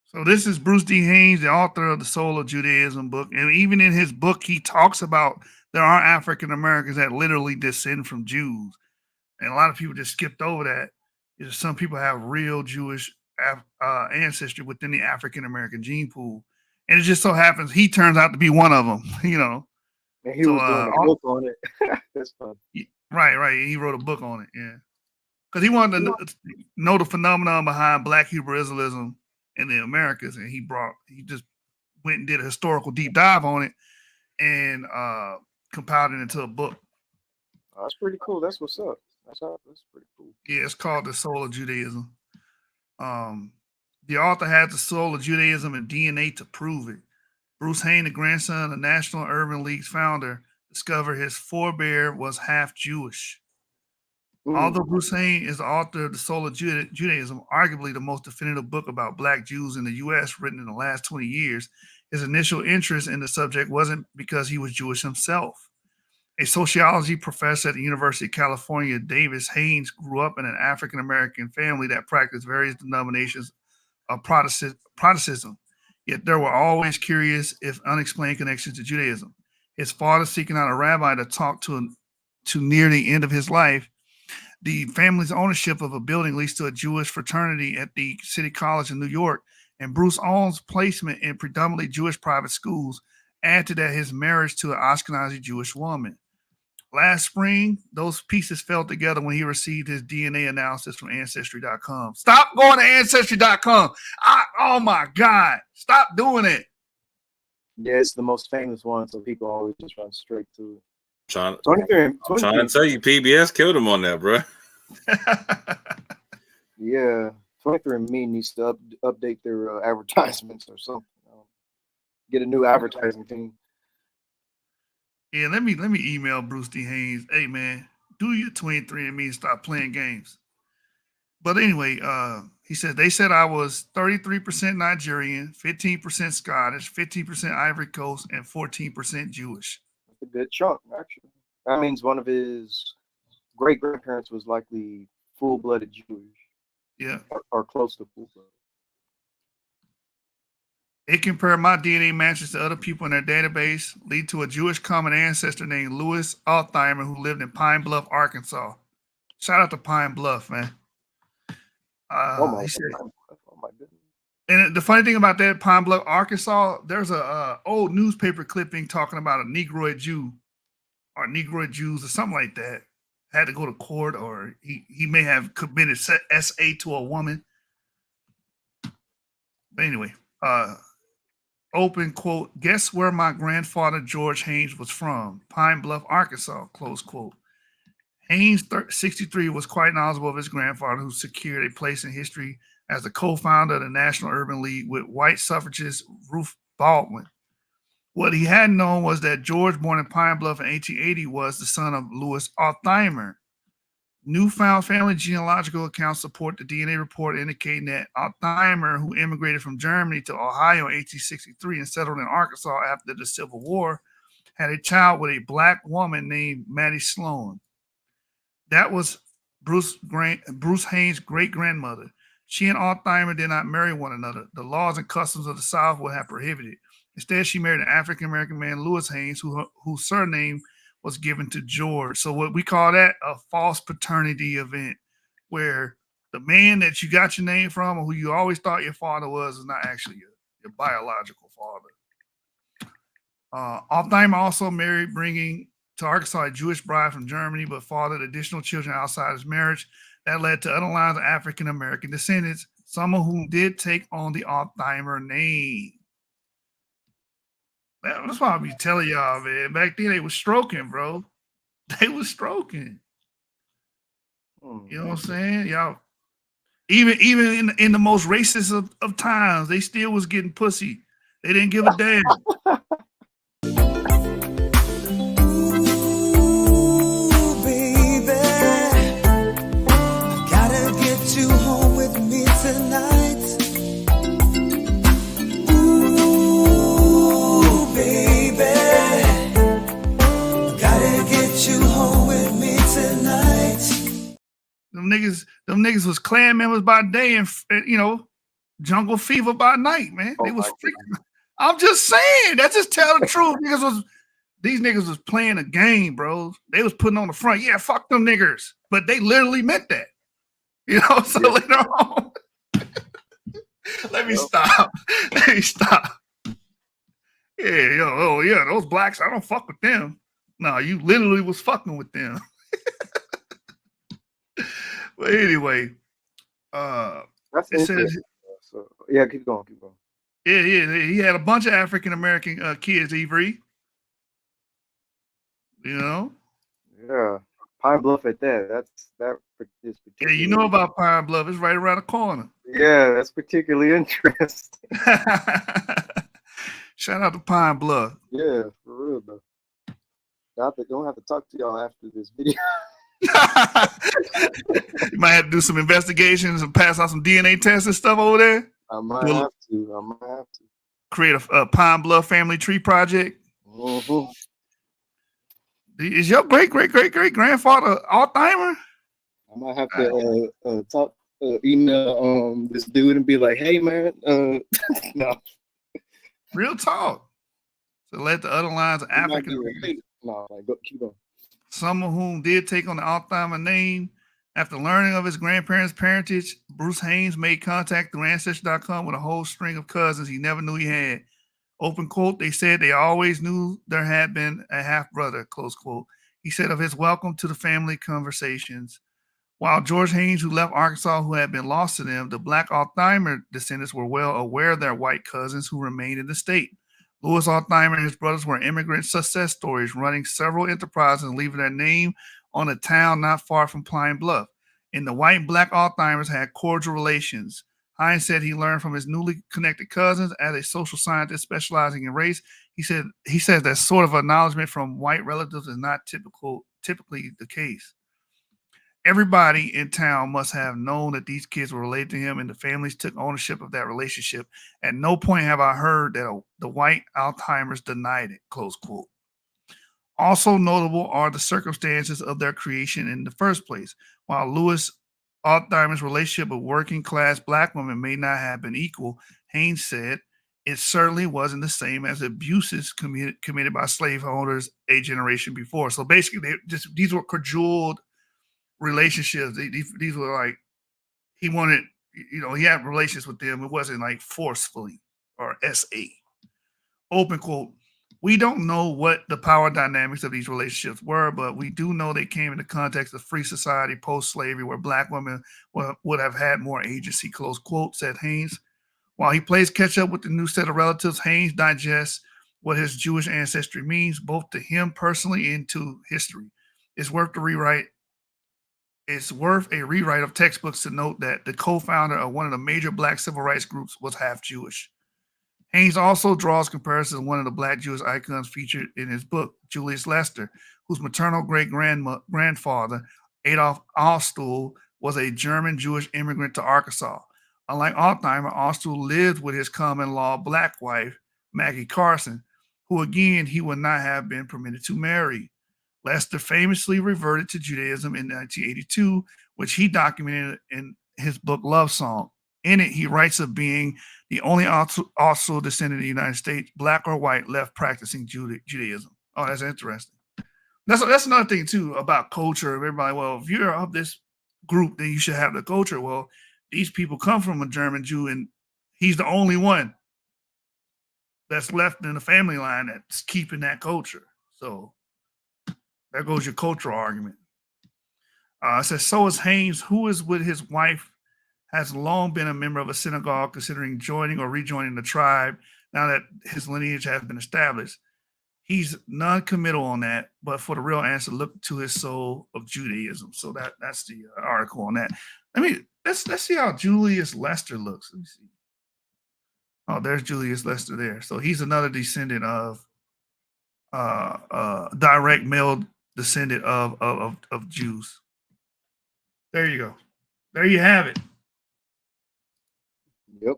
So this is Bruce D. Haynes, the author of the Soul of Judaism book, and even in his book, he talks about there are African Americans that literally descend from Jews, and a lot of people just skipped over that. Some people have real Jewish ancestry within the African American gene pool, and it just so happens he turns out to be one of them. And he was doing a book on it. That's fun. Right. He wrote a book on it, yeah, because he wanted to know the phenomenon behind Black Hebrew Israelism in the Americas, and he just went and did a historical deep dive on it and compiled it into a book. Oh, that's pretty cool. That's what's up. That's pretty cool. Yeah, it's called The Soul of Judaism. The author has the soul of Judaism and DNA to prove it. Bruce Haynes, the grandson of National Urban League's founder, discovered his forebear was half Jewish. Although Bruce Haynes is the author of The Soul of Judaism, arguably the most definitive book about Black Jews in the U.S. written in the last 20 years, his initial interest in the subject wasn't because he was Jewish himself. A sociology professor at the University of California, Davis, Haynes grew up in an African-American family that practiced various denominations of Protestantism, yet there were always curious, if unexplained, connections to Judaism. His father seeking out a rabbi to talk to near the end of his life. The family's ownership of a building leads to a Jewish fraternity at the City College in New York, and Bruce owns placement in predominantly Jewish private schools. Add to that his marriage to an Ashkenazi Jewish woman. Last spring, those pieces fell together when he received his DNA analysis from Ancestry.com. Stop going to Ancestry.com. Oh my God. Stop doing it. Yeah, it's the most famous one, so people always just run straight to it. I'm 23 trying to tell you, PBS killed him on that, bro. Yeah, 23andMe needs to update their advertisements or something. Get a new advertising team. Yeah, let me email Bruce D. Haynes. Hey man, do your 23andMe and stop playing games. But anyway, he said they said I was 33% Nigerian, 15% Scottish, 15% Ivory Coast, and 14% Jewish. That's a good chunk, actually. That means one of his great grandparents was likely full-blooded Jewish. Yeah. Or close to full-blooded. It compared my DNA matches to other people in their database, lead to a Jewish common ancestor named Louis Altheimer who lived in Pine Bluff, Arkansas. Shout out to Pine Bluff, man. He said, Oh my goodness. and the funny thing about that Pine Bluff, Arkansas, there's a old newspaper clipping talking about a Negroid Jew or Negroid Jews or something like that. Had to go to court, or he may have committed SA to a woman. But anyway, open quote, guess where my grandfather George Haynes was from? Pine Bluff, Arkansas, close quote. Haynes, 63, was quite knowledgeable of his grandfather, who secured a place in history as the co-founder of the National Urban League with white suffragist Ruth Baldwin. What he hadn't known was that George, born in Pine Bluff in 1880, was the son of Louis Altheimer. Newfound family genealogical accounts support the DNA report indicating that Altheimer, who immigrated from Germany to Ohio in 1863 and settled in Arkansas after the Civil War, had a child with a black woman named Mattie Sloan. That was Bruce Haynes' great-grandmother. She and Altheimer did not marry one another. The laws and customs of the South would have prohibited. Instead, she married an African-American man, Louis Haynes, whose surname was given to George. So what we call that a false paternity event, where the man that you got your name from or who you always thought your father was is not actually your biological father. Altheimer also married, bringing to Arkansas a Jewish bride from Germany, but fathered additional children outside his marriage. That led to other lines of African-American descendants, some of whom did take on the Altheimer name. That's why I be telling y'all, man. Back then they was stroking, bro. They was stroking. You know what I'm saying? Y'all, even in the most racist of times, they still was getting pussy. They didn't give a damn. You home with me tonight. Ooh, baby, gotta get you home with me tonight. Them niggas was Klan members by day and Jungle Fever by night, man. They was freaking. I'm just saying. That's just tell the truth. These niggas was playing a game, bro. They was putting on the front. Yeah, fuck them niggers, but they literally meant that. You know, so later on, let me stop. Yeah, those blacks, I don't fuck with them. No, you literally was fucking with them. But anyway, that's interesting. So, yeah, keep going. Yeah, he had a bunch of African-American kids, Avery. You know? Yeah. Pine Bluff at that. Yeah, you know about Pine Bluff. It's right around the corner. Yeah, that's particularly interesting. Shout out to Pine Bluff. Yeah, for real though. I don't have to talk to y'all after this video. You might have to do some investigations and pass out some DNA tests and stuff over there. I might have to. Create a Pine Bluff family tree project. Mm-hmm. Is your great grandfather Altheimer? I might have to email this dude and be like, "Hey man, no." Real talk. So let the other lines of African. No, keep going. Some of whom did take on the Altheimer name. After learning of his grandparents' parentage, Bruce Haynes made contact through Ancestry.com with a whole string of cousins he never knew he had. Open quote, they said they always knew there had been a half-brother, close quote. He said of his welcome to the family conversations. While George Haynes, who left Arkansas, who had been lost to them, the Black Altheimer descendants were well aware of their white cousins who remained in the state. Louis Altheimer and his brothers were immigrant success stories, running several enterprises and leaving their name on a town not far from Pine Bluff. And the white and black Altheimers had cordial relations. Hines said he learned from his newly connected cousins as a social scientist specializing in race. He said that sort of acknowledgement from white relatives is not typically the case. Everybody in town must have known that these kids were related to him, and the families took ownership of that relationship. At no point have I heard that the white Alzheimer's denied it, close quote. Also notable are the circumstances of their creation in the first place. While Louis Alzheimer's relationship with working class black women may not have been equal, Haynes said, it certainly wasn't the same as abuses committed by slaveholders a generation before. So basically, these were cajoled relationships. These were like, he wanted, he had relations with them. It wasn't like forcefully or SA. Open quote. We don't know what the power dynamics of these relationships were, but we do know they came in the context of free society post-slavery where black women would have had more agency, close quote, said Haynes. While he plays catch up with the new set of relatives, Haynes digests what his Jewish ancestry means, both to him personally and to history. It's worth a rewrite of textbooks to note that the co-founder of one of the major black civil rights groups was half Jewish. Haynes also draws comparisons to one of the black Jewish icons featured in his book, Julius Lester, whose maternal great-grandfather, Adolf Ostwald, was a German Jewish immigrant to Arkansas. Unlike Altheimer, Ostwald lived with his common-law black wife, Maggie Carson, who again he would not have been permitted to marry. Lester famously reverted to Judaism in 1982, which he documented in his book Love Song. In it, he writes of being the only also descendant of the United States, black or white, left practicing Judaism. Oh, that's interesting. That's another thing, too, about culture. Everybody, well, if you're of this group, then you should have the culture. Well, these people come from a German Jew, and he's the only one that's left in the family line that's keeping that culture. So there goes your cultural argument. It says, so is Haynes, who is with his wife, has long been a member of a synagogue, considering joining or rejoining the tribe now that his lineage has been established. He's non-committal on that, but for the real answer, look to his soul of Judaism. So that's the article on that. Let's see how Julius Lester looks. Let me see. Oh, there's Julius Lester there. So he's another descendant of direct male descendant of Jews. There you go. There you have it. Yep.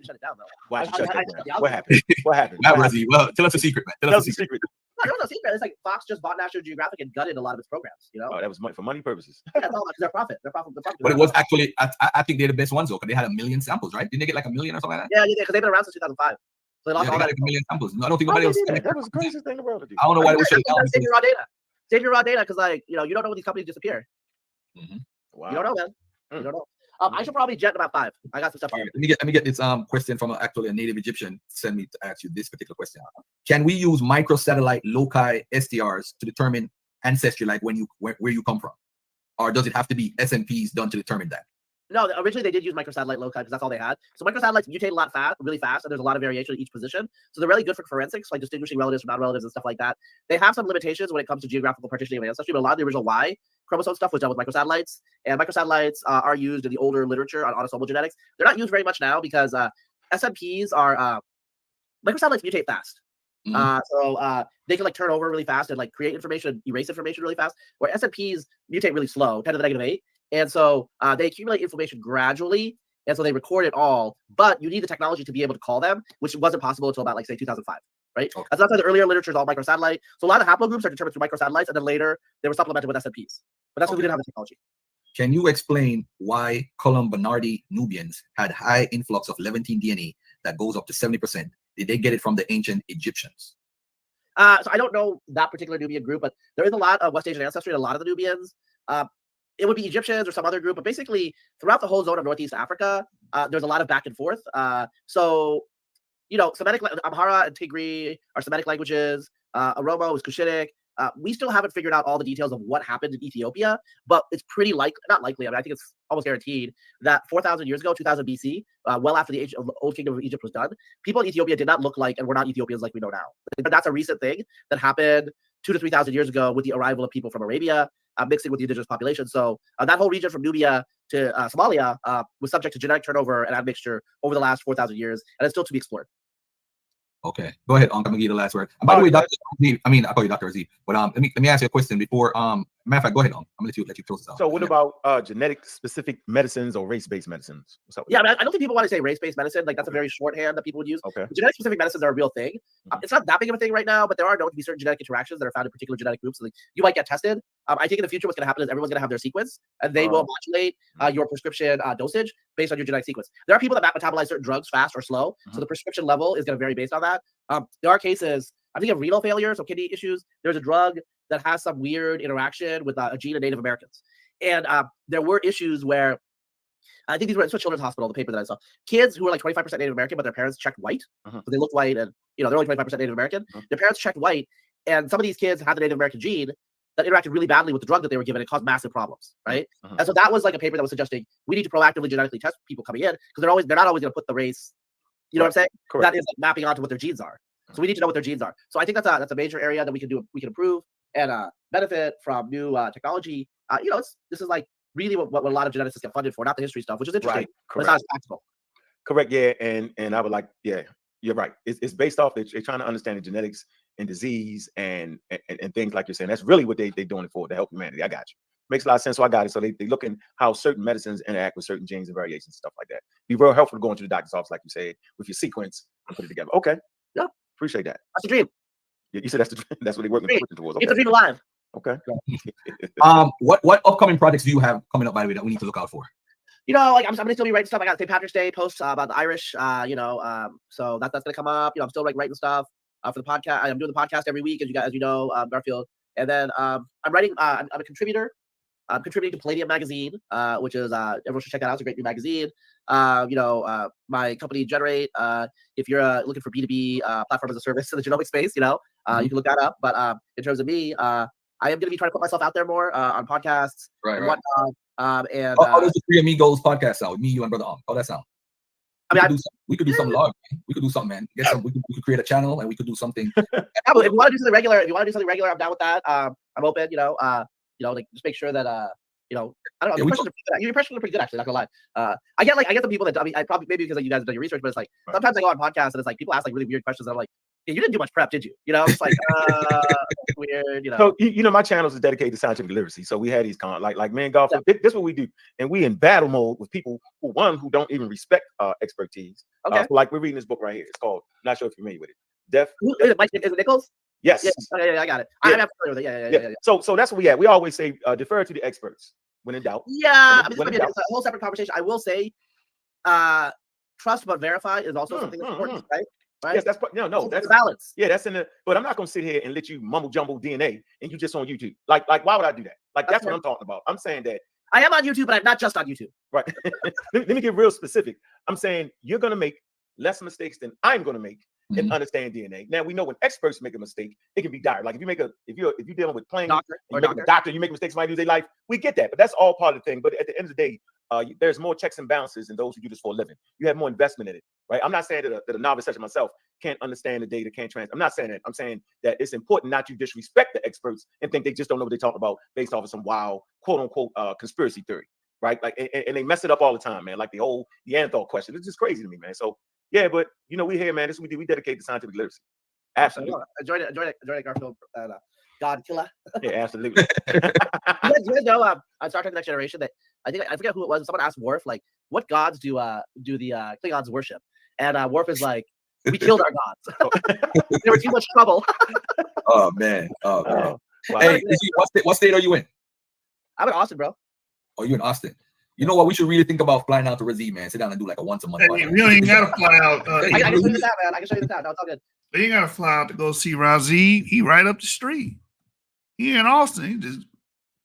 Shut it down though. Why shut that down? What happened? What happened? Now, Razib, well, tell us a secret, man. Tell us a secret. No, no secret. It's like Fox just bought National Geographic and gutted a lot of its programs. Oh, that was for money purposes. Yeah, that's all because they're profit. They're profit. But it was actually, I think they're the best ones though, because they had 1 million samples, right? Didn't they get like 1 million or something like that? Yeah, because they've been around since 2005. So they lost all got that. like 1 million samples. No, I don't think nobody else. That was the craziest thing in the world to do. I don't know why they would shut it down. Save your raw data. Save your raw data because, like, you don't know when these companies disappear. Wow. You don't know, man. You don't know. I should probably jet about 5. I got some stuff. Let me get this question from actually a native Egyptian. Send me to ask you this particular question. Can we use microsatellite loci STRs to determine ancestry, like where you come from, or does it have to be SNPs done to determine that? No, originally they did use microsatellite loci because that's all they had. So microsatellites mutate really fast, and there's a lot of variation in each position. So they're really good for forensics, like distinguishing relatives from non-relatives and stuff like that. They have some limitations when it comes to geographical partitioning of ancestry, but a lot of the original Y chromosome stuff was done with microsatellites, and microsatellites are used in the older literature on autosomal genetics. They're not used very much now because SNPs are microsatellites mutate fast. So they can like turn over really fast and like create information, erase information really fast, where SNPs mutate really slow, 10 to the -8. And so they accumulate information gradually, and so they record it all. But you need the technology to be able to call them, which wasn't possible until about, like, say, 2005, right? Okay. That's why the earlier literature is all microsatellite. So a lot of haplogroups are determined through microsatellites, and then later they were supplemented with SNPs. But that's what we didn't have the technology. Can you explain why Colombo-Bernardi Nubians had high influx of Levantine DNA that goes up to 70%? Did they get it from the ancient Egyptians? So I don't know that particular Nubian group, but there is a lot of West Asian ancestry in a lot of the Nubians. It would be Egyptians or some other group, but basically throughout the whole zone of Northeast Africa, there's a lot of back and forth. So, you know, Semitic Amhara and Tigray are Semitic languages. Oromo is Cushitic. We still haven't figured out all the details of what happened in Ethiopia, but it's pretty not likely. I mean, I think it's almost guaranteed that 4,000 years ago, 2000 BC, well after the age of the Old Kingdom of Egypt was done, people in Ethiopia did not look like and were not Ethiopians like we know now. That's a recent thing that happened 2,000 to 3,000 years ago with the arrival of people from Arabia mixing with the indigenous population. So that whole region from Nubia to Somalia was subject to genetic turnover and admixture over the last 4,000 years, and it's still to be explored. Okay, go ahead. I'm gonna give you the last word. And by the way, Dr. Razib, I mean, I call you Dr. Razib, but let me ask you a question before. Matter of fact, go ahead. I'm gonna let you close this out. So, what about genetic specific medicines or race based medicines? What's up with Yeah, that? I don't think people want to say race-based medicine. Like that's a very shorthand that people would use. Okay. Genetic specific medicines are a real thing. It's not that big of a thing right now, but there are known to be certain genetic interactions that are found in particular genetic groups. So, like, you might get tested. I think in the future, what's going to happen is everyone's going to have their sequence, and they will modulate your prescription dosage based on your genetic sequence. There are people that metabolize certain drugs fast or slow, so the prescription level is going to vary based on that. There are cases, I think, of renal failure, so kidney issues. There's a drug that has some weird interaction with a gene of Native Americans, and there were issues where I think these were at Children's Hospital, the paper that I saw. Kids who were like 25% Native American, but their parents checked white, so they looked white, and they're only 25% Native American. Their parents checked white, and some of these kids had the Native American gene that interacted really badly with the drug that they were given. It caused massive problems, right? And so that was like a paper that was suggesting we need to proactively genetically test people coming in because they're not always going to put the race, you know what I'm saying? Correct. That is like mapping onto what their genes are. So we need to know what their genes are. So I think that's a major area that we can do. We can improve and benefit from new technology. This is like really what a lot of geneticists get funded for, not the history stuff, which is interesting, but it's not as practical. Correct. Yeah, and I would like, yeah, you're right. It's based off they're trying to understand the genetics and disease and things like you're saying. That's really what they're doing it for, to help humanity. I got you. Makes a lot of sense. So I got it. So they looking how certain medicines interact with certain genes and variations and stuff like that. Be real helpful to go into the doctor's office, like you said, with your sequence and put it together. Okay. Yeah. Appreciate that. That's the dream. Yeah, you said that's the dream. That's what they're working towards. Okay. It's a dream alive. Okay. What upcoming projects do you have coming up, by the way, that we need to look out for? Like I'm gonna still be writing stuff. I got St. Patrick's Day posts about the Irish, so that's gonna come up. I'm still like writing stuff for the podcast. I'm doing the podcast every week, as you know, Garfield. And then I'm writing. I'm a contributor. I'm contributing to Palladium magazine, which is everyone should check it out. It's a great new magazine. My company Generate. If you're looking for B2B platform as a service in the genomic space, you can look that up. But in terms of me, I am going to be trying to put myself out there more on podcasts and whatnot. How does the Three Amigos podcast sound? Me, you, and Brother How that sound? We could do something live. We could do something, man. We could create a channel and we could do something. If you want to do something regular, I'm down with that. I'm open. Like just make sure that I don't know. Your impressions are pretty good, actually. Not gonna lie. I get the people that I probably maybe because you guys have done your research, but it's like sometimes I go on podcasts and it's like people ask like really weird questions. And I'm like, yeah, you didn't do much prep, did you? It's like weird. So my channels is dedicated to scientific literacy. So we had these like me and Garfield. This is what we do, and we in battle mode with people who don't even respect expertise. Okay. Like we're reading this book right here. It's called. Not sure if you're familiar with it. Is it Nichols? Yes. Yeah, I got it. Yeah. I'm familiar with it. Yeah. So that's what we have. We always say defer to the experts when in doubt. Yeah, it's a whole separate conversation. I will say, trust but verify is also something that's important, right? Yes, that's the balance. Yeah, that's in the. But I'm not gonna sit here and let you mumble jumble DNA and you just on YouTube. Like why would I do that? Like that's what I'm talking about. I'm saying that I am on YouTube, but I'm not just on YouTube. Right. let me get real specific. I'm saying you're gonna make less mistakes than I'm gonna make in understanding DNA. Now we know when experts make a mistake, it can be dire. Like if you're dealing with plain doctor, you make mistakes, might lose their life. We get that, but that's all part of the thing. But at the end of the day, there's more checks and balances than those who do this for a living. You have more investment in it, right? I'm not saying that a novice such as myself can't understand the data, can't I'm not saying that. I'm saying that it's important not to disrespect the experts and think they just don't know what they're talking about based off of some wild quote unquote conspiracy theory, right? Like and they mess it up all the time, man. Like the whole Neanderthal question. It's just crazy to me, man. So yeah, but we here, man. This is what we do. We dedicate to scientific literacy. Absolutely. Enjoy it, Garfield. God killer. Yeah, absolutely. You guys know on Star Trek: The Next Generation that I forget who it was. Someone asked Worf like, "What gods do the Klingons worship?" And Worf is like, "We killed our gods. They were too much trouble." Oh man. Wow. Hey, what state are you in? I'm in Austin, bro. Oh, you in Austin? You know what? We should really think about flying out to Razib, man. Sit down and do like a once a month. Hey, we don't even gotta fly out. I can show you the town, man. I can show you the town. No, it's all good. We ain't gotta fly out to go see Razib. He right up the street. He in Austin. He just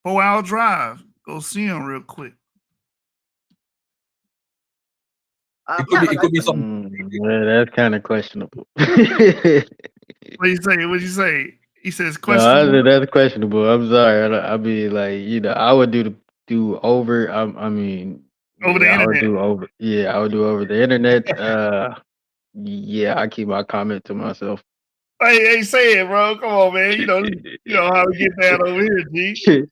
4-hour drive. Go see him real quick. It could be something. Yeah, that's kind of questionable. What you say? What you say? He says No, I questionable. said that's questionable. I'm sorry. I mean, like, I would do over. I mean, Over the yeah, I would internet. do over. Yeah, I would do over the internet. Yeah, I keep my comment to myself. Hey, say it, bro. Come on, man. You know how we get down over here, G.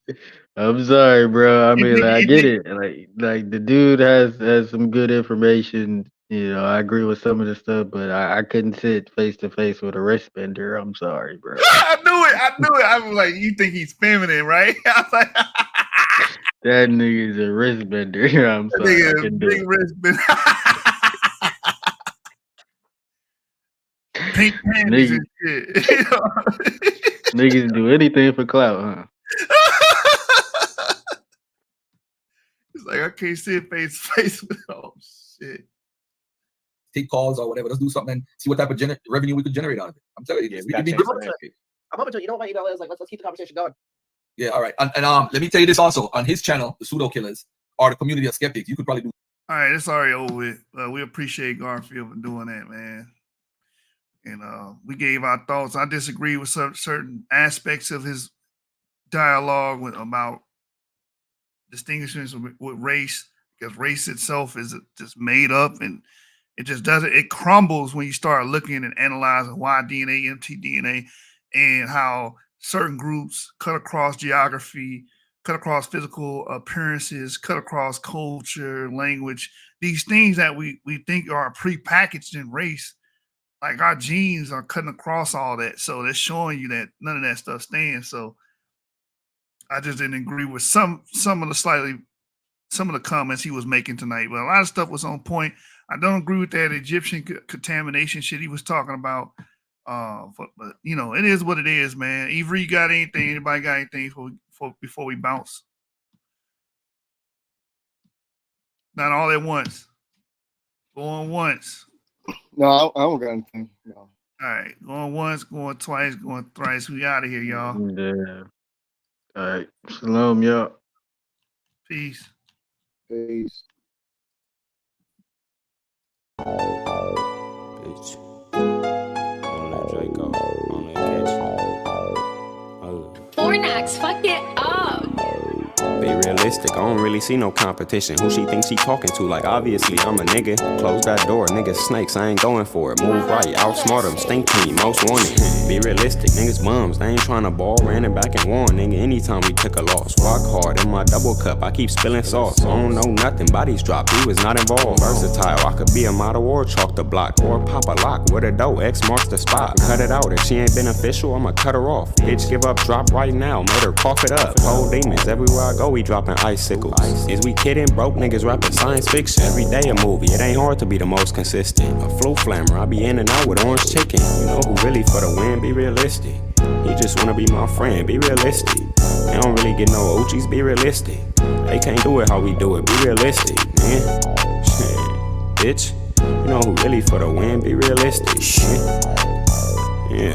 I'm sorry, bro. I You mean, think, like, I you get think, it. Like the dude has some good information. I agree with some of the stuff, but I couldn't sit face to face with a wristbender. I'm sorry, bro. I knew it. I was like, you think he's feminine, right? I was like, That nigga's a wristbender. I'm sorry, I nigga, couldn't do big it. wristband. Pink panties Niggas, and shit. niggas do anything for clout, huh? It's like, I can't see it face to face with. Oh shit. Take calls or whatever. Let's do something and see what type of revenue we could generate out of it. I'm telling you, Yeah, we we could got be to change good. the landscape. I'm hoping to. You know what my email is? Like, let's keep the conversation going. Yeah, all right. And let me tell you this also. On his channel, the Pseudo Killers are the community of skeptics. You could probably do. All right, it's already over with. We appreciate Garfield for doing that, man. And we gave our thoughts. I disagree with certain aspects of his dialogue about distinctions with race, because race itself is just made up, and it just doesn't. It crumbles when you start looking and analyzing why DNA, mtDNA, and how certain groups cut across geography, cut across physical appearances, cut across culture, language. These things that we think are prepackaged in race, like our genes are cutting across all that. So they're showing you that none of that stuff stands. So I just didn't agree with some of the comments he was making tonight, but a lot of stuff was on point. I don't agree with that Egyptian contamination shit he was talking about. But it is what it is, man. Avery, you got anything? Anybody got anything before we bounce? Not all at once. Going once. No, I don't got anything. No. All right, going once, going twice, going thrice. We out of here, y'all. Yeah. All right. Shalom, y'all. Peace. Peace. Bitch. On that Draco. On that catch. Fornax, fuck it up. Be realistic, I don't really see no competition. Who she thinks she talking to? Like, obviously, I'm a nigga. Close that door, niggas snakes, I ain't going for it. Move right, outsmart them, stink team, most wanted. Be realistic, niggas bums, they ain't trying to ball. Ran it back and won, nigga, anytime we took a loss. Rock hard in my double cup, I keep spilling sauce. I don't know nothing, bodies drop, he was not involved. Versatile, I could be a model or chalk the block. Or pop a lock with a dough, X marks the spot. Cut it out, if she ain't beneficial, I'ma cut her off. Bitch, give up, drop right now, made her cough it up. Cold demons, everywhere I go, we dropping icicles. Is we kidding? Broke niggas rapping science fiction. Every day a movie, it ain't hard to be the most consistent. A flu flammer, I be in and out with orange chicken. You know who really for the win? Be realistic. He just wanna be my friend, be realistic. They don't really get no Uchis, be realistic. They can't do it how we do it, be realistic, man. Shit, bitch. You know who really for the win? Be realistic. Shit. Yeah.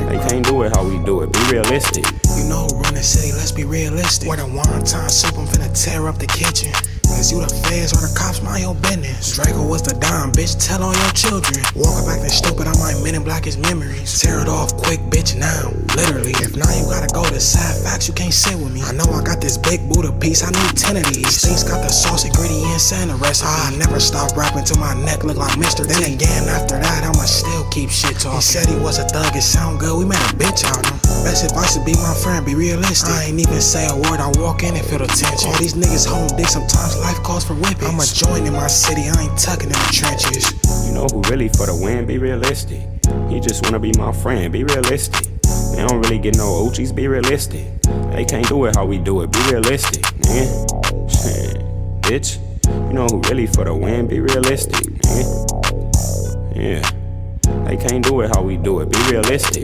They can't do it how we do it, be realistic. You know who run the city, let's be realistic. Where the wonton soup, I'm finna tear up the kitchen. Cause you the feds or the cops, mind your business. Draco was the dime, bitch, tell all your children. Walk back to stupid, I might men in black his memories. Tear it off quick, bitch, now. Literally, if not, you gotta go to sad facts, you can't sit with me. I know I got this big Buddha piece, I need 10 of these. Things got the sauce, ingredients, and the recipe. I never stop rapping till my neck look like Mr. Then again, after that, I'ma still keep shit talking. He said he was a thug, it sound good, we made a bitch out of him. Best advice to be my friend, be realistic. I ain't even say a word, I walk in and feel the tension. All these niggas home dick, sometimes life calls for whipping. I'm a joint in my city, I ain't tucking in the trenches. You know who really for the win? Be realistic. He just wanna be my friend, be realistic. They don't really get no Uchis, be realistic. They can't do it how we do it, be realistic, man. Shit, bitch. You know who really for the win? Be realistic, man. Yeah. They can't do it how we do it, be realistic.